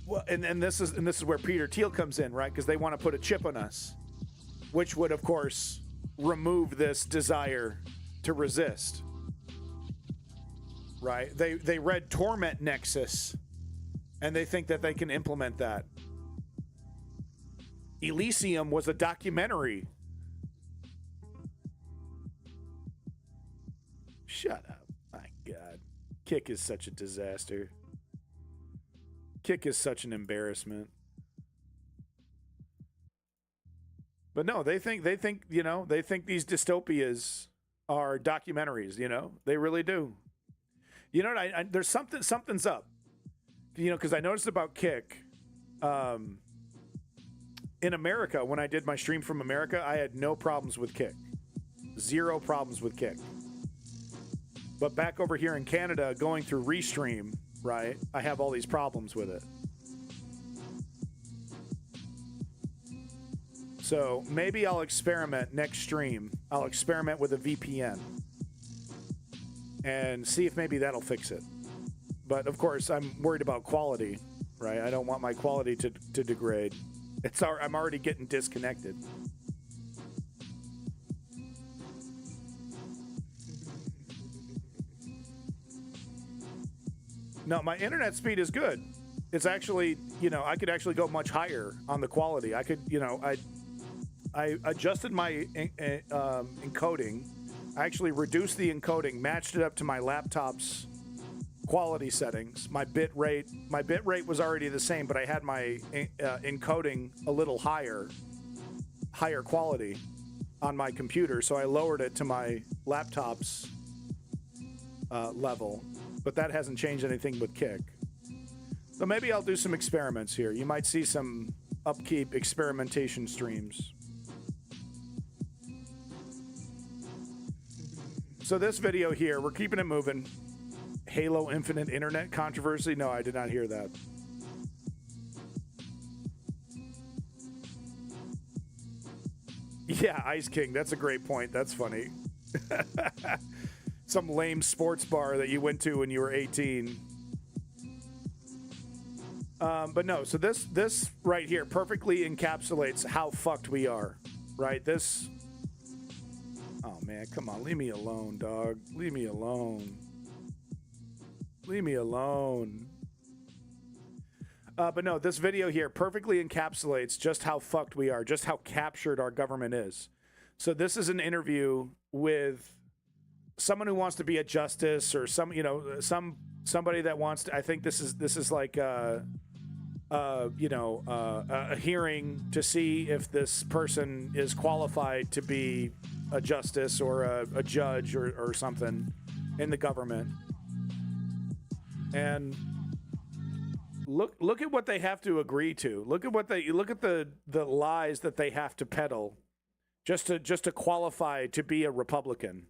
well, and this is where Peter Thiel comes in, right? Because they want to put a chip on us, which would, of course, remove this desire to resist, right? They read Torment Nexus, and they think that they can implement that. Elysium was a documentary. Shut up. My God. Kick is such a disaster. Kick is such an embarrassment. But no, they think these dystopias are documentaries, They really do. You know what? There's something's up. Because I noticed about Kick. In America, when I did my stream from America, I had no problems with Kick. Zero problems with Kick. But back over here in Canada, going through Restream, right, I have all these problems with it. So maybe I'll experiment next stream. I'll experiment with a VPN and see if maybe that'll fix it. But of course, I'm worried about quality, right? I don't want my quality to degrade. I'm already getting disconnected. No, my internet speed is good. It's actually, I could actually go much higher on the quality. I could, I adjusted my encoding. I actually reduced the encoding, matched it up to my laptop's quality settings. My bit rate was already the same, but I had my encoding a little higher quality on my computer, so I lowered it to my laptop's level. But that hasn't changed anything with Kick. So maybe I'll do some experiments here. You might see some upkeep experimentation streams. So this video here, we're keeping it moving. Halo Infinite Internet controversy? No, I did not hear that. Yeah, Ice King, that's a great point. That's funny. Some lame sports bar that you went to when you were 18. But no, so this right here perfectly encapsulates how fucked we are, right? Oh man, come on, leave me alone, dog. Leave me alone. Leave me alone. But no, this video here perfectly encapsulates just how fucked we are, just how captured our government is. So this is an interview with someone who wants to be a justice or somebody that wants to. I think this is like a hearing to see if this person is qualified to be a justice or a judge or something in the government. And look at what they have to agree to. Look at the lies that they have to peddle just to qualify to be a Republican.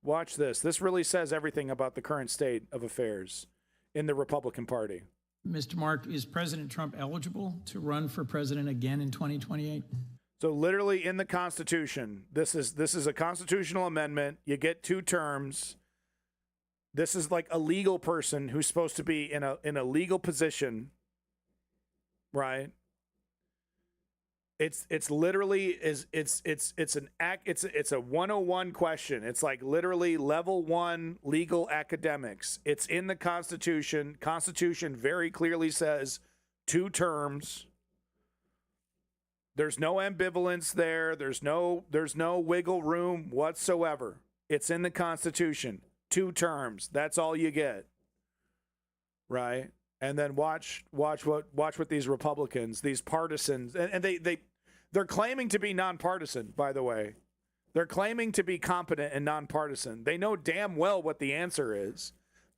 Watch this. This really says everything about the current state of affairs in the Republican Party. Mr. Mark, is President Trump eligible to run for president again in 2028? So literally in the Constitution, this is a constitutional amendment. You get 2 terms. This is like a legal person who's supposed to be in a legal position, right? It's literally it's a 101 question. It's like literally level 1 legal academics. It's in the Constitution. Constitution very clearly says 2 terms. There's no ambivalence there. There's no wiggle room whatsoever. It's in the Constitution. 2 terms. That's all you get. Right? And then watch what these Republicans, these partisans, and they're claiming to be nonpartisan, by the way. They're claiming to be competent and nonpartisan. They know damn well what the answer is,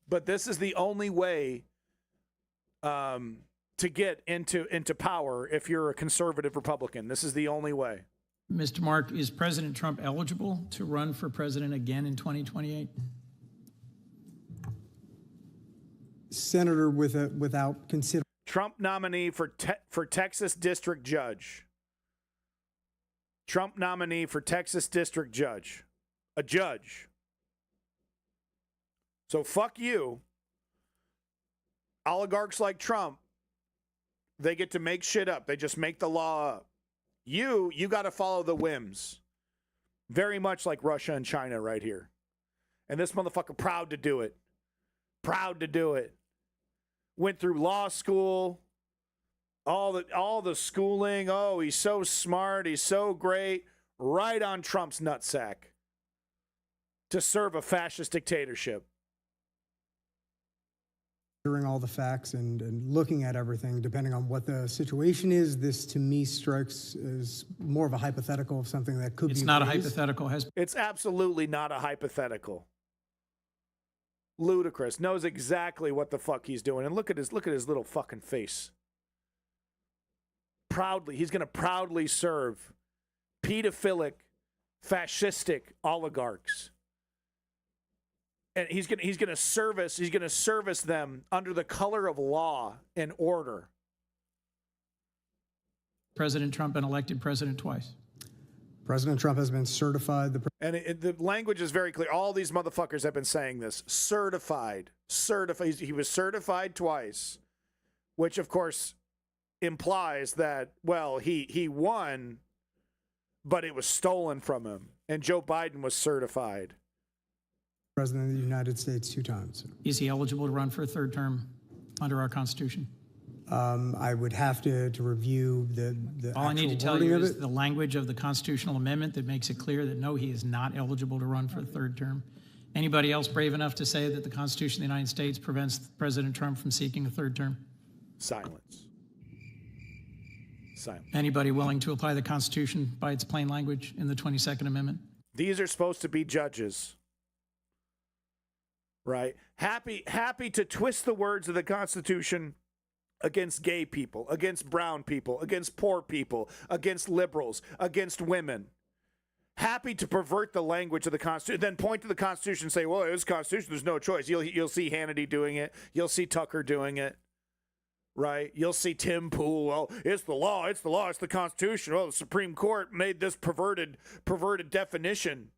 but this is the only way to get into power if you're a conservative Republican. This is the only way. Mr. Mark, is President Trump eligible to run for president again in 2028? Senator, without consider. Trump nominee for Texas district judge. Trump nominee for Texas district judge. A judge. So fuck you. Oligarchs like Trump, they get to make shit up. They just make the law up. You got to follow the whims. Very much like Russia and China right here. And this motherfucker proud to do it. Proud to do it. Went through law school, all the schooling. Oh, he's so smart. He's so great. Right on Trump's nutsack to serve a fascist dictatorship. Considering all the facts and looking at everything, depending on what the situation is, this to me strikes as more of a hypothetical of something that could be. It's not a hypothetical. It's absolutely not a hypothetical. Ludicrous. Knows exactly what the fuck he's doing. And look at his little fucking face. Proudly, he's going to proudly serve pedophilic, fascistic oligarchs. And he's going to service them under the color of law and order. President Trump been elected president twice. President Trump has been certified. And the language is very clear. All these motherfuckers have been saying this. Certified. He was certified twice, which, of course, implies that, well, he won, but it was stolen from him. And Joe Biden was certified. President of the United States 2 times. Is he eligible to run for a 3rd term under our Constitution? I would have to review the All I need to tell you is the language of the constitutional amendment that makes it clear that no, he is not eligible to run for a 3rd term. Anybody else brave enough to say that the Constitution of the United States prevents President Trump from seeking a 3rd term? Silence. Silence. Anybody willing to apply the Constitution by its plain language in the 22nd Amendment? These are supposed to be judges. Right? Happy to twist the words of the Constitution against gay people, against brown people, against poor people, against liberals, against women. Happy to pervert the language of the Constitution, then point to the Constitution and say, well, it's Constitution, there's no choice. You'll see Hannity doing it. You'll see Tucker doing it. Right? You'll see Tim Pool. Well, it's the law, it's the Constitution. Well, the Supreme Court made this perverted definition.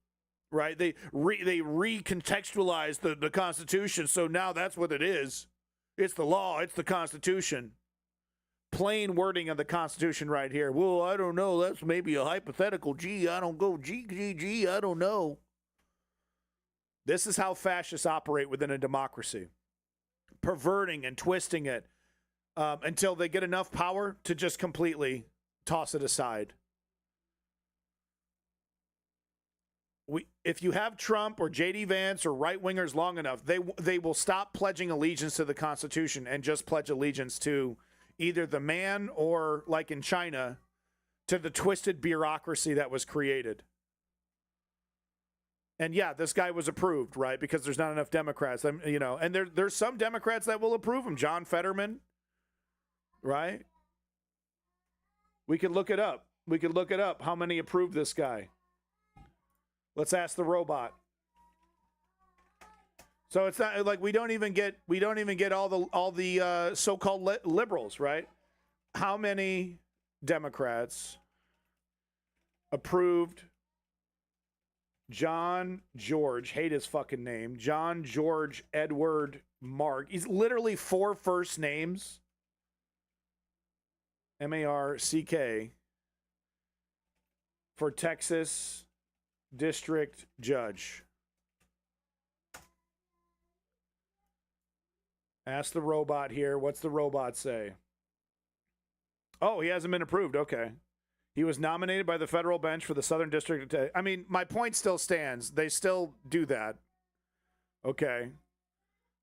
Right? They recontextualized the Constitution, so now that's what it is. It's the law. It's the Constitution. Plain wording of the Constitution right here. Well, I don't know. That's maybe a hypothetical. Gee, I don't go. Gee, I don't know. This is how fascists operate within a democracy. perverting and twisting it until they get enough power to just completely toss it aside. If you have Trump or J.D. Vance or right-wingers long enough, they will stop pledging allegiance to the Constitution and just pledge allegiance to either the man or, like in China, to the twisted bureaucracy that was created. And yeah, this guy was approved, right? Because there's not enough Democrats, and there's some Democrats that will approve him. John Fetterman, right? We could look it up. How many approved this guy? Let's ask the robot. So it's not like we don't even get all the so-called liberals, right? How many Democrats approved John George, hate his fucking name, John George Edward Mark. He's literally 4 first names. M-A-R-C-K for Texas District Judge. Ask the robot here. What's the robot say? Oh, he hasn't been approved. Okay. He was nominated by the federal bench for the Southern District. I mean, my point still stands. They still do that. Okay.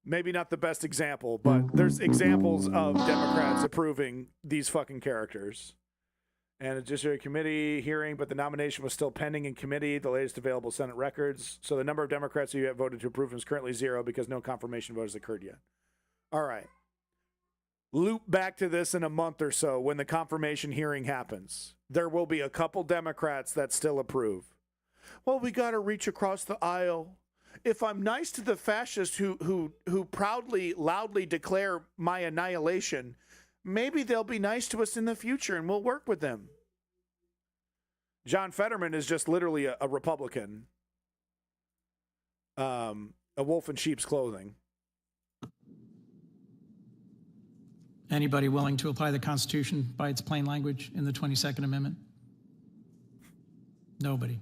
Maybe not the best example, but there's examples of Democrats approving these fucking characters. And a Judiciary Committee hearing, but the nomination was still pending in committee, the latest available Senate records. So the number of Democrats who have voted to approve him is currently 0 because no confirmation vote has occurred yet. All right. Loop back to this in a month or so when the confirmation hearing happens. There will be a couple Democrats that still approve. Well, we got to reach across the aisle. If I'm nice to the fascists who proudly, loudly declare my annihilation, maybe they'll be nice to us in the future and we'll work with them. John Fetterman is just literally a Republican. A wolf in sheep's clothing. Anybody willing to apply the Constitution by its plain language in the 22nd Amendment? Nobody.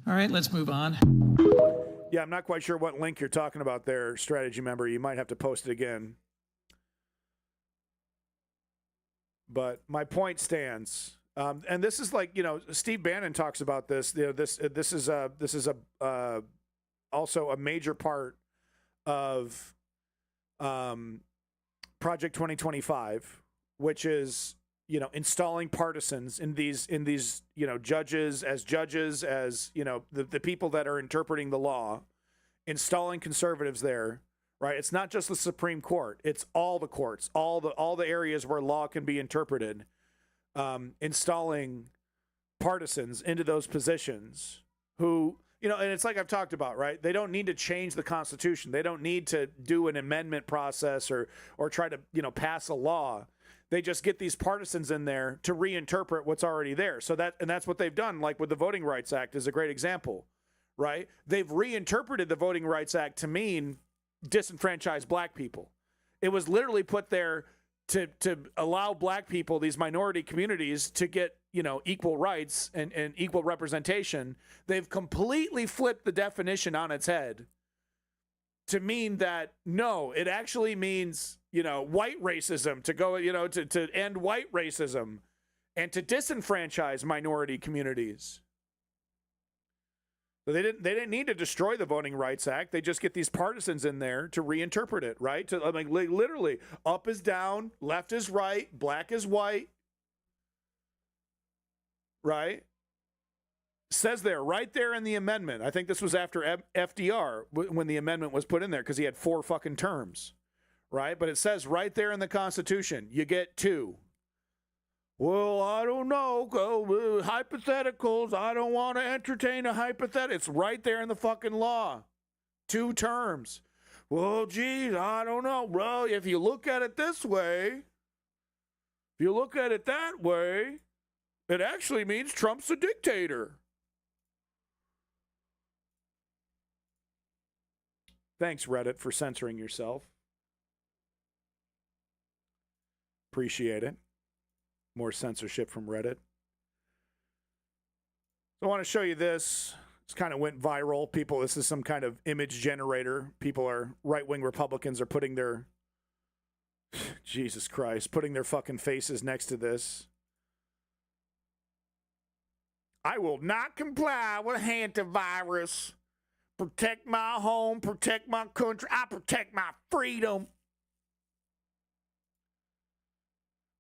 All right, let's move on. Yeah, I'm not quite sure what link you're talking about there, strategy member. You might have to post it again. But my point stands. And this is like, Steve Bannon talks about this. This is also a major part of Project 2025, which is, installing partisans in these, judges, as the people that are interpreting the law, installing conservatives there, right? It's not just the Supreme Court. It's all the courts, all the areas where law can be interpreted, installing partisans into those positions who, and it's like I've talked about, right? They don't need to change the Constitution. They don't need to do an amendment process or try to, pass a law. They just get these partisans in there to reinterpret what's already there. So that's what they've done, like with the Voting Rights Act is a great example, right? They've reinterpreted the Voting Rights Act to mean disenfranchise black people. It was literally put there to allow black people, these minority communities, to get, equal rights and equal representation. They've completely flipped the definition on its head to mean that, no, it actually means, white racism, to go, to end white racism and to disenfranchise minority communities. So they didn't need to destroy the Voting Rights Act. They just get these partisans in there to reinterpret it, right? To literally, up is down, left is right, black is white, right? Says there, right there in the amendment. I think this was after FDR when the amendment was put in there because he had 4 fucking terms, right? But it says right there in the Constitution, you get 2. Well, I don't know. Hypotheticals. I don't want to entertain a hypothetical. It's right there in the fucking law. 2 terms. Well, geez, I don't know. Well, if you look at it this way, if you look at it that way, it actually means Trump's a dictator. Thanks, Reddit, for censoring yourself. Appreciate it. More censorship from Reddit. So I want to show you this. This kind of went viral. People, this is some kind of image generator. People are, right-wing Republicans are putting their, Jesus Christ, putting their fucking faces next to this. I will not comply with antivirus. Protect my home, protect my country. I protect my freedom.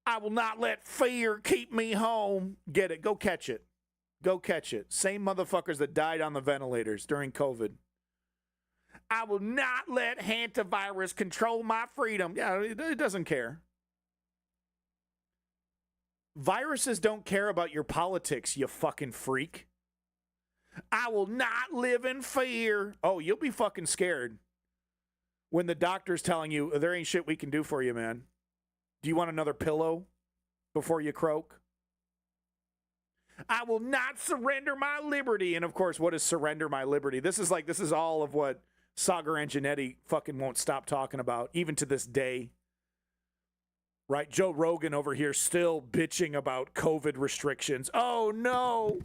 I will not let fear keep me home. Get it. Go catch it. Go catch it. Same motherfuckers that died on the ventilators during COVID. I will not let antivirus control my freedom. Yeah, it doesn't care. Viruses don't care about your politics, you fucking freak. I will not live in fear. Oh, you'll be fucking scared when the doctor's telling you there ain't shit we can do for you, man. Do you want another pillow before you croak? I will not surrender my liberty. And of course, what is surrender my liberty? This is all of what Sagar Antonetti fucking won't stop talking about, even to this day. Right? Joe Rogan over here still bitching about COVID restrictions. Oh, no.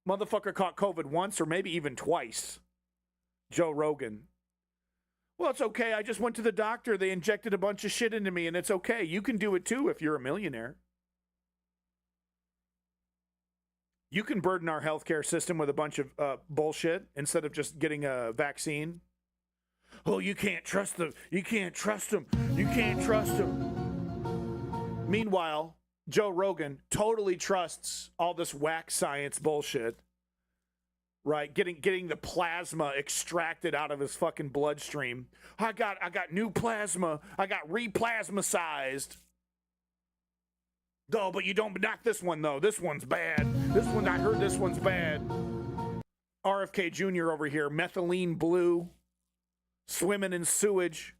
Motherfucker caught COVID once or maybe even twice. Joe Rogan. Well, it's okay. I just went to the doctor. They injected a bunch of shit into me, and it's okay. You can do it too if you're a millionaire. You can burden our healthcare system with a bunch of bullshit instead of just getting a vaccine. Oh, you can't trust them. You can't trust them. You can't trust them. Meanwhile, Joe Rogan totally trusts all this whack science bullshit, right? Getting the plasma extracted out of his fucking bloodstream. I got new plasma. I got replasmacized. Oh, but you don't, not this one though. This one's bad. This one, I heard this one's bad. RFK Jr. over here, methylene blue, swimming in sewage,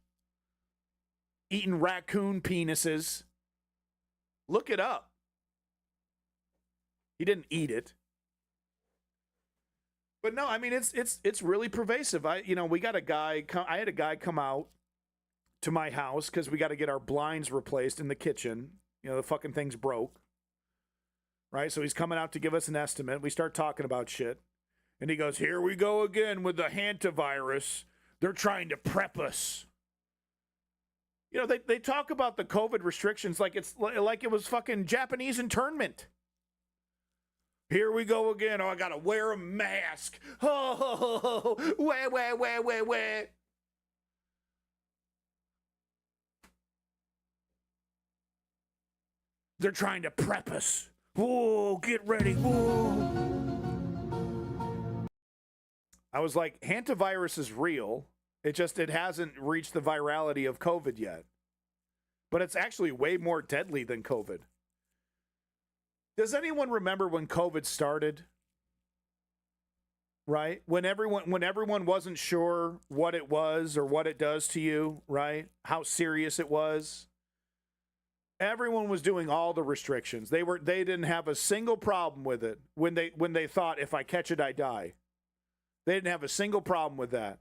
eating raccoon penises. Look it up. He didn't eat it. But no, I mean, it's really pervasive. We got a guy, I had a guy come out to my house because we got to get our blinds replaced in the kitchen. The fucking thing's broke. Right? So he's coming out to give us an estimate. We start talking about shit. And he goes, here we go again with the hantavirus. They're trying to prep us. They talk about the COVID restrictions like it was fucking Japanese internment. Here we go again. Oh, I got to wear a mask. Oh, wah. They're trying to prep us. Whoa, get ready. Whoa. I was like, hantavirus is real. It hasn't reached the virality of COVID yet. But it's actually way more deadly than COVID. Does anyone remember when COVID started? Right? When everyone wasn't sure what it was or what it does to you, right? How serious it was. Everyone was doing all the restrictions. They didn't have a single problem with it when they thought if I catch it I die. They didn't have a single problem with that.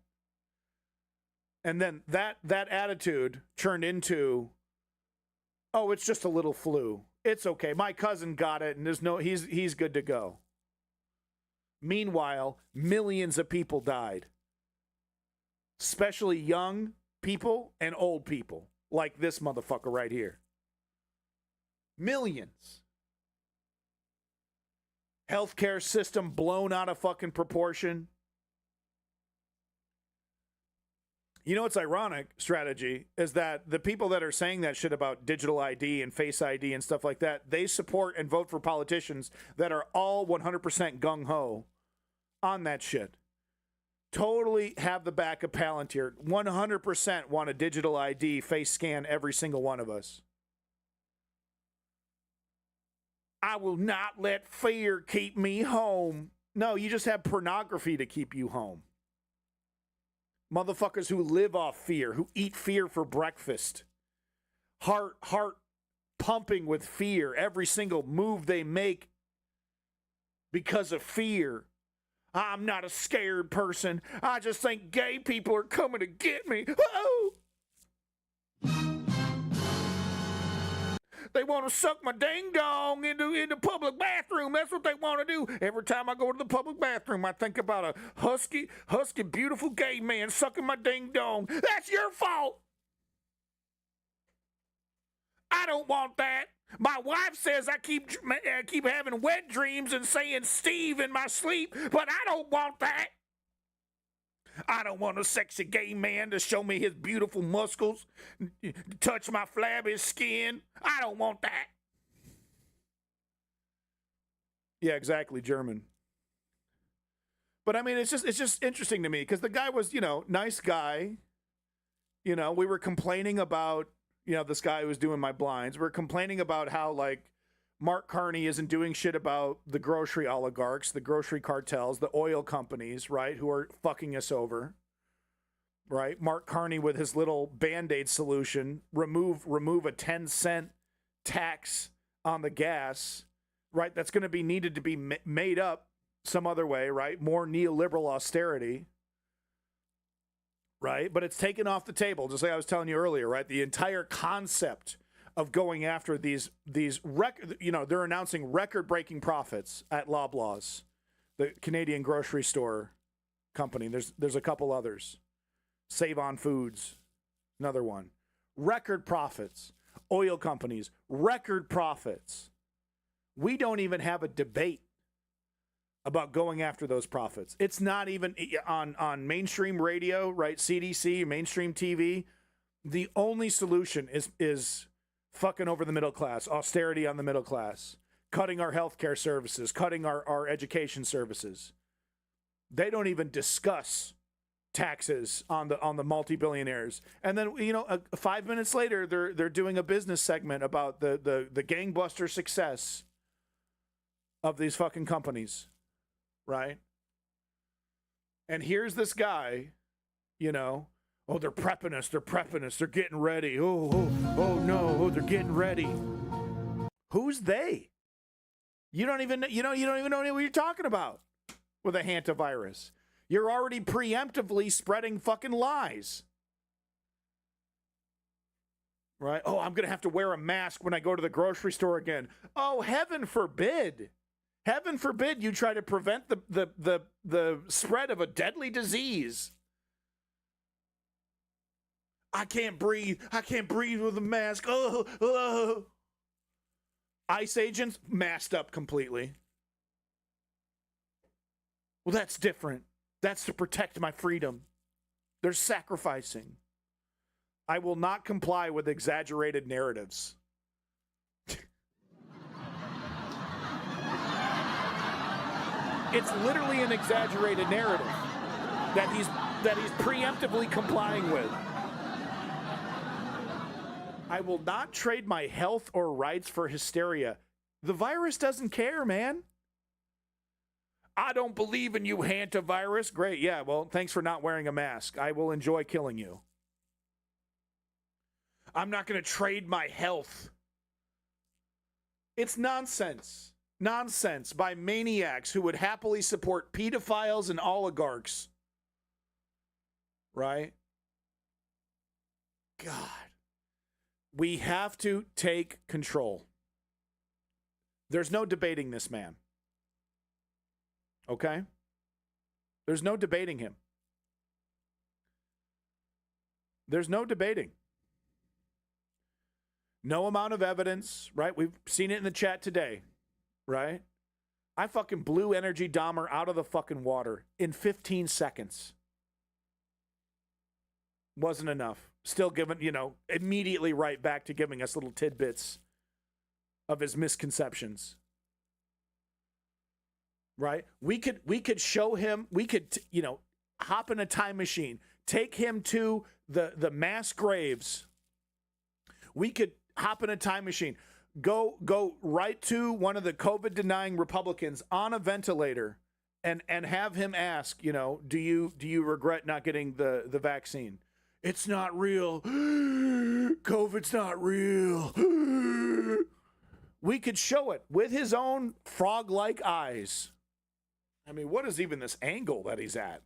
And then that attitude turned into, oh, it's just a little flu. It's okay. My cousin got it and he's good to go. Meanwhile, millions of people died. Especially young people and old people, like this motherfucker right here. Millions. Healthcare system blown out of fucking proportion. You know what's ironic, strategy, is that the people that are saying that shit about digital ID and face ID and stuff like that, they support and vote for politicians that are all 100% gung-ho on that shit. Totally have the back of Palantir. 100% want a digital ID face scan every single one of us. I will not let fear keep me home. No, you just have pornography to keep you home. Motherfuckers who live off fear, who eat fear for breakfast. Heart pumping with fear. Every single move they make because of fear. I'm not a scared person. I just think gay people are coming to get me. Oh! They want to suck my ding dong into the public bathroom. That's what they want to do. Every time I go to the public bathroom, I think about a husky, beautiful gay man sucking my ding dong. That's your fault. I don't want that. My wife says I keep having wet dreams and saying Steve in my sleep, but I don't want that. I don't want a sexy gay man to show me his beautiful muscles, touch my flabby skin. I don't want that. Yeah, exactly, German. But I mean, it's just interesting to me because the guy was, nice guy. We were complaining about, this guy who was doing my blinds. We're complaining about how, like, Mark Carney isn't doing shit about the grocery oligarchs, the grocery cartels, the oil companies, right, who are fucking us over, right? Mark Carney with his little Band-Aid solution, remove a 10-cent tax on the gas, right? That's going to be needed to be made up some other way, right? More neoliberal austerity, right? But it's taken off the table, just like I was telling you earlier, right? The entire concept of going after these they're announcing record-breaking profits at Loblaws, the Canadian grocery store company. There's a couple others. Save On Foods, another one. Record profits. Oil companies, record profits. We don't even have a debate about going after those profits. It's not even on mainstream radio, right? CDC, mainstream TV. The only solution is fucking over the middle class, austerity on the middle class, cutting our healthcare services, cutting our education services. They don't even discuss taxes on the multi-billionaires. And then 5 minutes later, they're doing a business segment about the gangbuster success of these fucking companies, right? And here's this guy, oh, they're prepping us. They're getting ready. Oh no, they're getting ready. Who's they? You don't even know what you're talking about with a hantavirus. You're already preemptively spreading fucking lies. Right? Oh, I'm going to have to wear a mask when I go to the grocery store again. Oh, heaven forbid. Heaven forbid you try to prevent the spread of a deadly disease. I can't breathe with a mask. Oh. ICE agents masked up completely. Well, that's different. That's to protect my freedom. They're sacrificing. I will not comply with exaggerated narratives. It's literally an exaggerated narrative that he's preemptively complying with. I will not trade my health or rights for hysteria. The virus doesn't care, man. I don't believe in you, hantavirus. Great, yeah, well, thanks for not wearing a mask. I will enjoy killing you. I'm not going to trade my health. It's nonsense. Nonsense by maniacs who would happily support pedophiles and oligarchs. Right? God. We have to take control. There's no debating this man. Okay? There's no debating him. There's no debating. No amount of evidence, right? We've seen it in the chat today, right? I fucking blew Energy Dahmer out of the fucking water in 15 seconds. Wasn't enough. Still giving, immediately right back to giving us little tidbits of his misconceptions. Right? We could show him, we could, hop in a time machine, take him to the mass graves. We could hop in a time machine, go right to one of the COVID denying Republicans on a ventilator and have him ask, do you regret not getting the vaccine? It's not real. COVID's not real. We could show it with his own frog-like eyes. I mean, what is even this angle that he's at?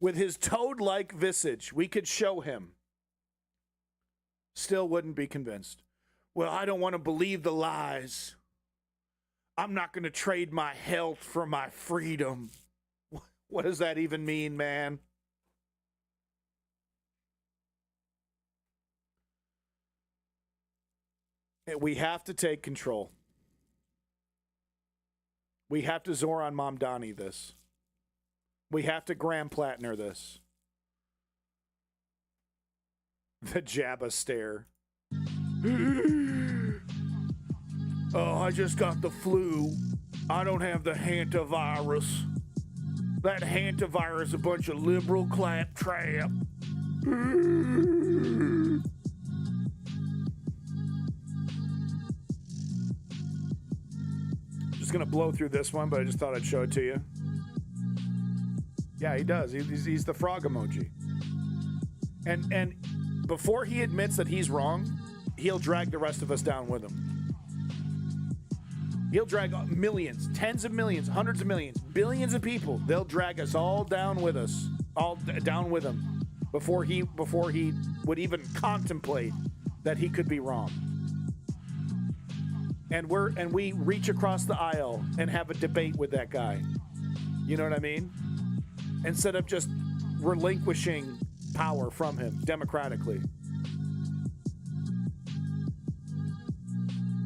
with his toad-like visage, we could show him, still wouldn't be convinced. Well, I don't want to believe the lies. I'm not going to trade my health for my freedom. What does that even mean, man? We have to take control. We have to Zoran Mamdani this. We have to Graham Plattner this. The Jabba stare. Oh, I just got the flu. I don't have the hantavirus. That hantavirus is a bunch of liberal claptrap. Just gonna blow through this one, but I just thought I'd show it to you. Yeah, he does. He's the frog emoji. And before he admits that he's wrong, he'll drag the rest of us down with him. He'll drag millions, tens of millions, hundreds of millions, billions of people. They'll drag us all down with us, all down with him, before he would even contemplate that he could be wrong. And we reach across the aisle and have a debate with that guy. You know what I mean? Instead of just relinquishing power from him democratically.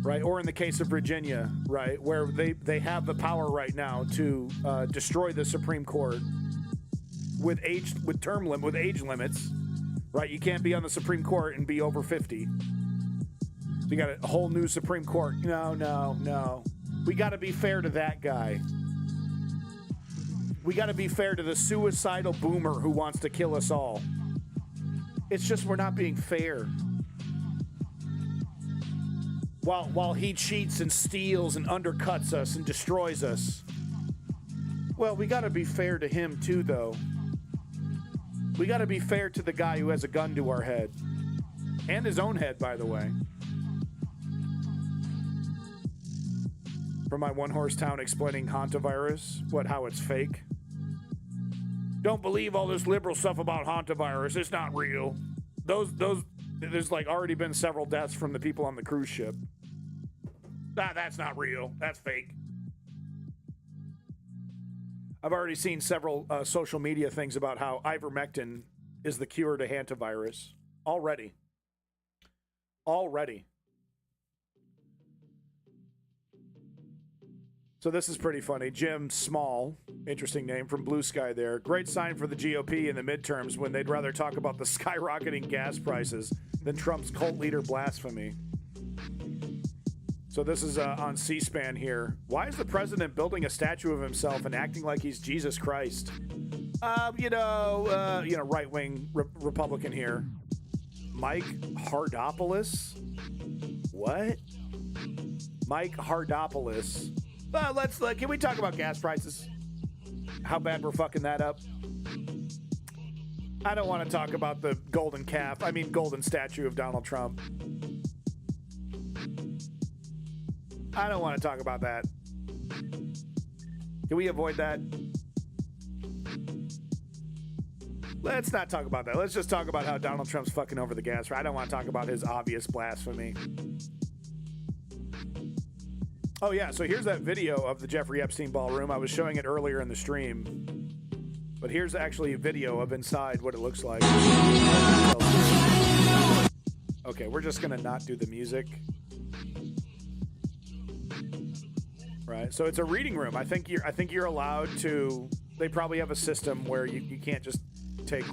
Right? Or in the case of Virginia, right, where they have the power right now to destroy the Supreme Court with age limits, right? You can't be on the Supreme Court and be over 50. So you got a whole new Supreme Court. No. We got to be fair to that guy. We got to be fair to the suicidal boomer who wants to kill us all. It's just we're not being fair. While he cheats and steals and undercuts us and destroys us. Well, we got to be fair to him too, though. We got to be fair to the guy who has a gun to our head. And his own head, by the way. From my one-horse town explaining hantavirus, how it's fake. Don't believe all this liberal stuff about hantavirus. It's not real. There's already been several deaths from the people on the cruise ship. That's not real. That's fake. I've already seen several social media things about how ivermectin is the cure to hantavirus. Already. So this is pretty funny. Jim Small, interesting name from Blue Sky there. Great sign for the GOP in the midterms when they'd rather talk about the skyrocketing gas prices than Trump's cult leader blasphemy. So this is on C-SPAN here. Why is the president building a statue of himself and acting like he's Jesus Christ? Right-wing Republican here. Mike Hardopoulos? What? Mike Hardopoulos. Can we talk about gas prices? How bad we're fucking that up? I don't want to talk about the golden statue of Donald Trump. I don't want to talk about that. Can we avoid that? Let's not talk about that. Let's just talk about how Donald Trump's fucking over the gas. I don't want to talk about his obvious blasphemy. Oh, yeah, so here's that video of the Jeffrey Epstein ballroom. I was showing it earlier in the stream. But here's actually a video of inside what it looks like. Okay, we're just going to not do the music. Right, so it's a reading room. I think you're allowed to... They probably have a system where you can't just take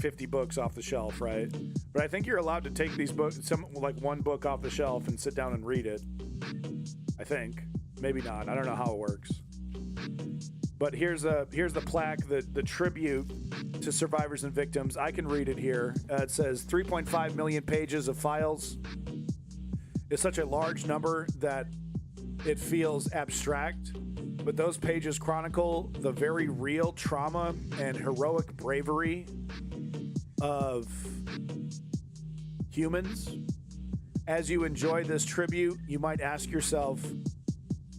50 books off the shelf, right? But I think you're allowed to take these books, one book off the shelf and sit down and read it. I think. Maybe not. I don't know how it works. But here's the plaque, the tribute to survivors and victims. I can read it here. It says 3.5 million pages of files. It's such a large number that it feels abstract, but those pages chronicle the very real trauma and heroic bravery of humans. As you enjoy this tribute, you might ask yourself,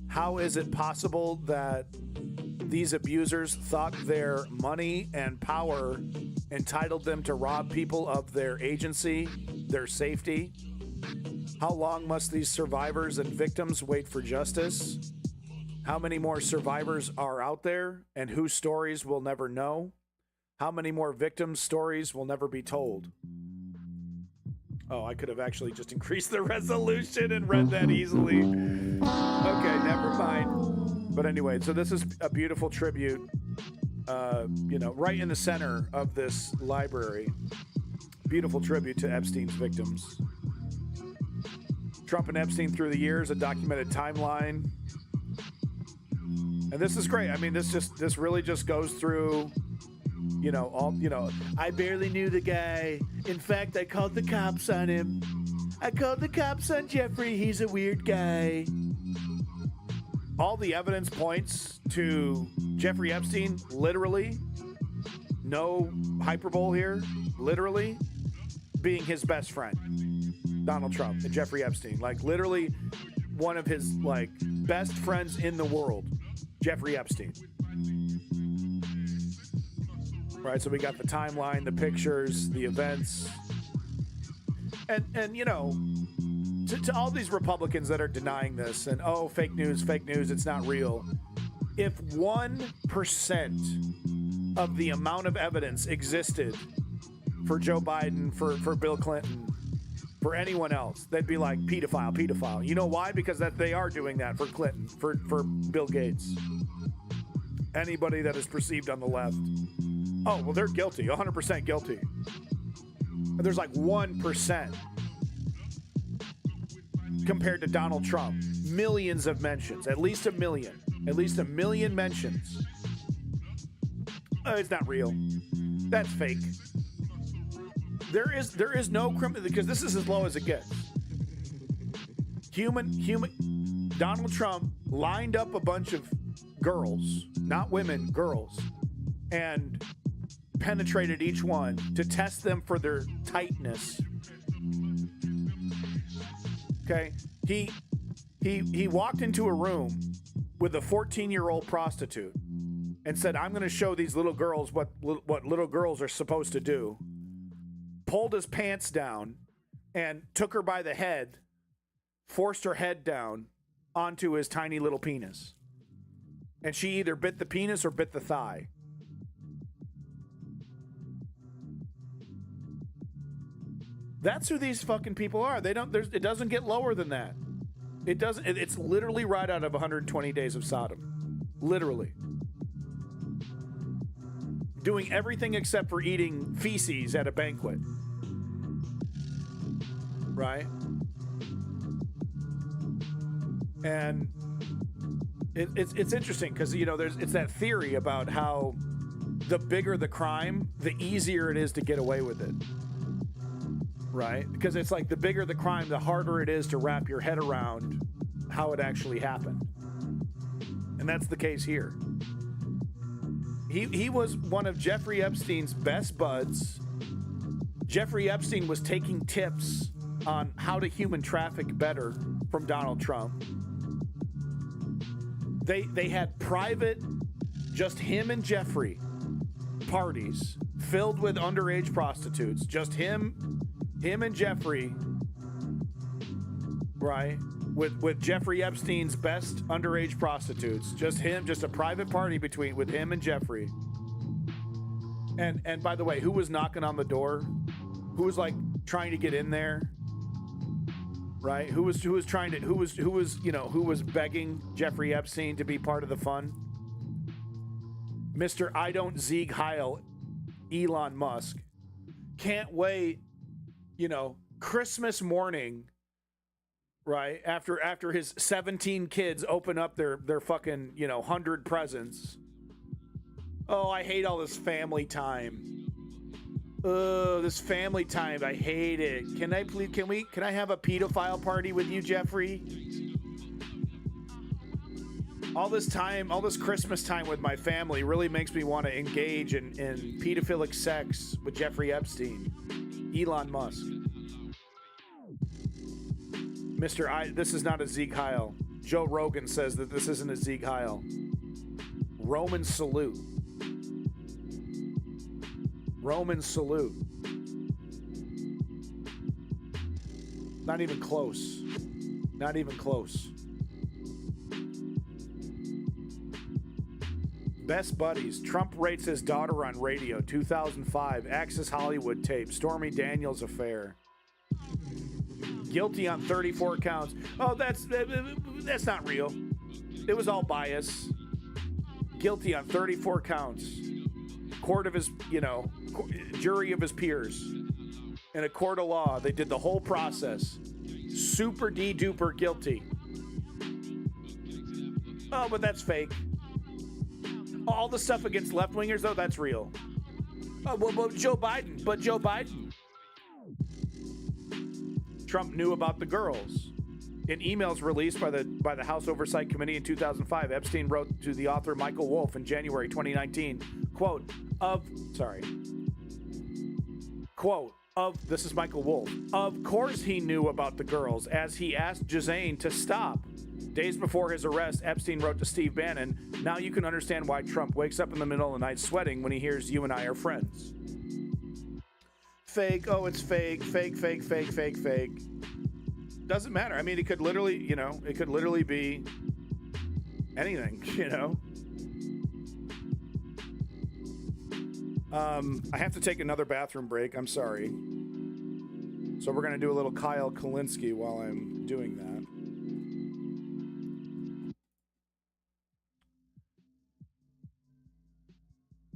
how is it possible that these abusers thought their money and power entitled them to rob people of their agency, their safety? How long must these survivors and victims wait for justice? How many more survivors are out there and whose stories we'll never know? How many more victims' stories will never be told? Oh, I could have actually just increased the resolution and read that easily. Okay, never mind. But anyway, so this is a beautiful tribute, right in the center of this library. Beautiful tribute to Epstein's victims. Trump and Epstein through the years, a documented timeline. And this is great. I mean, this really just goes through, I barely knew the guy. In fact, I called the cops on him. I called the cops on Jeffrey. He's a weird guy. All the evidence points to Jeffrey Epstein, literally, no hyperbole here, literally being his best friend, Donald Trump and Jeffrey Epstein. Like, literally one of his, best friends in the world, Jeffrey Epstein. Right, so we got the timeline, the pictures, the events. And to all these Republicans that are denying this and, fake news, it's not real. If 1% of the amount of evidence existed for Joe Biden, for Bill Clinton, for anyone else, they'd be like, pedophile. You know why? Because they are doing that for Clinton, for Bill Gates. Anybody that is perceived on the left. Oh, well, they're guilty, 100% guilty. There's 1% compared to Donald Trump. Millions of mentions, at least a million mentions. It's not real. That's fake. There is no criminal, because this is as low as it gets. Donald Trump lined up a bunch of girls, not women, girls, and penetrated each one to test them for their tightness. Okay, he walked into a room with a 14-year-old prostitute and said, "I'm going to show these little girls what little girls are supposed to do." Pulled his pants down and took her by the head, forced her head down onto his tiny little penis. And she either bit the penis or bit the thigh. That's who these fucking people are. It doesn't get lower than that. It doesn't. It's literally right out of 120 Days of Sodom. Literally. Doing everything except for eating feces at a banquet. Right? And it's interesting because, it's that theory about how the bigger the crime, the easier it is to get away with it. Right? Because it's like the bigger the crime, the harder it is to wrap your head around how it actually happened. And that's the case here. He was one of Jeffrey Epstein's best buds. Jeffrey Epstein was taking tips on how to human traffic better from Donald Trump. They had private, just him and Jeffrey, parties filled with underage prostitutes. Just him and Jeffrey, right? With Jeffrey Epstein's best underage prostitutes. Just a private party with him and Jeffrey. And by the way, who was knocking on the door? Who was trying to get in there? Right? Who was begging Jeffrey Epstein to be part of the fun? Mr. I don't Sieg Heil, Elon Musk. Can't wait, Christmas morning, right? After his 17 kids open up their fucking, 100 presents. Oh, I hate all this family time. Oh, this family time, I hate it. Can I have a pedophile party with you, Jeffrey? All this Christmas time with my family really makes me want to engage in pedophilic sex with Jeffrey Epstein. Elon Musk. This is not a Sieg Heil. Joe Rogan says that this isn't a Sieg Heil. Roman salute. Roman salute. Not even close. Not even close. Best buddies. Trump rates his daughter on radio. 2005. Access Hollywood tape. Stormy Daniels affair. Guilty on 34 counts. Oh, that's not real. It was all bias. Guilty on 34 counts. Court of his, jury of his peers. In a court of law, they did the whole process. Super de-duper guilty. Oh, but that's fake. All the stuff against left-wingers, though, that's real. Oh, well, Joe Biden. Trump knew about the girls. In emails released by the House Oversight Committee in 2005, Epstein wrote to the author Michael Wolff in January 2019, this is Michael Wolff. Of course he knew about the girls, as he asked Ghislaine to stop. Days before his arrest, Epstein wrote to Steve Bannon, now you can understand why Trump wakes up in the middle of the night sweating when he hears you and I are friends. Fake, oh, it's fake. Doesn't matter. I mean, it could literally, be anything, I have to take another bathroom break. I'm sorry. So we're going to do a little Kyle Kulinski while I'm doing that.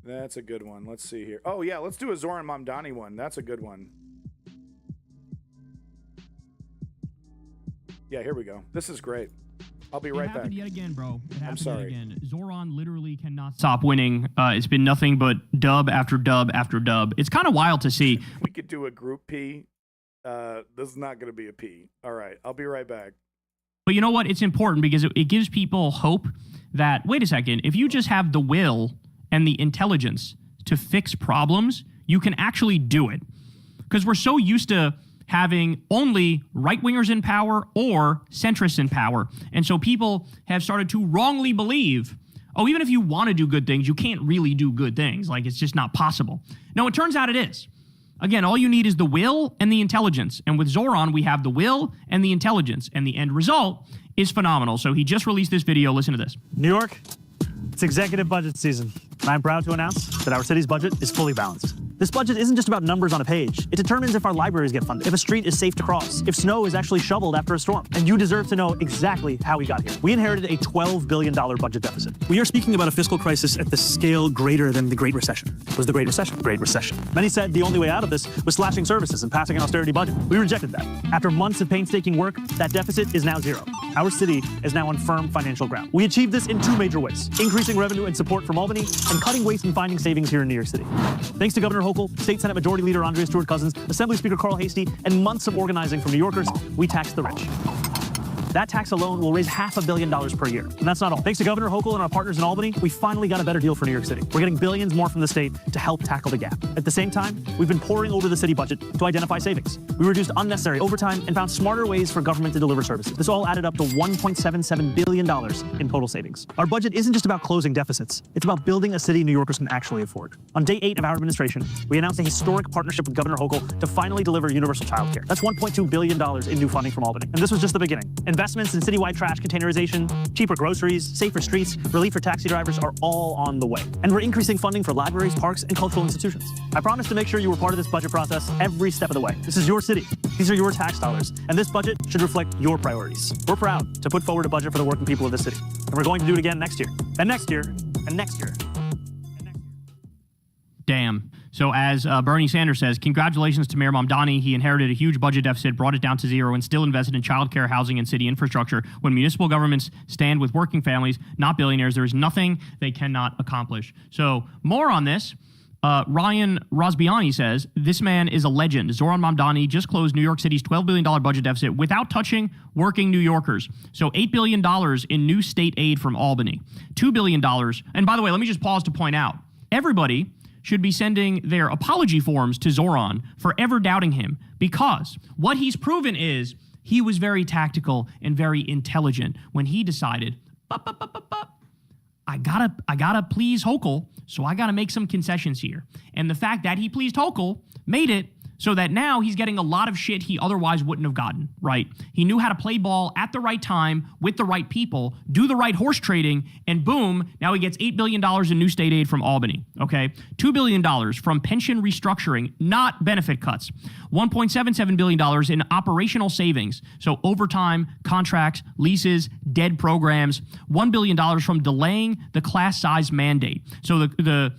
That's a good one. Let's see here. Oh, yeah, let's do a Zoran Mamdani one. That's a good one. Yeah, here we go. This is great. I'll be right back. Yet again, bro. It happened I'm sorry. Yet again. Zoran literally cannot stop winning. It's been nothing but dub after dub after dub. It's kind of wild to see. We could do a group P. This is not going to be a P. All right, I'll be right back. But you know what? It's important because it gives people hope that, wait a second, if you just have the will and the intelligence to fix problems, you can actually do it. Because we're so used to having only right-wingers in power or centrists in power. And so people have started to wrongly believe, oh, even if you want to do good things, you can't really do good things. Like, it's just not possible. No, it turns out it is. Again, all you need is the will and the intelligence. And with Zoran, we have the will and the intelligence. And the end result is phenomenal. So he just released this video. Listen to this. New York, it's executive budget season. And I'm proud to announce that our city's budget is fully balanced. This budget isn't just about numbers on a page. It determines if our libraries get funded, if a street is safe to cross, if snow is actually shoveled after a storm. And you deserve to know exactly how we got here. We inherited a $12 billion budget deficit. We are speaking about a fiscal crisis at the scale greater than the Great Recession. Was the Great Recession? Great Recession. Many said the only way out of this was slashing services and passing an austerity budget. We rejected that. After months of painstaking work, that deficit is now zero. Our city is now on firm financial ground. We achieved this in two major ways: increasing revenue and support from Albany, and cutting waste and finding savings here in New York City. Thanks to Governor Hochul, State Senate Majority Leader Andrea Stewart-Cousins, Assembly Speaker Carl Hastie, and months of organizing from New Yorkers, we tax the rich. That tax alone will raise $500 million per year. And that's not all. Thanks to Governor Hochul and our partners in Albany, we finally got a better deal for New York City. We're getting billions more from the state to help tackle the gap. At the same time, we've been poring over the city budget to identify savings. We reduced unnecessary overtime and found smarter ways for government to deliver services. This all added up to $1.77 billion in total savings. Our budget isn't just about closing deficits. It's about building a city New Yorkers can actually afford. On day 8 of our administration, we announced a historic partnership with Governor Hochul to finally deliver universal child care. That's $1.2 billion in new funding from Albany. And this was just the beginning. Investments in citywide trash containerization, cheaper groceries, safer streets, relief for taxi drivers are all on the way. And we're increasing funding for libraries, parks, and cultural institutions. I promise to make sure you were part of this budget process every step of the way. This is your city. These are your tax dollars. And this budget should reflect your priorities. We're proud to put forward a budget for the working people of this city. And we're going to do it again next year. And next year. And next year. Damn. So as Bernie Sanders says, congratulations to Mayor Mamdani. He inherited a huge budget deficit, brought it down to zero, and still invested in childcare, housing, and city infrastructure. When municipal governments stand with working families, not billionaires, there is nothing they cannot accomplish. So more on this. Ryan Rosbiani says, this man is a legend. Zoran Mamdani just closed New York City's $12 billion budget deficit without touching working New Yorkers. So $8 billion in new state aid from Albany. $2 billion. And by the way, let me just pause to point out, everybody should be sending their apology forms to Zoran for ever doubting him, because what he's proven is he was very tactical and very intelligent when he decided, I gotta please Hochul, so I gotta make some concessions here. And the fact that he pleased Hochul made it so that now he's getting a lot of shit he otherwise wouldn't have gotten, right? He knew how to play ball at the right time with the right people, do the right horse trading, and boom, now he gets $8 billion in new state aid from Albany, okay? $2 billion from pension restructuring, not benefit cuts. $1.77 billion in operational savings, so overtime, contracts, leases, dead programs. $1 billion from delaying the class size mandate. So the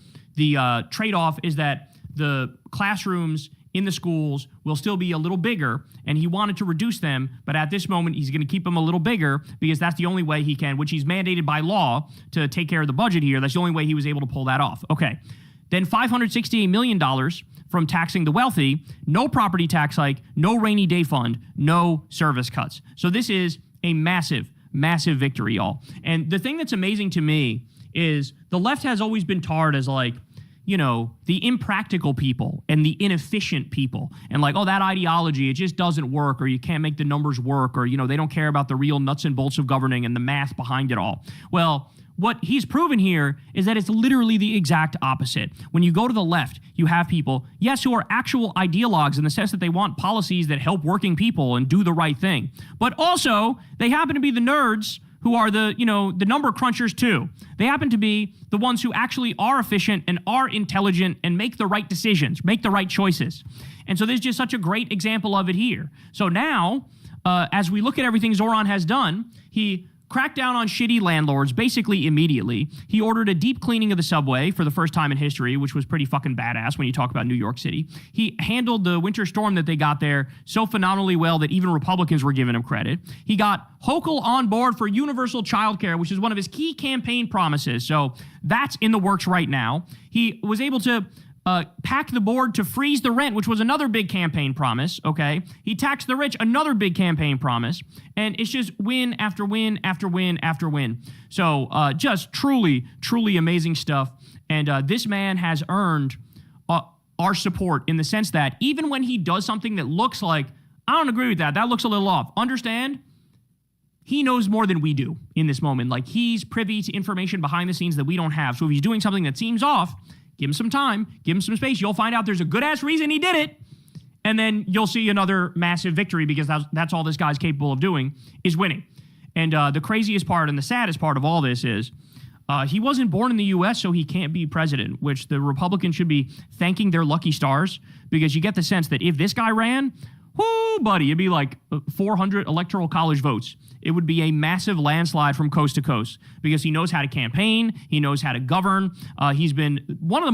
trade-off is that the classrooms in the schools will still be a little bigger, and he wanted to reduce them, but at this moment, he's going to keep them a little bigger because that's the only way he can, which he's mandated by law to take care of the budget here. That's the only way he was able to pull that off. Okay. Then $568 million from taxing the wealthy, no property tax hike, no rainy day fund, no service cuts. So this is a massive, massive victory, y'all. And the thing that's amazing to me is the left has always been tarred as like, you know, the impractical people and the inefficient people. And like, oh, that ideology, it just doesn't work, or you can't make the numbers work, or, you know, they don't care about the real nuts and bolts of governing and the math behind it all. Well, what he's proven here is that it's literally the exact opposite. When you go to the left, you have people, yes, who are actual ideologues in the sense that they want policies that help working people and do the right thing. But also, they happen to be the nerds who are the, you know, the number crunchers too. They happen to be the ones who actually are efficient and are intelligent and make the right decisions, make the right choices. And so there's just such a great example of it here. So now, as we look at everything Zoran has done, he cracked down on shitty landlords basically immediately. He ordered a deep cleaning of the subway for the first time in history, which was pretty fucking badass when you talk about New York City. He handled the winter storm that they got there so phenomenally well that even Republicans were giving him credit. He got Hochul on board for universal childcare, which is one of his key campaign promises. So that's in the works right now. He was able to pack the board to freeze the rent, which was another big campaign promise, okay? He taxed the rich, another big campaign promise. And it's just win after win after win after win. So just truly, truly amazing stuff. And this man has earned our support in the sense that even when he does something that looks like, I don't agree with that, that looks a little off. Understand? He knows more than we do in this moment. Like, he's privy to information behind the scenes that we don't have. So if he's doing something that seems off, give him some time, give him some space. You'll find out there's a good-ass reason he did it. And then you'll see another massive victory because that's all this guy's capable of doing, is winning. And the craziest part and the saddest part of all this is he wasn't born in the U.S., so he can't be president, which the Republicans should be thanking their lucky stars, because you get the sense that if this guy ran, whoo, buddy, it'd be like 400 electoral college votes. It would be a massive landslide from coast to coast because he knows how to campaign. He knows how to govern. He's been one of the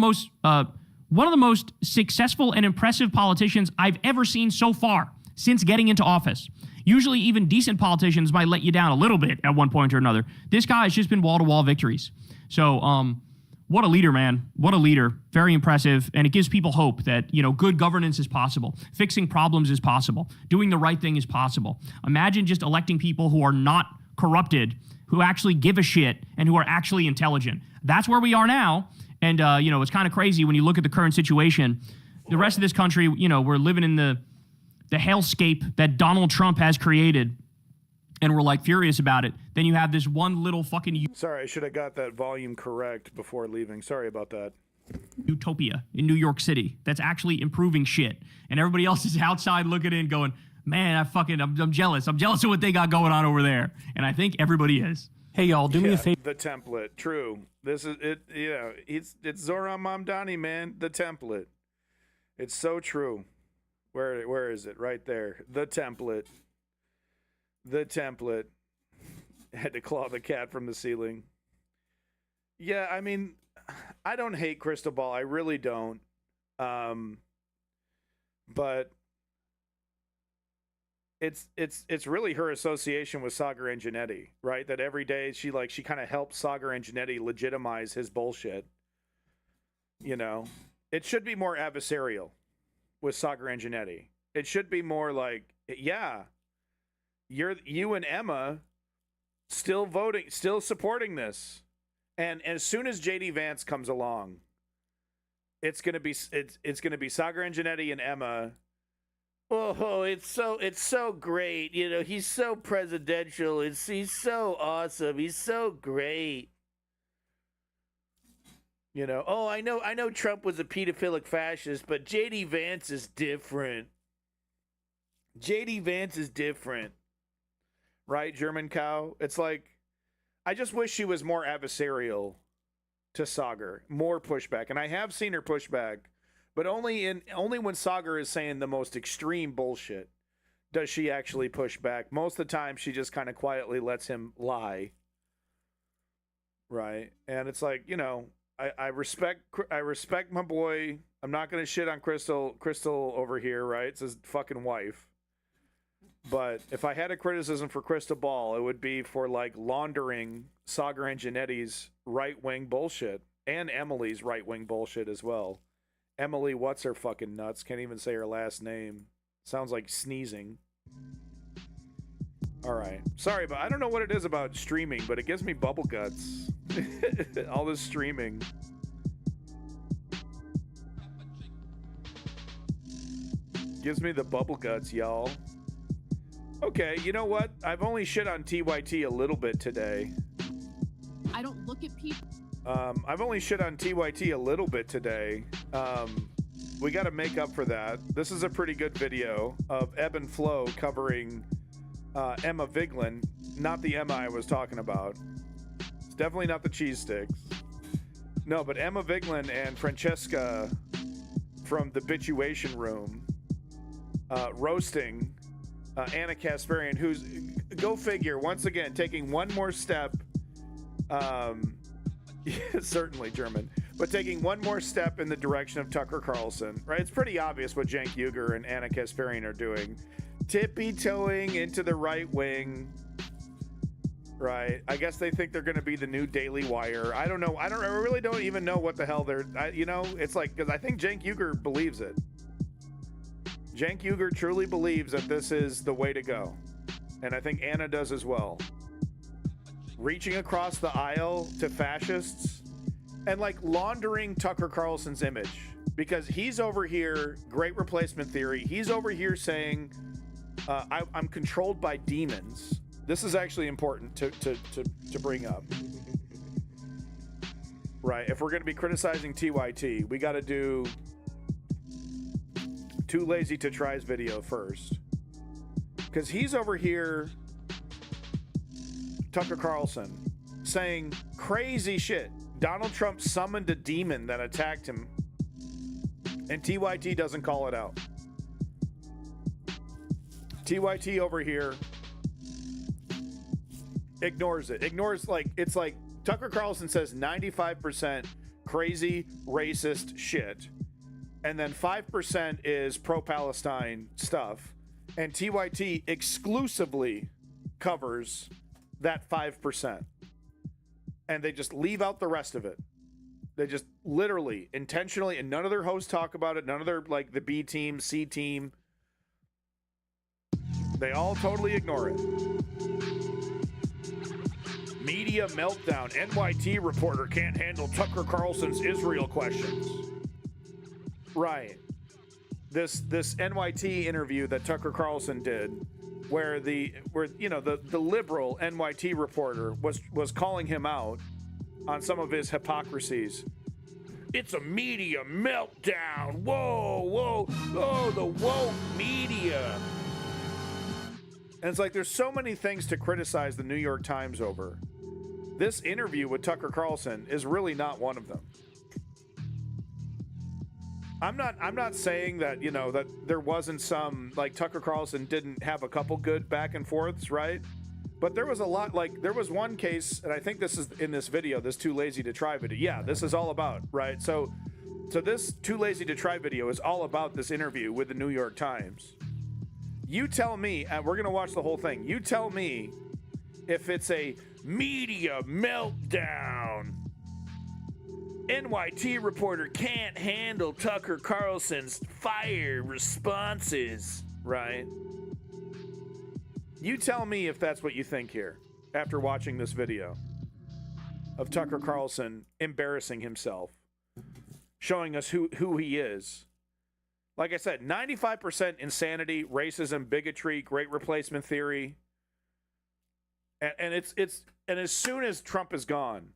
most successful and impressive politicians I've ever seen so far since getting into office. Usually even decent politicians might let you down a little bit at one point or another. This guy has just been wall-to-wall victories. So, what a leader, man. What a leader. Very impressive. And it gives people hope that, you know, good governance is possible. Fixing problems is possible. Doing the right thing is possible. Imagine just electing people who are not corrupted, who actually give a shit, and who are actually intelligent. That's where we are now. And, you know, it's kind of crazy when you look at the current situation. The rest of this country, you know, we're living in the hellscape that Donald Trump has created. And we're like furious about it. Then you have this one little fucking... Sorry, I should have got that volume correct before leaving. Sorry about that. Utopia in New York City that's actually improving shit. And everybody else is outside looking in going, man, I'm jealous. I'm jealous of what they got going on over there. And I think everybody is. Hey, y'all, do me a favor. The template. True. This is it. You know, it's Zoran Mamdani, man. The template. It's so true. Where is it? Right there. The template. The template. Had to claw the cat from the ceiling. Yeah, I mean, I don't hate Crystal Ball. I really don't. But it's really her association with Sagar and Giannetti, right? That every day she kind of helps Sagar and Giannetti legitimize his bullshit. You know, it should be more adversarial with Sagar and Giannetti. It should be more like, yeah, you and Emma still voting, still supporting this. And as soon as JD Vance comes along, it's gonna be Sagar and Giannetti and Emma. Oh, it's so great. You know, he's so presidential. He's so awesome. He's so great. You know, oh, I know Trump was a pedophilic fascist, but J.D. Vance is different. J.D. Vance is different. Right, German cow? It's like, I just wish she was more adversarial to Saagar, more pushback. And I have seen her pushback, but only when Saagar is saying the most extreme bullshit does she actually push back. Most of the time, she just kind of quietly lets him lie. Right? And it's like, you know, I respect my boy. I'm not going to shit on Crystal over here, right? It's his fucking wife. But if I had a criticism for Crystal Ball, it would be for like laundering Saagar and Janetti's right-wing bullshit and Emily's right-wing bullshit as well. Emily, what's her fucking nuts? Can't even say her last name. Sounds like sneezing. All right. Sorry, but I don't know what it is about streaming, but it gives me bubble guts. All this streaming. Gives me the bubble guts, y'all. Okay, you know what? I've only shit on TYT a little bit today. I don't look at people. I've only shit on TYT a little bit today. We got to make up for that. This is a pretty good video of Ebb and Flow covering Emma Vigeland, not the Emma I was talking about. It's definitely not the cheese sticks. No, but Emma Vigeland and Francesca from the Bituation Room roasting Anna Kasparian, who's, go figure, once again, taking one more step, certainly German, but taking one more step in the direction of Tucker Carlson, right? It's pretty obvious what Cenk Uygur and Anna Kasparian are doing. Tippy-toeing into the right wing, right? I guess they think they're going to be the new Daily Wire. I don't know. I really don't even know what the hell they're, you know, it's like, because I think Cenk Uygur believes it. Cenk Uygur truly believes that this is the way to go. And I think Anna does as well. Reaching across the aisle to fascists and like laundering Tucker Carlson's image. Because he's over here, great replacement theory. He's over here saying, I'm controlled by demons. This is actually important to bring up. Right, if we're going to be criticizing TYT, we got to do Too Lazy to Try's video first. Because he's over here, Tucker Carlson, saying crazy shit. Donald Trump summoned a demon that attacked him, and TYT doesn't call it out. TYT over here ignores it. Ignores, like, it's like Tucker Carlson says 95% crazy, racist shit, and then 5% is pro-Palestine stuff, and TYT exclusively covers that 5%. And they just leave out the rest of it. They just literally, intentionally, and none of their hosts talk about it, none of their, like, the B team, C team, they all totally ignore it. Media meltdown. NYT reporter can't handle Tucker Carlson's Israel questions. Right. This NYT interview that Tucker Carlson did, where the liberal NYT reporter was calling him out on some of his hypocrisies. It's a media meltdown. Whoa. Oh, the woke media. And it's like there's so many things to criticize the New York Times over. This interview with Tucker Carlson is really not one of them. I'm not saying that, that there wasn't some, like, Tucker Carlson didn't have a couple good back and forths, right? But there was a lot, like, there was one case, and I think this is in this video, this Too Lazy to Try video. Yeah, this is all about, right? So this Too Lazy to Try video is all about this interview with the New York Times. You tell me, and we're going to watch the whole thing. You tell me if it's a media meltdown. NYT reporter can't handle Tucker Carlson's fire responses, right? You tell me if that's what you think here after watching this video of Tucker Carlson embarrassing himself, showing us who he is. Like I said, 95% insanity, racism, bigotry, great replacement theory. And it's as soon as Trump is gone,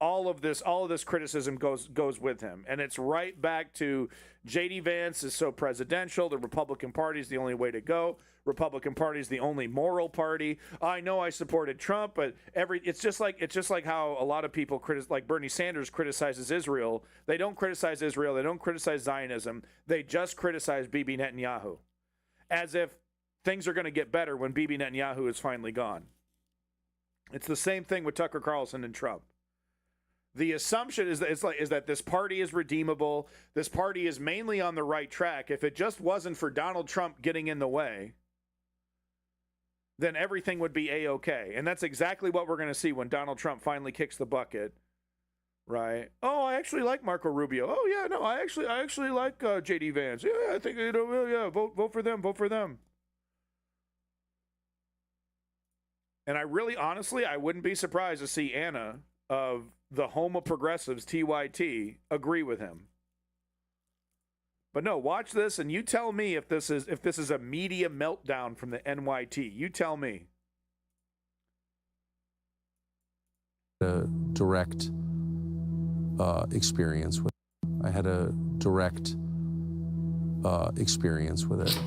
all of this criticism goes with him, and it's right back to J.D. Vance is so presidential. The Republican Party is the only way to go. Republican Party is the only moral party. I know I supported Trump, but it's just like how a lot of people like Bernie Sanders criticizes Israel. They don't criticize Israel. They don't criticize Zionism. They just criticize Bibi Netanyahu, as if things are going to get better when Bibi Netanyahu is finally gone. It's the same thing with Tucker Carlson and Trump. The assumption is that this party is redeemable. This party is mainly on the right track. If it just wasn't for Donald Trump getting in the way, then everything would be A-okay. And that's exactly what we're going to see when Donald Trump finally kicks the bucket, right? Oh, I actually like Marco Rubio. Oh, yeah, no, I actually like J.D. Vance. Yeah, I think, vote for them, vote for them. And I really, honestly, I wouldn't be surprised to see Anna of the home of progressives, TYT, agree with him. But no, watch this, and you tell me if this is a media meltdown from the NYT. You tell me. A direct experience with it. I had a direct experience with it.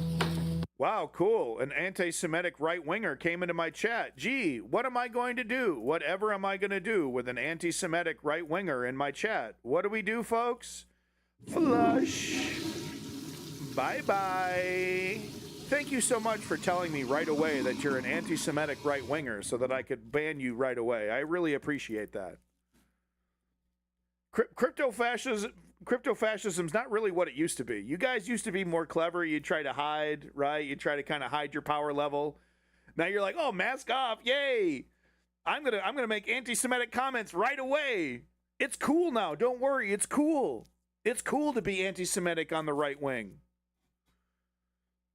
Wow, cool. An anti-Semitic right-winger came into my chat. Gee, what am I going to do? Whatever am I going to do with an anti-Semitic right-winger in my chat? What do we do, folks? Flush. Bye-bye. Thank you so much for telling me right away that you're an anti-Semitic right-winger so that I could ban you right away. I really appreciate that. Crypto-fascism's not really what it used to be. You guys used to be more clever. You try to hide, right? You try to kind of hide your power level. Now you're like, oh, mask off, yay! I'm gonna make anti-Semitic comments right away. It's cool now. Don't worry, it's cool. It's cool to be anti-Semitic on the right wing.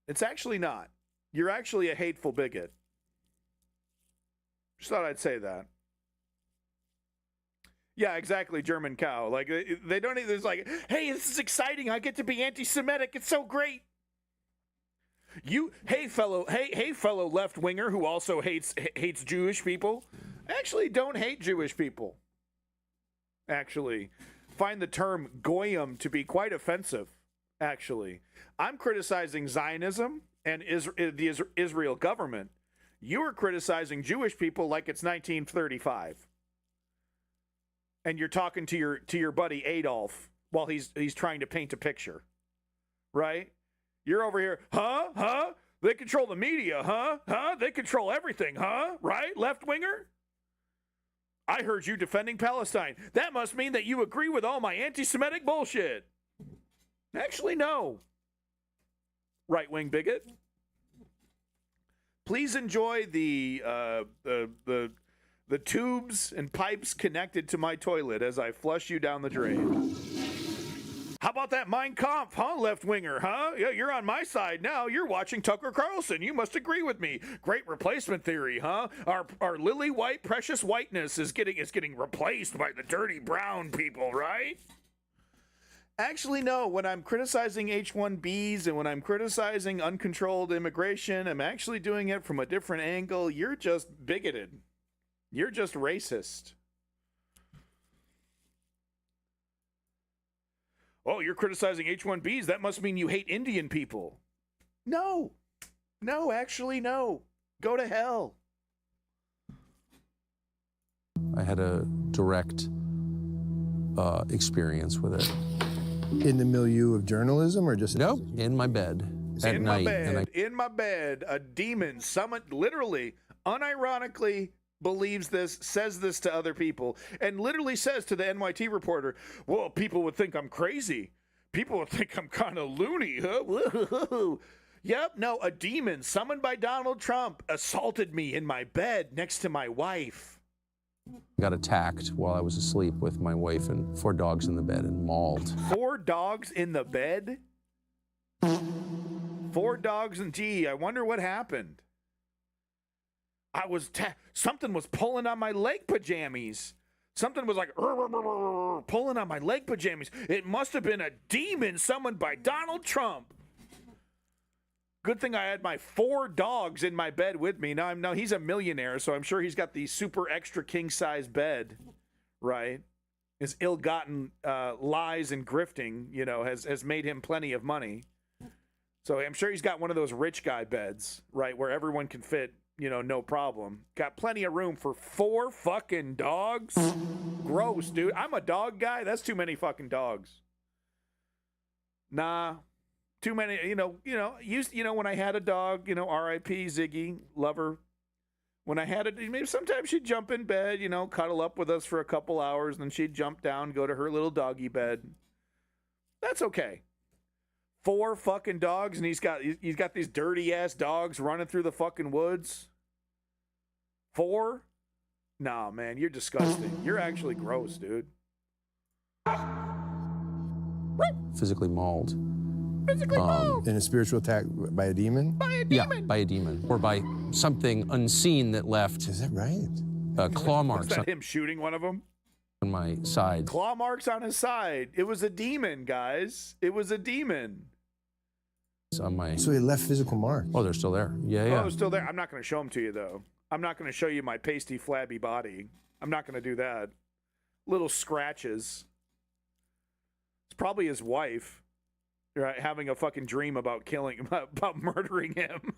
It's actually not. You're actually a hateful bigot. Just thought I'd say that. Yeah, exactly, German cow. Like, they don't even, it's like, hey, this is exciting. I get to be anti-Semitic. It's so great. Hey, fellow left-winger who also hates Jewish people. Actually, don't hate Jewish people. Actually, find the term goyim to be quite offensive, actually. I'm criticizing Zionism and the Israel government. You are criticizing Jewish people like it's 1935. And you're talking to your buddy Adolf while he's trying to paint a picture, right? You're over here, huh? They control the media, huh? They control everything, huh? Right, left winger? I heard you defending Palestine. That must mean that you agree with all my anti-Semitic bullshit. Actually, no. Right wing bigot. Please enjoy the tubes and pipes connected to my toilet as I flush you down the drain. How about that Mein Kampf, huh, left-winger, huh? Yeah, you're on my side now. You're watching Tucker Carlson. You must agree with me. Great replacement theory, huh? Our lily white, precious whiteness is getting replaced by the dirty brown people, right? Actually, no. When I'm criticizing H-1Bs and when I'm criticizing uncontrolled immigration, I'm actually doing it from a different angle. You're just bigoted. You're just racist. Oh, you're criticizing H-1Bs. That must mean you hate Indian people. No. No, actually, no. Go to hell. I had a direct experience with it. In the milieu of journalism or just... Nope, in my bed at in night. In my bed, a demon summoned, literally, unironically, believes this, says this to other people, and literally says to the NYT reporter, well, people would think I'm crazy. People would think I'm kind of loony, huh? Yep, no, a demon summoned by Donald Trump assaulted me in my bed next to my wife. Got attacked while I was asleep with my wife and 4 dogs in the bed and mauled. 4 dogs in the bed? 4 dogs and gee, I wonder what happened. Something was pulling on my leg pajamas. Something was like pulling on my leg pajamas. It must have been a demon summoned by Donald Trump. Good thing I had my 4 dogs in my bed with me. Now he's a millionaire, so I'm sure he's got the super extra king size bed, right? his ill-gotten lies and grifting, has made him plenty of money. So I'm sure he's got one of those rich guy beds, right, where everyone can fit, no problem. Got plenty of room for 4 fucking dogs. Gross, dude. I'm a dog guy. That's too many fucking dogs. Nah, too many. When I had a dog, R.I.P. Ziggy, love her. When I had it, maybe sometimes she'd jump in bed, cuddle up with us for a couple hours, and then she'd jump down, go to her little doggy bed. That's okay. 4 fucking dogs, and he's got these dirty ass dogs running through the fucking woods. 4? Nah, man, you're disgusting. You're actually gross, dude. Physically mauled. In a spiritual attack by a demon? Yeah, by a demon. Or by something unseen that left. Is that right? Claw marks. Is that him shooting one of them? On my side. Claw marks on his side. It was a demon, guys. It was a demon. On my... So he left physical marks. Oh, they're still there. Yeah. Oh, they're still there. I'm not going to show them to you, though. I'm not going to show you my pasty, flabby body. I'm not going to do that. Little scratches. It's probably his wife. Right, having a fucking dream about murdering him.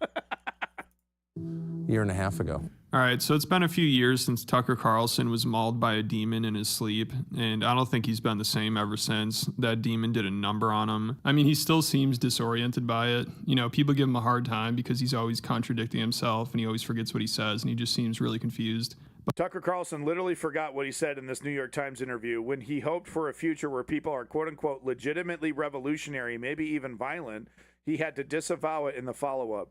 Year and a half ago. All right, so it's been a few years since Tucker Carlson was mauled by a demon in his sleep, and I don't think he's been the same ever since. That demon did a number on him. I mean, he still seems disoriented by it. People give him a hard time because he's always contradicting himself, and he always forgets what he says, and he just seems really confused. Tucker Carlson literally forgot what he said in this New York Times interview when he hoped for a future where people are, quote unquote, legitimately revolutionary, maybe even violent. He had to disavow it in the follow-up.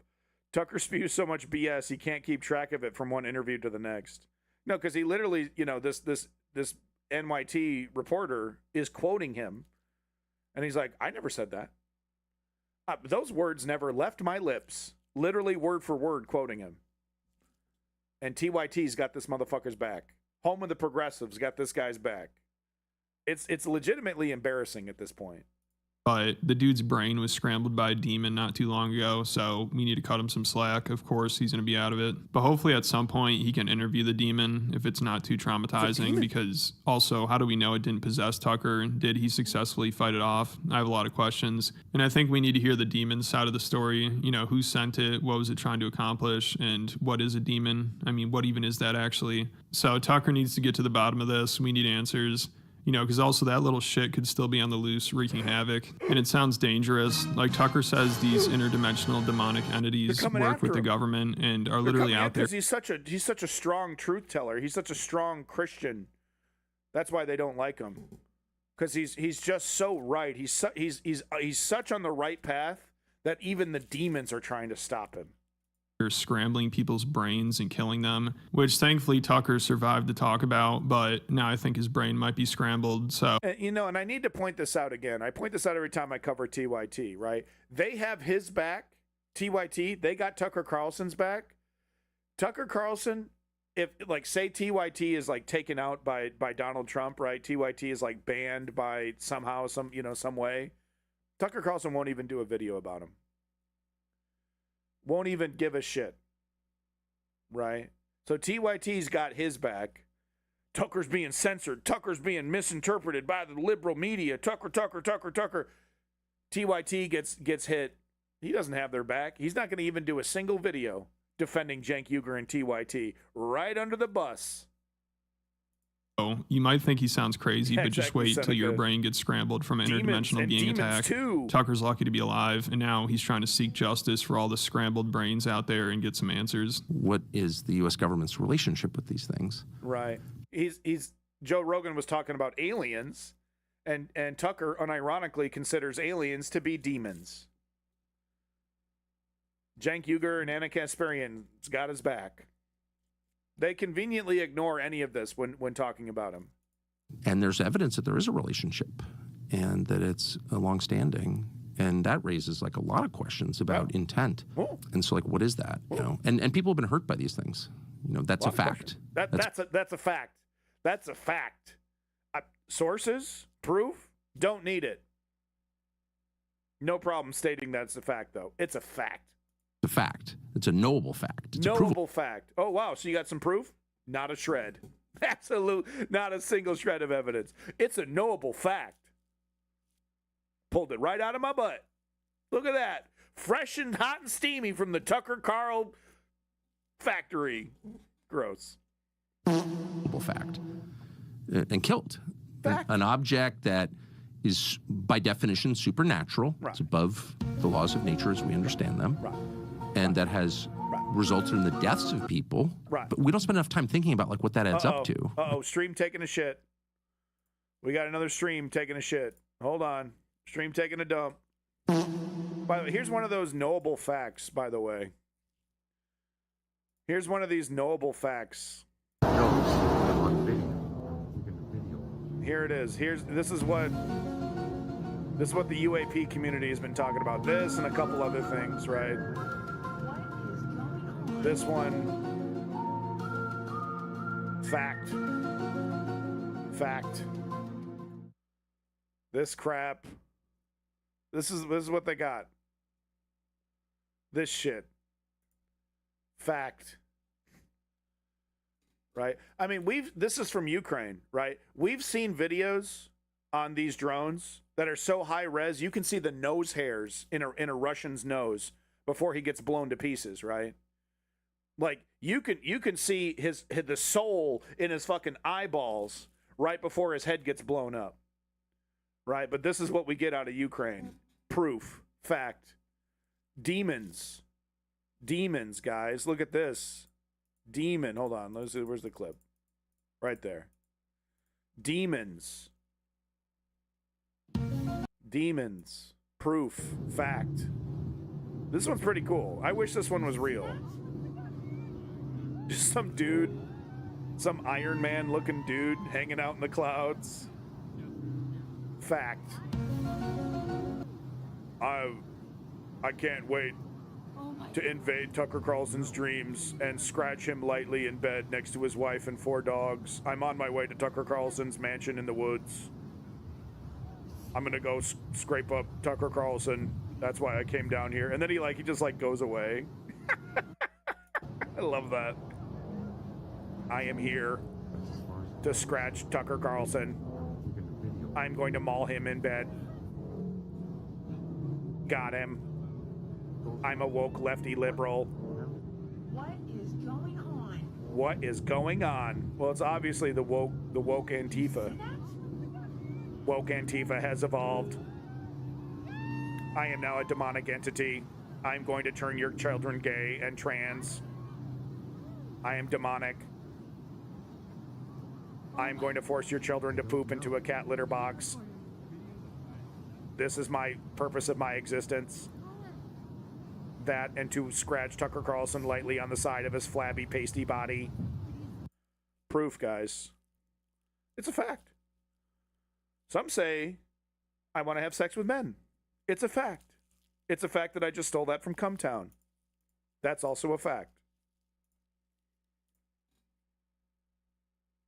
Tucker spews so much BS he can't keep track of it from one interview to the next. No, because he literally, this NYT reporter is quoting him, and he's like, I never said that. Those words never left my lips. Literally word for word quoting him. And TYT's got this motherfucker's back. Home of the Progressives got this guy's back. It's legitimately embarrassing at this point. But the dude's brain was scrambled by a demon not too long ago, so we need to cut him some slack. Of course, he's going to be out of it. But hopefully at some point he can interview the demon if it's not too traumatizing, because also, how do we know it didn't possess Tucker? Did he successfully fight it off? I have a lot of questions. And I think we need to hear the demon side of the story. Who sent it? What was it trying to accomplish? And what is a demon? I mean, what even is that actually? So Tucker needs to get to the bottom of this. We need answers. Because also that little shit could still be on the loose, wreaking havoc. And it sounds dangerous. Like Tucker says, these interdimensional demonic entities work with the government and are literally out there. Because he's such a strong truth teller. He's such a strong Christian. That's why they don't like him. Because he's just so right. He's such on the right path that even the demons are trying to stop him. Scrambling people's brains and killing them, which thankfully Tucker survived to talk about, but now I think his brain might be scrambled. So and I need to point this out again. I point this out every time I cover TYT, right? They have his back. TYT, they got Tucker Carlson's back. Tucker Carlson, if say TYT is taken out by Donald Trump, right? TYT is banned by some way. Tucker Carlson won't even do a video about him. Won't even give a shit, right? So TYT's got his back. Tucker's being censored. Tucker's being misinterpreted by the liberal media. Tucker. TYT gets hit. He doesn't have their back. He's not going to even do a single video defending Cenk Uygur and TYT. Right under the bus. You might think he sounds crazy, but just wait till your brain gets scrambled from an interdimensional being attack. Tucker's lucky to be alive, and now he's trying to seek justice for all the scrambled brains out there and get some answers. What is the U.S. government's relationship with these things? Right. He's Joe Rogan was talking about aliens, and Tucker unironically considers aliens to be demons. Cenk Uygur and Ana Kasparian's got his back. They conveniently ignore any of this when talking about him. And there's evidence that there is a relationship and that it's longstanding. And that raises a lot of questions about intent. And so what is that? And people have been hurt by these things. That's a fact. That's a fact. That's a fact. Sources, proof, don't need it. No problem stating that's a fact, though. It's a fact. It's a fact. It's a knowable fact. It's knowable fact. Oh, wow. So you got some proof? Not a shred. Not a single shred of evidence. It's a knowable fact. Pulled it right out of my butt. Look at that. Fresh and hot and steamy from the Tucker Carl factory. Gross. Fact. And killed. Fact. An object that is, by definition, supernatural. Right. It's above the laws of nature as we understand them. Right. And that has resulted in the deaths of people. Right. But we don't spend enough time thinking about like what that adds up to. Stream taking a shit. We got another stream taking a shit. Hold on. Stream taking a dump. By the way, here's one of those knowable facts, by the way. Here's one of these knowable facts. Here it is. This is what the UAP community has been talking about. This and a couple other things, right? This one. Fact. This crap. This is what they got. This shit. Fact. Right? I mean, this is from Ukraine, right? We've seen videos on these drones that are so high res, you can see the nose hairs in a Russian's nose before he gets blown to pieces, right? Like you can see the soul in his fucking eyeballs right before his head gets blown up. Right? But this is what we get out of Ukraine. Proof. Fact. Demons, guys. Look at this. Demon. Hold on. Let's see. Where's the clip? Right there. Demons. Proof. Fact. This one's pretty cool. I wish this one was real. Just some dude, some Iron Man looking dude hanging out in the clouds. Fact. I can't wait to invade Tucker Carlson's dreams and scratch him lightly in bed next to his wife and 4 dogs. I'm on my way to Tucker Carlson's mansion in the woods. I'm gonna go scrape up Tucker Carlson. That's why I came down here. And then he just goes away. I love that. I am here to scratch Tucker Carlson. I'm going to maul him in bed. Got him. I'm a woke lefty liberal. What is going on? What is going on? Well, it's obviously the woke Antifa. Woke Antifa has evolved. I am now a demonic entity. I'm going to turn your children gay and trans. I am demonic. I am going to force your children to poop into a cat litter box. This is my purpose of my existence. That and to scratch Tucker Carlson lightly on the side of his flabby, pasty body. Proof, guys. It's a fact. Some say I want to have sex with men. It's a fact. It's a fact that I just stole that from Cumtown. That's also a fact.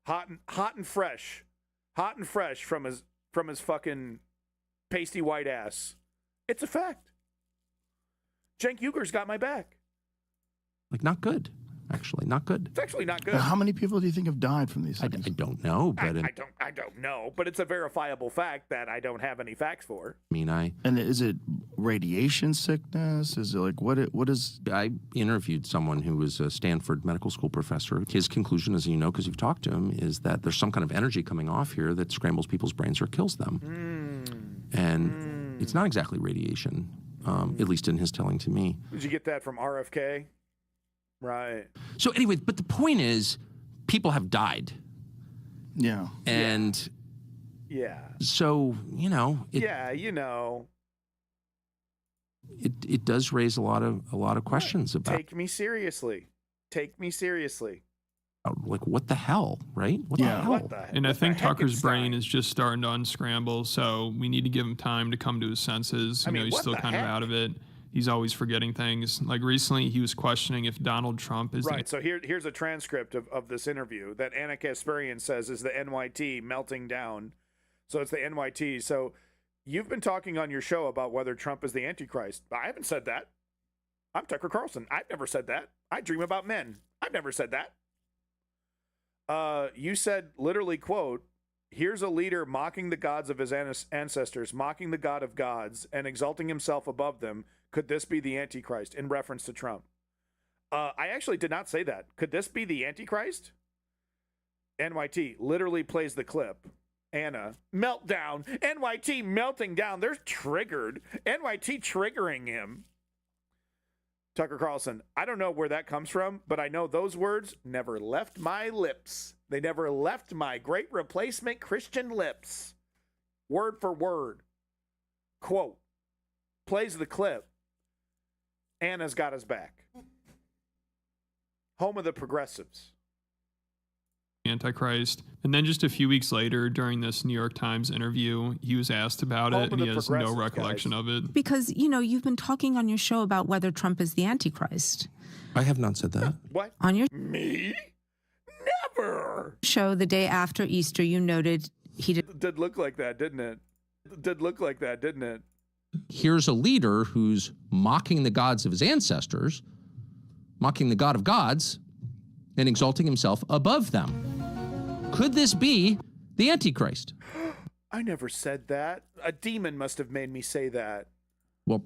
Hot and fresh from his fucking pasty white ass. It's a fact. Cenk Uger's got my back. Not good. Actually, not good. It's actually not good. Now, how many people do you think have died from these things? I don't know, but I don't know, but it's a verifiable fact that I don't have any facts for. And is it radiation sickness? Is it what is? I interviewed someone who was a Stanford medical school professor. His conclusion, as you know, because you've talked to him, is that there's some kind of energy coming off here that scrambles people's brains or kills them. And it's not exactly radiation, at least in his telling to me. Did you get that from RFK? Right. So anyway, but the point is, people have died. Yeah. And yeah. So, it does raise a lot of questions about. Take me seriously. What the hell, right? What the hell? And I think Tucker's brain is just starting to unscramble, so we need to give him time to come to his senses. He's still kind of out of it. He's always forgetting things. Like recently, he was questioning if Donald Trump is... Right, so here's a transcript of this interview that Anna Kasparian says is the NYT melting down. So it's the NYT. So you've been talking on your show about whether Trump is the Antichrist. I haven't said that. I'm Tucker Carlson. I've never said that. I dream about men. I've never said that. You said literally, quote, here's a leader mocking the gods of his ancestors, mocking the God of gods, and exalting himself above them. Could this be the Antichrist? In reference to Trump. I actually did not say that. Could this be the Antichrist? NYT literally plays the clip. Anna, meltdown. NYT melting down. They're triggered. NYT triggering him. Tucker Carlson, I don't know where that comes from, but I know those words never left my lips. They never left my great replacement Christian lips. Word for word. Quote. Plays the clip. Anna's got his back. Home of the progressives. Antichrist. And then just a few weeks later, during this New York Times interview, he was asked about it, and he has no recollection of it. Because, you know, you've been talking on your show about whether Trump is the Antichrist. I have not said that. What? On your Me? Never. Show the day after Easter, you noted he did look like that, didn't it? Did look like that, didn't it? Here's a leader who's mocking the gods of his ancestors, mocking the God of gods, and exalting himself above them. Could this be the Antichrist? I never said that. A demon must have made me say that. Well,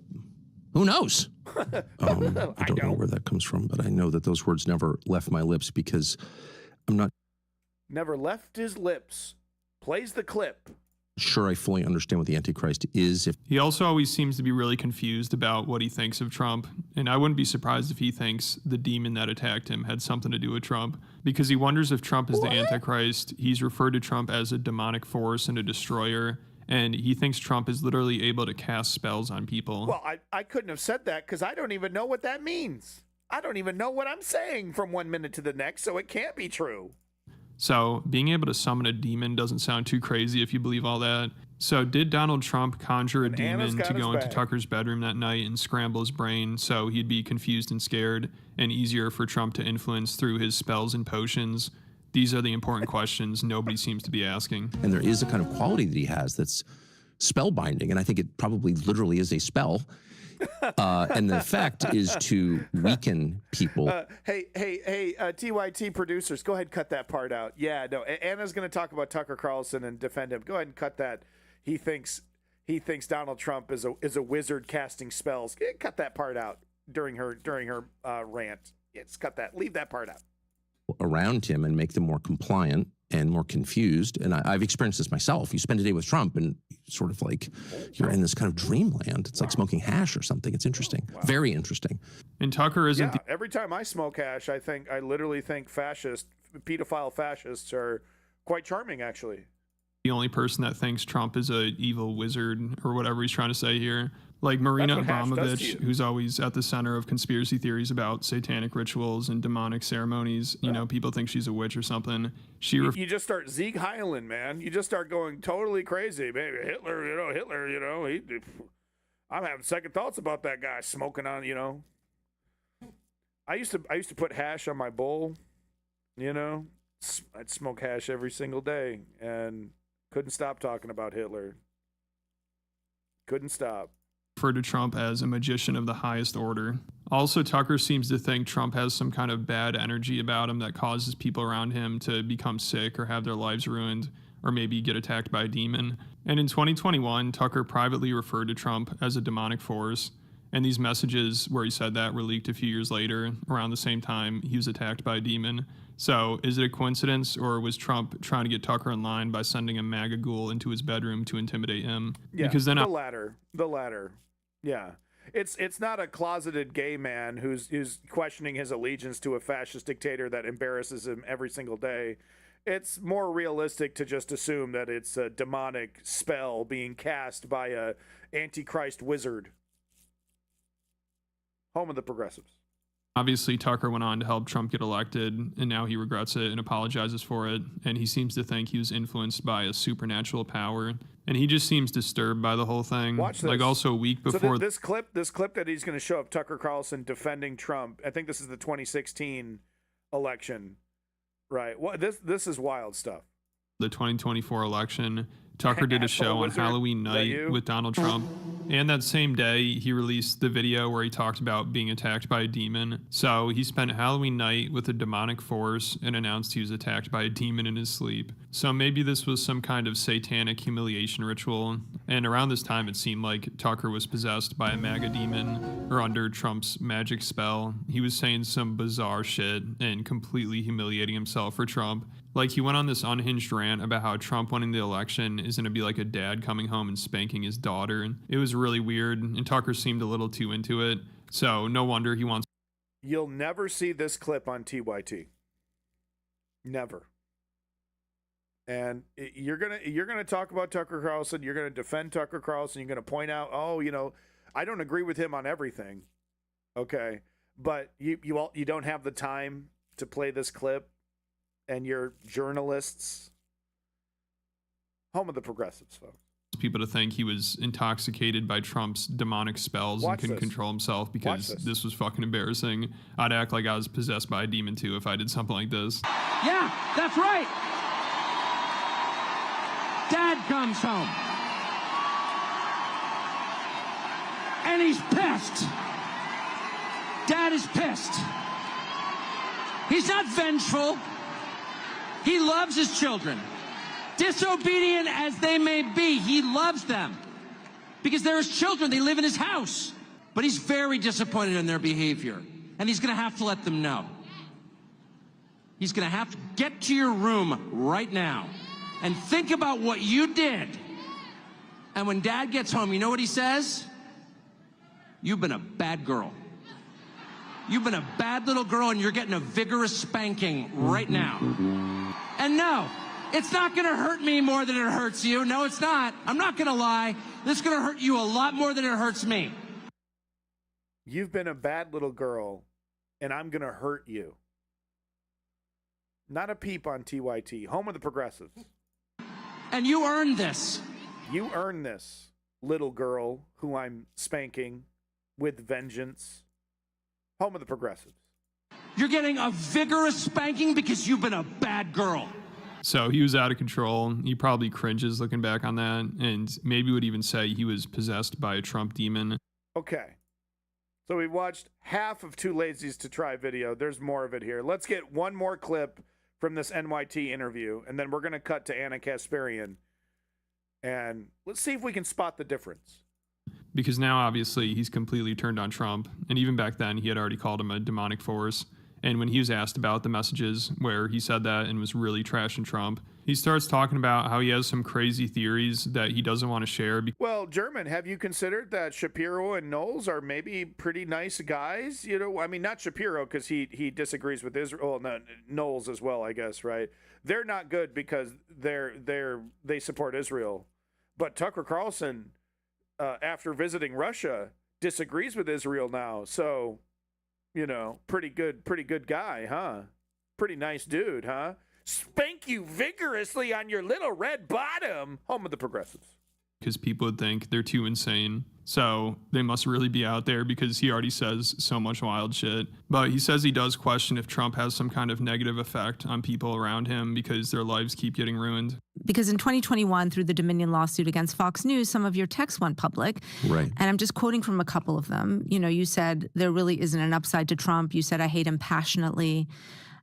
who knows? I don't know where that comes from, but I know that those words never left my lips because I'm not never left his lips. Plays the clip. Sure I fully understand what the Antichrist is. He also always seems to be really confused about what he thinks of Trump, and I wouldn't be surprised if he thinks the demon that attacked him had something to do with Trump, because he wonders if Trump is the Antichrist. He's referred to Trump as a demonic force and a destroyer, and he thinks Trump is literally able to cast spells on people. Well, I couldn't have said that because I don't even know what that means. I don't even know what I'm saying from 1 minute to the next, so it can't be true. So being able to summon a demon doesn't sound too crazy if you believe all that. So did Donald Trump conjure a demon to go into Tucker's bedroom that night and scramble his brain so he'd be confused and scared and easier for Trump to influence through his spells and potions? These are the important questions nobody seems to be asking. And there is a kind of quality that he has that's spellbinding, and I think it probably literally is a spell. And the effect is to weaken people. Hey, TYT producers, go ahead and cut that part out. Yeah, no, Anna's going to talk about Tucker Carlson and defend him. Go ahead and cut that. He thinks Donald Trump is a wizard casting spells. Cut that part out during her rant. Yes, cut that. Leave that part out. Around him and make them more compliant and more confused. And I've experienced this myself. You spend a day with Trump and sort of like you're in this kind of dreamland. It's like smoking hash or something. It's interesting. Wow. Very interesting. And Tucker isn't... Yeah, every time I smoke hash, I literally think pedophile fascists are quite charming, actually. The only person that thinks Trump is a evil wizard or whatever he's trying to say here. Like Marina Abramovich, who's always at the center of conspiracy theories about satanic rituals and demonic ceremonies. You know, people think she's a witch or something. You just start Sieg Heilen, man. You just start going totally crazy. Maybe Hitler, I'm having second thoughts about that guy smoking on, I used to put hash on my bowl, I'd smoke hash every single day and couldn't stop talking about Hitler. Couldn't stop. Referred to Trump as a magician of the highest order. Also, Tucker seems to think Trump has some kind of bad energy about him that causes people around him to become sick or have their lives ruined or maybe get attacked by a demon. And in 2021, Tucker privately referred to Trump as a demonic force. And these messages where he said that were leaked a few years later, around the same time he was attacked by a demon. So is it a coincidence, or was Trump trying to get Tucker in line by sending a MAGA ghoul into his bedroom to intimidate him? Yeah, because then the latter. Yeah. It's not a closeted gay man who's questioning his allegiance to a fascist dictator that embarrasses him every single day. It's more realistic to just assume that it's a demonic spell being cast by a antichrist wizard. Home of the progressives. Obviously, Tucker went on to help Trump get elected, and now he regrets it and apologizes for it. And he seems to think he was influenced by a supernatural power. And he just seems disturbed by the whole thing. Watch this. Like also a week before. So this clip that he's going to show of Tucker Carlson defending Trump, I think this is the 2016 election, right? Well, this is wild stuff. The 2024 election, Tucker did a show on Halloween night with Donald Trump. And that same day, he released the video where he talked about being attacked by a demon. So he spent Halloween night with a demonic force and announced he was attacked by a demon in his sleep. So maybe this was some kind of satanic humiliation ritual. And around this time, it seemed like Tucker was possessed by a MAGA demon or under Trump's magic spell. He was saying some bizarre shit and completely humiliating himself for Trump. Like, he went on this unhinged rant about how Trump winning the election is going to be like a dad coming home and spanking his daughter. And it was really weird, and Tucker seemed a little too into it. So no wonder he wants... You'll never see this clip on TYT. Never. And you're gonna talk about Tucker Carlson. You're gonna defend Tucker Carlson. You're gonna point out, oh, you know, I don't agree with him on everything. Okay, but you don't have the time to play this clip. And you're journalists. Home of the progressives, folks. People to think he was intoxicated by Trump's demonic spells and couldn't control himself because this was fucking embarrassing. I'd act like I was possessed by a demon too if I did something like this. Yeah, that's right. Dad comes home. And he's pissed. Dad is pissed. He's not vengeful. He loves his children. Disobedient as they may be, he loves them. Because they're his children, they live in his house. But he's very disappointed in their behavior. And he's gonna have to let them know. He's gonna have to get to your room right now and think about what you did. And when Dad gets home, you know what he says? You've been a bad girl. You've been a bad little girl and you're getting a vigorous spanking right now. And no, it's not going to hurt me more than it hurts you. No, it's not. I'm not going to lie. This is going to hurt you a lot more than it hurts me. You've been a bad little girl, and I'm going to hurt you. Not a peep on TYT. Home of the progressives. And you earned this. You earned this, little girl who I'm spanking with vengeance. Home of the progressives. You're getting a vigorous spanking because you've been a bad girl. So he was out of control. He probably cringes looking back on that, and maybe would even say he was possessed by a Trump demon. Okay. So we watched half of Too Lazies to Try video. There's more of it here. Let's get one more clip from this NYT interview, and then we're going to cut to Anna Kasparian, and let's see if we can spot the difference. Because now, obviously, he's completely turned on Trump. And even back then, he had already called him a demonic force. And when he was asked about the messages where he said that and was really trashing Trump, he starts talking about how he has some crazy theories that he doesn't want to share. Well, German, have you considered that Shapiro and Knowles are maybe pretty nice guys? You know, I mean, not Shapiro because he disagrees with Israel. No, Knowles as well, I guess, right? They're not good because they support Israel. But Tucker Carlson, after visiting Russia, disagrees with Israel now. So, you know, pretty good guy, huh? Pretty nice dude, huh? Spank you vigorously on your little red bottom. Home of the progressives. Because people would think they're too insane. So they must really be out there because he already says so much wild shit. But he says he does question if Trump has some kind of negative effect on people around him because their lives keep getting ruined. Because in 2021, through the Dominion lawsuit against Fox News, some of your texts went public. Right. And I'm just quoting from a couple of them. You know, you said there really isn't an upside to Trump. You said, I hate him passionately.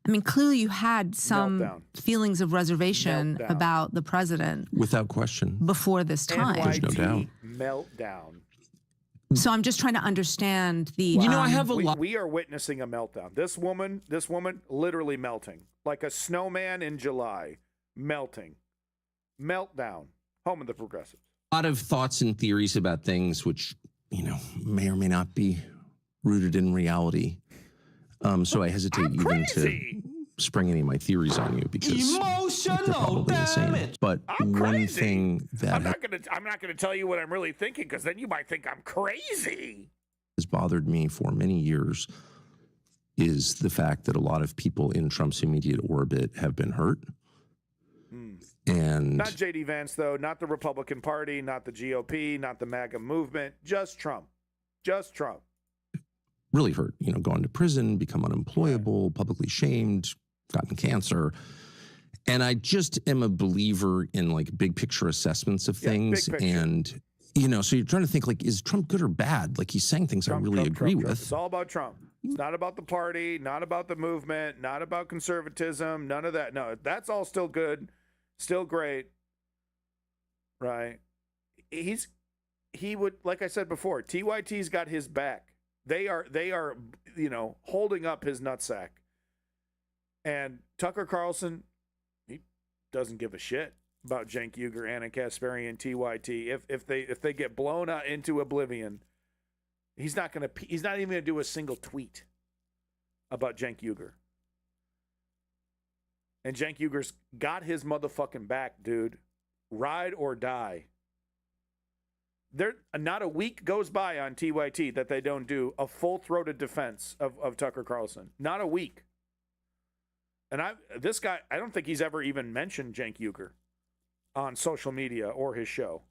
I mean, clearly you had some feelings of reservation about the president. Without question. Before this time. There's no doubt. Meltdown. So I'm just trying to understand the... You know, I have a lot... We are witnessing a meltdown. This woman literally melting. Like a snowman in July. Melting. Meltdown. Home of the progressives. A lot of thoughts and theories about things which, you know, may or may not be rooted in reality. So I hesitate even to spring any of my theories on you because they're probably insane. But one thing that I'm not gonna tell you what I'm really thinking because then you might think I'm crazy. Has bothered me for many years is the fact that a lot of people in Trump's immediate orbit have been hurt. And not J.D. Vance, though, not the Republican Party, not the GOP, not the MAGA movement, just Trump. Just Trump. Really hurt, you know, gone to prison, become unemployable, publicly shamed, gotten cancer. And I just am a believer in like big picture assessments of things. And You know, so you're trying to think, like, is Trump good or bad? Like, he's saying things I really agree with. It's all about Trump. It's not about the party, not about the movement, not about conservatism, none of that. No, that's all still good, still great, right? He would, like I said before, TYT's got his back. They are, you know, holding up his nutsack. And Tucker Carlson, he doesn't give a shit about Cenk Uygur, Anna Kasparian, TYT. If they get blown out into oblivion, he's not even gonna do a single tweet about Cenk Uygur. And Cenk Uygur's got his motherfucking back, dude. Ride or die. There, not a week goes by on TYT that they don't do a full-throated defense of Tucker Carlson. Not a week. And this guy, I don't think he's ever even mentioned Cenk Uygur on social media or his show.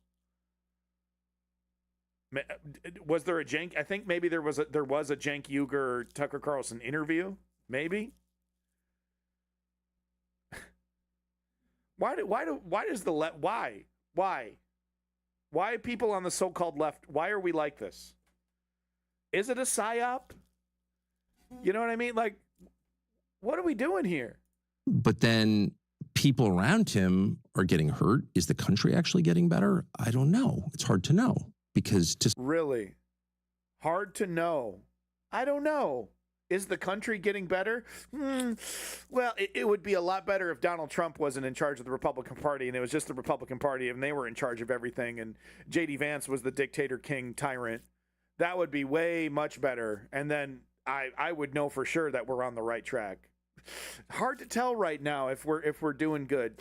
Was there a Cenk? I think maybe there was a Cenk Uygur Tucker Carlson interview. Maybe. Why people on the so-called left? Why are we like this? Is it a psyop? You know what I mean? Like, what are we doing here? But then people around him are getting hurt. Is the country actually getting better? I don't know. It's hard to know because really hard to know. I don't know. Is the country getting better? Well, it would be a lot better if Donald Trump wasn't in charge of the Republican Party and it was just the Republican Party and they were in charge of everything and J.D. Vance was the dictator, king, tyrant. That would be way much better. And then I would know for sure that we're on the right track. Hard to tell right now if we're doing good.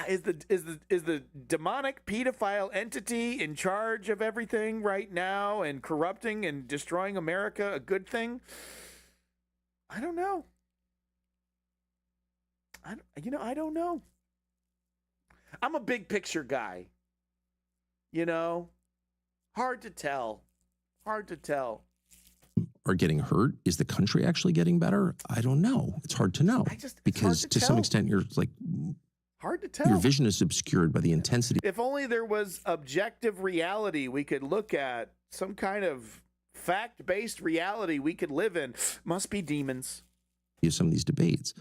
Is the demonic pedophile entity in charge of everything right now and corrupting and destroying America a good thing? I don't know. I don't know. I'm a big picture guy. You know, hard to tell. Hard to tell. Are getting hurt. Is the country actually getting better? I don't know. It's hard to know because to some extent you're like hard to tell. Your vision is obscured by the intensity. If only there was objective reality we could look at, some kind of fact-based reality we could live in. Must be demons. Some of these debates,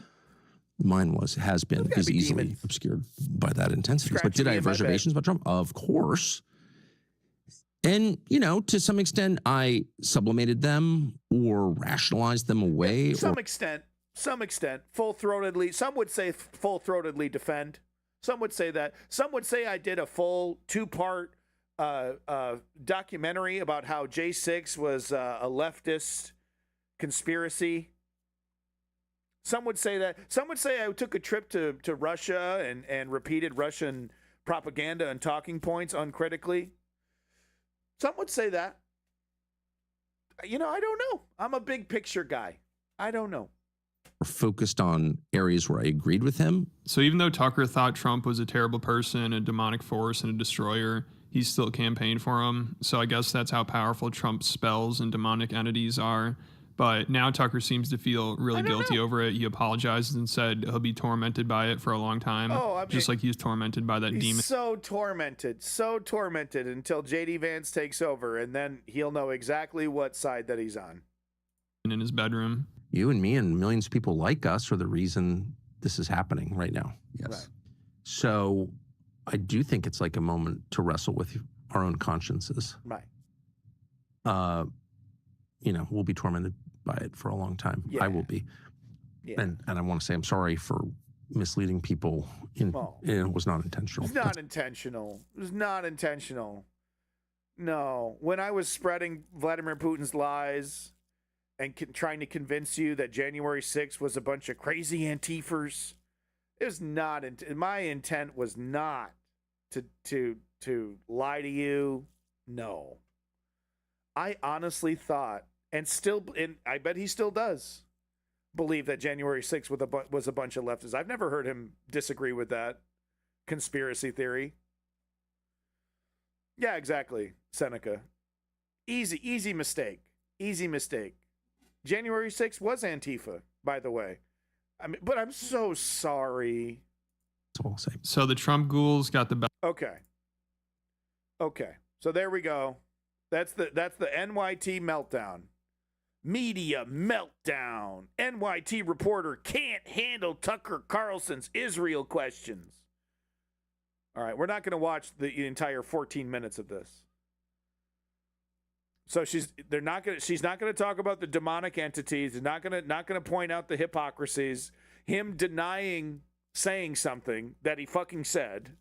mine has been easily demons. Obscured by that intensity. But did I have reservations about Trump? Of course. And, you know, to some extent, I sublimated them or rationalized them away. Some extent, full-throatedly. Some would say full-throatedly defend. Some would say that. Some would say I did a full 2-part documentary about how J6 was a leftist conspiracy. Some would say that. Some would say I took a trip to Russia and repeated Russian propaganda and talking points uncritically. Some would say that. You know, I don't know. I'm a big picture guy. I don't know. Focused on areas where I agreed with him. So even though Tucker thought Trump was a terrible person, a demonic force, and a destroyer, he still campaigned for him. So I guess that's how powerful Trump's spells and demonic entities are. But now Tucker seems to feel really guilty over it. He apologized and said he'll be tormented by it for a long time. Just like he was tormented by that demon. So tormented until J.D. Vance takes over, and then he'll know exactly what side that he's on. In his bedroom. You and me and millions of people like us are the reason this is happening right now. Yes. Right. So I do think it's like a moment to wrestle with our own consciences. Right. You know, we'll be tormented by it for a long time. Yeah. I will be. Yeah. And I want to say I'm sorry for misleading people. It was not intentional. It was not intentional. It was not intentional. No. When I was spreading Vladimir Putin's lies and trying to convince you that January 6th was a bunch of crazy Antifers, it was not. My intent was not to lie to you. No. I honestly thought, and I bet he still does, believe that January 6th was a bunch of leftists. I've never heard him disagree with that conspiracy theory. Yeah, exactly, Seneca. Easy mistake. Easy mistake. January 6th was Antifa, by the way. I mean, but I'm so sorry. That's all I'll say. So the Trump ghouls got the best. Okay. Okay, so there we go. That's the NYT meltdown. Media meltdown. NYT reporter can't handle Tucker Carlson's Israel questions. All right, we're not going to watch the entire 14 minutes of this. So she's not going to talk about the demonic entities. They're not going to point out the hypocrisies. Him denying saying something that he fucking said.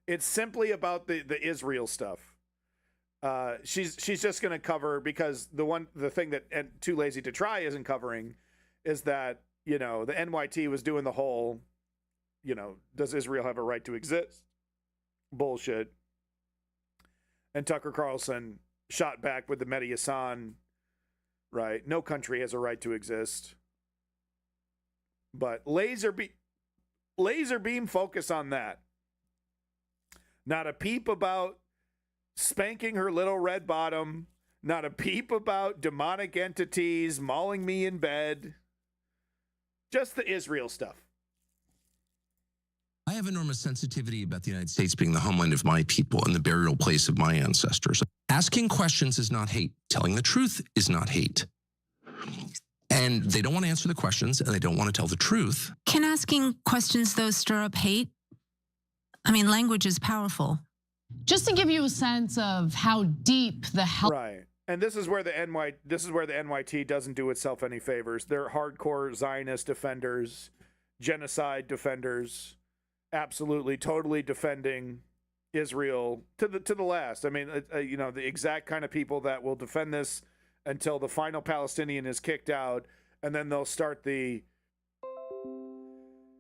It's simply about the Israel stuff. She's just going to cover, because the thing that Too Lazy to Try isn't covering is that, the NYT was doing the whole, does Israel have a right to exist? Bullshit. And Tucker Carlson shot back with the Mehdi Hassan, right? No country has a right to exist. But laser beam focus on that. Not a peep about spanking her little red bottom. Not a peep about demonic entities mauling me in bed. Just the Israel stuff. I have enormous sensitivity about the United States being the homeland of my people and the burial place of my ancestors. Asking questions is not hate. Telling the truth is not hate. And they don't want to answer the questions, and they don't want to tell the truth. Can asking questions, though, stir up hate? I mean, language is powerful. Just to give you a sense of how deep the hell. Right. And this is where the NYT doesn't do itself any favors. They're hardcore Zionist defenders, genocide defenders, absolutely, totally defending Israel to the last. I mean, the exact kind of people that will defend this until the final Palestinian is kicked out, and then they'll start the.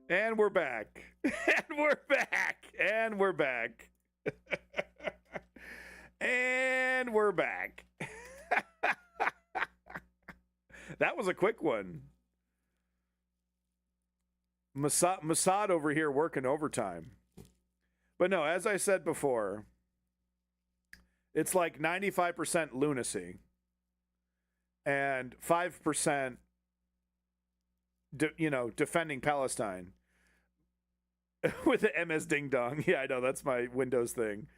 And we're back. And we're back. And we're back. And we're back. That was a quick one. Mossad over here working overtime. But no, as I said before, it's like 95% lunacy and 5% defending Palestine. With the MS Ding Dong. Yeah, I know, that's my Windows thing.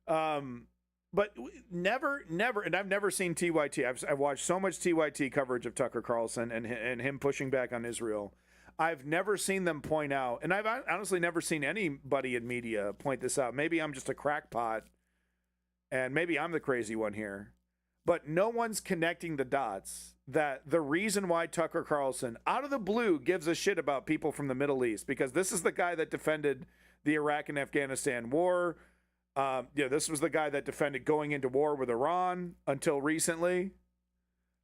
But never, and I've never seen TYT. I've watched so much TYT coverage of Tucker Carlson and him pushing back on Israel. I've never seen them point out, and I've honestly never seen anybody in media point this out. Maybe I'm just a crackpot, and maybe I'm the crazy one here. But no one's connecting the dots that the reason why Tucker Carlson, out of the blue, gives a shit about people from the Middle East, because this is the guy that defended the Iraq and Afghanistan war. This was the guy that defended going into war with Iran until recently.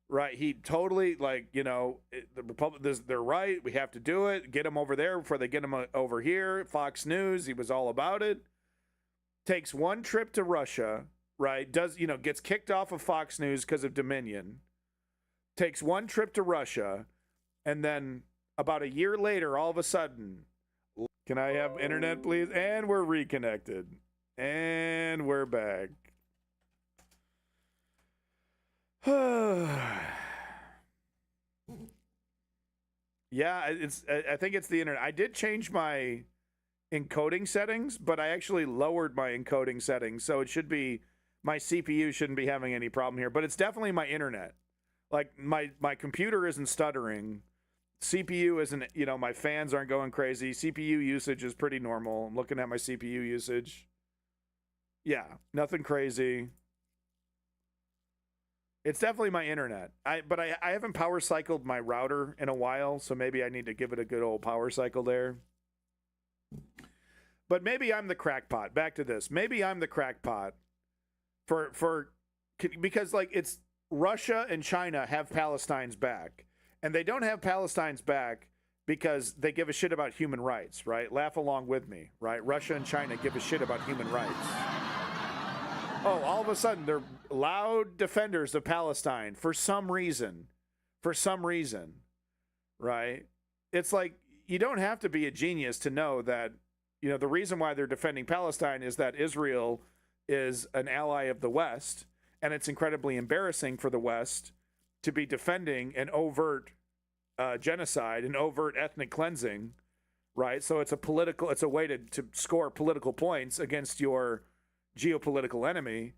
Right? He totally, the Republic, they're right. We have to do it. Get them over there before they get them over here. Fox News, he was all about it. Takes one trip to Russia, right? Gets kicked off of Fox News because of Dominion. Takes one trip to Russia, and then about a year later, all of a sudden, can I have internet, please? And we're reconnected. And we're back. Yeah, I think it's the internet. I did change my encoding settings, but I actually lowered my encoding settings, so it should be, my CPU shouldn't be having any problem here, but it's definitely my internet. Like, my computer isn't stuttering. CPU isn't, my fans aren't going crazy. CPU usage is pretty normal. I'm looking at my CPU usage. Yeah, nothing crazy. It's definitely my internet. But I haven't power cycled my router in a while, so maybe I need to give it a good old power cycle there. But maybe I'm the crackpot. Back to this. Maybe I'm the crackpot because it's Russia and China have Palestine's back, and they don't have Palestine's back because they give a shit about human rights, right? Laugh along with me, right? Russia and China give a shit about human rights. Oh, all of a sudden, they're loud defenders of Palestine for some reason, right? It's like, you don't have to be a genius to know that, the reason why they're defending Palestine is that Israel is an ally of the West, and it's incredibly embarrassing for the West to be defending an overt genocide, an overt ethnic cleansing, right? So it's a way to score political points against your geopolitical enemy.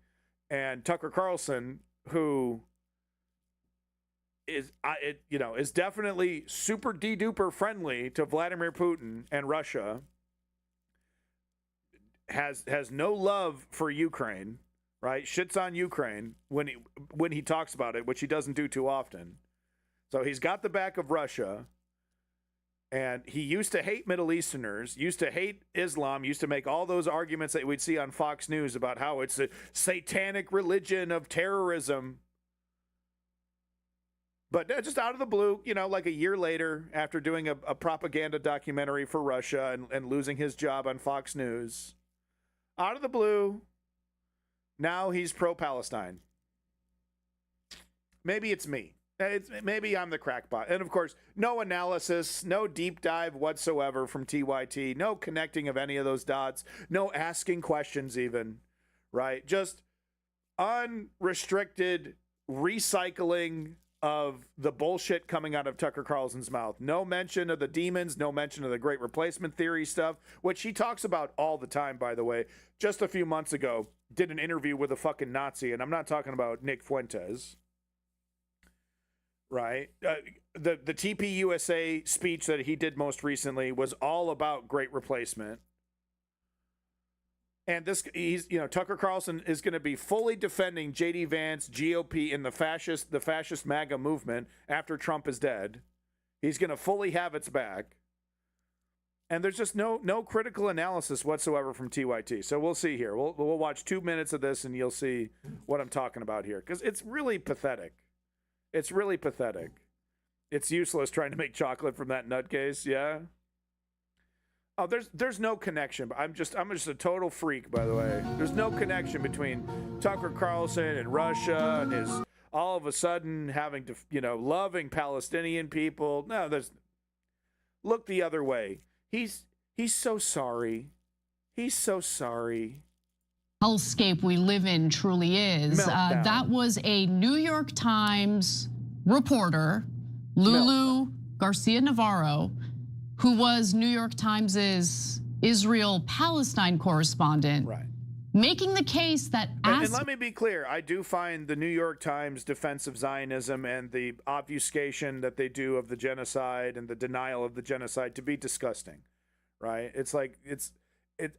And Tucker Carlson, who is definitely super de-duper friendly to Vladimir Putin and Russia, has no love for Ukraine, right? Shits on Ukraine when he talks about it, which he doesn't do too often. So he's got the back of Russia, and he used to hate Middle Easterners, used to hate Islam, used to make all those arguments that we'd see on Fox News about how it's a satanic religion of terrorism. But just out of the blue, like a year later, after doing a propaganda documentary for Russia and losing his job on Fox News, out of the blue, now he's pro-Palestine. Maybe it's me. Maybe I'm the crackpot. And of course, no analysis, no deep dive whatsoever from TYT, no connecting of any of those dots, no asking questions even, right? Just unrestricted recycling of the bullshit coming out of Tucker Carlson's mouth. No mention of the demons, no mention of the great replacement theory stuff, which he talks about all the time, by the way. Just a few months ago, did an interview with a fucking Nazi, and I'm not talking about Nick Fuentes, right? The TPUSA speech that he did most recently was all about great replacement. And Tucker Carlson is going to be fully defending J.D. Vance, GOP, and the fascist MAGA movement after Trump is dead. He's going to fully have its back. And there's just no critical analysis whatsoever from TYT. So we'll see here. We'll watch 2 minutes of this, and you'll see what I'm talking about here. Because it's really pathetic. It's really pathetic. It's useless trying to make chocolate from that nutcase, yeah? Oh, there's no connection. I'm just a total freak, by the way. There's no connection between Tucker Carlson and Russia and his all of a sudden having to, loving Palestinian people. No, look the other way. He's so sorry. He's so sorry. Hellscape we live in truly is. That was a New York Times reporter, Lulu Garcia Navarro, who was New York Times's Israel-Palestine correspondent, right, making the case that and let me be clear, I do find the New York Times defense of Zionism and the obfuscation that they do of the genocide and the denial of the genocide to be disgusting, right?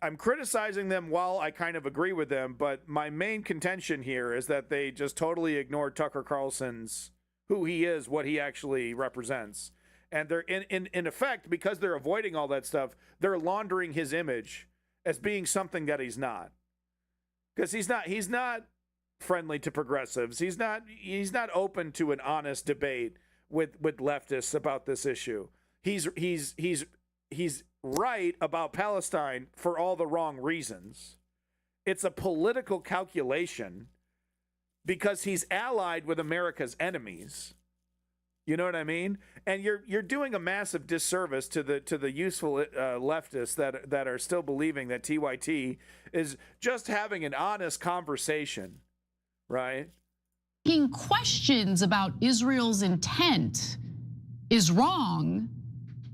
I'm criticizing them while I kind of agree with them, but my main contention here is that they just totally ignore Tucker Carlson's, who he is, what he actually represents. And they're in effect, because they're avoiding all that stuff, they're laundering his image as being something that he's not. Because he's not friendly to progressives. He's not open to an honest debate with leftists about this issue. He's right about Palestine for all the wrong reasons. It's a political calculation because he's allied with America's enemies. You know what I mean? And you're doing a massive disservice to the useful leftists that are still believing that TYT is just having an honest conversation, right? Asking questions about Israel's intent is wrong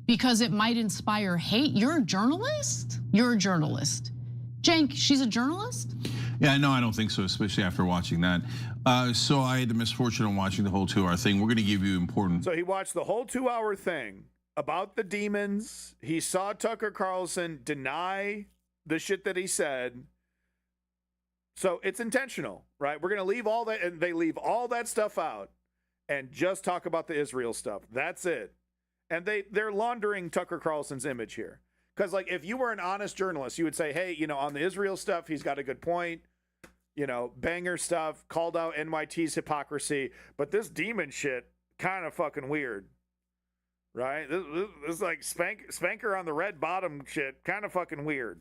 because it might inspire hate. You're a journalist? You're a journalist. Cenk, she's a journalist? Yeah, no, I don't think so, especially after watching that. So I had the misfortune of watching the whole 2-hour thing. We're going to give you important. So he watched the whole 2-hour thing about the demons. He saw Tucker Carlson deny the shit that he said. So it's intentional, right? We're going to leave all that, and they leave all that stuff out and just talk about the Israel stuff. That's it. And they're laundering Tucker Carlson's image here. Because, if you were an honest journalist, you would say, hey, on the Israel stuff, he's got a good point. Banger stuff, called out NYT's hypocrisy. But this demon shit, kind of fucking weird. Right? This is like spanker on the red bottom shit, kind of fucking weird.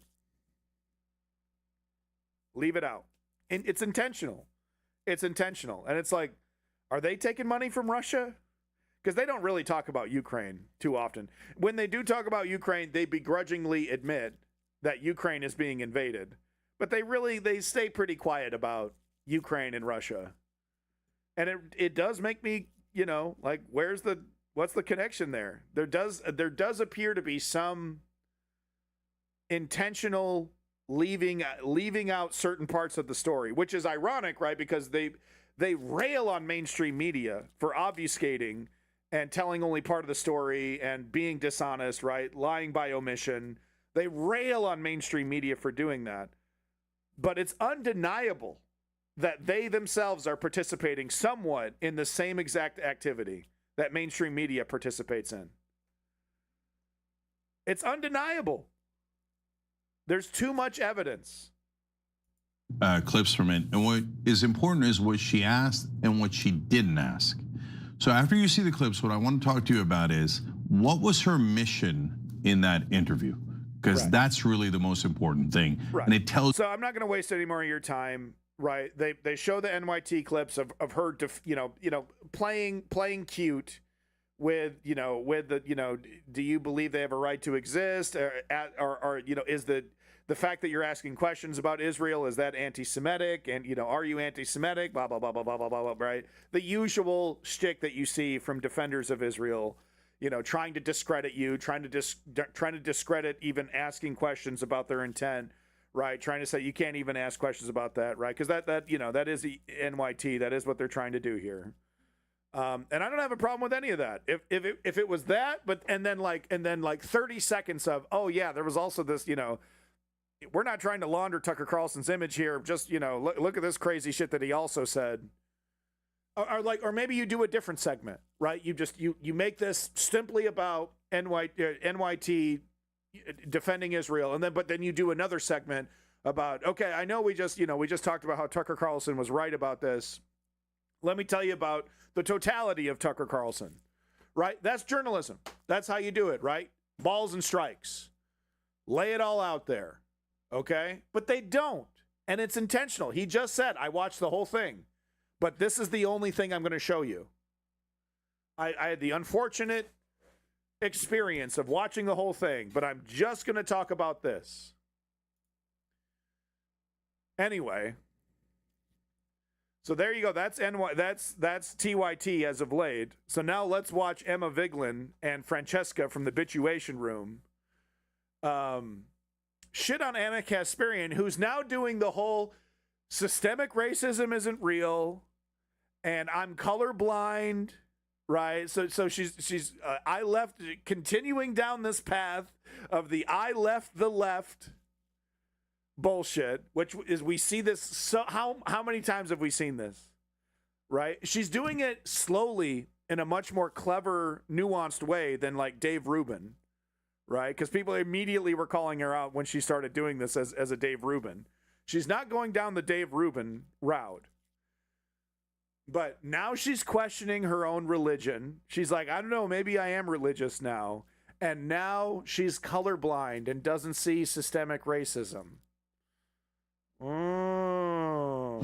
Leave it out. And it's intentional. It's intentional. And it's like, are they taking money from Russia? Because they don't really talk about Ukraine too often. When they do talk about Ukraine, they begrudgingly admit that Ukraine is being invaded. But they stay pretty quiet about Ukraine and Russia. And it does make me, what's the connection there? There does appear to be some intentional leaving out certain parts of the story, which is ironic, right? Because they rail on mainstream media for obfuscating and telling only part of the story and being dishonest, right? Lying by omission. They rail on mainstream media for doing that. But it's undeniable that they themselves are participating somewhat in the same exact activity that mainstream media participates in. It's undeniable. There's too much evidence. Clips from it. And what is important is what she asked and what she didn't ask. So after you see the clips, what I want to talk to you about is what was her mission in that interview? Because that's really the most important thing. Right. And it tells. So I'm not going to waste any more of your time. Right? They show the NYT clips of her, playing cute with the do you believe they have a right to exist, or is the fact that you're asking questions about Israel, is that anti-Semitic, and are you anti-Semitic, blah blah blah blah blah blah blah, right? The usual shtick that you see from defenders of Israel, trying to discredit you, trying to discredit even asking questions about their intent, right? Trying to say you can't even ask questions about that, right? Because that is the NYT, that is what they're trying to do here. And I don't have a problem with any of that. If it was that, but and then like 30 seconds of, oh yeah, there was also this, we're not trying to launder Tucker Carlson's image here. Just look at this crazy shit that he also said. Or maybe you do a different segment, right? You make this simply about NYT defending Israel, but then you do another segment about, okay, I know we just talked about how Tucker Carlson was right about this. Let me tell you about the totality of Tucker Carlson, right? That's journalism. That's how you do it, right? Balls and strikes. Lay it all out there, okay? But they don't, and it's intentional. He just said, I watched the whole thing, but this is the only thing I'm going to show you. I had the unfortunate experience of watching the whole thing, but I'm just going to talk about this. Anyway, so there you go. That's TYT as of late. So now let's watch Emma Vigeland and Francesca from the Bituation Room shit on Anna Kasparian, who's now doing the whole systemic racism isn't real and I'm colorblind, right? So she's I left, continuing down this path of the I left the left bullshit, which is, we see this, so how many times have we seen this, right? She's doing it slowly in a much more clever, nuanced way than like Dave Rubin, right? Because people immediately were calling her out when she started doing this as a Dave Rubin. She's not going down the Dave Rubin route, but now she's questioning her own religion. She's like, I don't know, maybe I am religious now. And now she's colorblind and doesn't see systemic racism. Oh.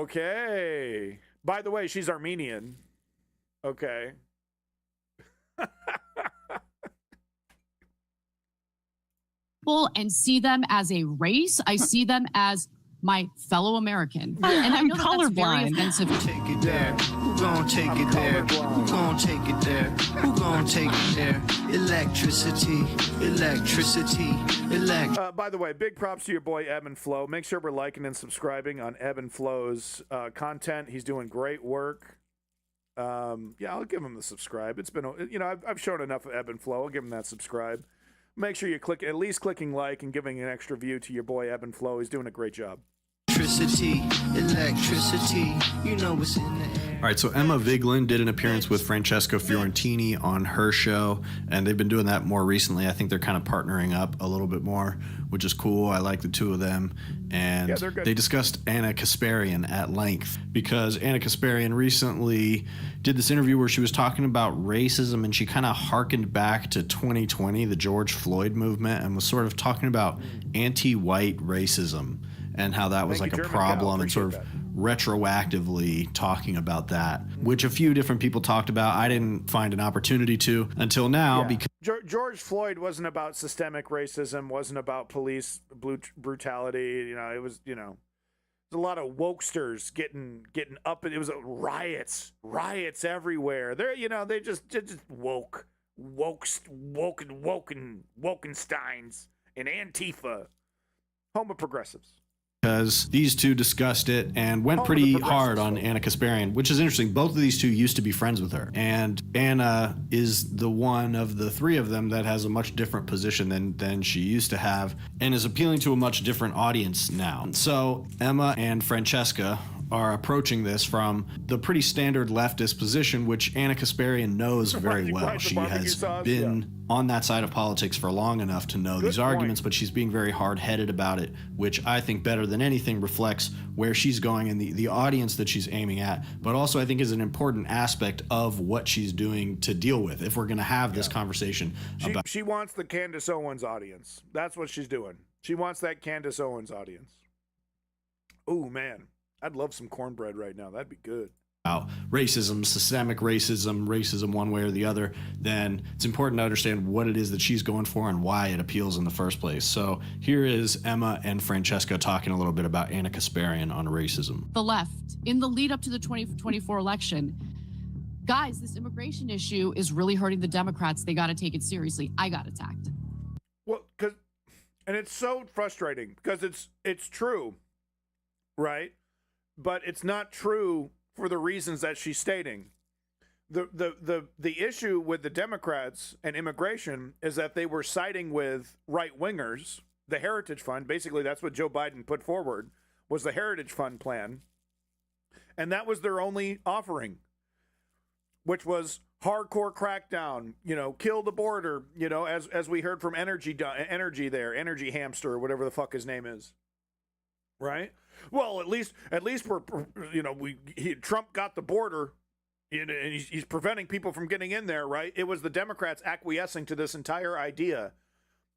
Okay. By the way, she's Armenian. Okay. And see them as a race. I see them as my fellow American. And I know that's very offensive. Take it there. Who gon' take it there? Who gon' take it there? Who gon' take it there? Electricity. By the way, big props to your boy Ebb and Flow. Make sure we're liking and subscribing on Ebb and Flow's content. He's doing great work. Yeah, I'll give him the subscribe. It's been, I've shown enough of Ebb and Flow. I'll give him that subscribe. Make sure you at least clicking like and giving an extra view to your boy Ebb and Flow. He's doing a great job. Electricity, you know what's in the air. All right, so Emma Vigeland did an appearance with Francesco Fiorentini on her show, and they've been doing that more recently. I think they're kind of partnering up a little bit more, which is cool. I like the two of them. And yeah, they're good. They discussed Anna Kasparian at length because Anna Kasparian recently did this interview where she was talking about racism, and she kind of harkened back to 2020, the George Floyd movement, and was sort of talking about anti-white racism and how that was like a problem, and sort of retroactively talking about that, which a few different people talked about. I didn't find an opportunity to until now. Yeah. Because George Floyd wasn't about systemic racism, wasn't about police brutality. It was, there's a lot of wokesters getting up, and it was riots everywhere. They're, they just woke, Wokensteins and Antifa. Home of progressives. Because these two discussed it and went pretty hard on Anna Kasparian, which is interesting. Both of these two used to be friends with her. And Anna is the one of the three of them that has a much different position than she used to have and is appealing to a much different audience now. So Emma and Francesca are approaching this from the pretty standard leftist position, which Anna Kasparian knows very well. She has been on that side of politics for long enough to know these arguments, but she's being very hard-headed about it, which I think better than anything reflects where she's going and the audience that she's aiming at, but also I think is an important aspect of what she's doing to deal with if we're going to have this conversation about. She wants the Candace Owens audience. That's what she's doing. She wants that Candace Owens audience. Ooh, man. I'd love some cornbread right now. That'd be good. About racism, systemic racism one way or the other, then it's important to understand what it is that she's going for and why it appeals in the first place. So here is Emma and Francesca talking a little bit about Anna Kasparian on racism. The left, in the lead up to the 2024 election, guys, this immigration issue is really hurting the Democrats. They got to take it seriously. I got attacked. Well, and it's so frustrating because it's true, right? But it's not true for the reasons that she's stating. The issue with the Democrats and immigration is that they were siding with right-wingers. The Heritage Fund, basically that's what Joe Biden put forward, was the Heritage Fund plan. And that was their only offering, which was hardcore crackdown, kill the border, as we heard from Energy Hamster, or whatever the fuck his name is. Right? Well, at least Trump got the border, and he's preventing people from getting in there, right? It was the Democrats acquiescing to this entire idea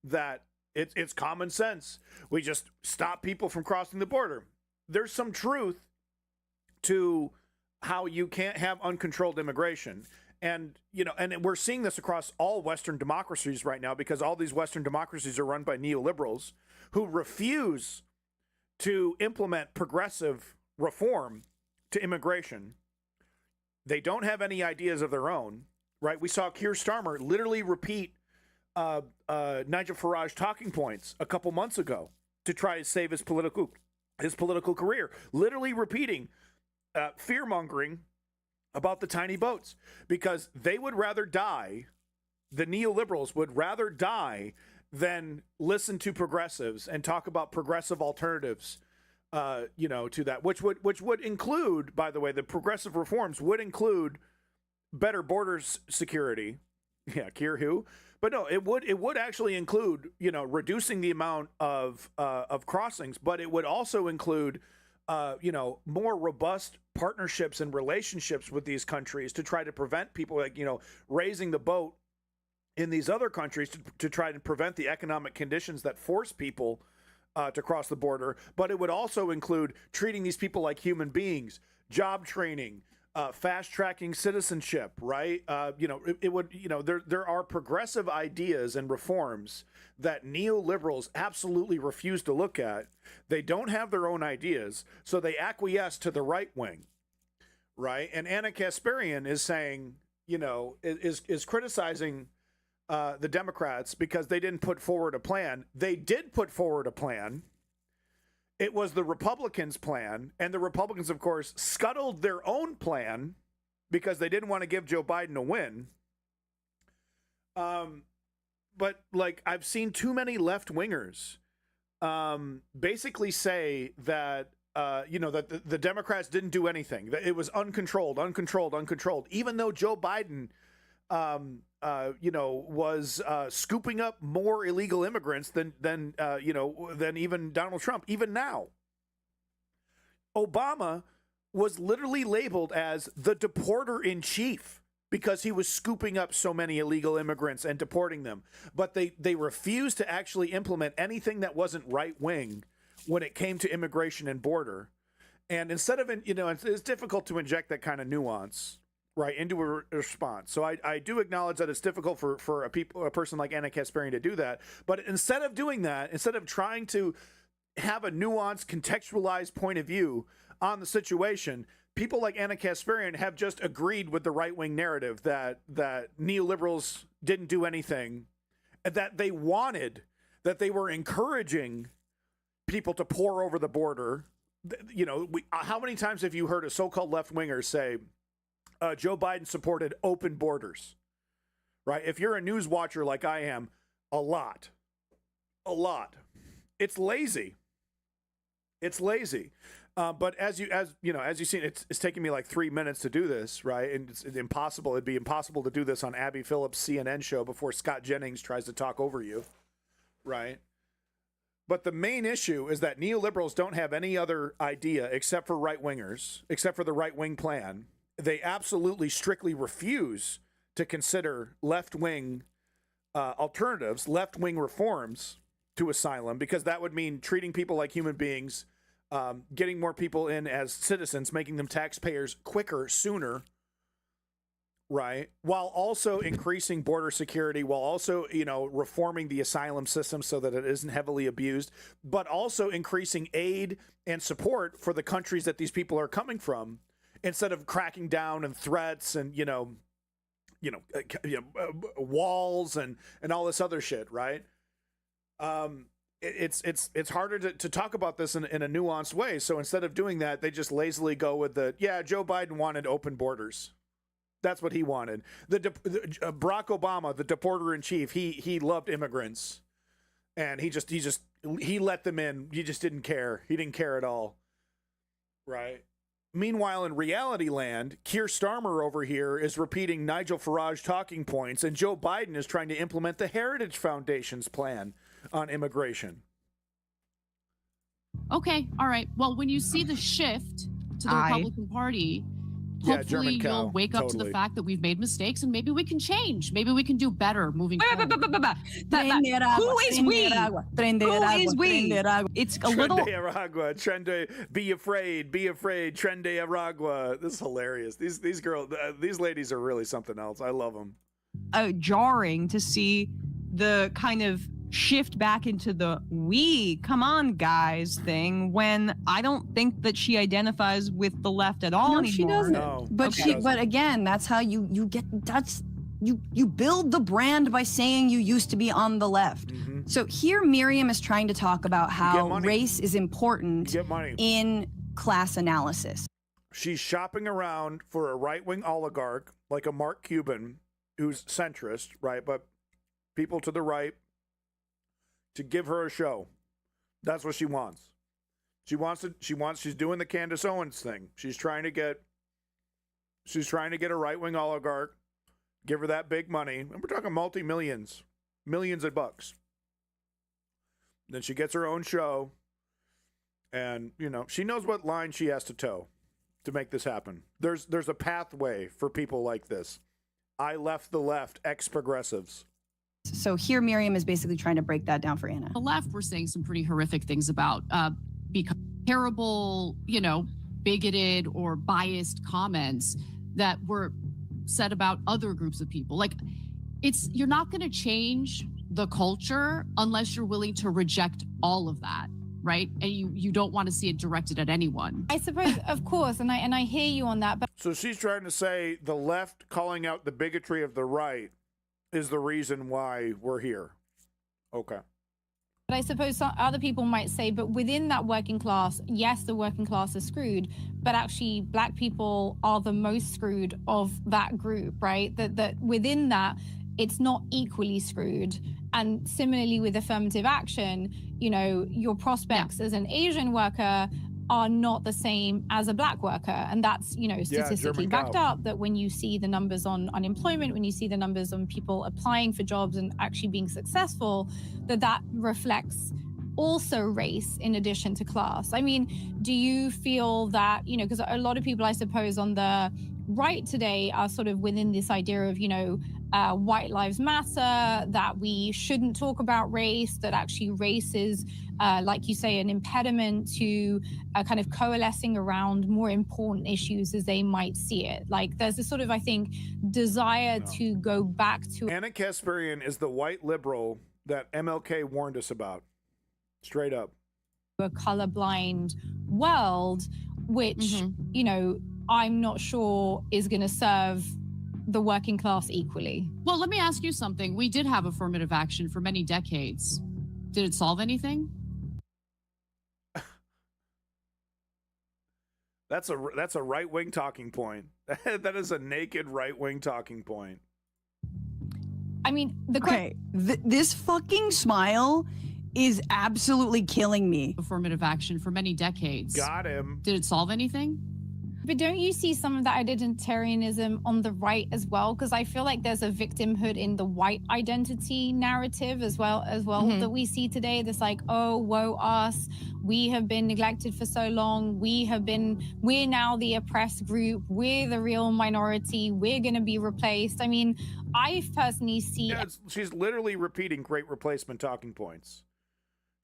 that it's common sense. We just stop people from crossing the border. There's some truth to how you can't have uncontrolled immigration. And, and we're seeing this across all Western democracies right now because all these Western democracies are run by neoliberals who refuse to implement progressive reform to immigration. They don't have any ideas of their own, right? We saw Keir Starmer literally repeat Nigel Farage talking points a couple months ago to try to save his political career, literally repeating fear-mongering about the tiny boats because they would rather die, the neoliberals would rather die than listen to progressives and talk about progressive alternatives, to that, which would include, by the way, the progressive reforms would include better border security. Yeah, Keir who? But no, it would actually include, reducing the amount of crossings, but it would also include, more robust partnerships and relationships with these countries to try to prevent people raising the boat in these other countries to try to prevent the economic conditions that force people to cross the border. But it would also include treating these people like human beings, job training, fast tracking citizenship, right? It would, there are progressive ideas and reforms that neoliberals absolutely refuse to look at. They don't have their own ideas, so they acquiesce to the right wing, right? And Anna Kasparian is saying, is criticizing the Democrats because they didn't put forward a plan. They did put forward a plan. It was the Republicans' plan, and the Republicans, of course, scuttled their own plan because they didn't want to give Joe Biden a win. But I've seen too many left-wingers basically say that that the Democrats didn't do anything, that it was uncontrolled, even though Joe Biden was scooping up more illegal immigrants than even Donald Trump. Even now, Obama was literally labeled as the deporter in chief because he was scooping up so many illegal immigrants and deporting them. But they refused to actually implement anything that wasn't right wing when it came to immigration and border. And instead of, it's difficult to inject that kind of nuance right into a response. So I do acknowledge that it's difficult for a person like Anna Kasparian to do that. But instead of doing that, instead of trying to have a nuanced, contextualized point of view on the situation, people like Anna Kasparian have just agreed with the right-wing narrative that neoliberals didn't do anything, that they wanted, that they were encouraging people to pour over the border. You know, how many times have you heard a so-called left-winger say, Joe Biden supported open borders, right? If you're a news watcher like I am, a lot. It's lazy. But as you've seen, it's taken me like 3 minutes to do this, right? And it's impossible. It'd be impossible to do this on Abby Phillips' CNN show before Scott Jennings tries to talk over you, right? But the main issue is that neoliberals don't have any other idea except for right-wingers, except for the right-wing plan. They absolutely strictly refuse to consider left-wing alternatives, left-wing reforms to asylum, because that would mean treating people like human beings, getting more people in as citizens, making them taxpayers quicker, sooner, right? While also increasing border security, while also, reforming the asylum system so that it isn't heavily abused, but also increasing aid and support for the countries that these people are coming from, instead of cracking down and threats and, walls and all this other shit, right? It's harder to talk about this in a nuanced way. So instead of doing that, they just lazily go with Joe Biden wanted open borders. That's what he wanted. Barack Obama, the deporter in chief, he loved immigrants, and he let them in. He just didn't care. He didn't care at all, right? Meanwhile, in reality land, Keir Starmer over here is repeating Nigel Farage talking points, and Joe Biden is trying to implement the Heritage Foundation's plan on immigration. Okay, all right. Well, when you see the shift to the Republican Party, hopefully you'll wake up to the fact that we've made mistakes, and maybe we can change. Maybe we can do better moving forward. Who is we? Who is we? It's a little... Trende Aragua. Trende, be afraid. Trende Aragua. This is hilarious. These girls, these ladies are really something else. I love them. Jarring to see the kind of shift back into the we come on guys thing, when I don't think that she identifies with the left at all anymore. She doesn't. No, but again, that's how you build the brand by saying you used to be on the left. Mm-hmm. So here Miriam is trying to talk about how race is important in class analysis. She's shopping around for a right-wing oligarch like a Mark Cuban who's centrist, right? But people to the right, to give her a show. That's what she wants. She's doing the Candace Owens thing. She's trying to get a right-wing oligarch, give her that big money. And we're talking millions of bucks. Then she gets her own show, and she knows what line she has to toe to make this happen. There's a pathway for people like this. I left the left, ex-progressives. So here Miriam is basically trying to break that down for Anna. The left were saying some pretty horrific things about because terrible, bigoted or biased comments that were said about other groups of people. Like, you're not going to change the culture unless you're willing to reject all of that, right? And you don't want to see it directed at anyone. I suppose, of course, and I hear you on that. But so she's trying to say the left calling out the bigotry of the right is the reason why we're here. Okay. But I suppose some other people might say, but within that working class, yes, the working class is screwed, but actually black people are the most screwed of that group, right? That within that, it's not equally screwed. And similarly with affirmative action, your prospects as an Asian worker are not the same as a black worker. And that's, statistically backed up, that when you see the numbers on unemployment, when you see the numbers on people applying for jobs and actually being successful, that reflects also race in addition to class. I mean, do you feel that, because a lot of people, I suppose, on the right today are sort of within this idea of, white lives matter, that we shouldn't talk about race, that actually race is, like you say, an impediment to kind of coalescing around more important issues as they might see it. Like there's this sort of, I think, desire to go back to... Anna Kasparian is the white liberal that MLK warned us about. Straight up. A colorblind world, which, I'm not sure is going to serve the working class equally. Well, let me ask you something. We did have affirmative action for many decades. Did it solve anything? That's a right-wing talking point. That is a naked right-wing talking point. I mean, this fucking smile is absolutely killing me. Affirmative action for many decades. Got him. Did it solve anything? But don't you see some of that identitarianism on the right as well? Because I feel like there's a victimhood in the white identity narrative as well that we see today. This like, oh, woe us. We have been neglected for so long. We're now the oppressed group. We're the real minority. We're going to be replaced. I mean, I personally see. Yeah, she's literally repeating great replacement talking points.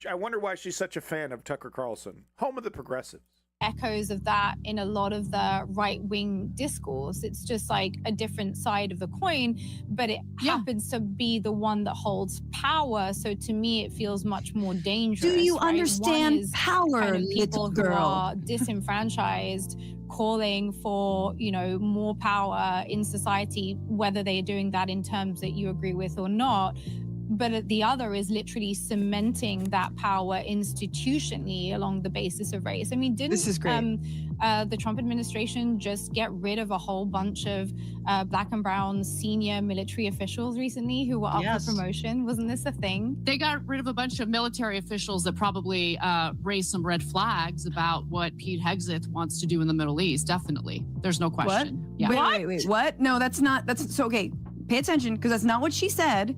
I wonder why she's such a fan of Tucker Carlson, home of the progressives. Echoes of that in a lot of the right-wing discourse. It's just like a different side of the coin, but it happens to be the one that holds power. So to me, it feels much more dangerous. Do you right? understand power, kind of little people girl? Who are disenfranchised, calling for, more power in society, whether they're doing that in terms that you agree with or not. But the other is literally cementing that power institutionally along the basis of race. I mean, This is great. The Trump administration just get rid of a whole bunch of black and brown senior military officials recently who were up for promotion? Wasn't this a thing? They got rid of a bunch of military officials that probably raised some red flags about what Pete Hegseth wants to do in the Middle East. Definitely. There's no question. What? Yeah. Wait. What? No, that's so okay. Pay attention because that's not what she said.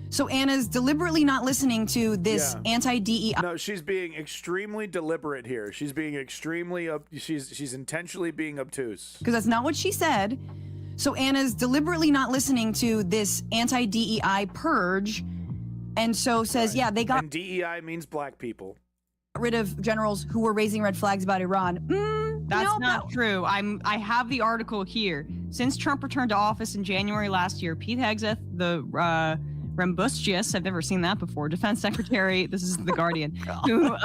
So Anna's deliberately not listening to this anti-DEI. No, she's being extremely deliberate here. She's being extremely she's intentionally being obtuse. Because that's not what she said. So Anna's deliberately not listening to this anti-DEI purge, and so says, they got And DEI means black people. rid of generals who were raising red flags about Iran. That's not true. I have the article here. Since Trump returned to office in January last year, Pete Hegseth, the Rambustius, I've never seen that before, Defense Secretary, this is The Guardian, who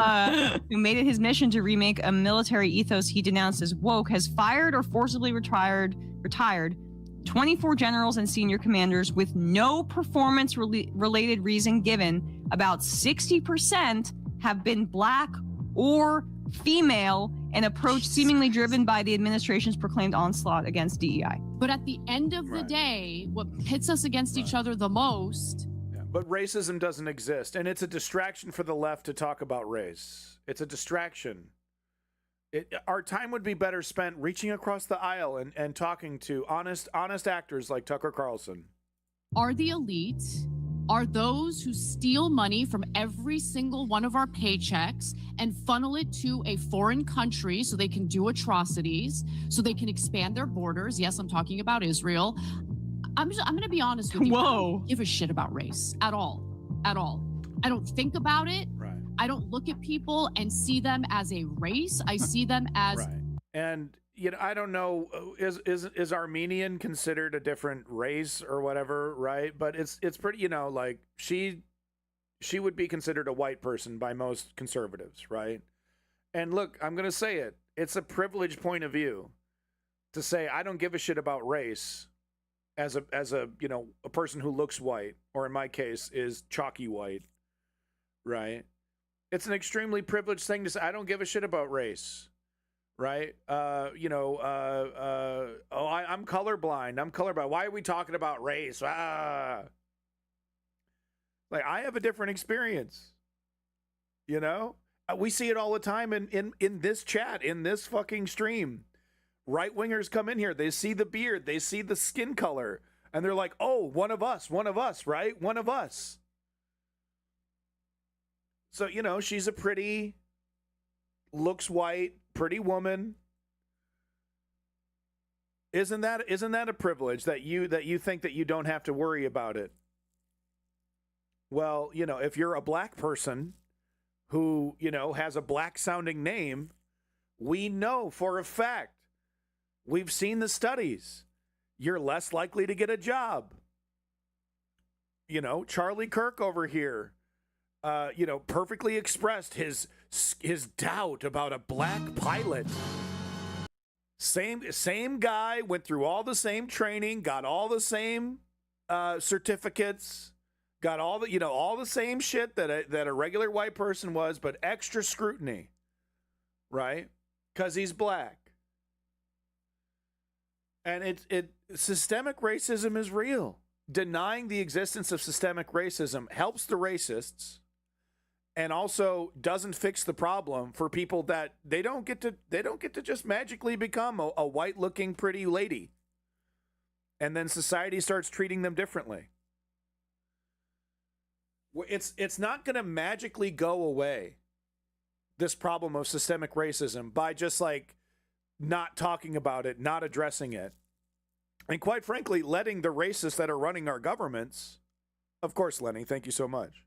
made it his mission to remake a military ethos he denounced as woke, has fired or forcibly retired 24 generals and senior commanders with no performance-related reason given. About 60% have been black or female, an approach seemingly driven by the administration's proclaimed onslaught against DEI. But at the end of the day, what pits us against each other the most. But racism doesn't exist, and it's a distraction for the left to talk about race. It's a distraction. Our time would be better spent reaching across the aisle and talking to honest actors like Tucker Carlson. Are the elite, are those who steal money from every single one of our paychecks and funnel it to a foreign country so they can do atrocities, so they can expand their borders. Yes, I'm talking about Israel. I'm going to be honest with you. I don't give a shit about race at all. At all. I don't think about it. Right. I don't look at people and see them as a race. I see them as... Right. And I don't know, is Armenian considered a different race or whatever, right? But it's pretty, like she would be considered a white person by most conservatives, right? And look, I'm going to say it. It's a privileged point of view to say I don't give a shit about race as a a person who looks white, or in my case is chalky white, right? It's an extremely privileged thing to say I don't give a shit about race. Right? I'm colorblind. I'm colorblind. Why are we talking about race? Like, I have a different experience. We see it all the time in this chat, in this fucking stream. Right-wingers come in here. They see the beard. They see the skin color. And they're like, oh, one of us, right? One of us. So, she's a pretty, looks white, pretty woman. Isn't that a privilege that you think that you don't have to worry about it? Well, if you're a black person who, has a black sounding name, we know for a fact, we've seen the studies, you're less likely to get a job. Charlie Kirk over here, perfectly expressed his doubt about a black pilot. Same guy, went through all the same training, got all the same certificates, got all the same shit that a regular white person was, but extra scrutiny, right? Because he's black. And systemic racism is real. Denying the existence of systemic racism helps the racists, and also doesn't fix the problem for people that they don't get to just magically become a white-looking pretty lady. And then society starts treating them differently. It's not going to magically go away, this problem of systemic racism, by just like not talking about it, not addressing it. And quite frankly, letting the racists that are running our governments, of course, Lenny, thank you so much.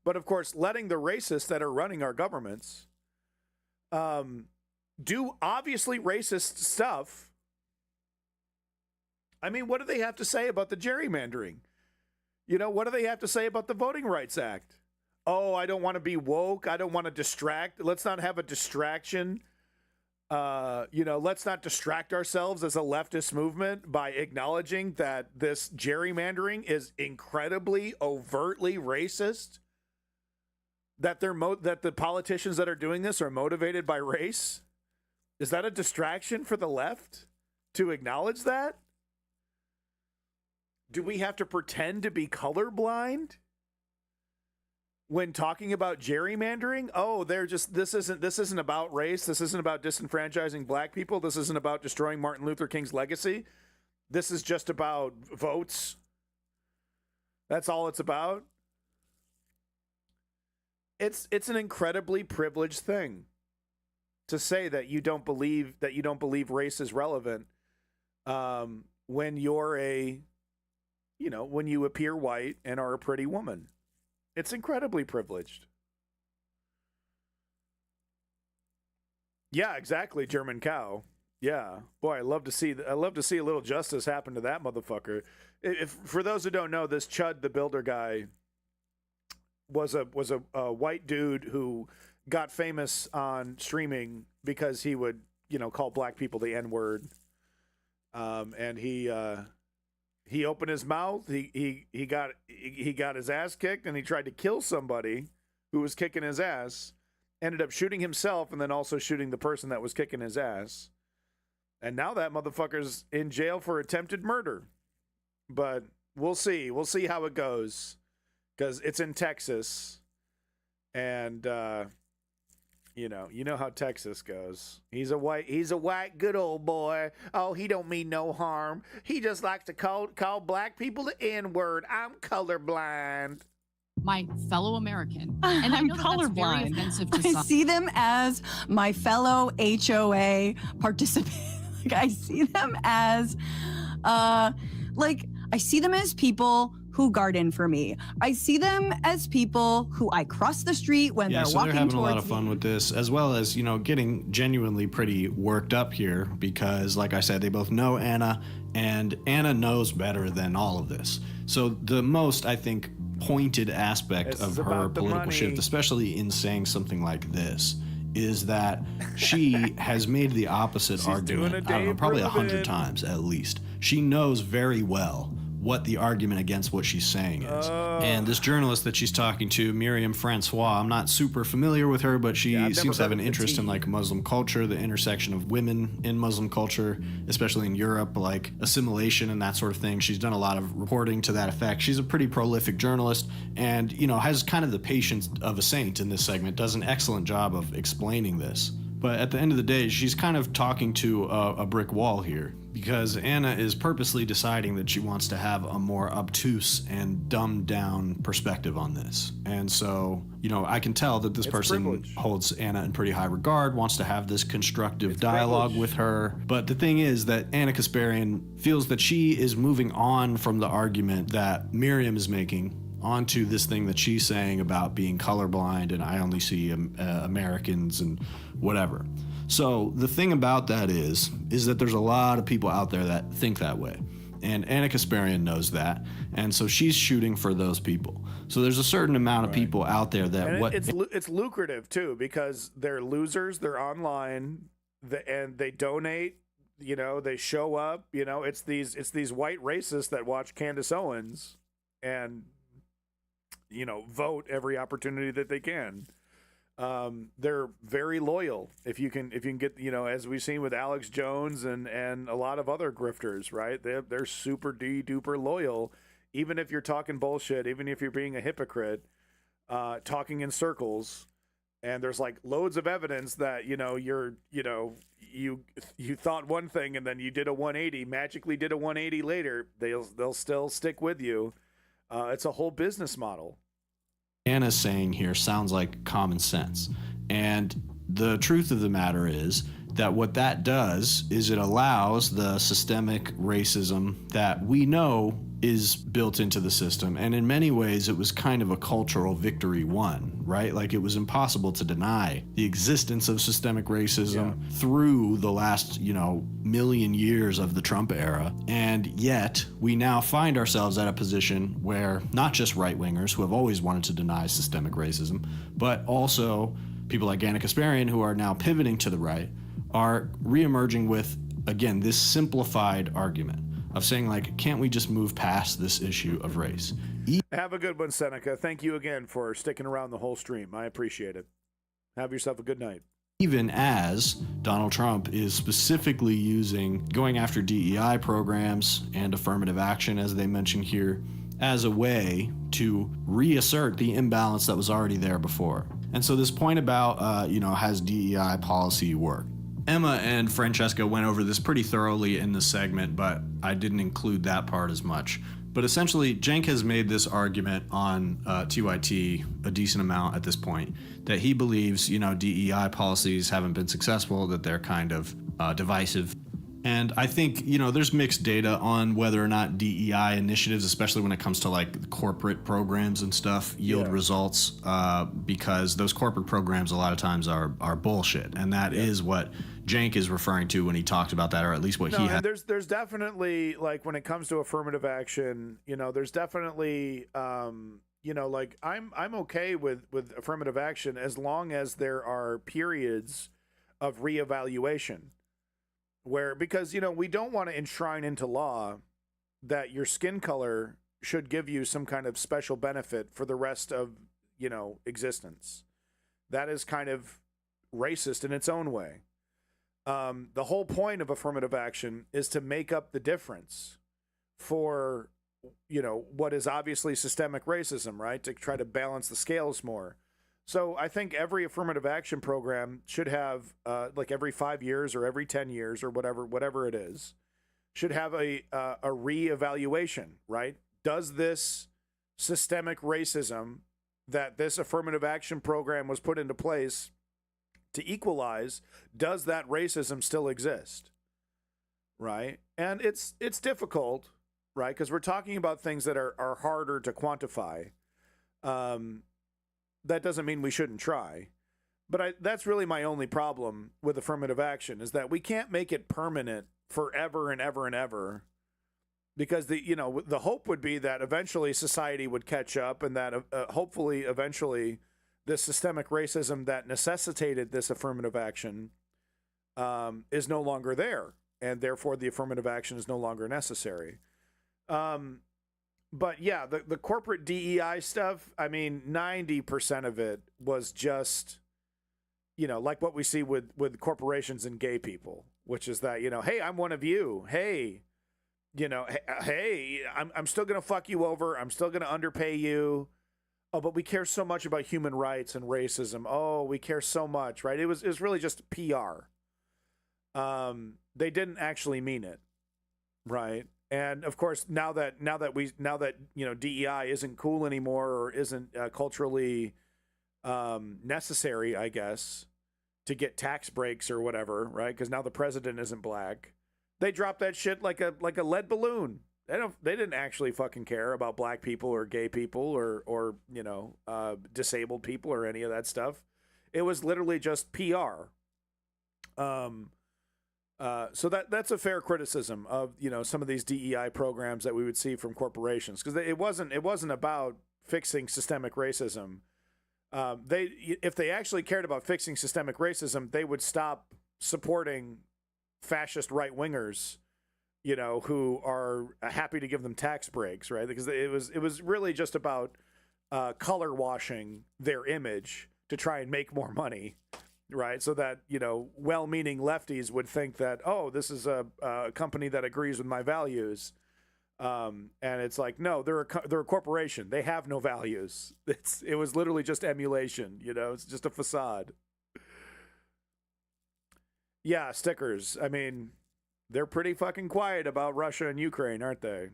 But of course, letting the racists that are running our governments do obviously racist stuff. I mean, what do they have to say about the gerrymandering? What do they have to say about the Voting Rights Act? Oh, I don't want to be woke. I don't want to distract. Let's not have a distraction. Let's not distract ourselves as a leftist movement by acknowledging that this gerrymandering is incredibly overtly racist. That that the politicians that are doing this are motivated by race? Is that a distraction for the left to acknowledge that? Do we have to pretend to be colorblind when talking about gerrymandering? Oh, this isn't about race. This isn't about disenfranchising black people. This isn't about destroying Martin Luther King's legacy. This is just about votes. That's all it's about. It's an incredibly privileged thing to say that you don't believe race is relevant when you're when you appear white and are a pretty woman. It's incredibly privileged. Yeah, exactly, German cow. Yeah, boy, I love to see a little justice happen to that motherfucker. If for those who don't know, this Chud the Builder guy was a white dude who got famous on streaming because he would call black people the N-word, and he opened his mouth. He got his ass kicked, and he tried to kill somebody who was kicking his ass. Ended up shooting himself, and then also shooting the person that was kicking his ass. And now that motherfucker's in jail for attempted murder. But we'll see. We'll see how it goes. Because it's in Texas, and you know how Texas goes. He's a white good old boy. Oh, he don't mean no harm. He just likes to call black people the N-word. I'm colorblind. My fellow American, and I know that's very offensive to some. I see them as my fellow HOA participants. I see them as, I see them as people who garden for me. I see them as people who I cross the street when they're walking towards me. Yeah, so they're having a lot of fun with this, as well as, getting genuinely pretty worked up here because, like I said, they both know Anna, and Anna knows better than all of this. So the most, I think, pointed aspect of her political shift, especially in saying something like this, is that she has made the opposite argument, I don't know, probably 100 times at least. She knows very well what the argument against what she's saying is. And this journalist that she's talking to, Miriam Francois, I'm not super familiar with her, but she seems to have an interest in Muslim culture, the intersection of women in Muslim culture, especially in Europe, like assimilation and that sort of thing. She's done a lot of reporting to that effect. She's a pretty prolific journalist and, has kind of the patience of a saint in this segment, does an excellent job of explaining this. But at the end of the day, she's kind of talking to a brick wall here because Anna is purposely deciding that she wants to have a more obtuse and dumbed down perspective on this. And so, I can tell that this person holds Anna in pretty high regard, wants to have this constructive dialogue with her. But the thing is that Anna Kasparian feels that she is moving on from the argument that Miriam is making onto this thing that she's saying about being colorblind and I only see Americans and whatever. So the thing about that is that there's a lot of people out there that think that way. And Anna Kasparian knows that. And so she's shooting for those people. So there's a certain amount of people out there that it's lucrative too because they're losers, they're online, and they donate you know, they show up, you know, it's these white racists that watch Candace Owens and, you know, vote every opportunity that they can. They're very loyal. If you can get, you know, as we've seen with Alex Jones and a lot of other grifters, right? They're super duper loyal, even if you're talking bullshit, even if you're being a hypocrite, talking in circles. And there's like loads of evidence that, you know, you thought one thing and then you did a 180, magically did a 180 later. They'll still stick with you. It's a whole business model. Anna's saying here sounds like common sense. And the truth of the matter is that what that does is it allows the systemic racism that we know is built into the system. And in many ways, it was kind of a cultural victory won, right? Like it was impossible to deny the existence of systemic racism through the last, you know, million years of the Trump era. And yet we now find ourselves at a position where not just right-wingers who have always wanted to deny systemic racism, but also people like Anna Kasparian who are now pivoting to the right are reemerging with, again, this simplified argument of saying, like, can't we just move past this issue of race? Have a good one, Seneca. Thank you again for sticking around the whole stream. I appreciate it. Have yourself a good night. Even as Donald Trump is specifically going after DEI programs and affirmative action, as they mention here, as a way to reassert the imbalance that was already there before. And so this point about, you know, has DEI policy worked? Emma and Francesca went over this pretty thoroughly in the segment, but I didn't include that part as much. But essentially, Cenk has made this argument on TYT a decent amount at this point, that he believes, you know, DEI policies haven't been successful, that they're kind of divisive. And I think, you know, there's mixed data on whether or not DEI initiatives, especially when it comes to like corporate programs and stuff, yield results, because those corporate programs a lot of times are bullshit. And that is what Cenk is referring to when he talked about that, or at least what he had. There's definitely, like, when it comes to affirmative action, you know, there's definitely, you know, like I'm okay with affirmative action as long as there are periods of reevaluation. Because, you know, we don't want to enshrine into law that your skin color should give you some kind of special benefit for the rest of, you know, existence. That is kind of racist in its own way. The whole point of affirmative action is to make up the difference for, you know, what is obviously systemic racism, right? To try to balance the scales more. So I think every affirmative action program should have, like every 5 years or every 10 years or whatever it is, should have a reevaluation, right? Does this systemic racism that this affirmative action program was put into place to equalize, does that racism still exist, right? And it's difficult, right? Because we're talking about things that are harder to quantify. That doesn't mean we shouldn't try. But that's really my only problem with affirmative action, is that we can't make it permanent forever and ever and ever. Because the hope would be that eventually society would catch up, and that hopefully eventually the systemic racism that necessitated this affirmative action is no longer there, and therefore the affirmative action is no longer necessary. But yeah, the corporate DEI stuff, I mean, 90% of it was just, you know, like what we see with corporations and gay people, which is that, you know, hey, I'm one of you. Hey, you know, hey, I'm still going to fuck you over. I'm still going to underpay you. Oh, but we care so much about human rights and racism. Oh, we care so much, right? It was really just PR. They didn't actually mean it, right? And of course, now that you know, DEI isn't cool anymore, or isn't culturally necessary, I guess, to get tax breaks or whatever, right? Because now the president isn't black. They dropped that shit like a lead balloon. They didn't actually fucking care about black people or gay people or you know, disabled people or any of that stuff. It was literally just PR. So that's a fair criticism of, you know, some of these DEI programs that we would see from corporations, because it wasn't about fixing systemic racism. If they actually cared about fixing systemic racism, they would stop supporting fascist right wingers, you know, who are happy to give them tax breaks, right? Because it was really just about color washing their image to try and make more money, right? So that, you know, well-meaning lefties would think that, oh, this is a company that agrees with my values. And it's like, no, they're a corporation. They have no values. It was literally just emulation, you know, it's just a facade. Yeah, stickers. I mean, they're pretty fucking quiet about Russia and Ukraine, aren't they?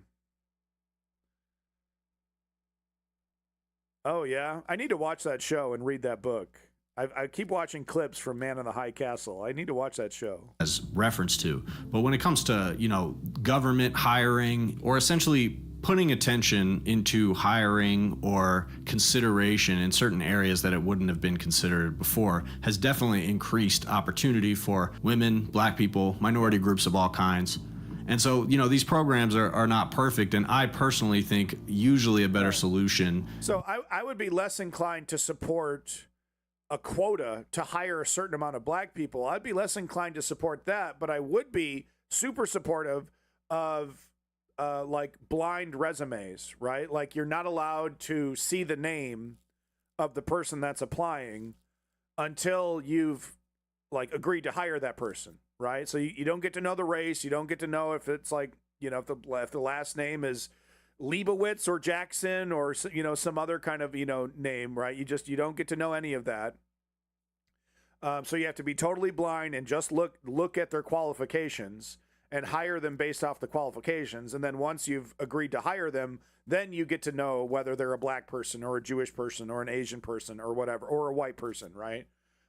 Oh, yeah? I need to watch that show and read that book. I keep watching clips from Man in the High Castle. I need to watch that show. As reference to. But when it comes to, you know, government hiring or essentially putting attention into hiring or consideration in certain areas that it wouldn't have been considered before has definitely increased opportunity for women, black people, minority groups of all kinds. And so, you know, these programs are not perfect, and I personally think usually a better solution. So I would be less inclined to support a quota to hire a certain amount of black people. I'd be less inclined to support that, but I would be super supportive of like blind resumes, right? Like you're not allowed to see the name of the person that's applying until you've like agreed to hire that person, right? So you don't get to know the race. You don't get to know if it's like, you know, if the last name is Leibowitz or Jackson or, you know, some other kind of, you know, name, right? You don't get to know any of that. So you have to be totally blind and just look at their qualifications and hire them based off the qualifications. And then once you've agreed to hire them, then you get to know whether they're a black person or a Jewish person or an Asian person or whatever, or a white person, right?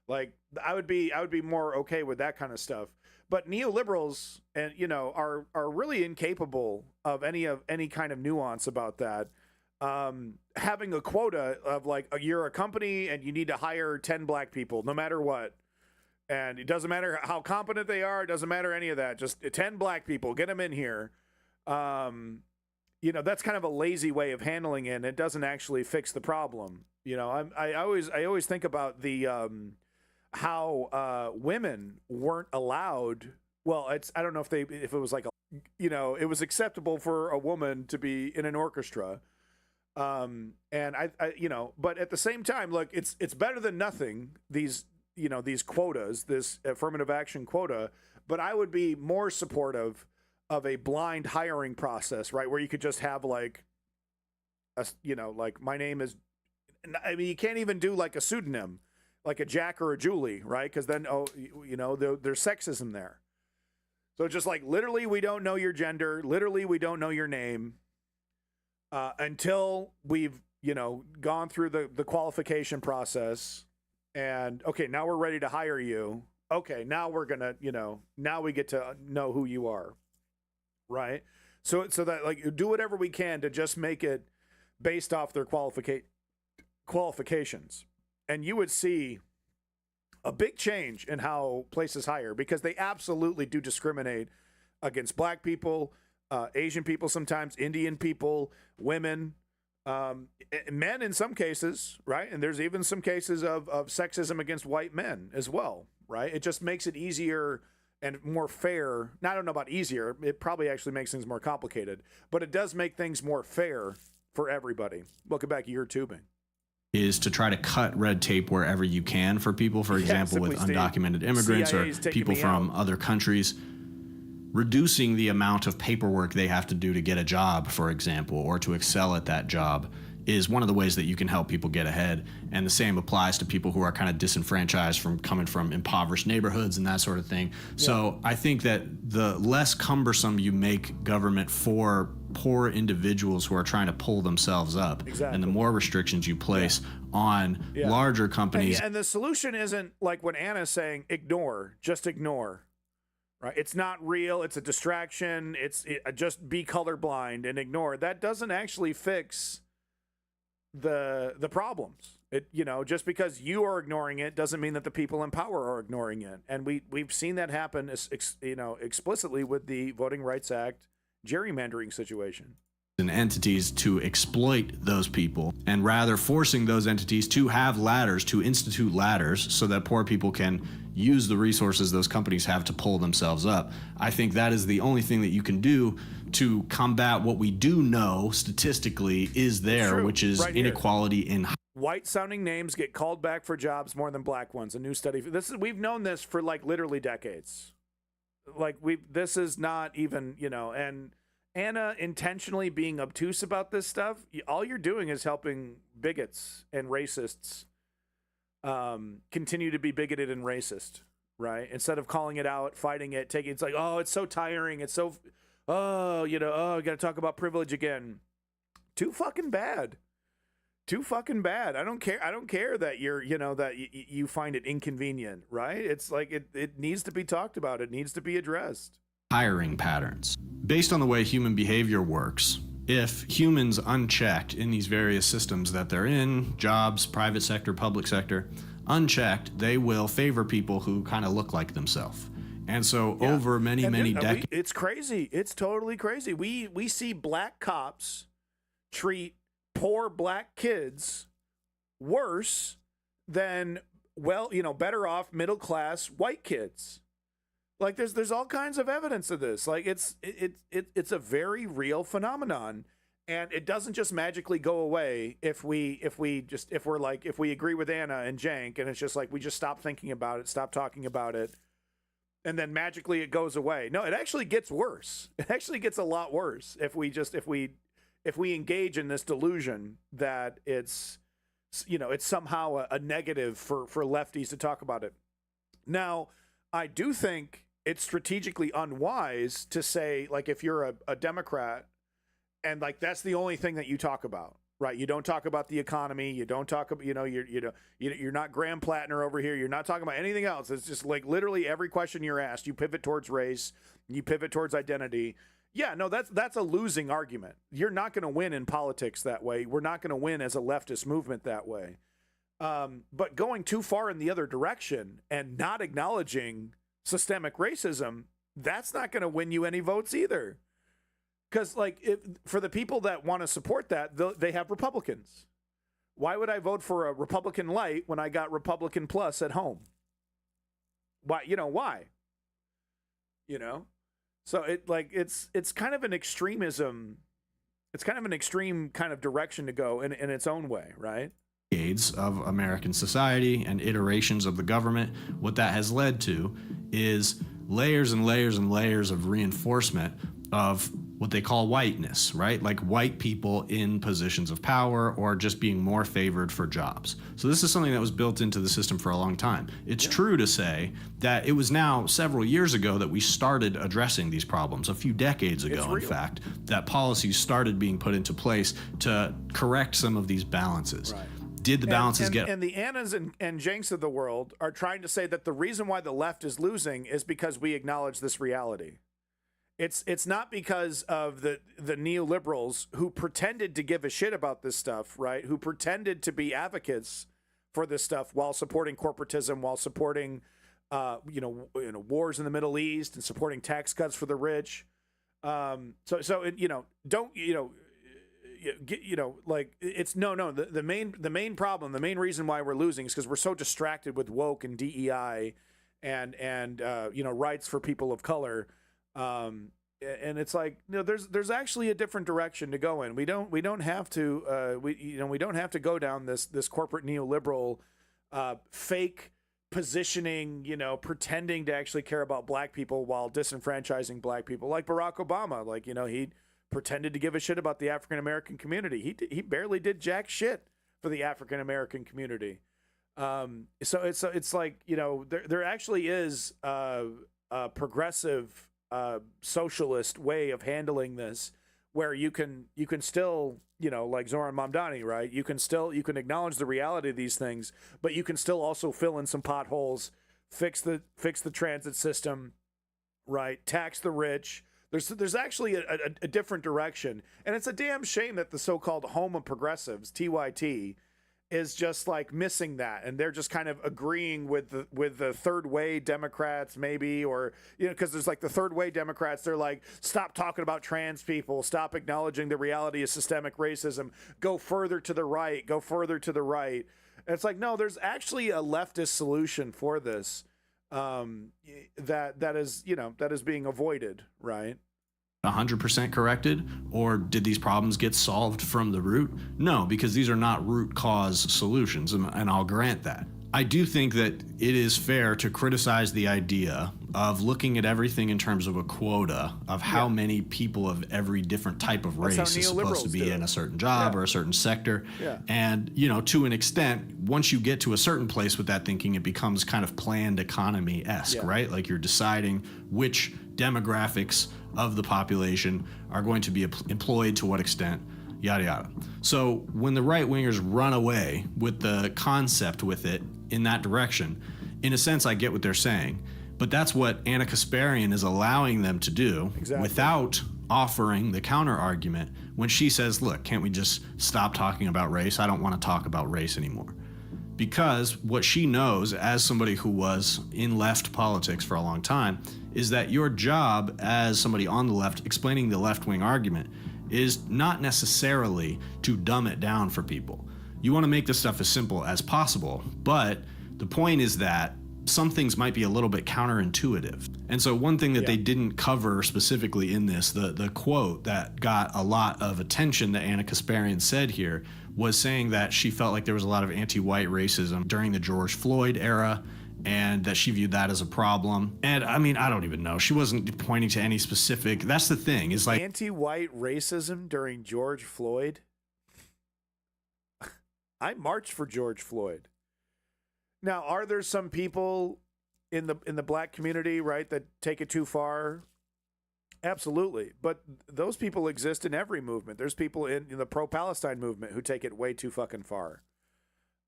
Like I would be more okay with that kind of stuff. But neoliberals and, you know, are really incapable of any kind of nuance about that. Having a quota of like you're a company and you need to hire 10 black people no matter what. And it doesn't matter how competent they are. It doesn't matter any of that. Just 10 black people, get them in here. You know, that's kind of a lazy way of handling it. And it doesn't actually fix the problem. You know, I always think about the how women weren't allowed. Well, I don't know if it was like you know, it was acceptable for a woman to be in an orchestra. And I you know, but at the same time, look, it's better than nothing. These quotas, this affirmative action quota, but I would be more supportive of a blind hiring process, right? Where you could just have like, like my name is, I mean, you can't even do like a pseudonym, like a Jack or a Julie, right? Because then, there's sexism there. So just like literally, we don't know your gender. Literally, we don't know your name until we've, gone through the qualification process. And okay, now we're ready to hire you. Okay, now we're gonna, now we get to know who you are, right? So that like do whatever we can to just make it based off their qualifications, and you would see a big change in how places hire, because they absolutely do discriminate against black people, Asian people, sometimes Indian people, women. Men in some cases, right? And there's even some cases of sexism against white men as well, right? It just makes it easier and more fair. Now, I don't know about easier. It probably actually makes things more complicated, but it does make things more fair for everybody. Welcome back to Your Tubing. Is to try to cut red tape wherever you can for people, for example, with undocumented immigrants or people from other countries. Reducing the amount of paperwork they have to do to get a job, for example, or to excel at that job is one of the ways that you can help people get ahead. And the same applies to people who are kind of disenfranchised from coming from impoverished neighborhoods and that sort of thing. Yeah. So I think that the less cumbersome you make government for poor individuals who are trying to pull themselves up, and the more restrictions you place on larger companies. And the solution isn't like when Anna's saying, ignore, just ignore. Right, it's not real. It's a distraction. Just be colorblind and ignore. That doesn't actually fix the problems. Just because you are ignoring it doesn't mean that the people in power are ignoring it. And we've seen that happen, explicitly with the Voting Rights Act gerrymandering situation. and entities to exploit those people, and rather forcing those entities to have ladders, to institute ladders so that poor people can use the resources those companies have to pull themselves up. I think that is the only thing that you can do to combat what we do know statistically is there, which is right here. inequality in White-sounding names get called back for jobs more than black ones. A new study. We've known this for like literally decades. This is not even, and Anna intentionally being obtuse about this stuff, all you're doing is helping bigots and racists continue to be bigoted and racist, right? Instead of calling it out, fighting it, it's like, oh, it's so tiring. It's so, we got to talk about privilege again. Too fucking bad. I don't care that you're, that you find it inconvenient, right? It's like it needs to be talked about. It needs to be addressed. Hiring patterns. Based on the way human behavior works, if humans unchecked in these various systems that they're in, jobs, private sector, public sector, unchecked, they will favor people who kind of look like themselves. And so over many decades. It's crazy. It's totally crazy. We see black cops treat poor black kids worse than, better off middle class white kids. Like there's all kinds of evidence of this. Like it's a very real phenomenon, and it doesn't just magically go away if we agree with Anna and Jank, and it's just like we just stop thinking about it, stop talking about it, and then magically it goes away. No, it actually gets worse. It actually gets a lot worse if we engage in this delusion that it's somehow a negative for lefties to talk about it. Now, I do think it's strategically unwise to say, like, if you're a Democrat and like that's the only thing that you talk about, right? You don't talk about the economy. You don't talk about, you're not Graham Plattner over here. You're not talking about anything else. It's just like literally every question you're asked, you pivot towards race, you pivot towards identity. Yeah, no, that's a losing argument. You're not going to win in politics that way. We're not going to win as a leftist movement that way. But going too far in the other direction and not acknowledging systemic racism, that's not going to win you any votes either. Because for the people that want to support that, they have Republicans. Why would I vote for a Republican light when I got Republican plus at home? Why? Why? So it's kind of an extremism. It's kind of an extreme kind of direction to go in its own way, right? Decades of American society and iterations of the government, what that has led to is layers and layers and layers of reinforcement of what they call whiteness, right? Like white people in positions of power or just being more favored for jobs. So this is something that was built into the system for a long time. It's true to say that it was now several years ago that we started addressing these problems, a few decades ago, in fact, that policies started being put into place to correct some of these balances. Right. Did the balances get... And the Annas and Janks of the world are trying to say that the reason why the left is losing is because we acknowledge this reality. It's not because of the neoliberals who pretended to give a shit about this stuff, right? Who pretended to be advocates for this stuff while supporting corporatism, while supporting, wars in the Middle East and supporting tax cuts for the rich. The main problem, the main reason why we're losing is because we're so distracted with woke and DEI and rights for people of color. And it's like, there's actually a different direction to go in. We don't have to we don't have to go down this corporate neoliberal fake positioning, pretending to actually care about black people while disenfranchising black people, like Barack Obama. He pretended to give a shit about the African American community. He barely did jack shit for the African American community. So it's like, there actually is a progressive socialist way of handling this, where you can still, like Zoran Mamdani, right? You can acknowledge the reality of these things, but you can still also fill in some potholes, fix the transit system, right? Tax the rich. There's actually a different direction, and it's a damn shame that the so-called home of progressives, TYT, is just like missing that, and they're just kind of agreeing with the third way Democrats, maybe, or because there's like the third way Democrats, they're like, stop talking about trans people, stop acknowledging the reality of systemic racism, go further to the right, go further to the right. And it's like, no, there's actually a leftist solution for this that is being avoided, right? 100% corrected, or did these problems get solved from the root? No, because these are not root cause solutions, and I'll grant that. I do think that it is fair to criticize the idea of looking at everything in terms of a quota of how many people of every different type of race is supposed to be in a certain job or a certain sector. And, to an extent, once you get to a certain place with that thinking, it becomes kind of planned economy-esque, right? Like you're deciding which demographics of the population are going to be employed to what extent, yada yada. So when the right wingers run away with the concept with it in that direction, in a sense I get what they're saying, but that's what Anna Kasparian is allowing them to do without offering the counter argument when she says, look, can't we just stop talking about race? I don't want to talk about race anymore. Because what she knows as somebody who was in left politics for a long time is that your job as somebody on the left explaining the left-wing argument is not necessarily to dumb it down for people. You want to make this stuff as simple as possible, but the point is that some things might be a little bit counterintuitive. And so one thing that they didn't cover specifically in this, the quote that got a lot of attention that Anna Kasparian said here, was saying that she felt like there was a lot of anti-white racism during the George Floyd era, and that she viewed that as a problem. And I mean, I don't even know. She wasn't pointing to any specific. That's the thing. Is like anti-white racism during George Floyd. I marched for George Floyd. Now, are there some people in the black community, right, that take it too far? Absolutely. But those people exist in every movement. There's people in the pro-Palestine movement who take it way too fucking far.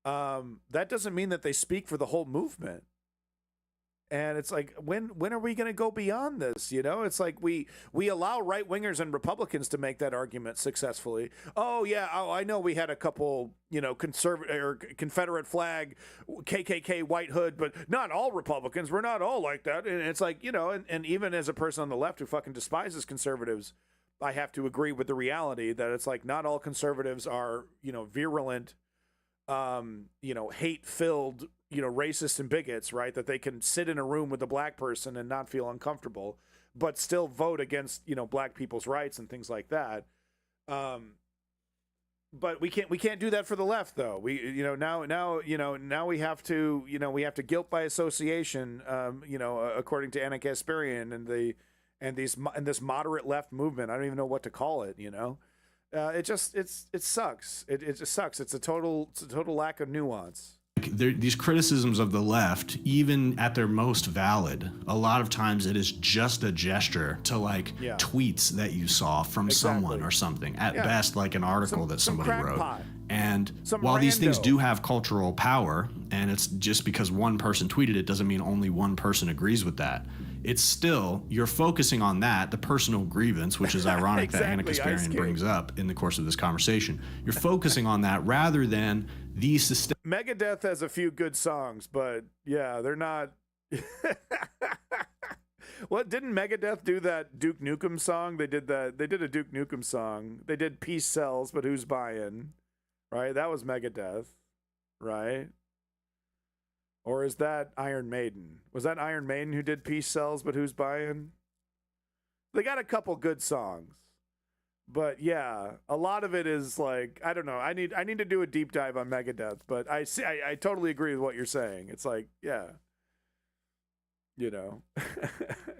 That doesn't mean that they speak for the whole movement. And it's like, when are we going to go beyond this? It's like we allow right wingers and Republicans to make that argument successfully. Oh yeah, I know we had a couple, conservative or Confederate flag, KKK white hood, but not all Republicans. We're not all like that. And it's like, and even as a person on the left who fucking despises conservatives, I have to agree with the reality that it's like not all conservatives are, virulent, hate-filled, racists and bigots, right? That they can sit in a room with a black person and not feel uncomfortable, but still vote against, black people's rights and things like that. But we can't do that for the left, though. Now we have to, we have to guilt by association, according to Anna Kasparian and this moderate left movement. I don't even know what to call it, It sucks. It just sucks. It's a total lack of nuance. These criticisms of the left, even at their most valid, a lot of times it is just a gesture to tweets that you saw from someone or something. At best, like an article that somebody wrote. And while these things do have cultural power, and it's just because one person tweeted it doesn't mean only one person agrees with that. It's still, you're focusing on that, the personal grievance, which is ironic that Anna Kasparian brings up in the course of this conversation. You're focusing on that rather than the system. Megadeth has a few good songs, but yeah, they're not. What, didn't Megadeth do that Duke Nukem song? They did a Duke Nukem song. They did Peace Sells, but who's buying? Right? That was Megadeth, right? Or is that Iron Maiden? Was that Iron Maiden who did Peace Sells, but who's buying? They got a couple good songs. But yeah, a lot of it is like, I don't know. I need to do a deep dive on Megadeth, but I totally agree with what you're saying. It's like, yeah.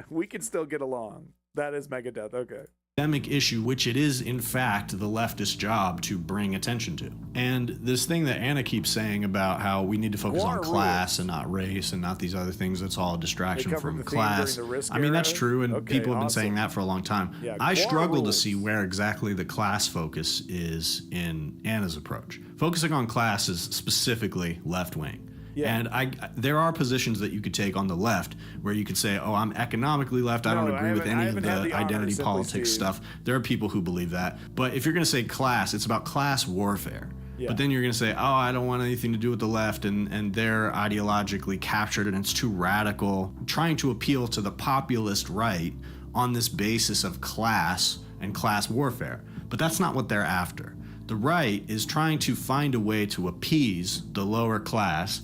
We can still get along. That is Megadeth. Okay. Systemic issue, which it is in fact the leftist job to bring attention to. And this thing that Anna keeps saying about how we need to focus on class and not race and not these other things, that's all a distraction from class. I mean, that's true, and people have been saying that for a long time. Yeah, I struggle to see where exactly the class focus is in Anna's approach. Focusing on class is specifically left-wing. Yeah. And there are positions that you could take on the left where you could say, oh, I'm economically left. I don't agree with any of the identity politics stuff. There are people who believe that. But if you're going to say class, it's about class warfare. But then you're going to say, oh, I don't want anything to do with the left, and they're ideologically captured and it's too radical, trying to appeal to the populist right on this basis of class and class warfare. But that's not what they're after. The right is trying to find a way to appease the lower class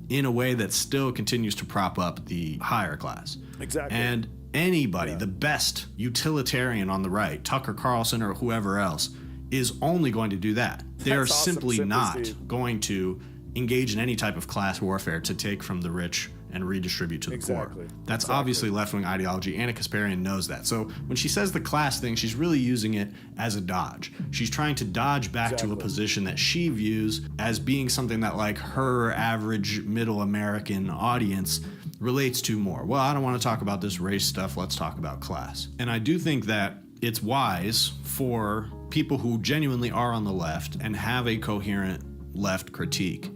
in a way that still continues to prop up the higher class. Exactly. And anybody, the best utilitarian on the right, Tucker Carlson or whoever else, is only going to do that. They're That's awesome, simply not Steve. going to engage in any type of class warfare to take from the rich and redistribute to the poor. That's obviously left-wing ideology. Anna Kasparian knows that. So when she says the class thing, she's really using it as a dodge. She's trying to dodge back to a position that she views as being something that like her average middle American audience relates to more. Well, I don't want to talk about this race stuff. Let's talk about class. And I do think that it's wise for people who genuinely are on the left and have a coherent left critique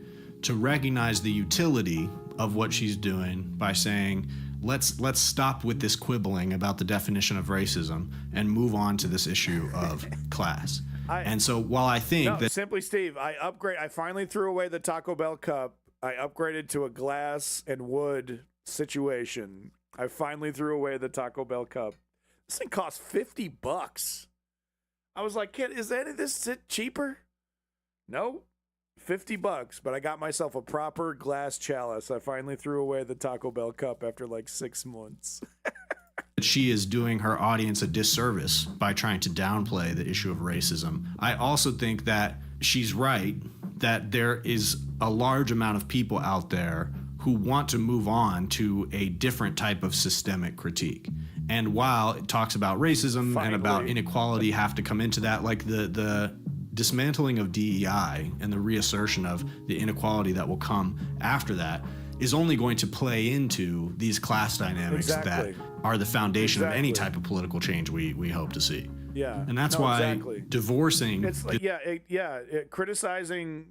to recognize the utility of what she's doing by saying, let's stop with this quibbling about the definition of racism and move on to this issue of class. And so while I think that Simply Steve, I finally threw away the Taco Bell cup. I upgraded to a glass and wood situation. I finally threw away the Taco Bell cup. This thing cost $50. I was like, kid, is any of this cheaper? No. $50, but I got myself a proper glass chalice. I finally threw away the Taco Bell cup after like 6 months. she is doing her audience a disservice by trying to downplay the issue of racism. I also think that she's right that there is a large amount of people out there who want to move on to a different type of systemic critique. And while it talks about racism and about inequality have to come into that, like the dismantling of DEI and the reassertion of the inequality that will come after that is only going to play into these class dynamics that are the foundation of any type of political change we hope to see. Yeah. And that's why divorcing... It's like, criticizing,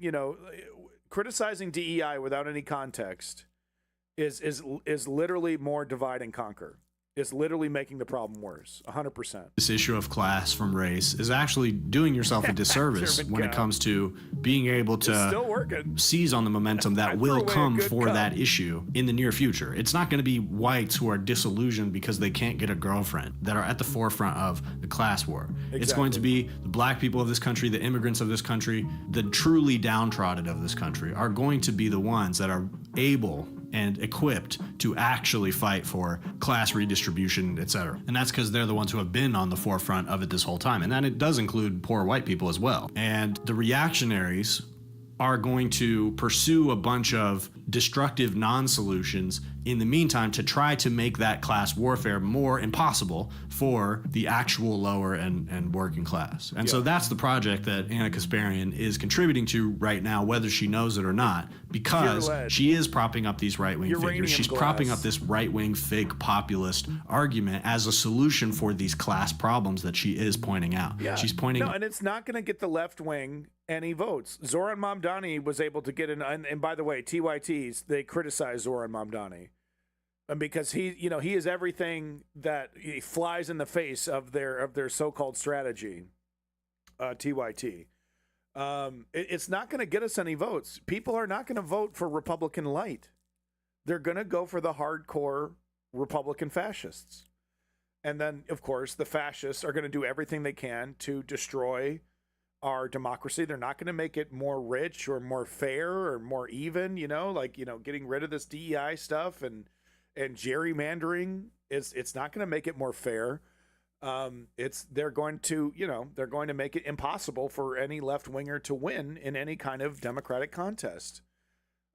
criticizing DEI without any context is literally more divide and conquer. It's literally making the problem worse, 100%. This issue of class from race is actually doing yourself a disservice when it comes to being able to seize on the momentum that will come for that issue in the near future. It's not going to be whites who are disillusioned because they can't get a girlfriend that are at the forefront of the class war. It's going to be the black people of this country, the immigrants of this country, the truly downtrodden of this country are going to be the ones that are able and equipped to actually fight for class redistribution, et cetera. And that's because they're the ones who have been on the forefront of it this whole time. And then it does include poor white people as well. And the reactionaries are going to pursue a bunch of destructive non-solutions in the meantime to try to make that class warfare more impossible for the actual lower and working class. And so that's the project that Anna Kasparian is contributing to right now, whether she knows it or not, because she is propping up these right-wing figures. She's propping up this right-wing fake populist argument as a solution for these class problems that she is pointing out. Yeah. She's pointing and it's not going to get the left wing any votes. Zoran Mamdani was able to get in, and by the way, TYTs, they criticize Zoran Mamdani. And because he is everything that he flies in the face of their so-called strategy, TYT. It's not going to get us any votes. People are not going to vote for Republican light. They're going to go for the hardcore Republican fascists. And then, of course, the fascists are going to do everything they can to destroy our democracy. They're not going to make it more rich or more fair or more even, getting rid of this DEI stuff and gerrymandering it's not going to make it more fair. They're going to make it impossible for any left winger to win in any kind of democratic contest.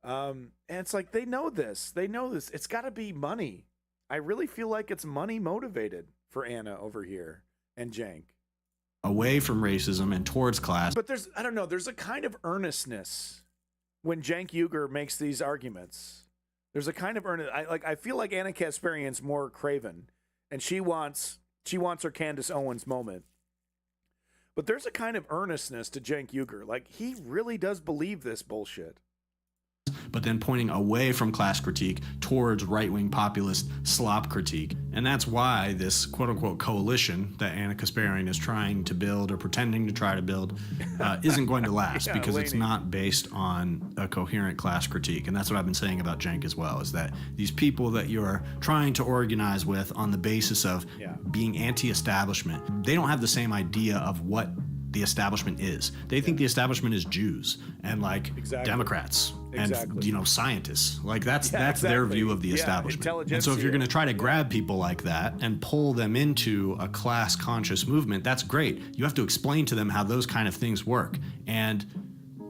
And it's like they know this. It's got to be money. I really feel like it's money motivated for Anna over here and Cenk. Away from racism and towards class. But there's a kind of earnestness when Cenk Uygur makes these arguments. There's a kind of I feel like Anna Kasparian's more craven, and she wants her Candace Owens moment. But there's a kind of earnestness to Cenk Uygur. Like, he really does believe this bullshit. but then pointing away from class critique towards right-wing populist slop critique. And that's why this quote-unquote coalition that Anna Kasparian is trying to build or pretending to try to build isn't going to last because it's not based on a coherent class critique. And that's what I've been saying about Cenk as well, is that these people that you're trying to organize with on the basis of being anti-establishment, they don't have the same idea of what the establishment is. They think the establishment is Jews and like Democrats and scientists. Like that's their view of the establishment. And so if you're going to try to grab people like that and pull them into a class conscious movement, that's great. You have to explain to them how those kind of things work. And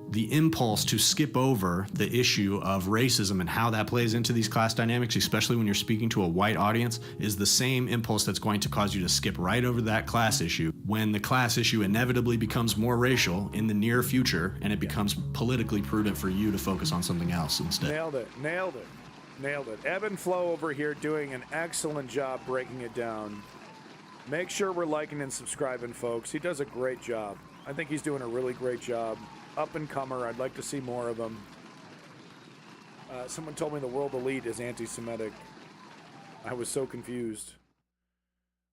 the impulse to skip over the issue of racism and how that plays into these class dynamics, especially when you're speaking to a white audience, is the same impulse that's going to cause you to skip right over that class issue when the class issue inevitably becomes more racial in the near future and it becomes politically prudent for you to focus on something else instead. Nailed it. Ebb and Flow over here doing an excellent job breaking it down. Make sure we're liking and subscribing, folks. He does a great job. I think he's doing a really great job. Up and comer. I'd like to see more of them. Someone told me the world elite is anti-Semitic. I was so confused.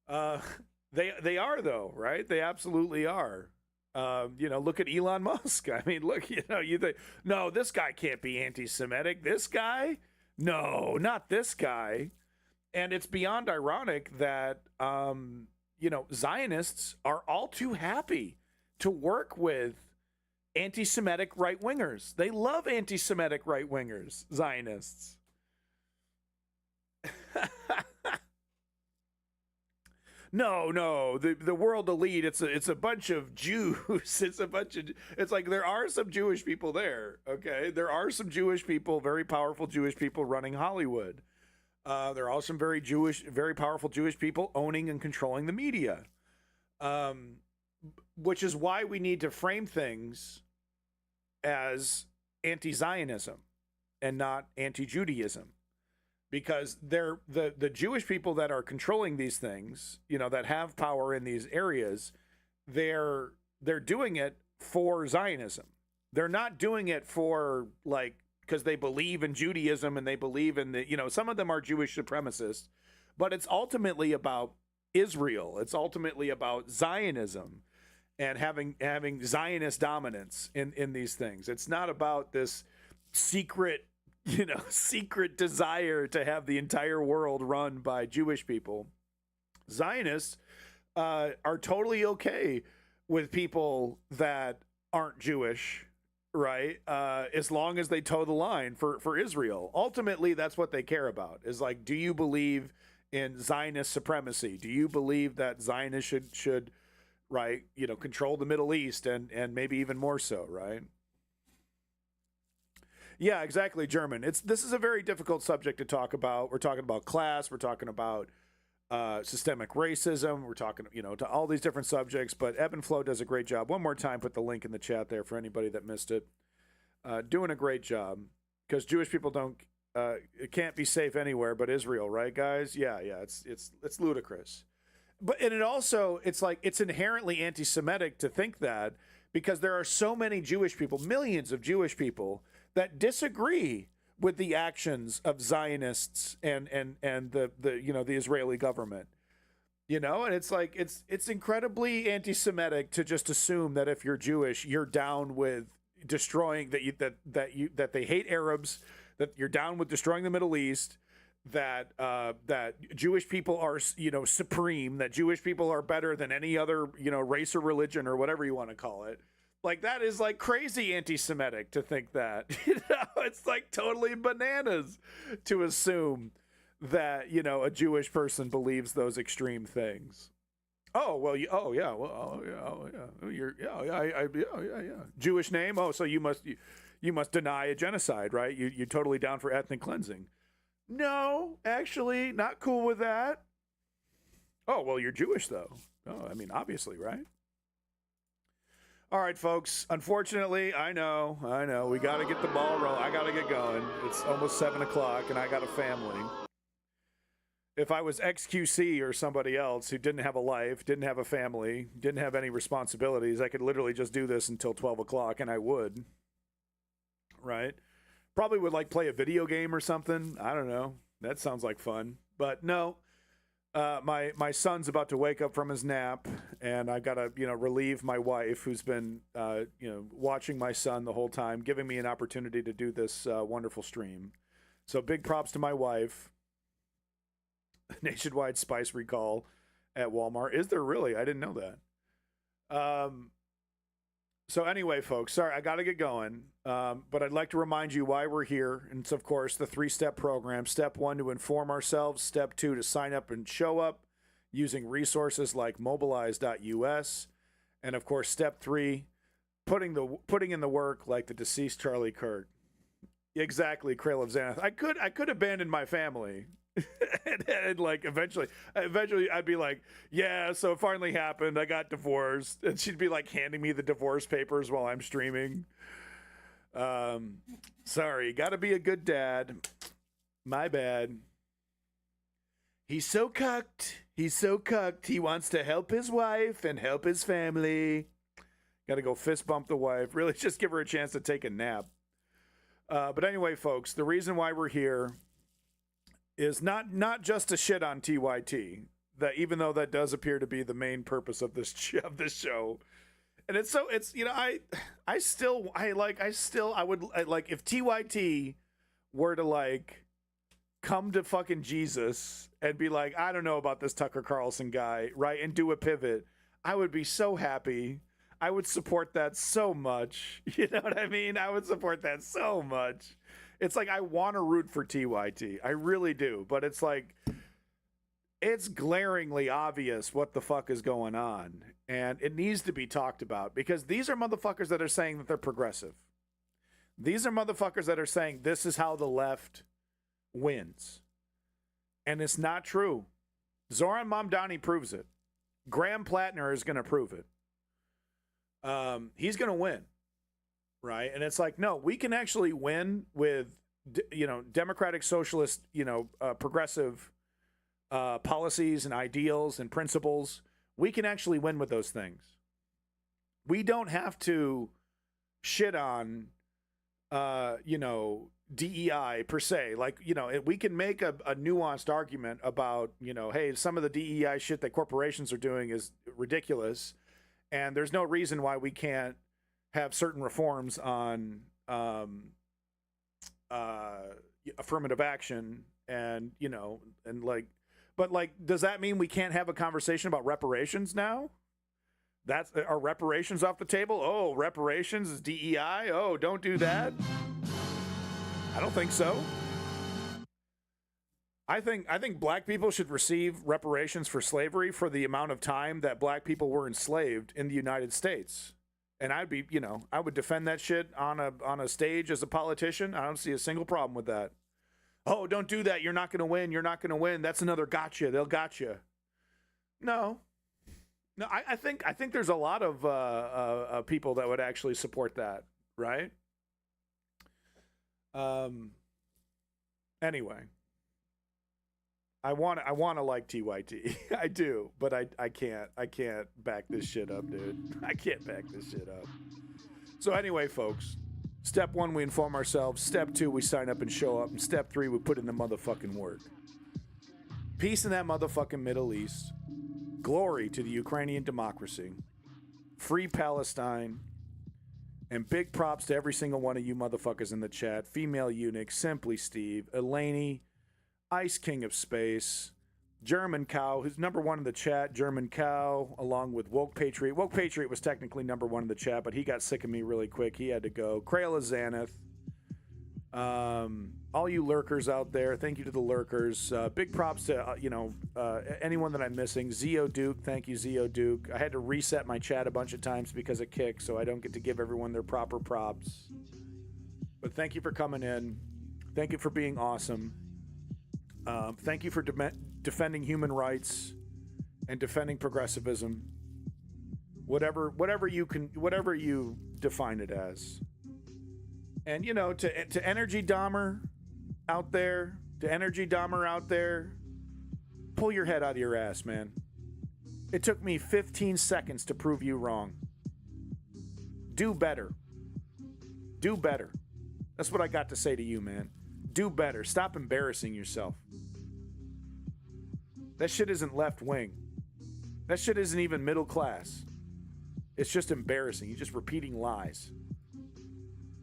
They are though, right? They absolutely are. Look at Elon Musk. I mean, look, you think, no, this guy can't be anti-Semitic. This guy? No, not this guy. And it's beyond ironic that, Zionists are all too happy to work with anti-Semitic right-wingers. They love anti-Semitic right-wingers, Zionists. No, the world elite, it's a bunch of Jews. It's like there are some Jewish people there, okay? There are some Jewish people, very powerful Jewish people running Hollywood. There are also some very powerful Jewish people owning and controlling the media. Which is why we need to frame things as anti-Zionism and not anti-Judaism, because they're the Jewish people that are controlling these things, that have power in these areas. They're doing it for Zionism. They're not doing it for because they believe in Judaism and they believe in some of them are Jewish supremacists, but it's ultimately about Israel. It's ultimately about Zionism and having Zionist dominance in these things. It's not about this secret desire to have the entire world run by Jewish people. Zionists are totally okay with people that aren't Jewish, right? As long as they toe the line for Israel. Ultimately, that's what they care about, is like, do you believe in Zionist supremacy? Do you believe that Zionists should right, control the Middle East and maybe even more so, right? Yeah, exactly, German. This is a very difficult subject to talk about. We're talking about class. We're talking about systemic racism. We're talking, to all these different subjects. But Ebb and Flow does a great job. One more time, put the link in the chat there for anybody that missed it. Doing a great job, because Jewish people it can't be safe anywhere but Israel, right, guys? Yeah. It's ludicrous. And it's inherently anti-Semitic to think that, because there are so many Jewish people, millions of Jewish people, that disagree with the actions of Zionists and the Israeli government. And it's incredibly anti-Semitic to just assume that if you're Jewish, you're down with destroying that they hate Arabs, that you're down with destroying the Middle East, that Jewish people are supreme, that Jewish people are better than any other race or religion or whatever you want to call it. Like, that is like crazy anti-Semitic to think that. It's like totally bananas to assume that a Jewish person believes those extreme things. Jewish name. Oh, so you must deny a genocide, right? You're totally down for ethnic cleansing. No, actually, not cool with that. Oh, well, you're Jewish, though. Oh, I mean, obviously, right? All right, folks. Unfortunately, I know. We got to get the ball rolling. I got to get going. It's almost 7 o'clock, and I got a family. If I was XQC or somebody else who didn't have a life, didn't have a family, didn't have any responsibilities, I could literally just do this until 12 o'clock, and I would. Right? Probably would like play a video game or something. I don't know. That sounds like fun. But no, my son's about to wake up from his nap, and I gotta relieve my wife, who's been watching my son the whole time, giving me an opportunity to do this wonderful stream. So big props to my wife. Nationwide spice recall at Walmart. Is there really? I didn't know that. So anyway, folks, sorry, I got to get going. But I'd like to remind you why we're here. And it's, of course, the 3-step program. Step 1, to inform ourselves. Step 2, to sign up and show up using resources like mobilize.us. And, of course, Step 3, putting in the work like the deceased Charlie Kirk. Exactly, Krail of Xanath. I could abandon my family. and like eventually I'd be like, yeah, so it finally happened. I got divorced. And she'd be like handing me the divorce papers while I'm streaming. Sorry, gotta be a good dad. My bad. He's so cucked. He wants to help his wife and help his family. Gotta go fist bump the wife. Really just give her a chance to take a nap. But anyway, folks, the reason why we're here is not just to shit on TYT, that even though that does appear to be the main purpose of this show. And it's I would like if TYT were to like come to fucking Jesus and be like, I don't know about this Tucker Carlson guy, right? And do a pivot. I would be so happy. I would support that so much. You know what I mean? I would support that so much. It's like I want to root for TYT. I really do. But it's like, it's glaringly obvious what the fuck is going on. And it needs to be talked about because these are motherfuckers that are saying that they're progressive. These are motherfuckers that are saying this is how the left wins. And it's not true. Zoran Mamdani proves it. Graham Plattner is going to prove it. He's going to win. Right. And it's like, no, we can actually win with, democratic socialist, progressive policies and ideals and principles. We can actually win with those things. We don't have to shit on, DEI per se. Like, we can make a nuanced argument about, hey, some of the DEI shit that corporations are doing is ridiculous. And there's no reason why we can't have certain reforms on affirmative action and, but does that mean we can't have a conversation about reparations now? Are reparations off the table? Oh, reparations is DEI? Oh, don't do that. I don't think so. I think black people should receive reparations for slavery for the amount of time that black people were enslaved in the United States. And I'd be, I would defend that shit on a stage as a politician. I don't see a single problem with that. Oh, don't do that. You're not going to win. You're not going to win. That's another gotcha. They'll gotcha. No, I think there's a lot of people that would actually support that, right? Anyway, I want to like TYT. I do, but I can't back this shit up, dude. I can't back this shit up. So anyway, folks, step 1, we inform ourselves. Step 2, we sign up and show up. And step 3, we put in the motherfucking work. Peace in that motherfucking Middle East. Glory to the Ukrainian democracy. Free Palestine. And big props to every single one of you motherfuckers in the chat. Female Eunuch, Simply Steve, Elaney, Ice King of Space, German Cow, who's number 1 in the chat, German Cow, along with Woke Patriot. Woke Patriot was technically number 1 in the chat, but he got sick of me really quick. He had to go. Krail of Xanath. All you lurkers out there, thank you to the lurkers. Big props to, anyone that I'm missing. Zio Duke, thank you, Zio Duke. I had to reset my chat a bunch of times because of Kick, so I don't get to give everyone their proper props. But thank you for coming in. Thank you for being awesome. Thank you for defending human rights and defending progressivism. Whatever you define it as. And to Energy Dahmer out there, pull your head out of your ass, man. It took me 15 seconds to prove you wrong. Do better. That's what I got to say to you, man. Do better. Stop embarrassing yourself. That shit isn't left wing. That shit isn't even middle class. It's just embarrassing. You're just repeating lies.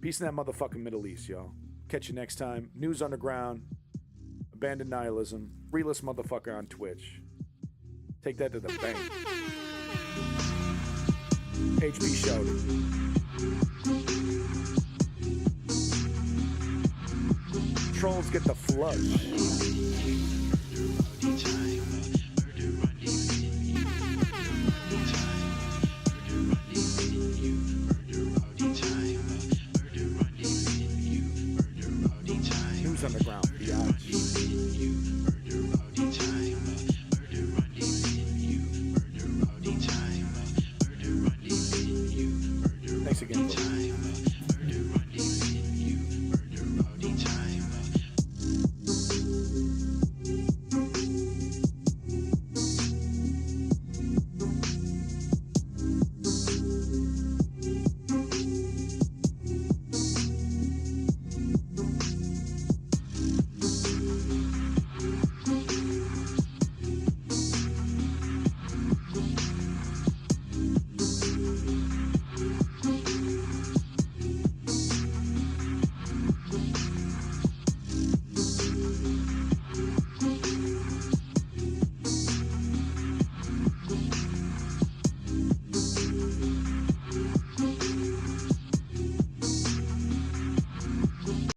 Peace in that motherfucking Middle East, y'all. Catch you next time. News Underground. Abandoned Nihilism. Realist motherfucker on Twitch. Take that to the bank. HB showed it. Trolls get the flush.